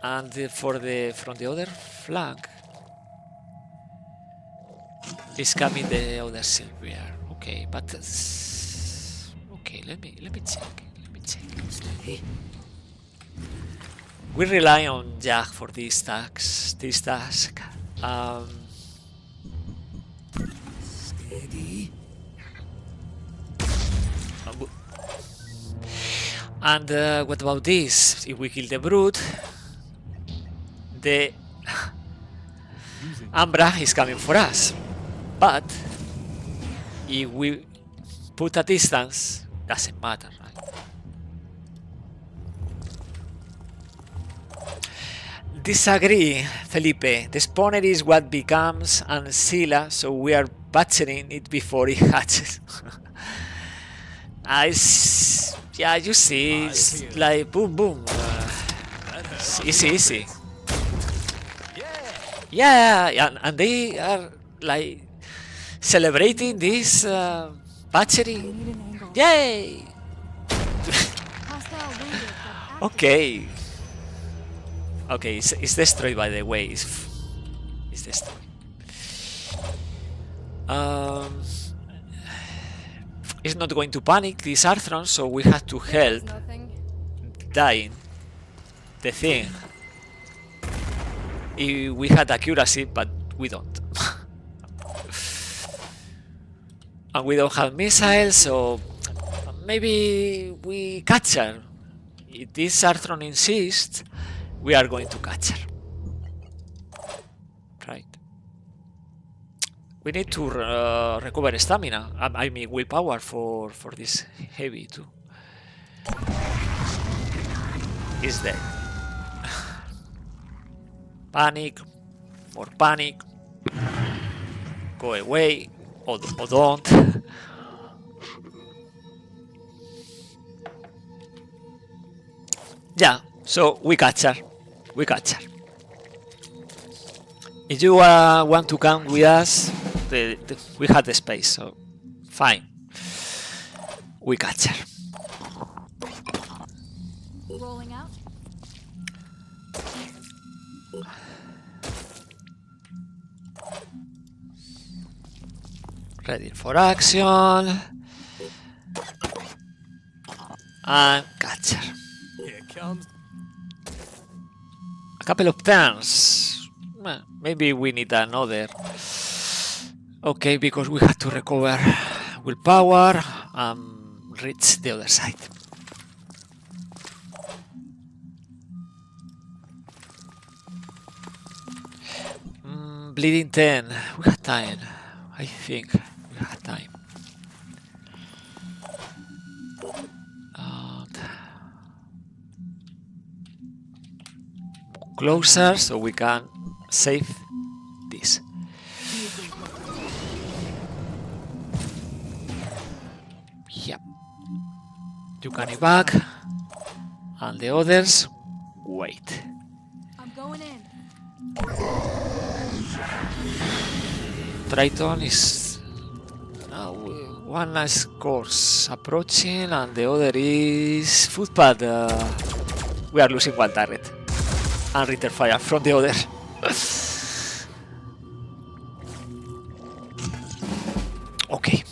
And from the other flank is coming the other silver. Okay, but okay. Let me check. Steady. We rely on Jack for this task. Steady. And what about this? If we kill the brute, the Ambra is coming for us. But if we put a distance, doesn't matter, right? Disagree, Felipe. The spawner is what becomes Ancilla, so we are butchering it before it hatches. Yeah, you see, it's like boom boom. It's easy. Yeah, and they are like celebrating this butchery. Yay! Okay. Okay, it's destroyed, by the way. It's destroyed. It's not going to panic this Arthron, so we have to help dying the thing. If we had accuracy, but we don't. And we don't have missiles, so maybe we catch her. If this Arthron insists, we are going to catch her. Right. We need to recover stamina. I mean willpower for this heavy too. He's dead. Panic. More panic. Go away. Or don't. Yeah, so we catch her. We catch her. If you want to come with us, we have the space, so fine. We catch her. Rolling out. Ready for action. And catch her. Here comes. A couple of turns. Maybe we need another. Okay, because we have to recover willpower and reach the other side. Bleeding 10. We have time. I think we have time. Closer so we can save this. Yep. You can evac, and the others wait. I'm going in. Triton is one nice course approaching, and the other is footpath. We are losing one turret. And return fire from the other. Okay.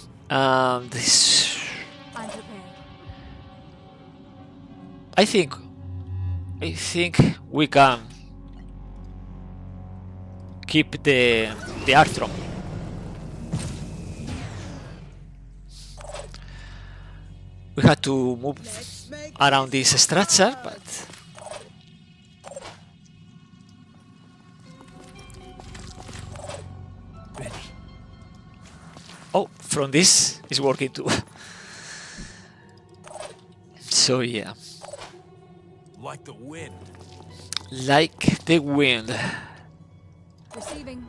This. I'm prepared. I think we can keep the Arthron. We had to move around this structure, but. Oh, from this is working too. So yeah. Like the wind. Like the wind. Receiving.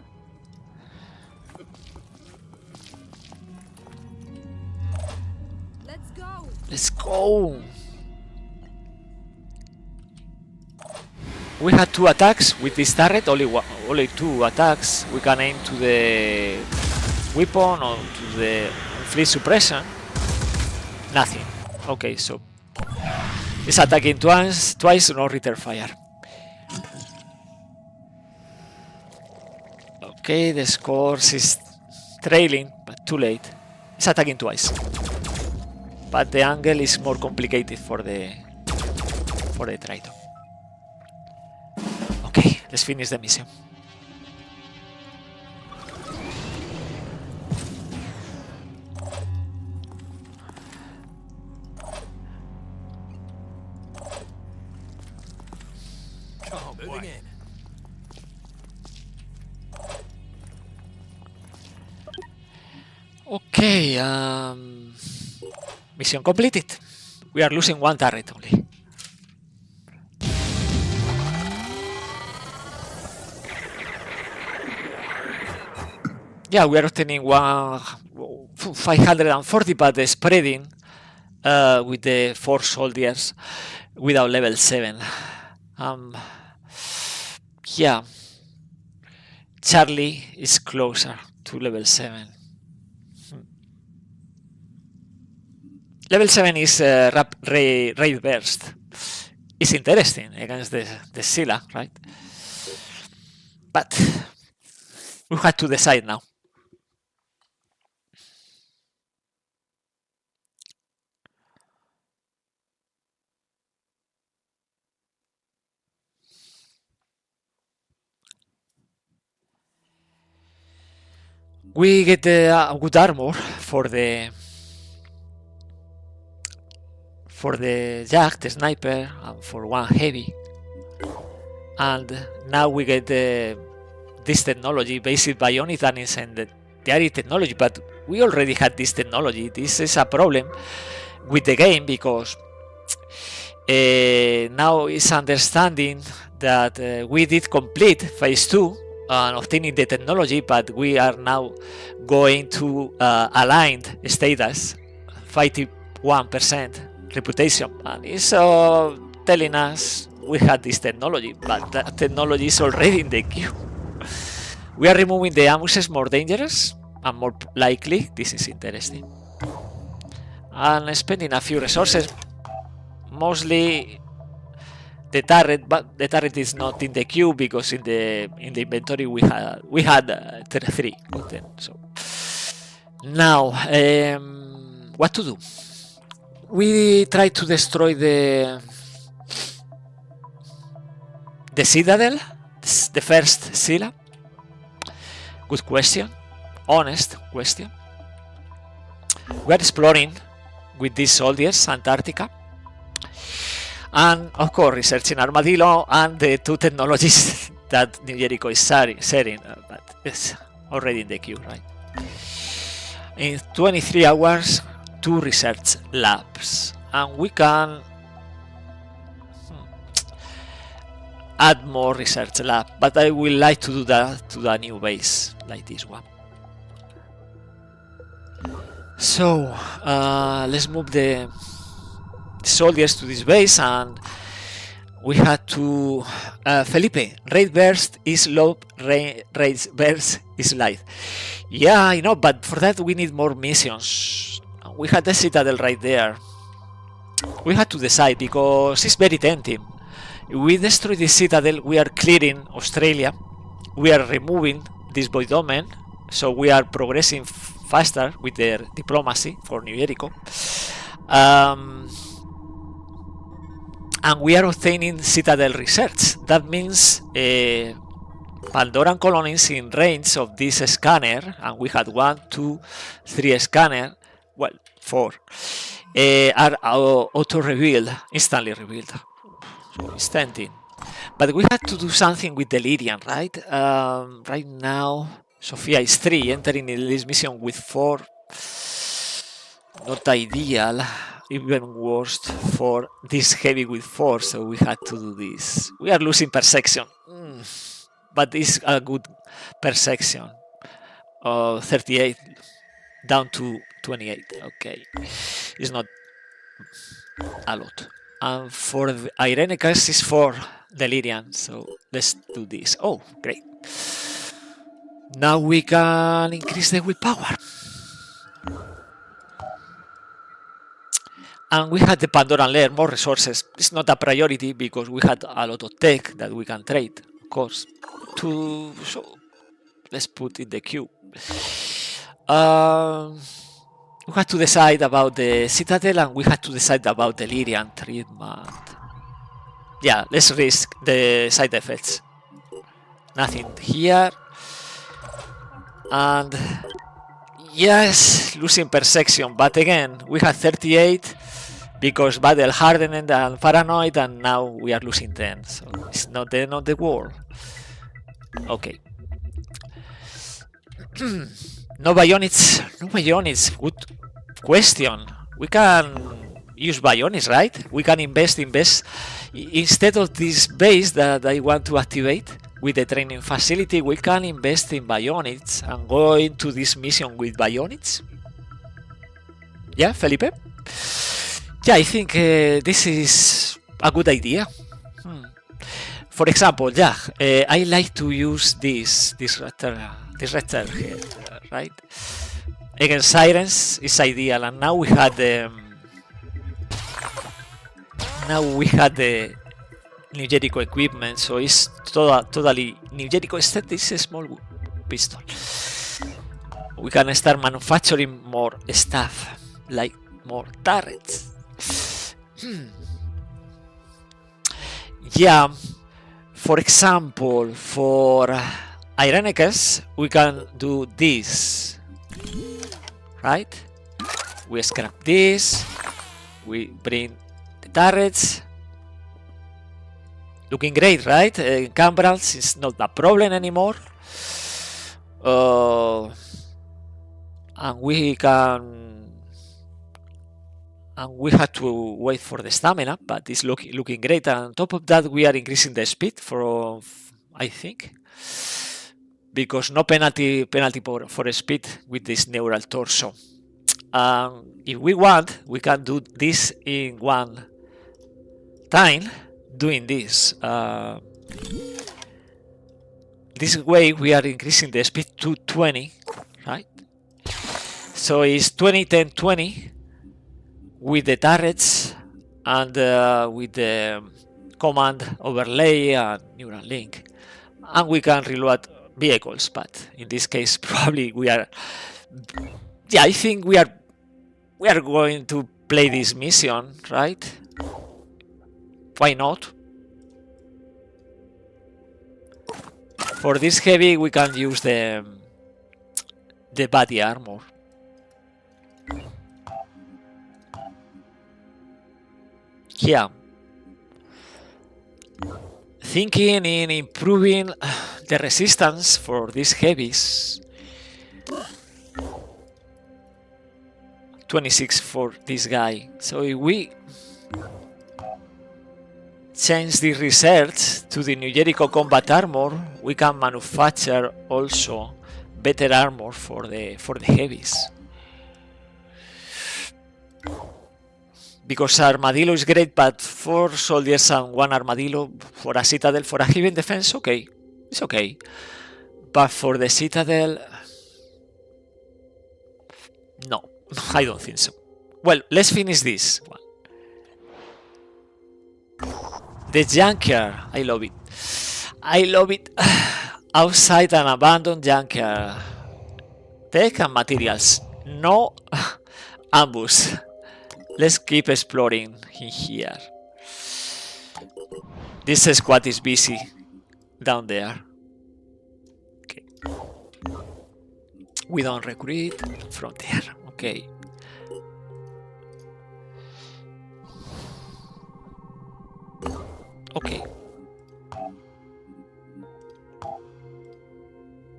Let's go. Let's go. We had 2 attacks with this turret, only 2 attacks. We can aim to the weapon or to the fleet suppression. Nothing. Okay, so it's attacking twice, no return fire. Okay, the scores is trailing, but too late. It's attacking twice. But the angle is more complicated for the Triton. Okay, let's finish the mission. Okay, mission completed. We are losing one turret only. Yeah, we are obtaining 540, but spreading with the 4 soldiers without level 7. Yeah, Charlie is closer to level 7. Level 7 is raid burst. It's interesting against the Scylla, right? But we have to decide now. We get good armor for the Jack, the sniper, and for one heavy. And now we get this technology based by Onitanis and the diary technology, but we already had this technology. This is a problem with the game because now it's understanding that we did complete phase 2 and obtaining the technology, but we are now going to aligned status 51% reputation, and it's telling us we had this technology, but that technology is already in the queue. We are removing the amuses more dangerous and more likely. This is interesting, and spending a few resources, mostly the turret, but the turret is not in the queue because in the inventory we had 3 content. So now what to do? We try to destroy the citadel, the first Scylla. Good question, honest question. We are exploring with these soldiers Antarctica, and of course researching Armadillo and the 2 technologies that New Jericho is sharing, but it's already in the queue, right? In 23 hours, 2 research labs, and we can add more research lab, but I would like to do that to the new base like this one. So let's move the soldiers to this base, and we had to Felipe, raid burst is low, raid burst is light. Yeah, I know, but for that we need more missions. We had the citadel right there. We had to decide because it's very tempting. If we destroy the citadel, we are clearing Australia, we are removing this void domain, so we are progressing faster with their diplomacy for New Jericho, and we are obtaining citadel research. That means Pandoran colonies in range of this scanner, and we had 1, 2, 3 scanner, well 4, are auto-revealed, instantly revealed. So it's tempting, but we had to do something with the Lyrian, right? Right now Sofia is 3, entering in this mission with 4. Not ideal, even worse for this heavy with 4, so we had to do this. We are losing per section, but it's a good per section. 38 down to 28. Okay, it's not a lot. And for the Irenicus is 4 Delirium, so let's do this. Oh, great. Now we can increase the willpower. And we had the Pandoran layer, more resources. It's not a priority because we had a lot of tech that we can trade, of course. So let's put in the queue. We had to decide about the citadel, and we had to decide about the Lyrian treatment. Yeah, let's risk the side effects. Nothing here. And yes, losing per section, but again, we had 38 because battle hardened and paranoid, and now we are losing 10. So it's not the end of the world. Okay. No bionics. No bionics. Good question. We can use bionics, right? We can invest instead of this base that I want to activate with the training facility. We can invest in bionics and go into this mission with bionics. Yeah, Felipe? Yeah, I think this is a good idea. For example, yeah, I like to use this rectangle here, right? Against sirens is ideal, and now we had the New Jericho equipment, so it's totally New Jericho. Instead, this is a small pistol. We can start manufacturing more stuff, like more turrets. Yeah, for example, for Ironman, we can do this, right? We scrap this, we bring the turrets. Looking great, right? Cambrals is not a problem anymore. And we have to wait for the stamina, but it's looking great. And on top of that, we are increasing the speed for, I think, because no penalty for speed with this neural torso. If we want, we can do this in one time, doing this. This way, we are increasing the speed to 20, right? So it's 20, 10, 20. With the turrets and with the command overlay and neural link, and we can reload vehicles, but in this case probably we are, yeah, I think we are going to play this mission, right? Why not? For this heavy we can use the body armor. Yeah, thinking in improving the resistance for these heavies. 26 for this guy. So if we change the research to the New Jericho combat armor, we can manufacture also better armor for the heavies. Because Armadillo is great, but 4 soldiers and 1 Armadillo for a Citadel, for a heavy defense, okay, it's okay. But for the Citadel, no, I don't think so. Well, let's finish this one. The junkyard, I love it. I love it. Outside an abandoned junkyard. Tech and materials. No ambush. Let's keep exploring in here. This squad is busy down there. Okay. We don't recruit from there. Okay. Okay.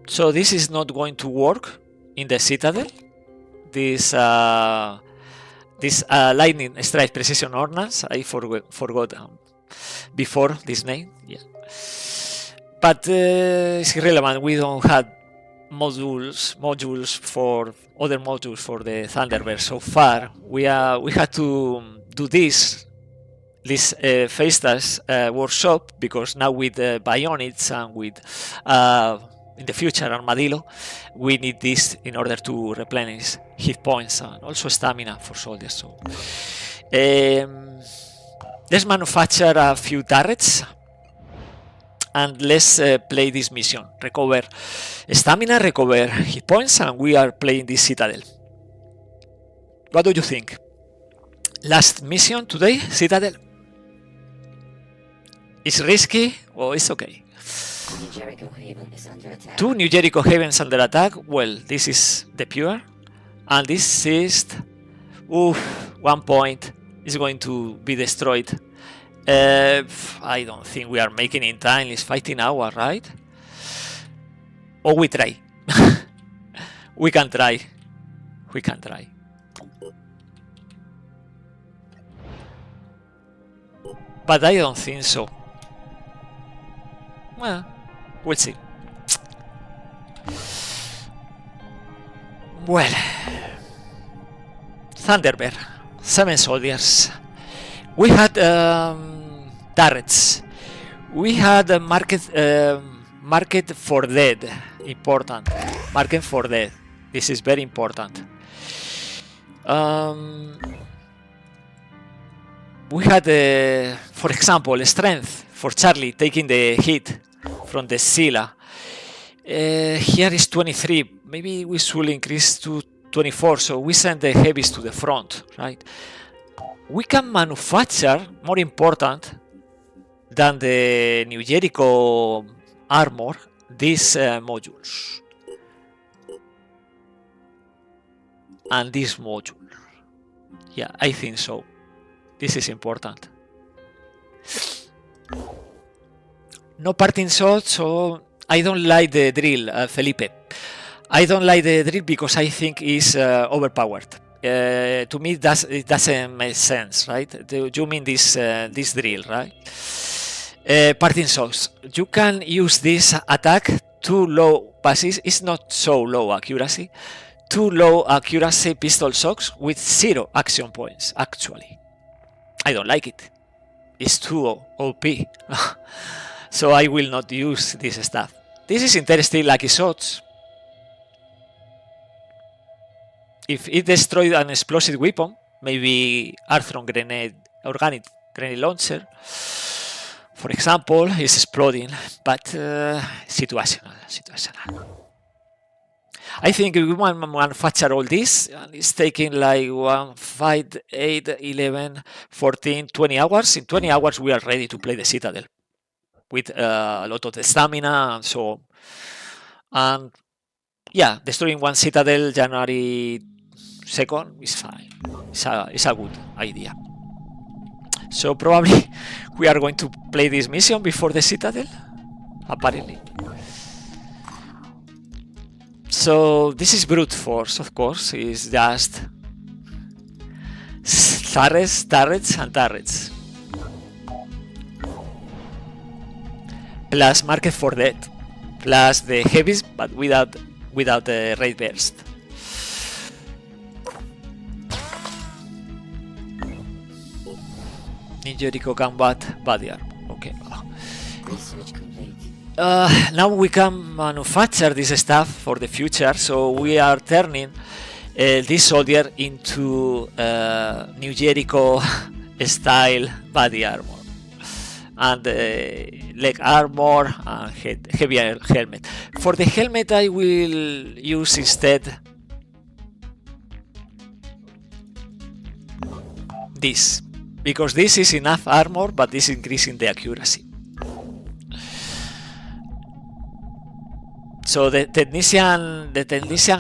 So this is not going to work in the Citadel. This lightning strike precision ordnance. I forgot before this name. Yeah, but it's irrelevant. We don't have modules for other modules for the Thunderbird so far. We had to do this Festas workshop, because now with bionics and with in the future Armadillo, we need this in order to replenish hit points and also stamina for soldiers. So let's manufacture a few turrets and let's play this mission. Recover stamina, recover hit points, and we are playing this Citadel. What do you think? Last mission today, Citadel. It's risky or it's okay? New Jericho Haven is under attack. 2 New Jericho Havens under attack. Well, this is the pure. And this is... Oof, 1 point is going to be destroyed. I don't think we are making in time. It's fighting hour, right? Or we try. We can try. We can try. But I don't think so. Well, we'll see. Well, Thunderbird, 7 soldiers. We had turrets. We had a market for dead. Important. Market for dead. This is very important. We had, for example, strength for Charlie taking the hit from the Scylla. Here is 23. Maybe we should increase to 24, so we send the heavies to the front, right? We can manufacture, more important than the New Jericho armor, these modules. And this module. Yeah, I think so. This is important. No parting shots, so I don't like the drill, Felipe. I don't like the drill because I think it's overpowered. To me, it doesn't make sense, right? You mean this drill, right? Parting shots. You can use this attack too low, but it's not so low accuracy. Too low accuracy pistol shots with 0 action points, actually. I don't like it. It's too OP. So I will not use this stuff. This is interesting, lucky shots. If it destroyed an explosive weapon, maybe Arthron grenade, organic grenade launcher, for example, is exploding, but situational. I think we want to manufacture all this, and it's taking like 1, 5, 8, 11, 14, 20 hours. In 20 hours, we are ready to play the Citadel with a lot of the stamina and so on. And yeah, destroying one Citadel January 2nd is fine. It's a good idea. So probably we are going to play this mission before the Citadel, apparently. So this is brute force, of course. It's just turrets and turrets. Plus market for dead. Plus the heavies, but without the raid burst. New Jericho combat barrier. Okay. Research complete. Now we can manufacture this stuff for the future, so we are turning this soldier into New Jericho style body armor and leg armor and heavier helmet. For the helmet I will use instead this, because this is enough armor but is increasing the accuracy. So the technician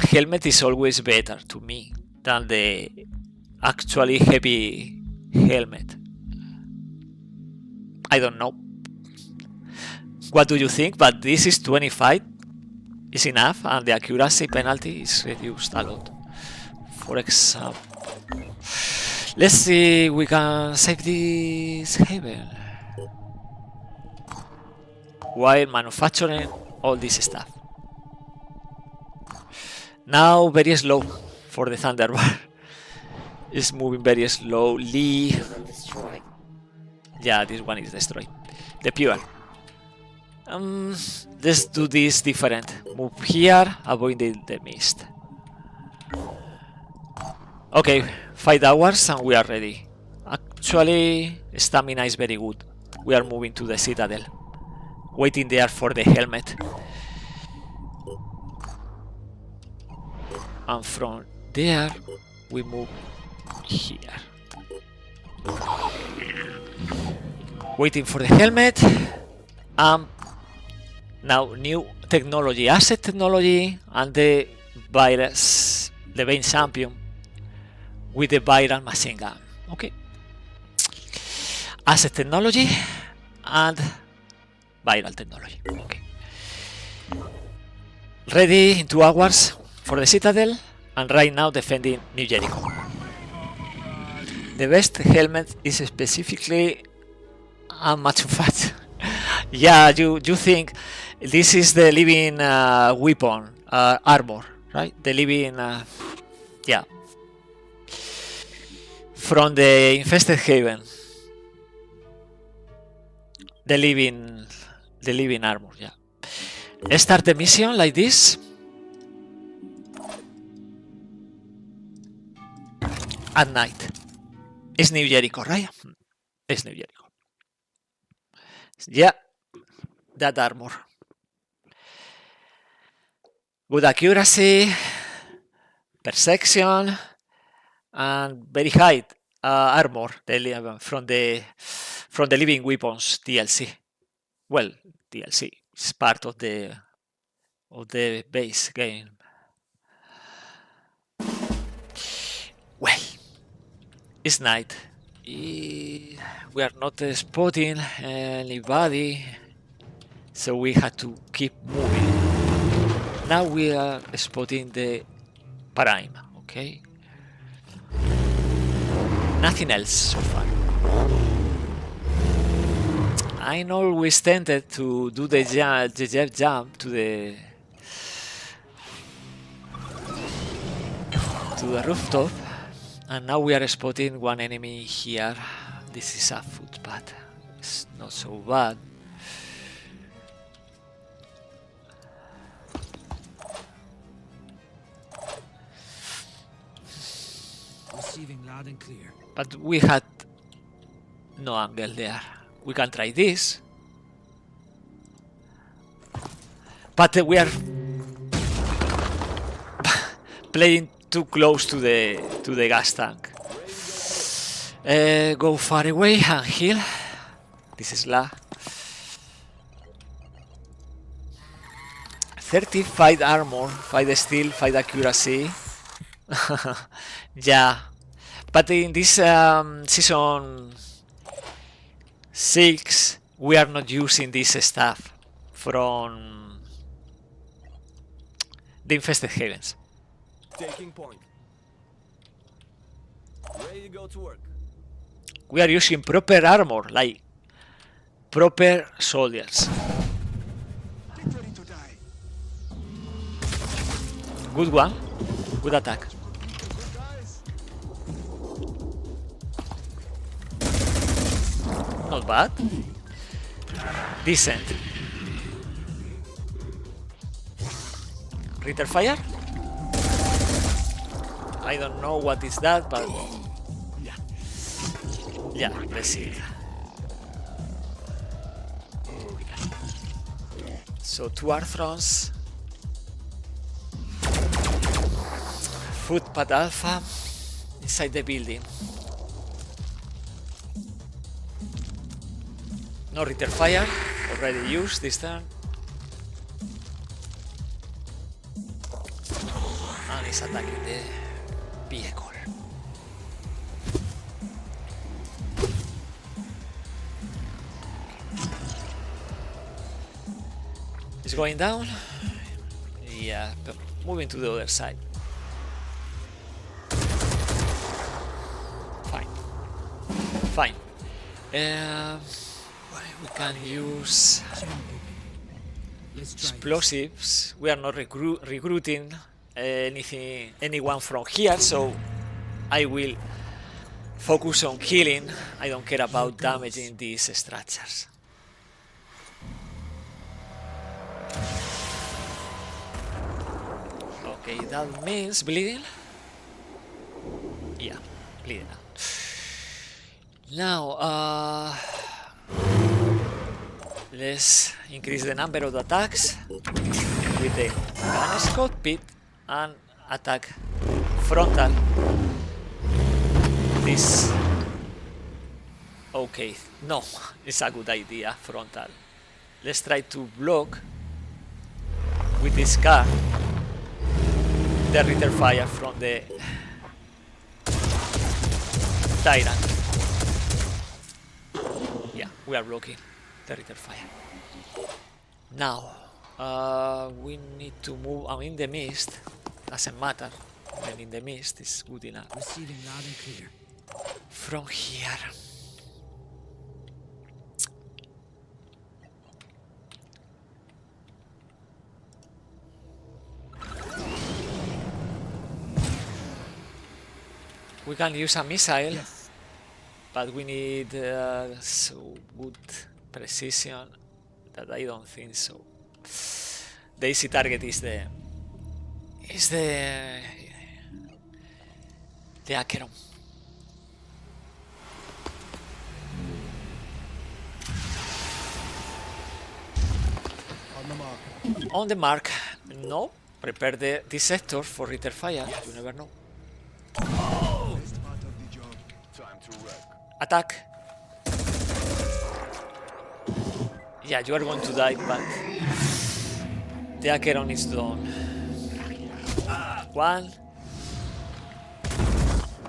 helmet is always better to me than the actually heavy helmet. I don't know. What do you think? But this is 25 is enough, and the accuracy penalty is reduced a lot. For example, let's see, we can save this haven while manufacturing all this stuff. Now very slow for the Thunderbird. It's moving very slowly. Haven destroyed. Yeah, this one is destroyed. The pure. Let's do this different. Move here, avoiding the mist. Okay, 5 hours and we are ready. Actually, stamina is very good. We are moving to the Citadel. Waiting there for the helmet. And from there, we move here. Waiting for the helmet. Now new technology, asset technology, and the virus, the main champion with the viral machine gun. Okay. Asset technology and viral technology. Okay. Ready in 2 hours for the Citadel, and right now defending New Jericho. The best helmet is specifically much fat. Yeah, you think this is the living weapon, armor, right? The living, yeah, from the infested haven. The living armor. Yeah. Let's start the mission like this. At night. It's New Jericho, right? It's New Jericho. Yeah, that armor. Good accuracy, perception, and very high armor from the Living Weapons DLC. Well, DLC is part of the base game. Well, it's night. We are not spotting anybody, so we had to keep moving. Now we are spotting the Prime, okay? Nothing else so far. I'm always tempted to do the jet jump to the rooftop, and now we are spotting one enemy here. This is a footpath. It's not so bad. Receiving loud and clear. But we had no angle there. We can try this. But we are playing too close to the gas tank. Go far away and heal. This is La. 35 armor, 5 steel, 5 accuracy. Yeah. But in this season 6, we are not using this stuff from the infested havens. Taking point. Ready to go to work. We are using proper armor, like proper soldiers. Good one. Good attack. Not bad. Decent. Ritter fire? I don't know what is that, but yeah, let's see. So 2 Arthrons. Footpad Alpha inside the building. No Ritter fire, already used this turn. And he's attacking the vehicle. It's going down. Yeah, but moving to the other side. Fine. We can use explosives. We are not recruiting anyone from here, so I will focus on killing. I don't care about damaging these structures. Okay, that means bleeding. Yeah, bleeding out. Now, let's increase the number of attacks with the gunner's cockpit and attack frontal. This. Okay, no, it's a good idea, frontal. Let's try to block with this car the Ritter fire from the Tyrant. Yeah, we are blocking the Ritter fire. Now, we need to move. I'm in the mist. doesn't matter. When in the mist is good enough. Receiving loud and clear. From here. We can use a missile, Yes. but we need so good precision that I don't think so. The easy target is the Acheron. On the mark. On the mark. No. Prepare this sector for return fire. You never know. Best part of the job. Time to wreck. Attack. Yeah, you are going to die, but the Acheron is done. One.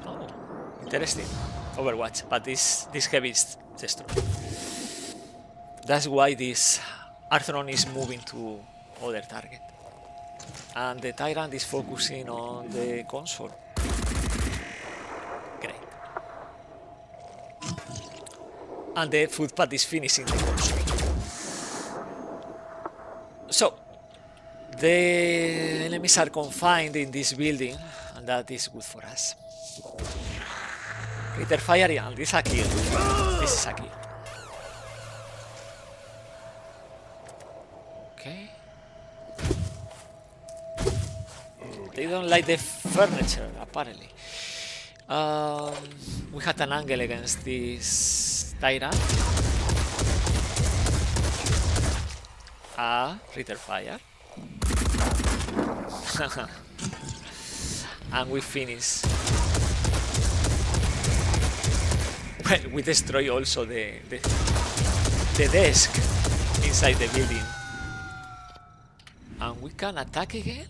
Oh, interesting. Overwatch, but this heavy is destroyed. That's why this Arthron is moving to other target. And the Tyrant is focusing on the console. Great. And the footpath is finishing the console. So, the enemies are confined in this building, and that is good for us. Return fire, yeah, this is a kill. This is a kill. Okay. They don't like the furniture, apparently. We had an angle against this Tyrant. Return fire. And we finish. Well, we destroy also the desk inside the building. And we can attack again?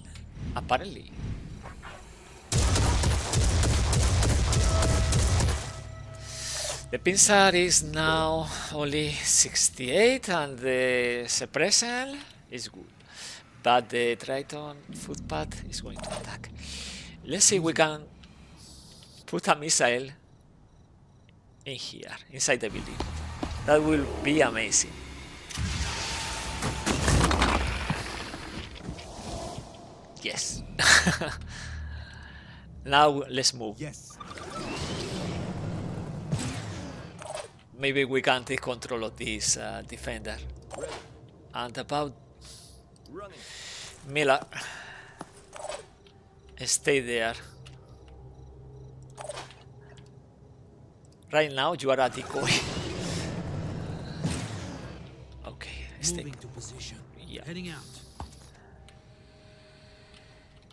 Apparently. The pincer is now only 68 and the suppressor is good. But the Triton footpath is going to attack. Let's see if we can put a missile in here, inside the building. That will be amazing. Yes. Now let's move. Yes. Maybe we can take control of this defender. And about Running. Miller, stay there. Right now you are a decoy. Okay, stay. Moving to position. Yeah. Heading out.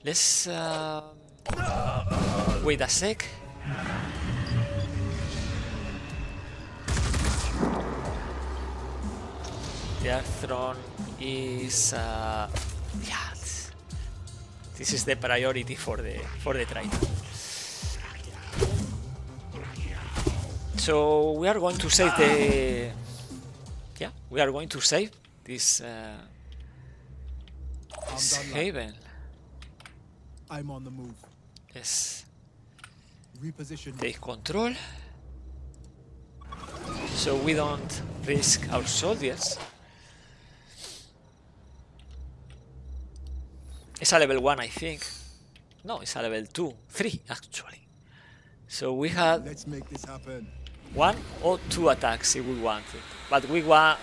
Let's wait a sec. The Arthron is yeah. This is the priority for the Triton. So we are going to save the we are going to save this haven. I'm on the move. Yes. Reposition. Take control. So we don't risk our soldiers. It's a level 1, I think. No, it's a level 2. 3, actually. So we have Let's make this happen. 1 or 2 attacks if we want it. But we want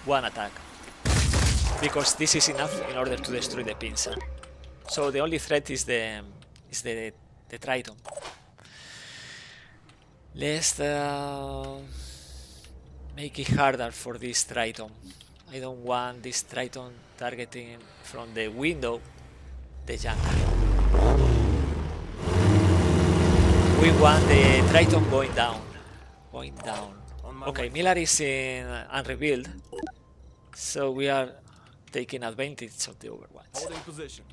1 attack. Because this is enough in order to destroy the pincer. So the only threat is the Triton. Let's make it harder for this Triton. I don't want this Triton targeting from the window the jungle. We want the Triton going down. Going down. Okay, Miller is in unrevealed. So we are taking advantage of the Overwatch. Holding position.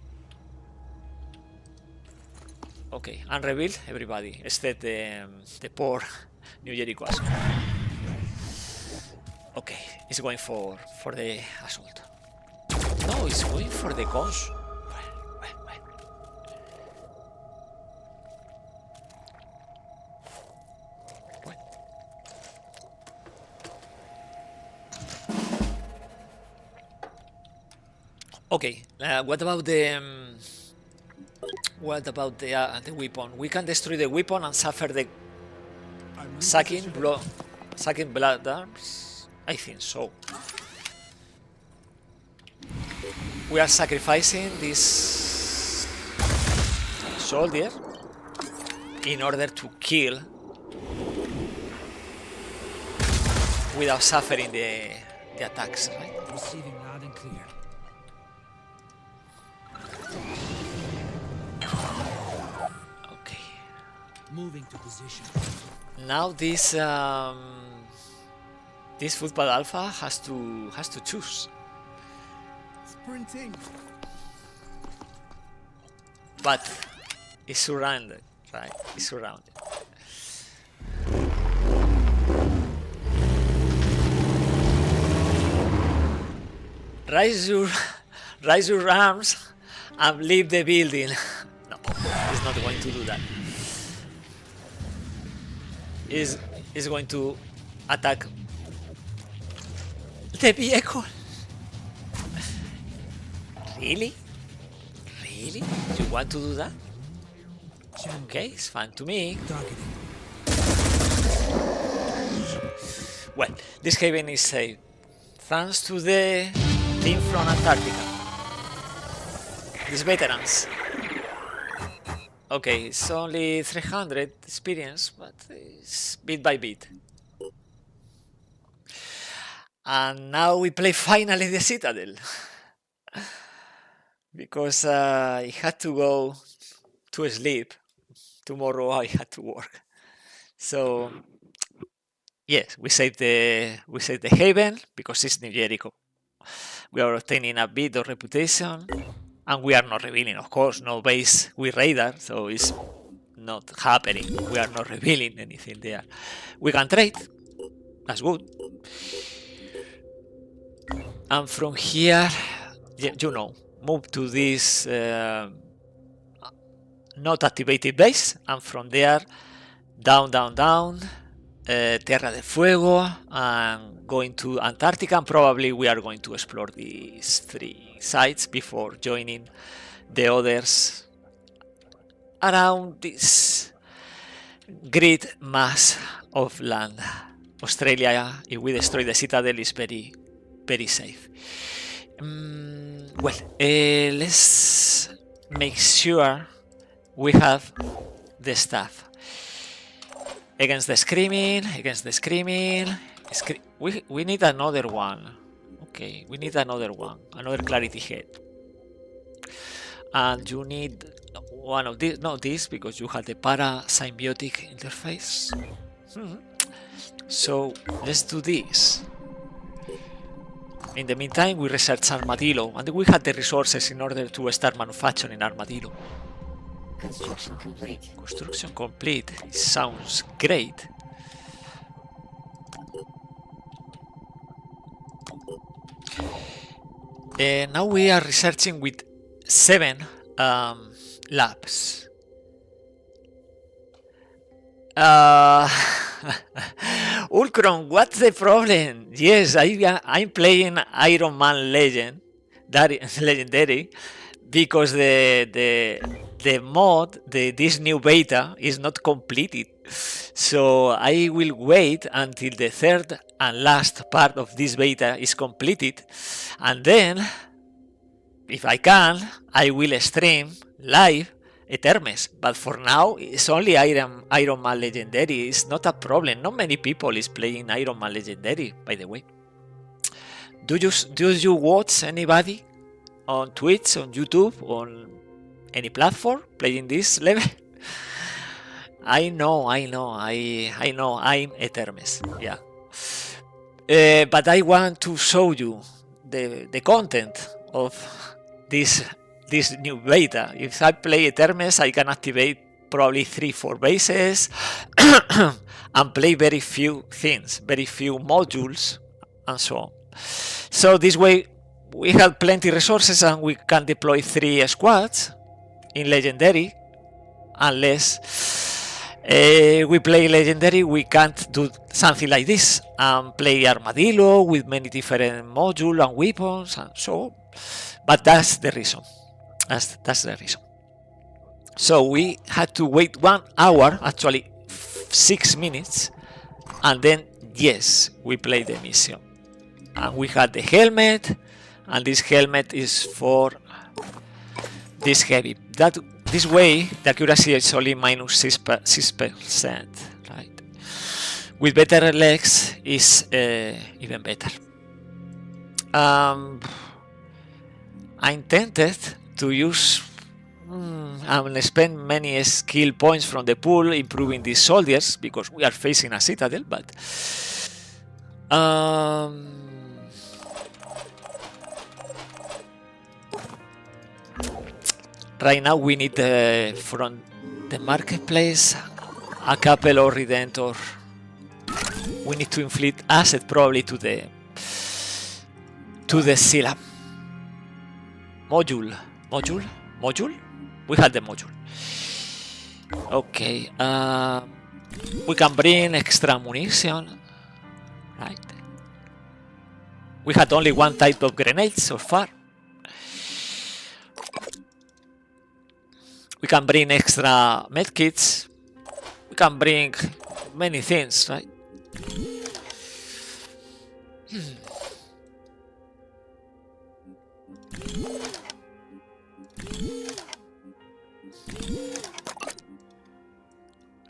Okay, unrevealed everybody, except the poor New Jericho assault. Okay, it's going for the assault. No, it's going for the cons. Well. Okay, what about the weapon? We can destroy the weapon and suffer the I'm sucking repositioning. blood arms. I think so. We are sacrificing this soldier in order to kill without suffering the attacks, right? Receiving loud and clear. Okay. Moving to position. Now this football alpha has to choose, Sprinting. but it's surrounded, right? It's surrounded. Raise your arms and leave the building. No, he's not going to do that. He's going to attack the vehicle. Really? Really? You want to do that? Okay, it's fine to me. Targeting. Well, this haven is safe. Thanks to the team from Antarctica. These veterans. Okay, it's only 300 experience, but it's bit by bit. And now we play finally the Citadel. Because I had to go to sleep. Tomorrow I had to work. So yes, we saved the haven because it's New Jericho. We are obtaining a bit of reputation, and we are not revealing, of course, no base with radar, so it's not happening. We are not revealing anything there. We can trade. That's good. And from here, you know, move to this not activated base, and from there down, Terra del Fuego, and going to Antarctica, and probably we are going to explore these 3 sites before joining the others around this great mass of land. Australia, if we destroy the Citadel, is very, very safe. Well, let's make sure we have the stuff. Against the screaming. We need another one. Okay, we need another one. Another clarity head. And you need one of these, not this, because you have the para-symbiotic interface. So let's do this. In the meantime, we research Armadillo, and we have the resources in order to start manufacturing Armadillo. Construction complete. Construction complete. It sounds great. Now we are researching with 7 labs. Ulcron, what's the problem? Yes, I'm playing Ironman Legendary, because the mod, this new beta, is not completed. So I will wait until the 3rd and last part of this beta is completed, and then, if I can, I will stream live Etermes. But for now, it's only Ironman Legendary. It's not a problem. Not many people is playing Ironman Legendary, by the way. Do you watch anybody on Twitch, on YouTube, on any platform playing this level? I know, I'm Etermes, yeah. But I want to show you the content of this new beta. If I play Etermes, I can activate probably 3-4 bases and play very few things, very few modules, and so on. So this way we have plenty resources and we can deploy 3 squads in Legendary, unless We play Legendary, we can't do something like this and play Armadillo with many different modules and weapons and so, but that's the reason. That's the reason. So we had to wait 1 hour, actually 6 minutes, and then yes, we played the mission. And we had the helmet, and this helmet is for this heavy. This way, the accuracy is only minus 6%, right? With better legs is even better. I intended to use and spend many skill points from the pool improving these soldiers because we are facing a citadel, but right now we need from the marketplace a couple of Redentor. We need to inflict asset probably to the Scylla. Module. We had the module. Okay. We can bring extra munition. Right. We had only one type of grenades so far. We can bring extra medkits. We can bring many things, right?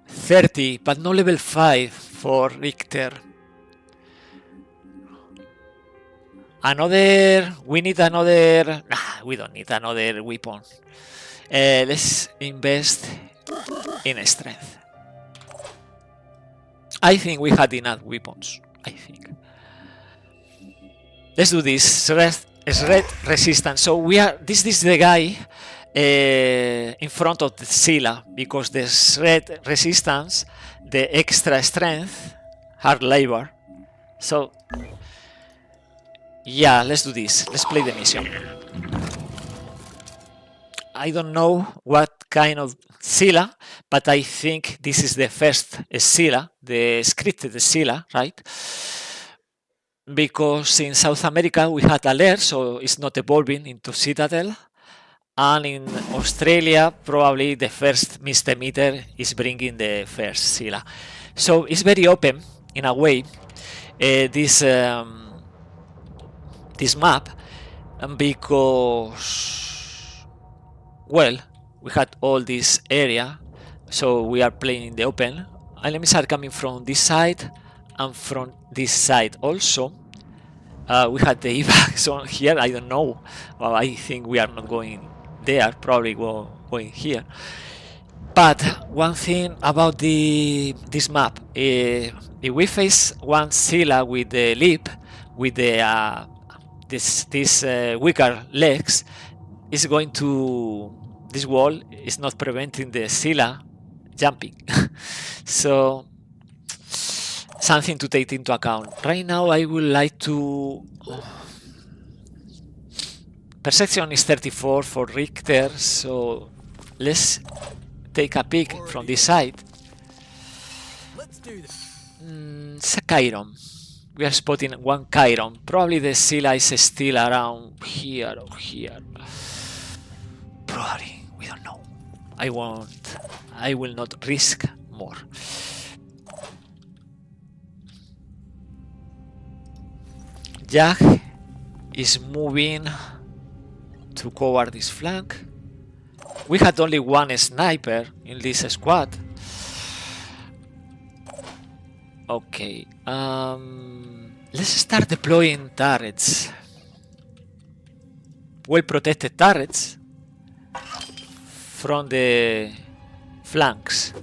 $30, but no level 5 for Richter. We need another. Nah, we don't need another weapon. Let's invest in strength. I think we had enough weapons. I think. Let's do this. Red resistance. So we are. This is the guy in front of the Scylla because the red resistance, the extra strength, hard labor. So yeah, let's do this. Let's play the mission. I don't know what kind of Scylla, but I think this is the first Scylla, the scripted Scylla, right? Because in South America we had alert, so it's not evolving into Citadel. And in Australia, probably the first misdemeanor is bringing the first Scylla. So it's very open in a way, this map, because, well, we had all this area, so we are playing in the open. Enemies are coming from this side and from this side also. We had the evac zone here, I don't know. Well, I think we are not going there, probably going here. But one thing about this map, if we face one Scylla with the leap, with the this weaker legs, is going to, this wall is not preventing the Scylla jumping. So something to take into account. Right now I would like to, perception is 34 for Richter, so let's take a peek from this side. It's a Chiron. We are spotting one Chiron. Probably the Scylla is still around here or here. Probably, we don't know. I will not risk more. Jack is moving to cover this flank. We had only one sniper in this squad. Okay, let's start deploying turrets. Well protected turrets from the flanks.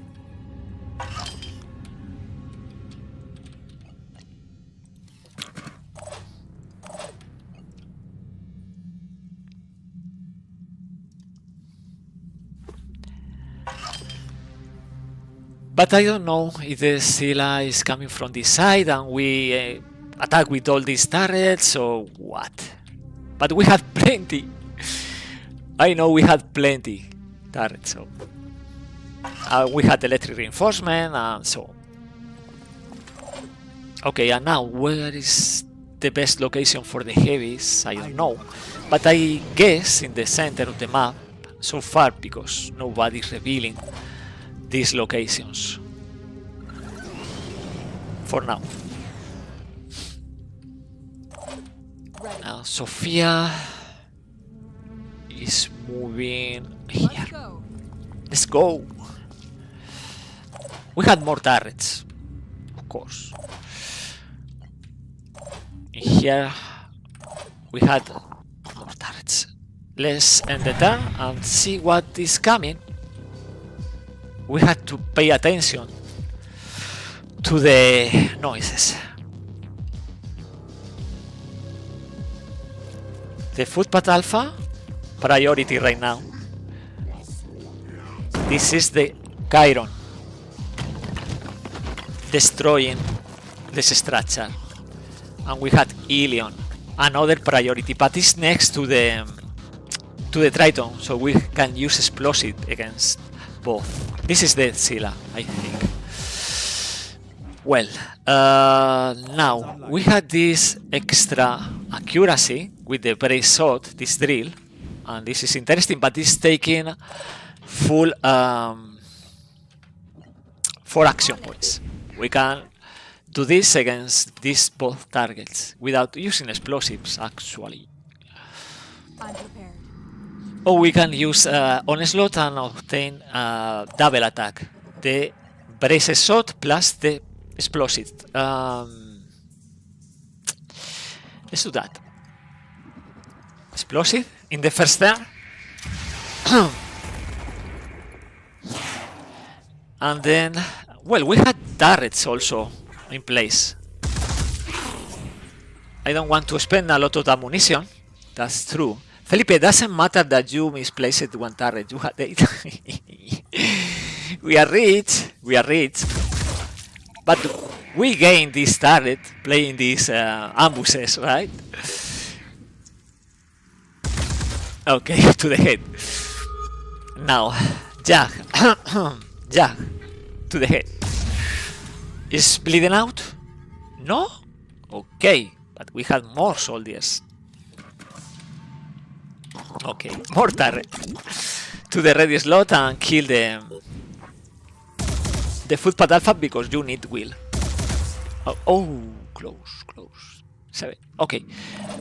But I don't know if the Scylla is coming from this side and we attack with all these turrets or what. But we had plenty. I know we had plenty turrets. So We had electric reinforcement and so on. Okay, and now where is the best location for the heavies? I don't know. But I guess in the center of the map so far, because nobody's revealing these locations. For now. Now Sofia is moving here. Let's go. Let's go. We had more turrets, of course. Here we had more turrets. Let's end the turn and see what is coming. We had to pay attention to the noises. The footpath alpha priority right now. This is the Chiron destroying this structure, and we had Ilion, another priority, but it's next to the Triton, so we can use explosive against both. This is the Scylla, I think. Well, now we had this extra accuracy with the brace shot, this drill, and this is interesting, but it's taking full 4 action points. We can do this against these both targets without using explosives, actually. I'm prepared. Or we can use onslaught and obtain double attack. The brace shot plus the explosive. Let's do that. Explosive in the first turn. And then, well, we had turrets also in place. I don't want to spend a lot of ammunition. That's true. Felipe, it doesn't matter that you misplaced one turret. You had 8. We are rich. We are rich. But we gained this turret playing these ambushes, right? Okay, to the head. Now, Jag. Jag. To the head. Is bleeding out? No? Okay, but we had more soldiers. Okay, more turret. To the ready slot and kill the footpath alpha because you need will. Oh, close. 7. Okay,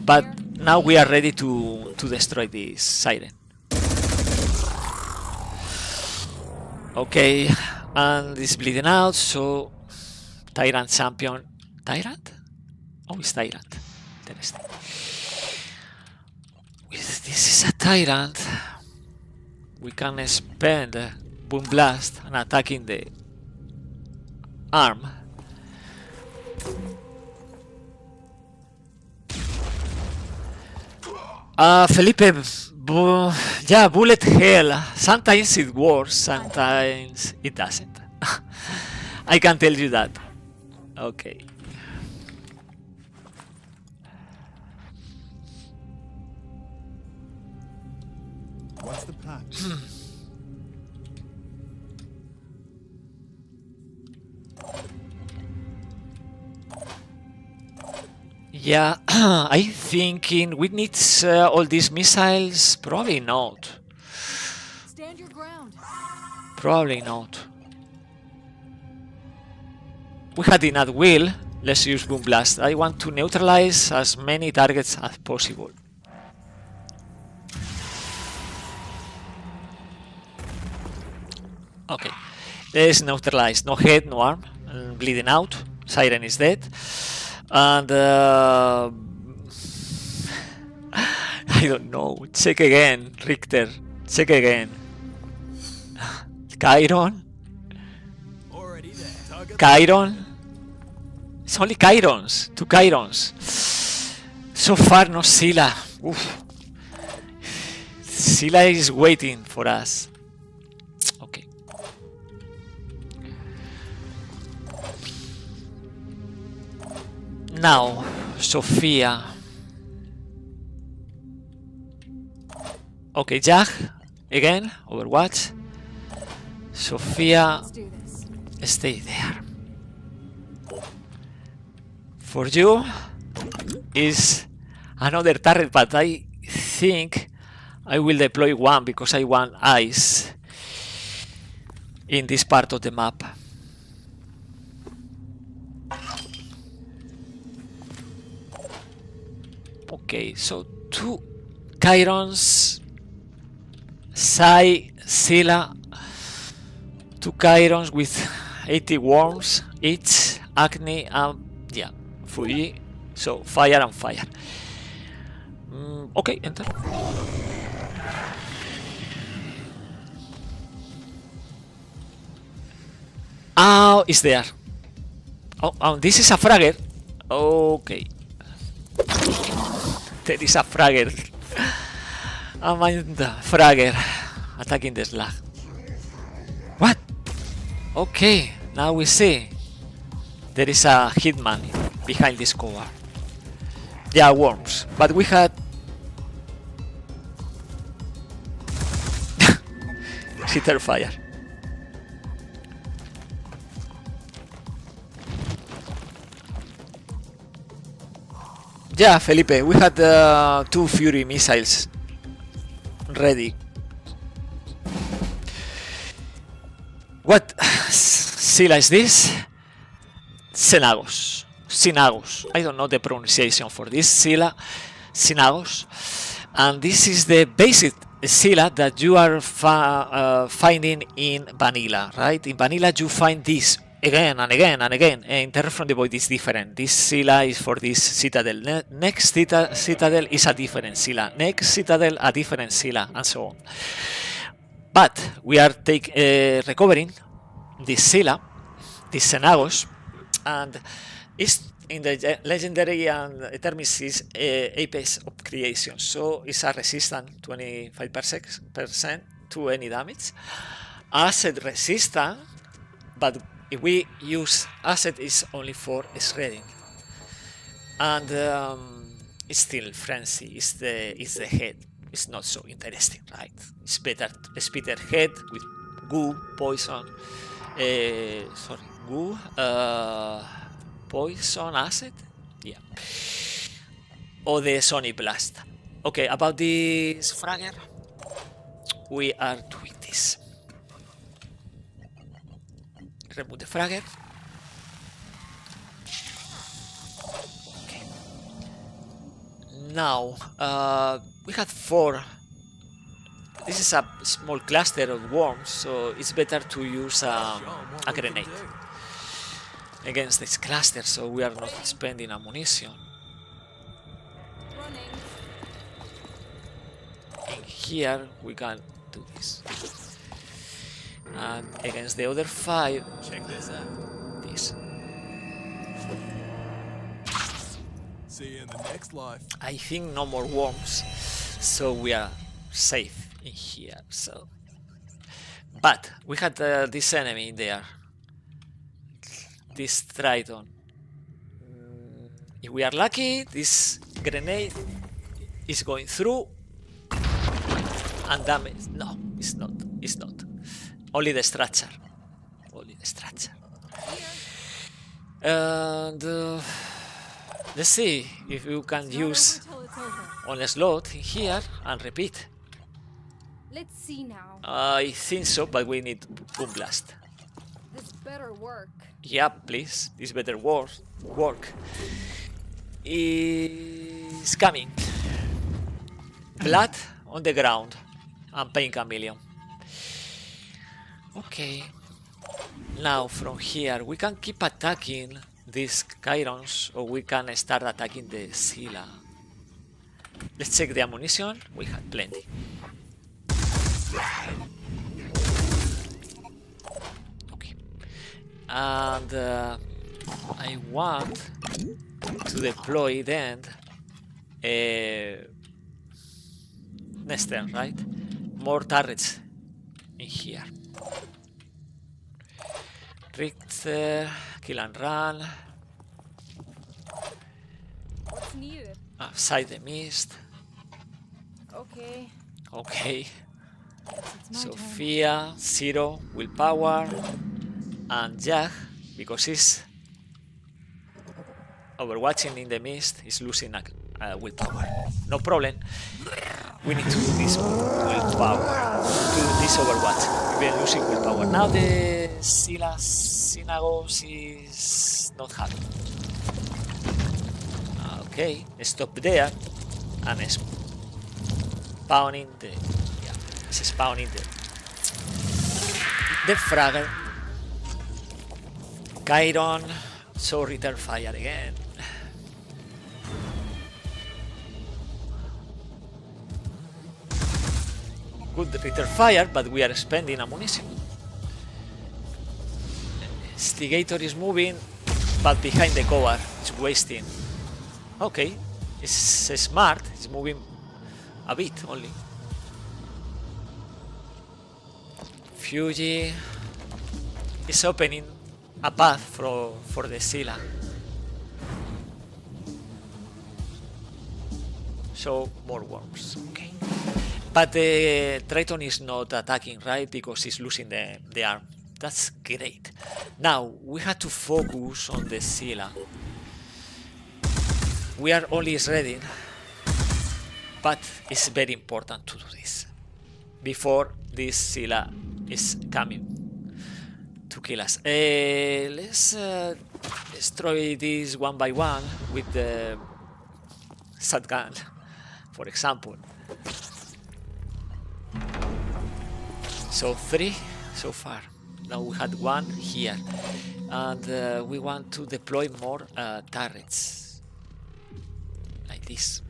but now we are ready to destroy this siren. Okay, and it's bleeding out, so Tyrant champion. Tyrant? Oh, it's Tyrant. Interesting. With this is a Tyrant, we can spend Boom Blast and attacking the arm. Felipe, yeah, bullet hell. Sometimes it works, sometimes it doesn't. I can tell you that. Okay. What's the plan? Yeah, I thinking we need all these missiles. Probably not. Stand your ground. Probably not. We had enough will. Let's use Boom Blast. I want to neutralize as many targets as possible. Okay. Let's neutralize. No head, no arm. Bleeding out. Siren is dead. And I don't know. Check again, Richter. Check again. Chiron. Already there. Target. Chiron. It's only Chirons. 2 Chirons. So far, no Scylla. Oof. Scylla is waiting for us. Okay. Now, Sofia. Okay, Jag. Again, Overwatch. Sophia, Let's do this. stay there. For you is another turret, but I think I will deploy one because I want eyes in this part of the map. Okay, so 2 Chirons, Sai, Scylla, 2 Chirons with 80 worms each, Acne, and yeah, Fuji. So fire and fire. Okay, enter. Oh, it's there. Oh, this is a fragger. Okay. There is a fragger. Amanda fragger attacking the slag. What? Okay, now we see there is a hitman behind this cover. There are worms, but we had sitter fire. Yeah, Felipe, we had 2 Fury missiles ready. What Scylla is this? Synagos. I don't know the pronunciation for this. Scylla, Synagos. And this is the basic Scylla that you are finding in vanilla, right? In vanilla you find this again and again and again. In Terror from the Void is different. This Scylla is for this citadel. Next citadel is a different Scylla. Next citadel a different Scylla, and so on. But we are recovering this Scylla, this Synagos, and it's in the legendary and Etermes is Apex of Creation, so it's a resistant 25% to any damage. Asset resistant, but if we use asset is only for shredding. And it's still frenzy, it's the head. It's not so interesting, right? It's better Spitter head with goo, poison, goo, poison acid, yeah, or the Sonic Blast. Okay, about this fragger, we are doing this. Remove the fragger. Okay. Now we had 4. This is a small cluster of worms, so it's better to use a grenade against this cluster, so we are not spending ammunition. In here we can do this. And against the other 5, Check this out. this. See you in the next life. I think no more worms, so we are safe in here. So, but we had this enemy there, this Triton. If we are lucky, this grenade is going through and damage. No, it's not. It's not. Only the structure. Only the structure. And let's see if you can use on a slot in here and repeat. Let's see now. I think so, but we need Boom Blast. This better work. Yeah, please. This better work. Is coming. Blood on the ground and Pain Chameleon. Okay. Now from here we can keep attacking these Chirons, or we can start attacking the Scylla. Let's check the ammunition. We have plenty. Okay. And I want to deploy then next turn, right? More turrets in here. Richter, kill and run. What's needed? Outside the mist. Okay. Okay. It's my turn. Sophia, 0 willpower, and Jag, because he's overwatching in the mist, is losing a willpower. No problem. We need to do this willpower, to do this overwatch. We're losing willpower. Now the Scylla Synagogue is not happy. Okay, stop there and spawning the it's spawning the fragger. Chiron, so return fire again. Good return fire, but we are spending ammunition. Instigator is moving, but behind the cover, it's wasting. Okay, it's smart, it's moving a bit only. Fuji is opening a path for the Scylla. So, more worms, okay. But the Triton is not attacking, right? Because he's losing the arm. That's great. Now, we have to focus on the Scylla. We are only ready, but it's very important to do this before this Scylla is coming to kill us. Let's destroy this one by one with the shotgun, for example. So 3 so far. Now we had 1 here, and we want to deploy more turrets like this.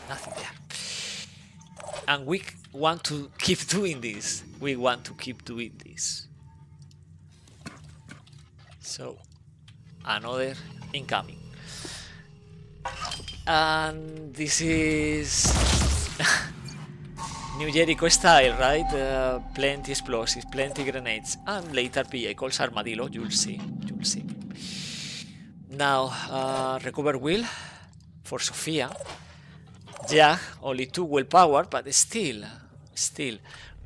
Nothing there. And we want to keep doing this. We want to keep doing this. So, another incoming. And this is New Jericho style, right? Plenty explosives, plenty grenades, and later vehicles, armadillo, you'll see, you'll see. Now, recover will for Sophia. Yeah, only 2 willpower, but still,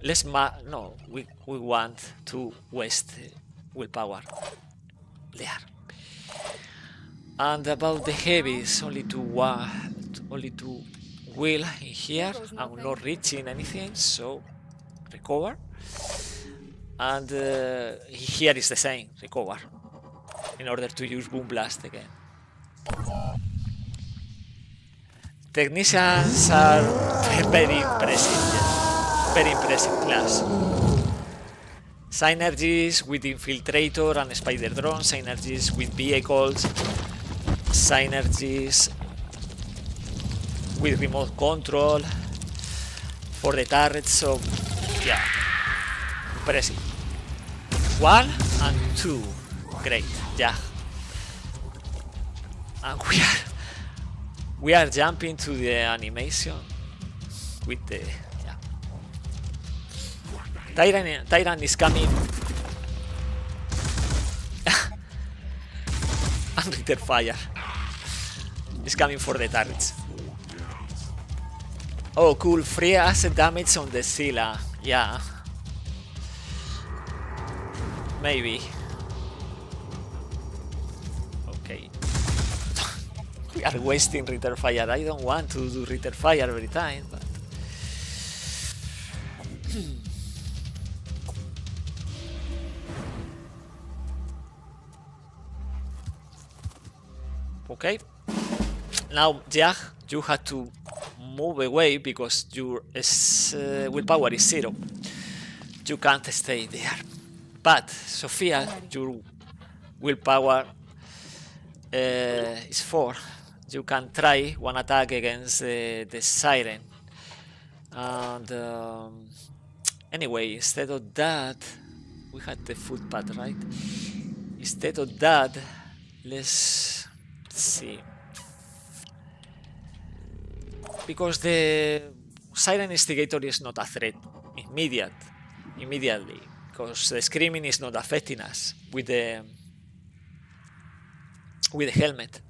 let's no, we want to waste willpower there. And about the heavies, only 2 will in here. I'm not reaching anything, so recover. And here is the same, recover, in order to use Boom Blast again. Technicians are very impressive, yeah. Very impressive class. Synergies with Infiltrator and Spider Drone, synergies with vehicles, synergies with remote control for the turrets, so yeah, impressive. 1 and 2, great, yeah. And we are jumping to the animation with the Tyrant is coming. And return fire is coming for the turrets. Oh cool, free asset damage on the Scylla. Yeah, maybe. Okay. We are wasting return fire. I don't want to do return fire every time, but okay. Now, Jag, you have to move away because your willpower is 0. You can't stay there. But Sophia, your willpower is 4. You can try one attack against the Siren. And anyway, instead of that, we had the footpath, right? Instead of that, let's see. Because the Siren Instigator is not a threat immediately, because the screaming is not affecting us with the with the helmet.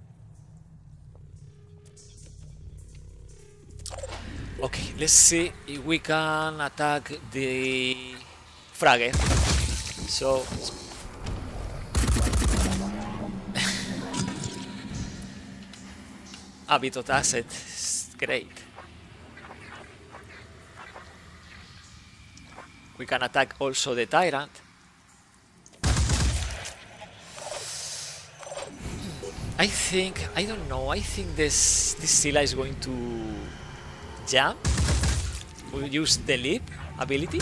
Okay, let's see if we can attack the fragger. So a bit of asset is great. We can attack also the tyrant. I don't know, I think this Scylla is going to jump. We'll use the leap ability.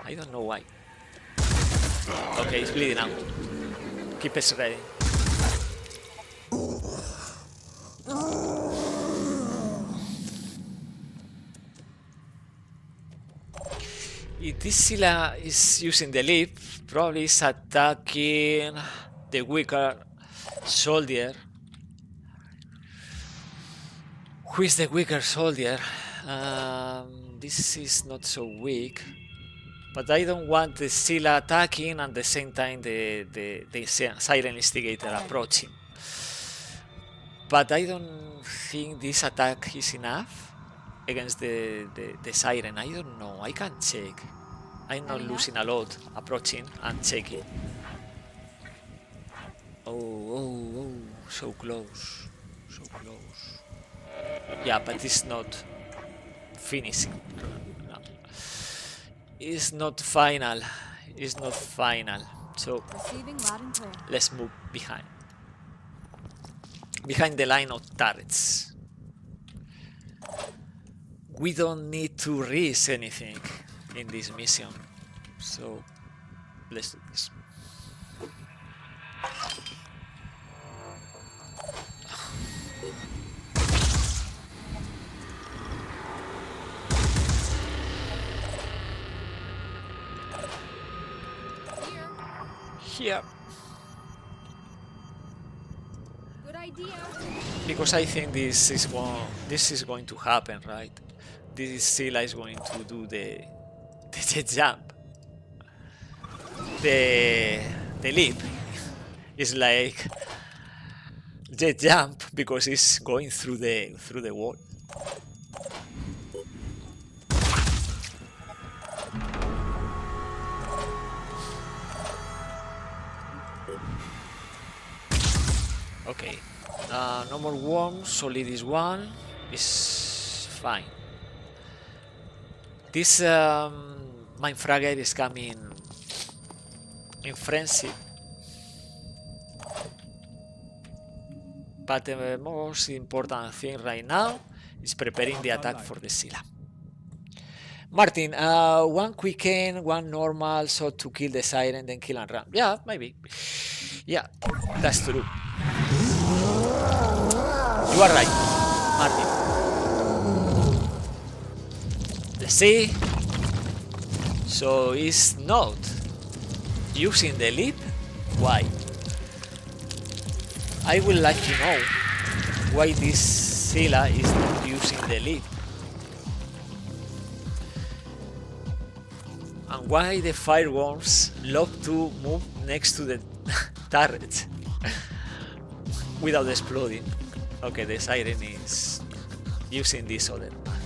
I don't know why. Okay, it's bleeding out. Keep us ready. If this Scylla is using the leap, probably is attacking the weaker soldier. Who is the weaker soldier? This is not so weak, but I don't want the Scylla attacking and at the same time the Siren Instigator approaching. But I don't think this attack is enough against the Siren. I don't know, I can check. I'm not losing a lot approaching and checking. Oh, so close, so close. Yeah, but it's not finishing. No. It's not final. It's not final. So Receiving loud and clear. let's move behind. Behind the line of turrets. We don't need to risk anything in this mission. So let's do this. Here. Good idea. Because I think this is going to happen, right? This Scylla is going to do the jet jump. The leap is like jet jump because it's going through the wall. Okay, no more worms, only this one is fine. This mine fragger is coming in frenzy, but the most important thing right now is preparing the attack for the Scylla. Martin, one quick aim, one normal shot to kill the Siren, then kill and run. Yeah, maybe. Yeah, that's true. You are right, Martin. Let's see. So it's not using the leap? Why? I would like to know why this Scylla is not using the leap. And why the fireworms love to move next to the turret without exploding. Okay, the Siren is using this other path.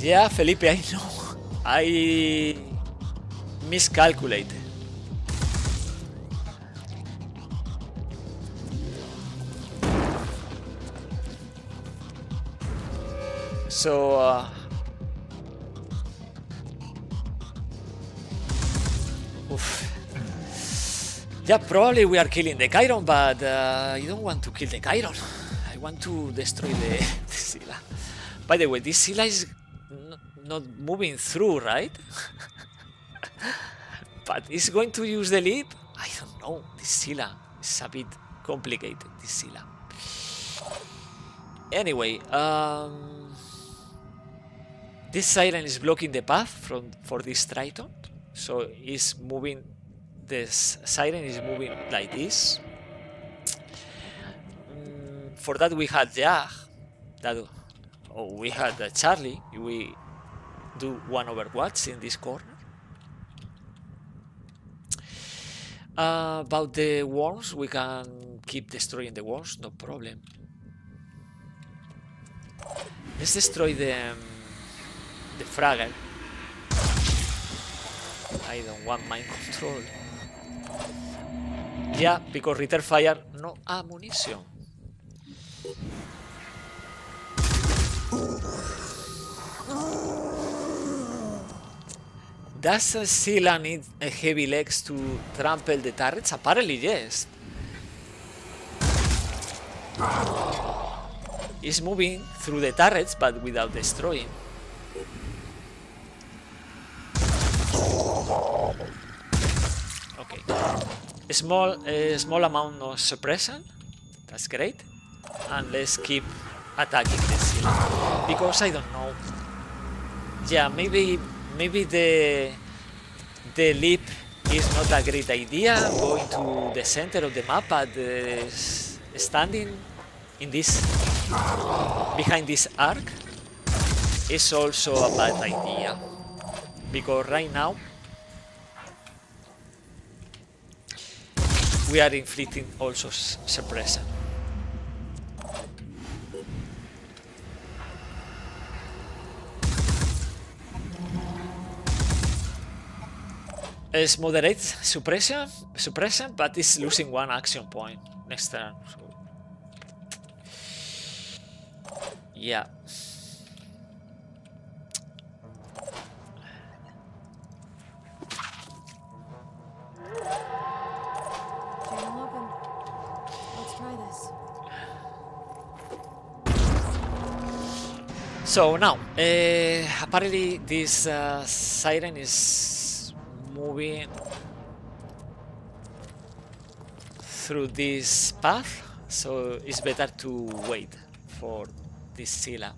Yeah, Felipe, I know. I miscalculated. So, yeah, probably we are killing the Chiron, but I don't want to kill the Chiron. I want to destroy the Scylla. By the way, this Scylla is not moving through, right? But it's going to use the leap? I don't know. This Scylla is a bit complicated, this Scylla. Anyway, this Siren is blocking the path for this Triton. So it's moving, this Siren is moving like this. For that we had Jag, that Oh, we had Charlie. We do one Overwatch in this corner. About the worms, we can keep destroying the worms, no problem. Let's destroy the fragger. I don't want mind control. Yeah, because return fire, no ammunition. Does Scylla need heavy legs to trample the turrets? Apparently, yes. He's moving through the turrets, but without destroying. Okay. A small amount of suppression. That's great. And let's keep attacking the Scylla. Because I don't know. Yeah, maybe the leap is not a great idea. Going to the center of the map, but standing in this behind this arc is also a bad idea, because right now we are inflicting also suppression. It's moderate suppression, but it's losing one action point next turn. So yeah. Channel open. Let's try this. So now, apparently this siren is moving through this path, so it's better to wait for this Scylla.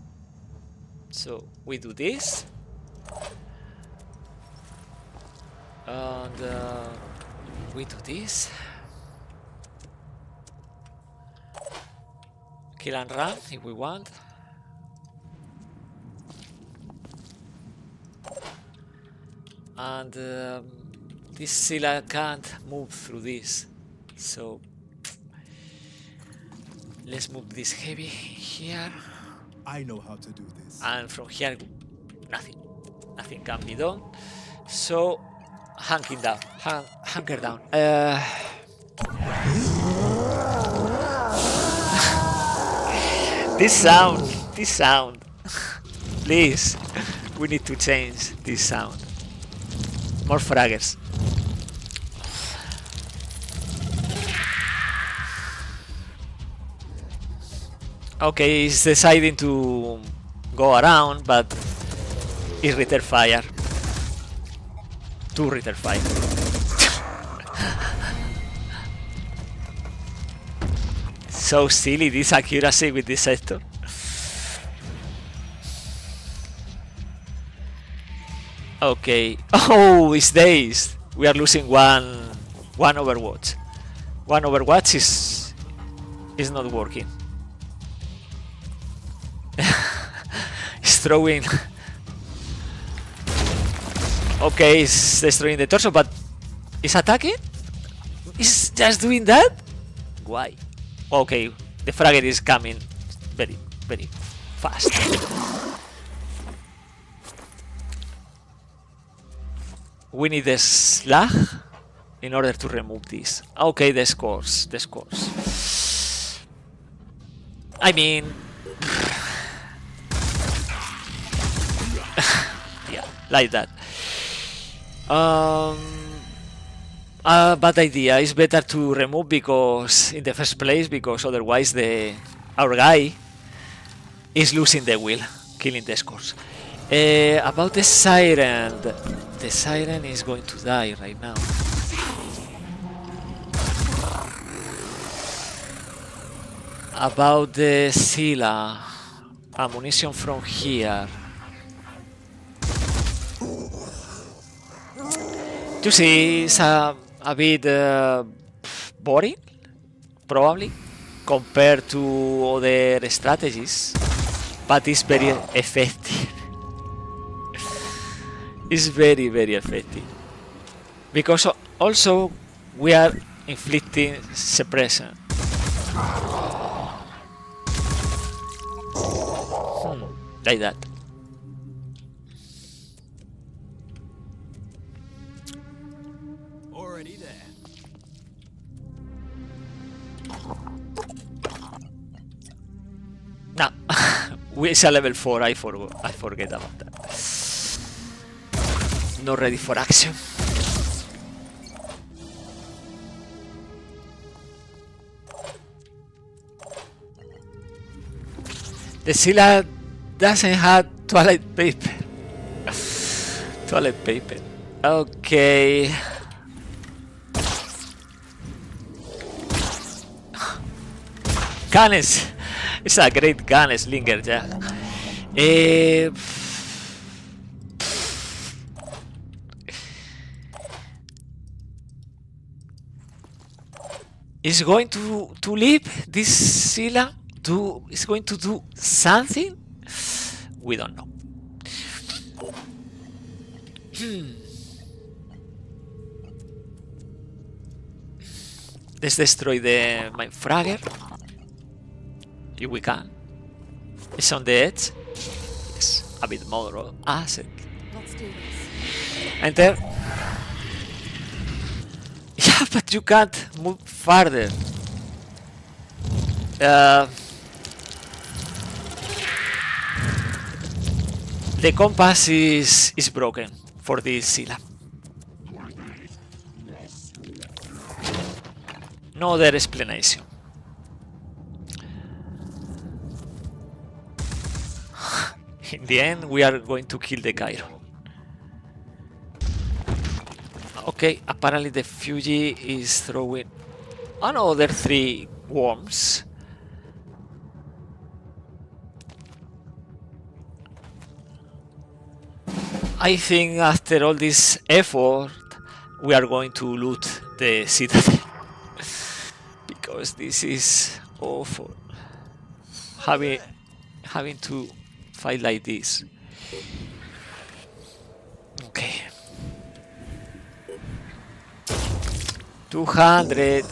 So we do this, and we do this. Kill and run if we want. And this Scylla can't move through this, so let's move this heavy here. I know how to do this. And from here, nothing can be done. So hunker down. This sound. Please, we need to change this sound. More fraggers. Okay, he's deciding to go around, but it's return fire. Two return fire. So silly, this accuracy with this sector. Okay. Oh, it's days. We are losing one Overwatch. One Overwatch is not working. It's throwing. Okay, it's destroying the torso, but it's attacking? It's just doing that? Why? Okay, the fragger is coming very, very fast. We need the slag in order to remove this. Okay, the scores. I mean, yeah, like that. Bad idea. It's better to remove because in the first place, because otherwise our guy is losing the wheel, killing the scores. About the siren, the siren is going to die right now. About the Scylla, ammunition from here. You see, it's a bit boring, probably, compared to other strategies. but it's very effective. It's very, very effective. Because also we are inflicting suppression. Like that. Already there. Now, it's a level 4, I forget about that. Not ready for action. The Scylla doesn't have toilet paper. Toilet paper. Okay. Gunness. It's a great gun, Slinger, yeah. Is going to leave this Scylla? Is going to do something? We don't know. Let's destroy the Mindfragger. If we can. It's on the edge. Yes, a bit more asset. Let's do this. Enter. Yeah, but you can't move farther. The compass is broken for this Scylla. No other explanation. In the end, we are going to kill the Chiron. Okay, apparently the Fuji is throwing another 3 worms. I think after all this effort, we are going to loot the citadel. Because this is awful. Having to fight like this. Okay. 200.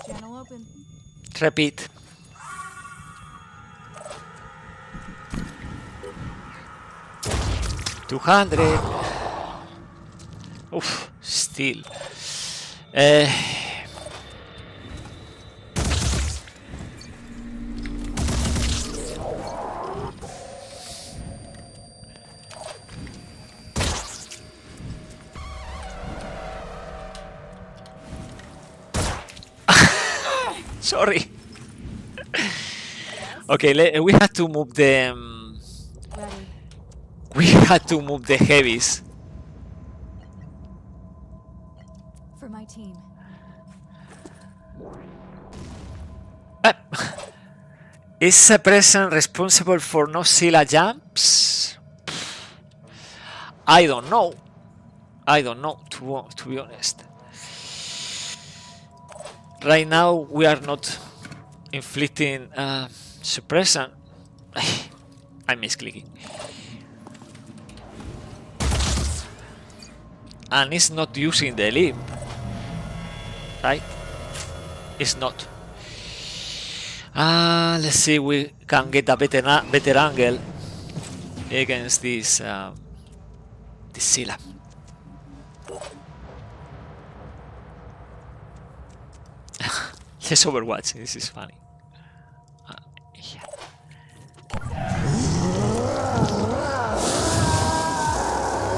Channel open. Repeat. $200. Oof, still. Sorry. Okay, we had to move the. Ready. We had to move the heavies. For my team. Is a present responsible for no Scylla jumps? I don't know. I don't know, to be honest. Right now, we are not inflicting suppression. I'm misclicking. And it's not using the leap. Right? It's not. Let's see if we can get a better angle against this Scylla. Let's Overwatch. This is funny. Yeah.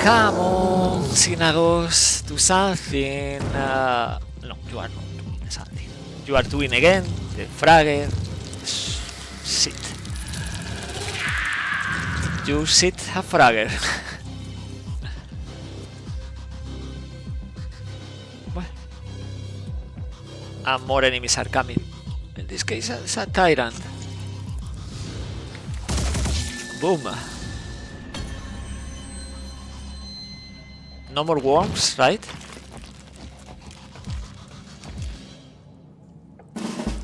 Come on, Synagos, do something. No, you are not doing something. You are doing again the Fragger. Sit. You sit a Fragger. Well. And more enemies are coming. In this case, it's a Tyrant. Boom. No more worms, right?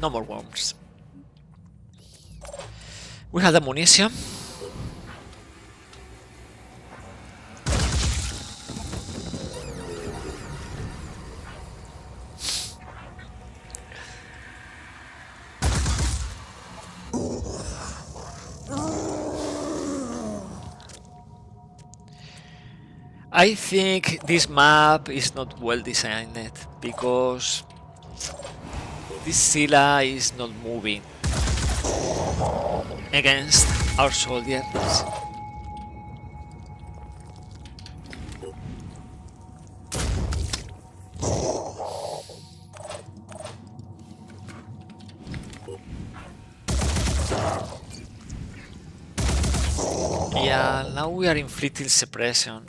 No more worms. We have the munition. I think this map is not well designed because this Scylla is not moving against our soldiers. Yeah, now we are inflicting suppression.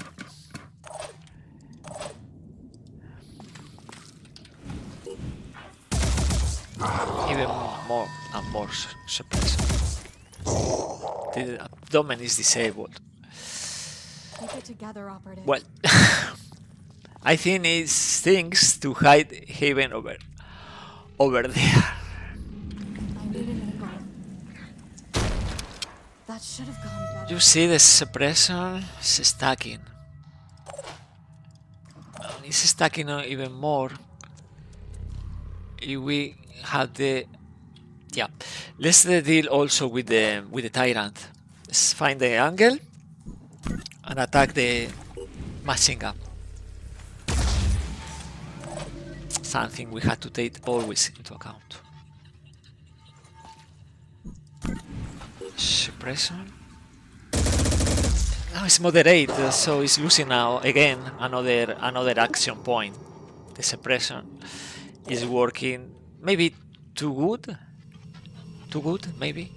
Even more and more suppression. The abdomen is disabled. Keep it together, operative. Well, I think it's things to hide Haven over there. I need an angle. That should have gone better. You see the suppression is stacking. And it's stacking even more if we have the let's deal also with the tyrant. Let's find the angle and attack the machine gun. Something we have to take always into account. Suppression. Now it's moderate, so it's losing now again another action point. The suppression is working maybe too good maybe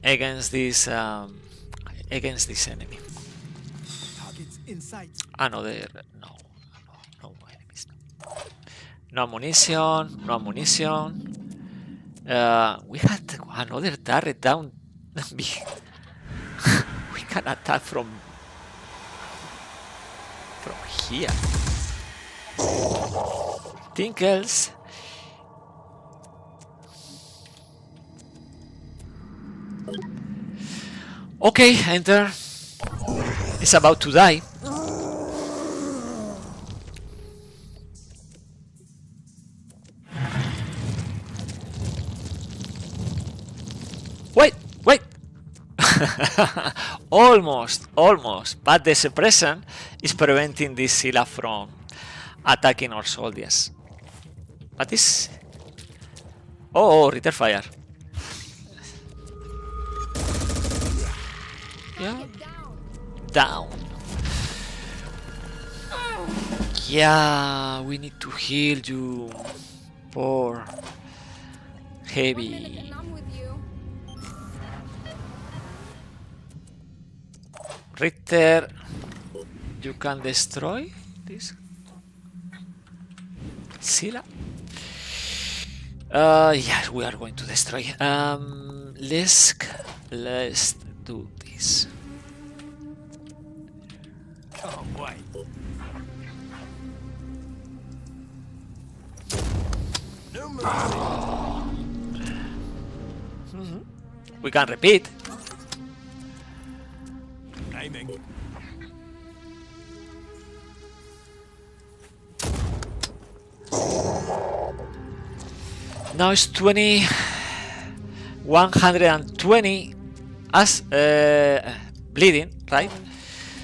against this enemy. Targets in sight. Another no enemies. No ammunition. We had another turret down. We can attack from here. Tinkles. Okay, enter. It's about to die. Wait. Almost. But the suppression is preventing this Scylla from attacking our soldiers. But this... Oh, return fire. Yeah. Down. Yeah, we need to heal you. Poor heavy. Richter, you can destroy this Scylla. Yes, we are going to destroy. Let's do this. Can't wait. No mercy. We can repeat. Aiming. Now it's 120 as bleeding, right?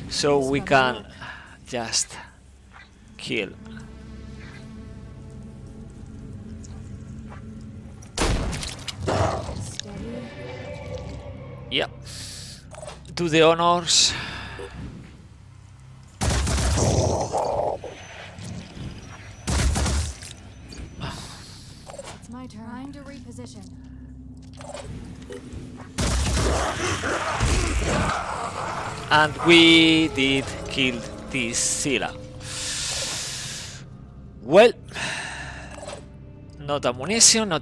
So we can just kill. Steady. Yep. Do the honors. It's my turn. Time to reposition. And we did kill this Scylla. Well, not ammunition.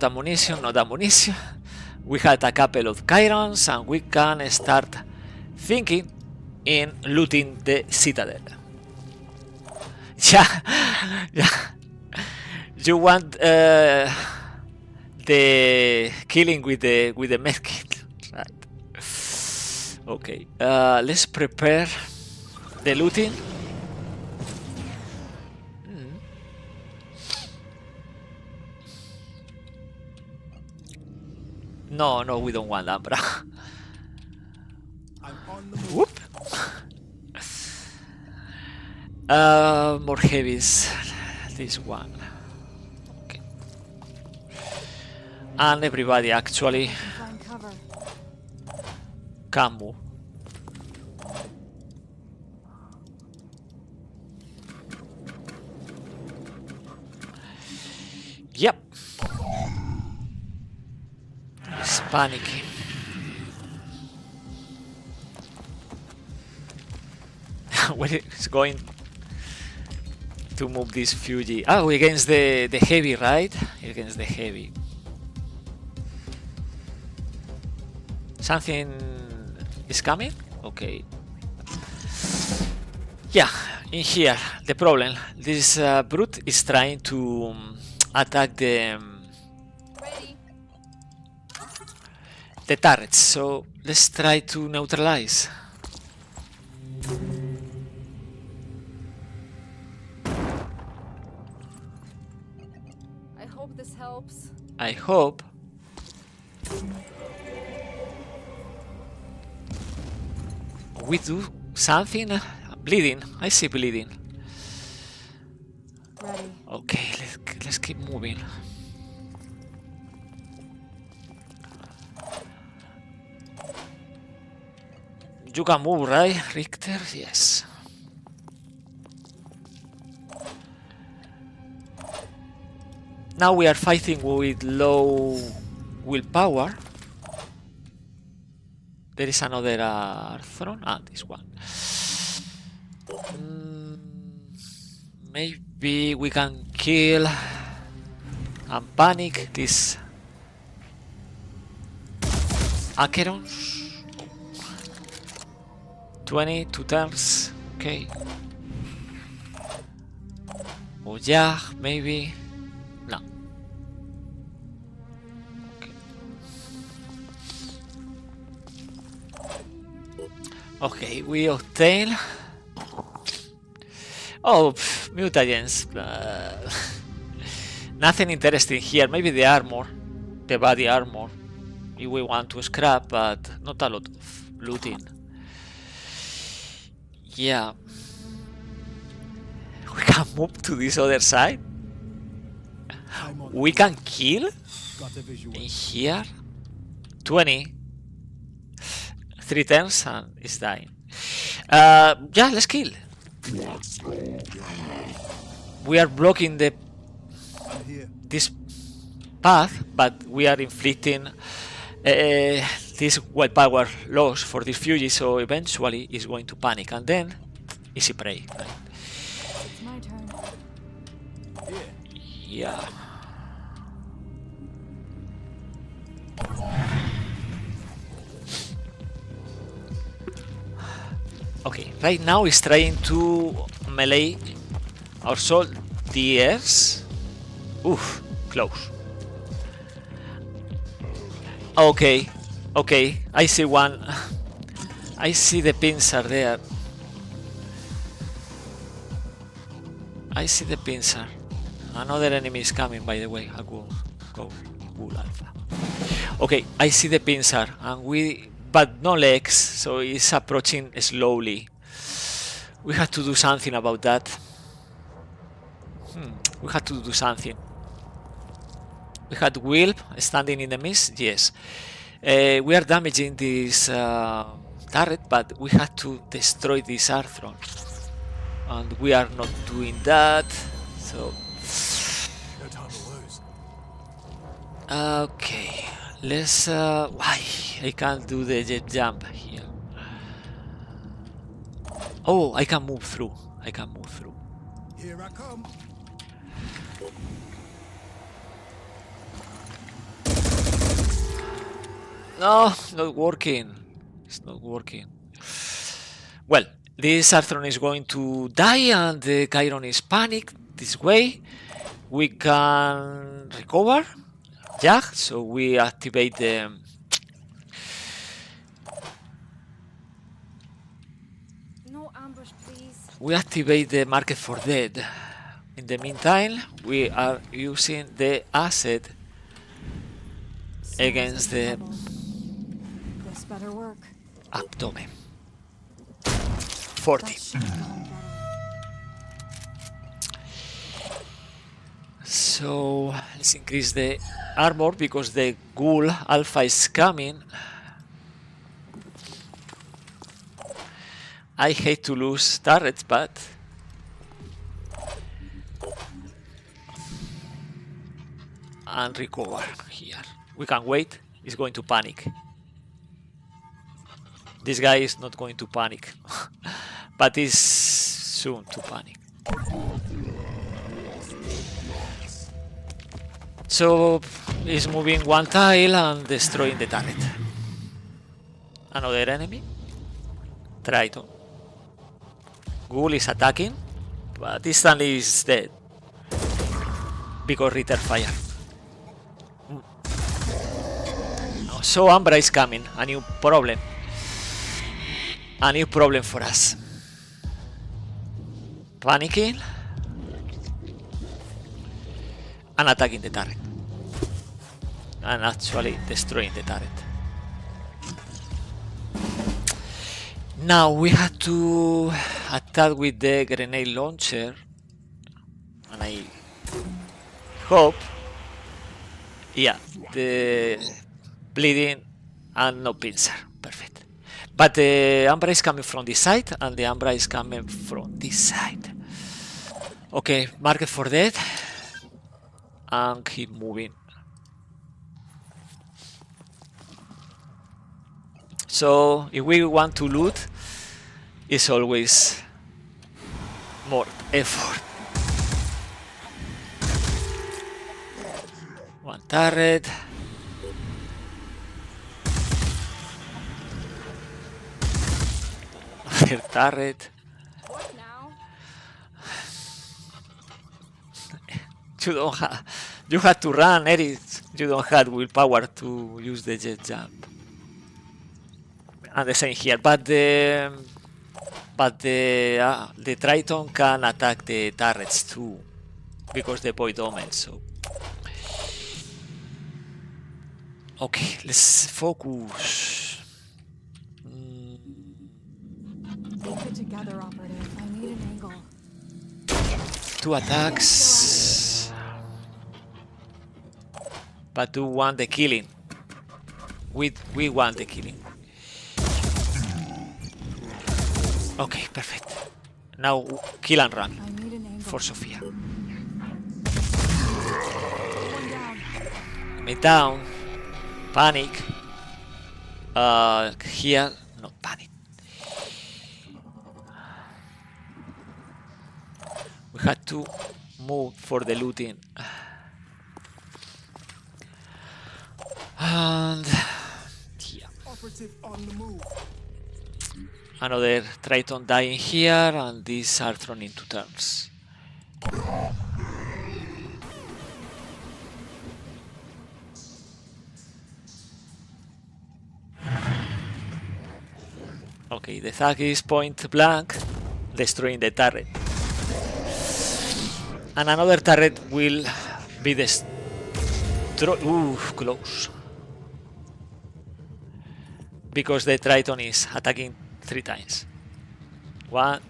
We had a couple of Chirons and we can start thinking in looting the citadel. Yeah. You want the killing with the medkit. Right. Okay. Let's prepare the looting. No, no, we don't want that, bro. I'm on the move. Whoop. More heavies. This one. Okay. And everybody actually Find cover. can move. Yep. It's panicky. Where it's going to move this Fuji? Oh, against the heavy, right? Against the heavy. Something is coming? Okay. Yeah, in here, the problem. This brute is trying to attack Ready. the turrets, so let's try to neutralize. I hope this helps. I hope. We do something. Bleeding. I see bleeding. Ready. Okay, let's keep moving. You can move, right, Richter? Yes. Now we are fighting with low willpower. There is another Arthron. Ah, this one. Maybe we can kill and panic this Acherons. 22 turns. Okay. Or yeah, maybe. No. Okay, we obtain. Oh, mutagens. Nothing interesting here. Maybe the armor, the body armor. If we want to scrap, but not a lot of looting. Yeah. We can move to this other side. I'm on We can kill Got a visual. in here. 20. 3 turns and it's dying. Yeah, let's kill. We are blocking I'm here. this path, but we are inflicting this willpower loss for this Fuji, so eventually it's going to panic and then easy prey. Right? It's my turn. Yeah. Okay, right now he's trying to melee our soldiers. Oof, close. Okay, okay, I see one. I see the pincer there. I see the pincer. Another enemy is coming, by the way. I'll go Alpha. Okay, I see the pincer, and but no legs, so it's approaching slowly. We have to do something about that. We have to do something. We had Will standing in the mist, yes. We are damaging this turret, but we have to destroy this Arthron. And we are not doing that, so... No time to lose. Okay, let's... why? I can't do the jet jump here. Oh, I can move through. I can move through. Here I come. No, not working. It's not working. Well, this Arthron is going to die and the Chiron is panicked. This way we can recover Jag, so we activate the No ambush, please. we activate the market for dead. In the meantime, we are using the asset against the Trouble. This better work. abdomen. 40. That should have gone better. So let's increase the armor because the ghoul alpha is coming. I hate to lose turrets, but and recover here. We can wait. He's going to panic. This guy is not going to panic, but he's soon to panic. So he's moving one tile and destroying the turret. Another enemy. Triton. Ghoul is attacking, but instantly is dead because Ritter fire. So Umbra is coming, a new problem. A new problem for us. Panicking and attacking the turret. And actually destroying the turret. Now we have to attack with the grenade launcher. And I hope, yeah, the bleeding and no pincer. Perfect. But the Umbra is coming from this side and the Umbra is coming from this side. Okay, market for dead. And keep moving. So if we want to loot, it's always more effort. One turret. Another turret. What now? You don't have. You have to run, Eric. You don't have willpower to use the jet jump. And the same here, but the Triton can attack the turrets too, because the void omen. So okay, let's focus. Keep it together, operative. I need an angle. 2 attacks, but do want the killing. We want the killing. Okay, perfect. Now kill and run I need an angle. for Sophia. One down. Me down. Panic. Here, not panic. We had to move for the looting. And here. Operative on the move. Another Triton dying here, and these are thrown into turns. Okay, the Thug is point blank, destroying the turret. And another turret will be destroyed. Ooh, close. Because the Triton is attacking 3 times. 1,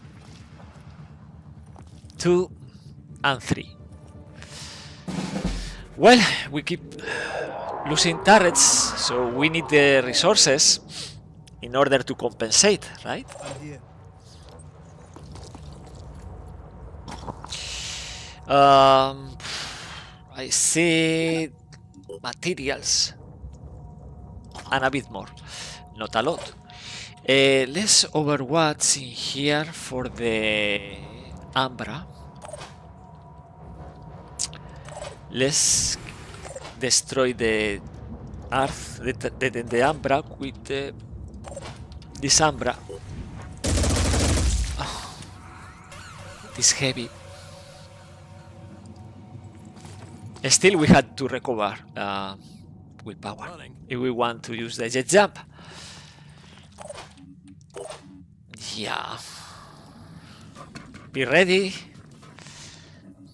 2, and 3. Well, we keep losing turrets, so we need the resources in order to compensate, right? I'm here. I see materials and a bit more, not a lot. Let's overwatch in here for the Umbra. Let's destroy the Earth, the Umbra with this Umbra. Oh, it is heavy. Still, we had to recover willpower Running. if we want to use the jet jump. Yeah. Be ready.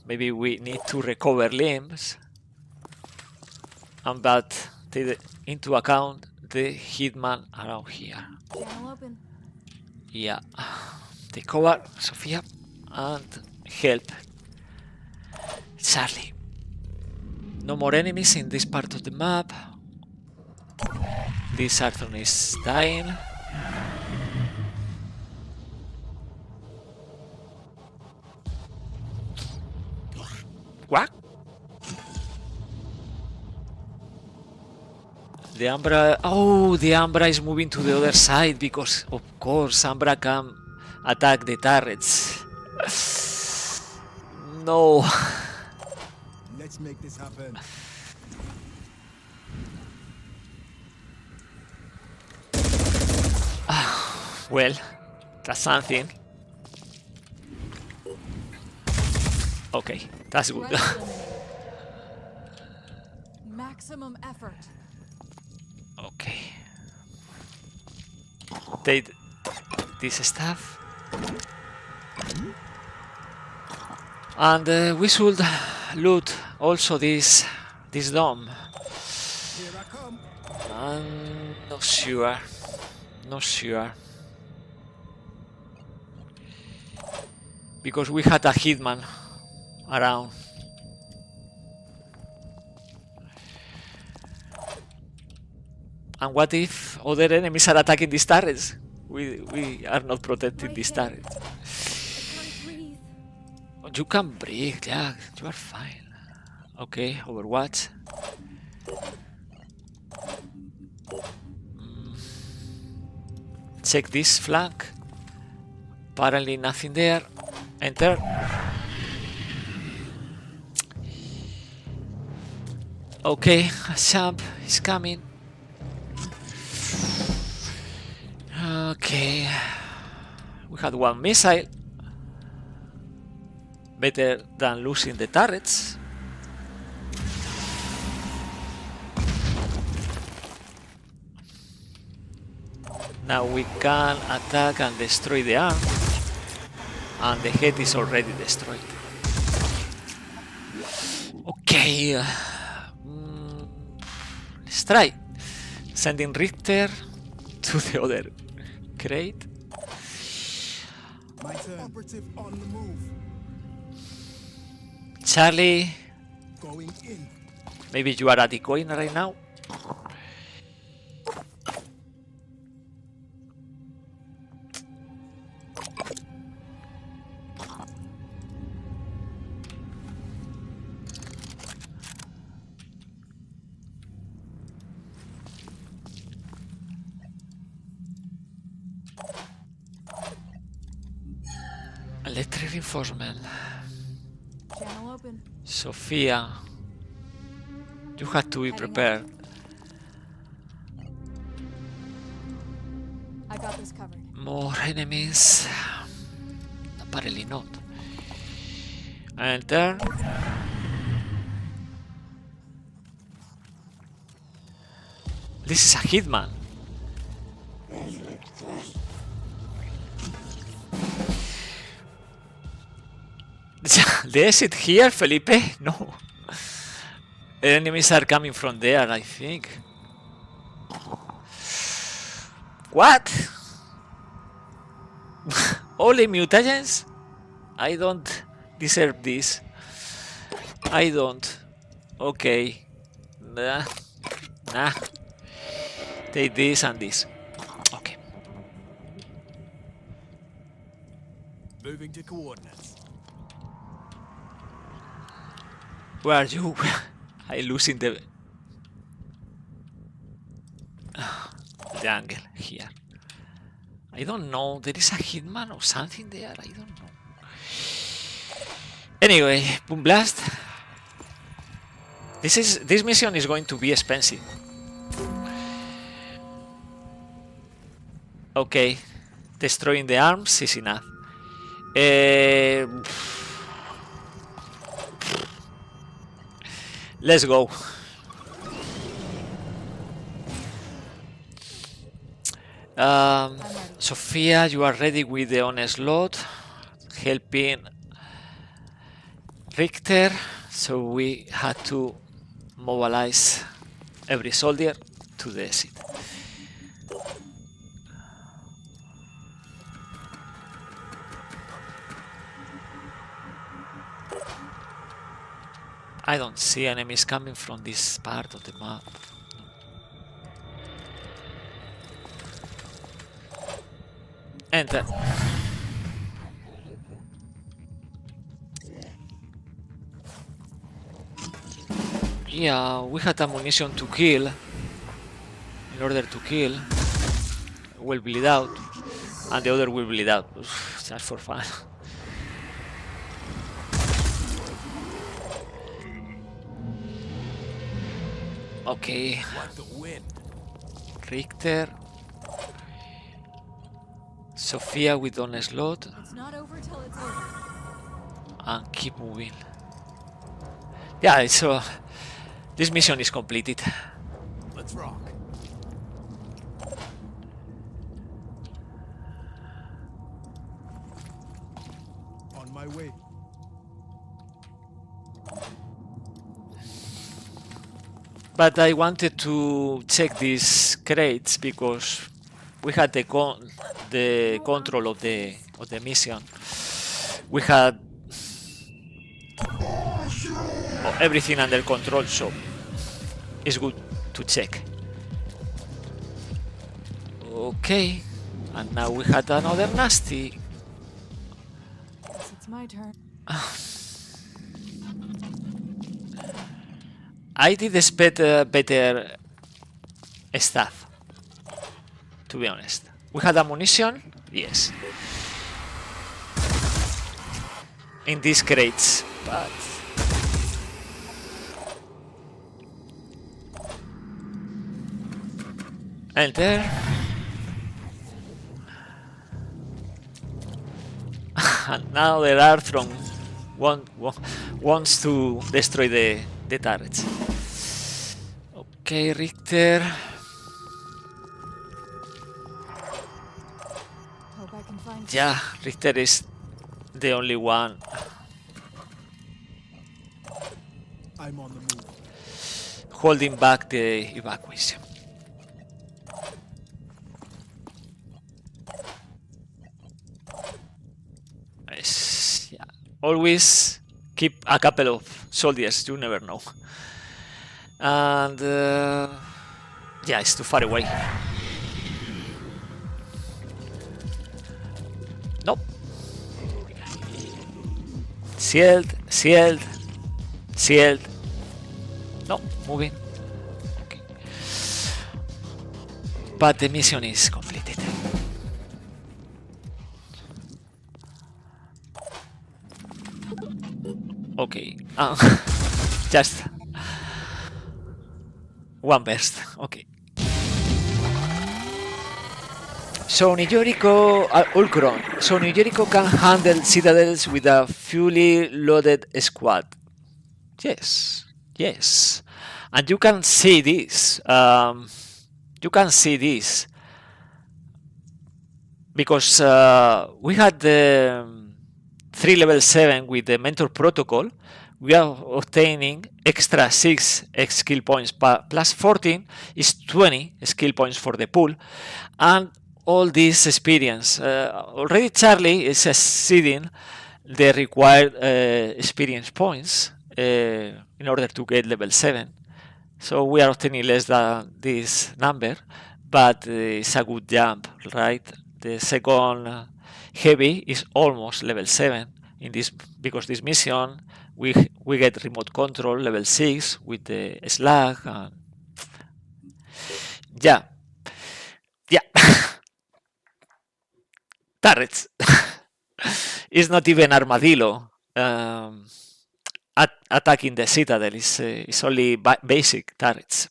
Maybe we need to recover limbs. And but take into account the hitman around here. Channel open. Yeah. Take cover, Sophia, and help Charlie. No more enemies in this part of the map. This Arthur is dying. What? The Ambra... Oh, the Ambra is moving to the other side because, of course, Ambra can attack the turrets. No. Let's make this happen. Well, that's something. Okay, that's good. Threat eliminated. Maximum effort. Okay. Take this stuff. And we should loot also this dome. Here I come. I'm not sure. Not sure. Because we had a hitman around. And what if other enemies are attacking these turrets? We are not protecting these turrets. I can't breathe. You can breathe, yeah, you are fine. Okay, Overwatch. Check this flank. Apparently nothing there. Enter. Okay, a champ is coming. Okay. We had one missile. Better than losing the turrets. Now we can attack and destroy the arm. And the head is already destroyed. Okay. Let's try. Sending Richter to the other crate. My turn. Operative on the move. Charlie, Going in. maybe you are a decoy right now. Electric reinforcement. Channel open. Sophia, you have to be prepared. I got this covered. More enemies. Apparently not. Enter. This is a hitman. The exit here, Felipe? No. Enemies are coming from there, I think. What? Only mutagens? I don't deserve this. I don't. Okay. Nah. Nah. Take this and this. Okay. Moving to coordinates. Where are you? I losing the angle here. I don't know. There is a hitman or something there. I don't know. Anyway, boom blast. This mission is going to be expensive. Okay, destroying the arms is enough. Let's go. Sophia, you are ready with the onslaught, helping Richter. So we had to mobilize every soldier to the exit. I don't see enemies coming from this part of the map. Enter. Yeah, we had ammunition to kill. In order to kill, will bleed out, and the other will bleed out. Just for fun. Okay. Like the wind. Richter. Sophia with onslaught. It's not over till it's over. And keep moving. Yeah, so this mission is completed. Let's rock. On my way. But I wanted to check these crates because we had the control of the mission. We had everything under control, so it's good to check. Okay, and now we had another nasty. Guess it's my turn. I did expect better stuff, to be honest. We had ammunition, yes, in these crates, but enter. And now the Arthron wants to destroy the turrets. Okay, Richter. Hope I can find. Yeah, Richter is the only one. I'm on the move. Holding back the evacuation. Nice. Yeah. Always keep a couple of soldiers, you never know. And yeah, it's too far away. Nope. Sealed, sealed, sealed. No, moving. Okay. But the mission is completed. Okay. Just one burst. Okay. So New Jericho, Ulcron. So New Jericho can handle citadels with a fully loaded squad. Yes, yes, and you can see this. You can see this because we had the 3 level 7 with the mentor protocol. We are obtaining extra 6 skill points plus 14 is 20 skill points for the pool, and all this experience. Already Charlie is exceeding the required experience points in order to get level 7. So we are obtaining less than this number, but it's a good jump, right? The second heavy is almost level 7 in this, because this mission we get remote control level 6 with the slag, and yeah. Turrets. It's not even Armadillo attacking the citadel. It's only basic turrets.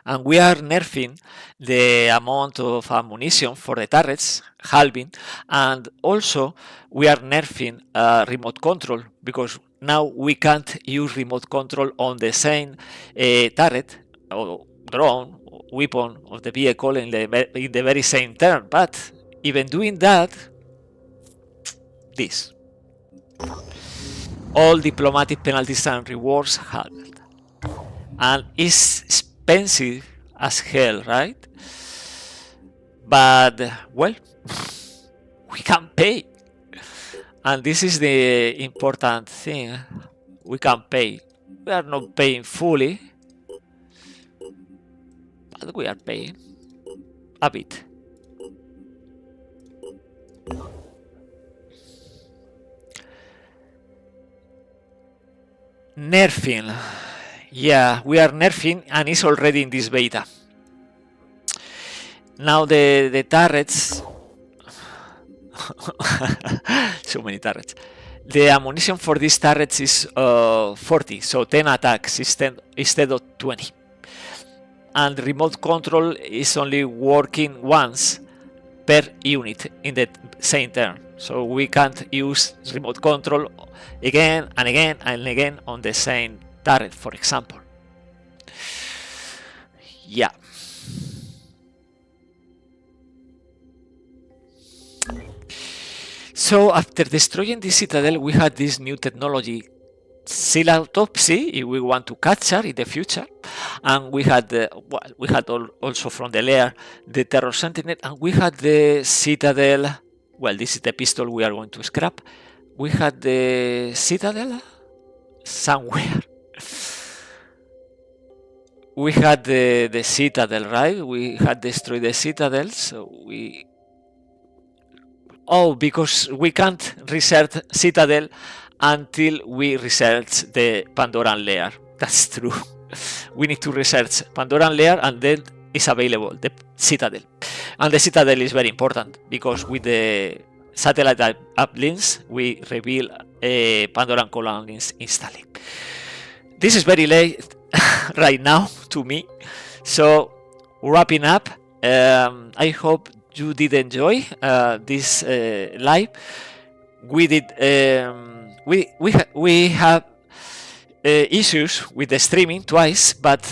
And we are nerfing the amount of ammunition for the turrets, halving, and also we are nerfing remote control, because now we can't use remote control on the same turret or drone or weapon of the vehicle in the very same turn. But even doing that, this. All diplomatic penalties and rewards halved. And it's expensive as hell, right? But, well, we can pay. And this is the important thing. We can pay. We are not paying fully, but we are paying a bit. Nerfing. Yeah, we are nerfing and it's already in this beta. Now the turrets. So many turrets. The ammunition for these turrets is 40, so 10 attacks instead of 20. And remote control is only working once per unit in the same turn. So we can't use remote control again and again and again on the same turret, for example. Yeah. So after destroying the citadel, we had this new technology, seal autopsy, if we want to capture in the future, and we had also from the lair the terror sentinel, and we had the citadel. Well, this is the pistol we are going to scrap. We had the citadel somewhere. We had the citadel, right? We had destroyed the citadel, so we. Oh, because we can't research citadel until we research the Pandoran layer. That's true. We need to research Pandoran layer and then it's available, the citadel. And the citadel is very important because with the satellite uplinks we reveal Pandoran colonies instantly. This is very late right now to me. So wrapping up, I hope you did enjoy this live. We did we have issues with the streaming twice, but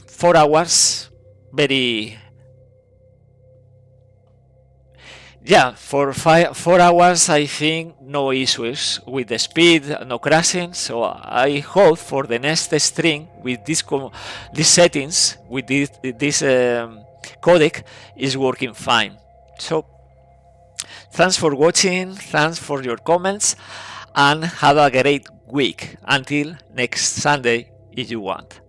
4 hours very. Yeah, for 4 hours I think no issues with the speed, no crashing. So I hope for the next stream with these settings, with this codec is working fine. So thanks for watching, thanks for your comments, and have a great week until next Sunday if you want.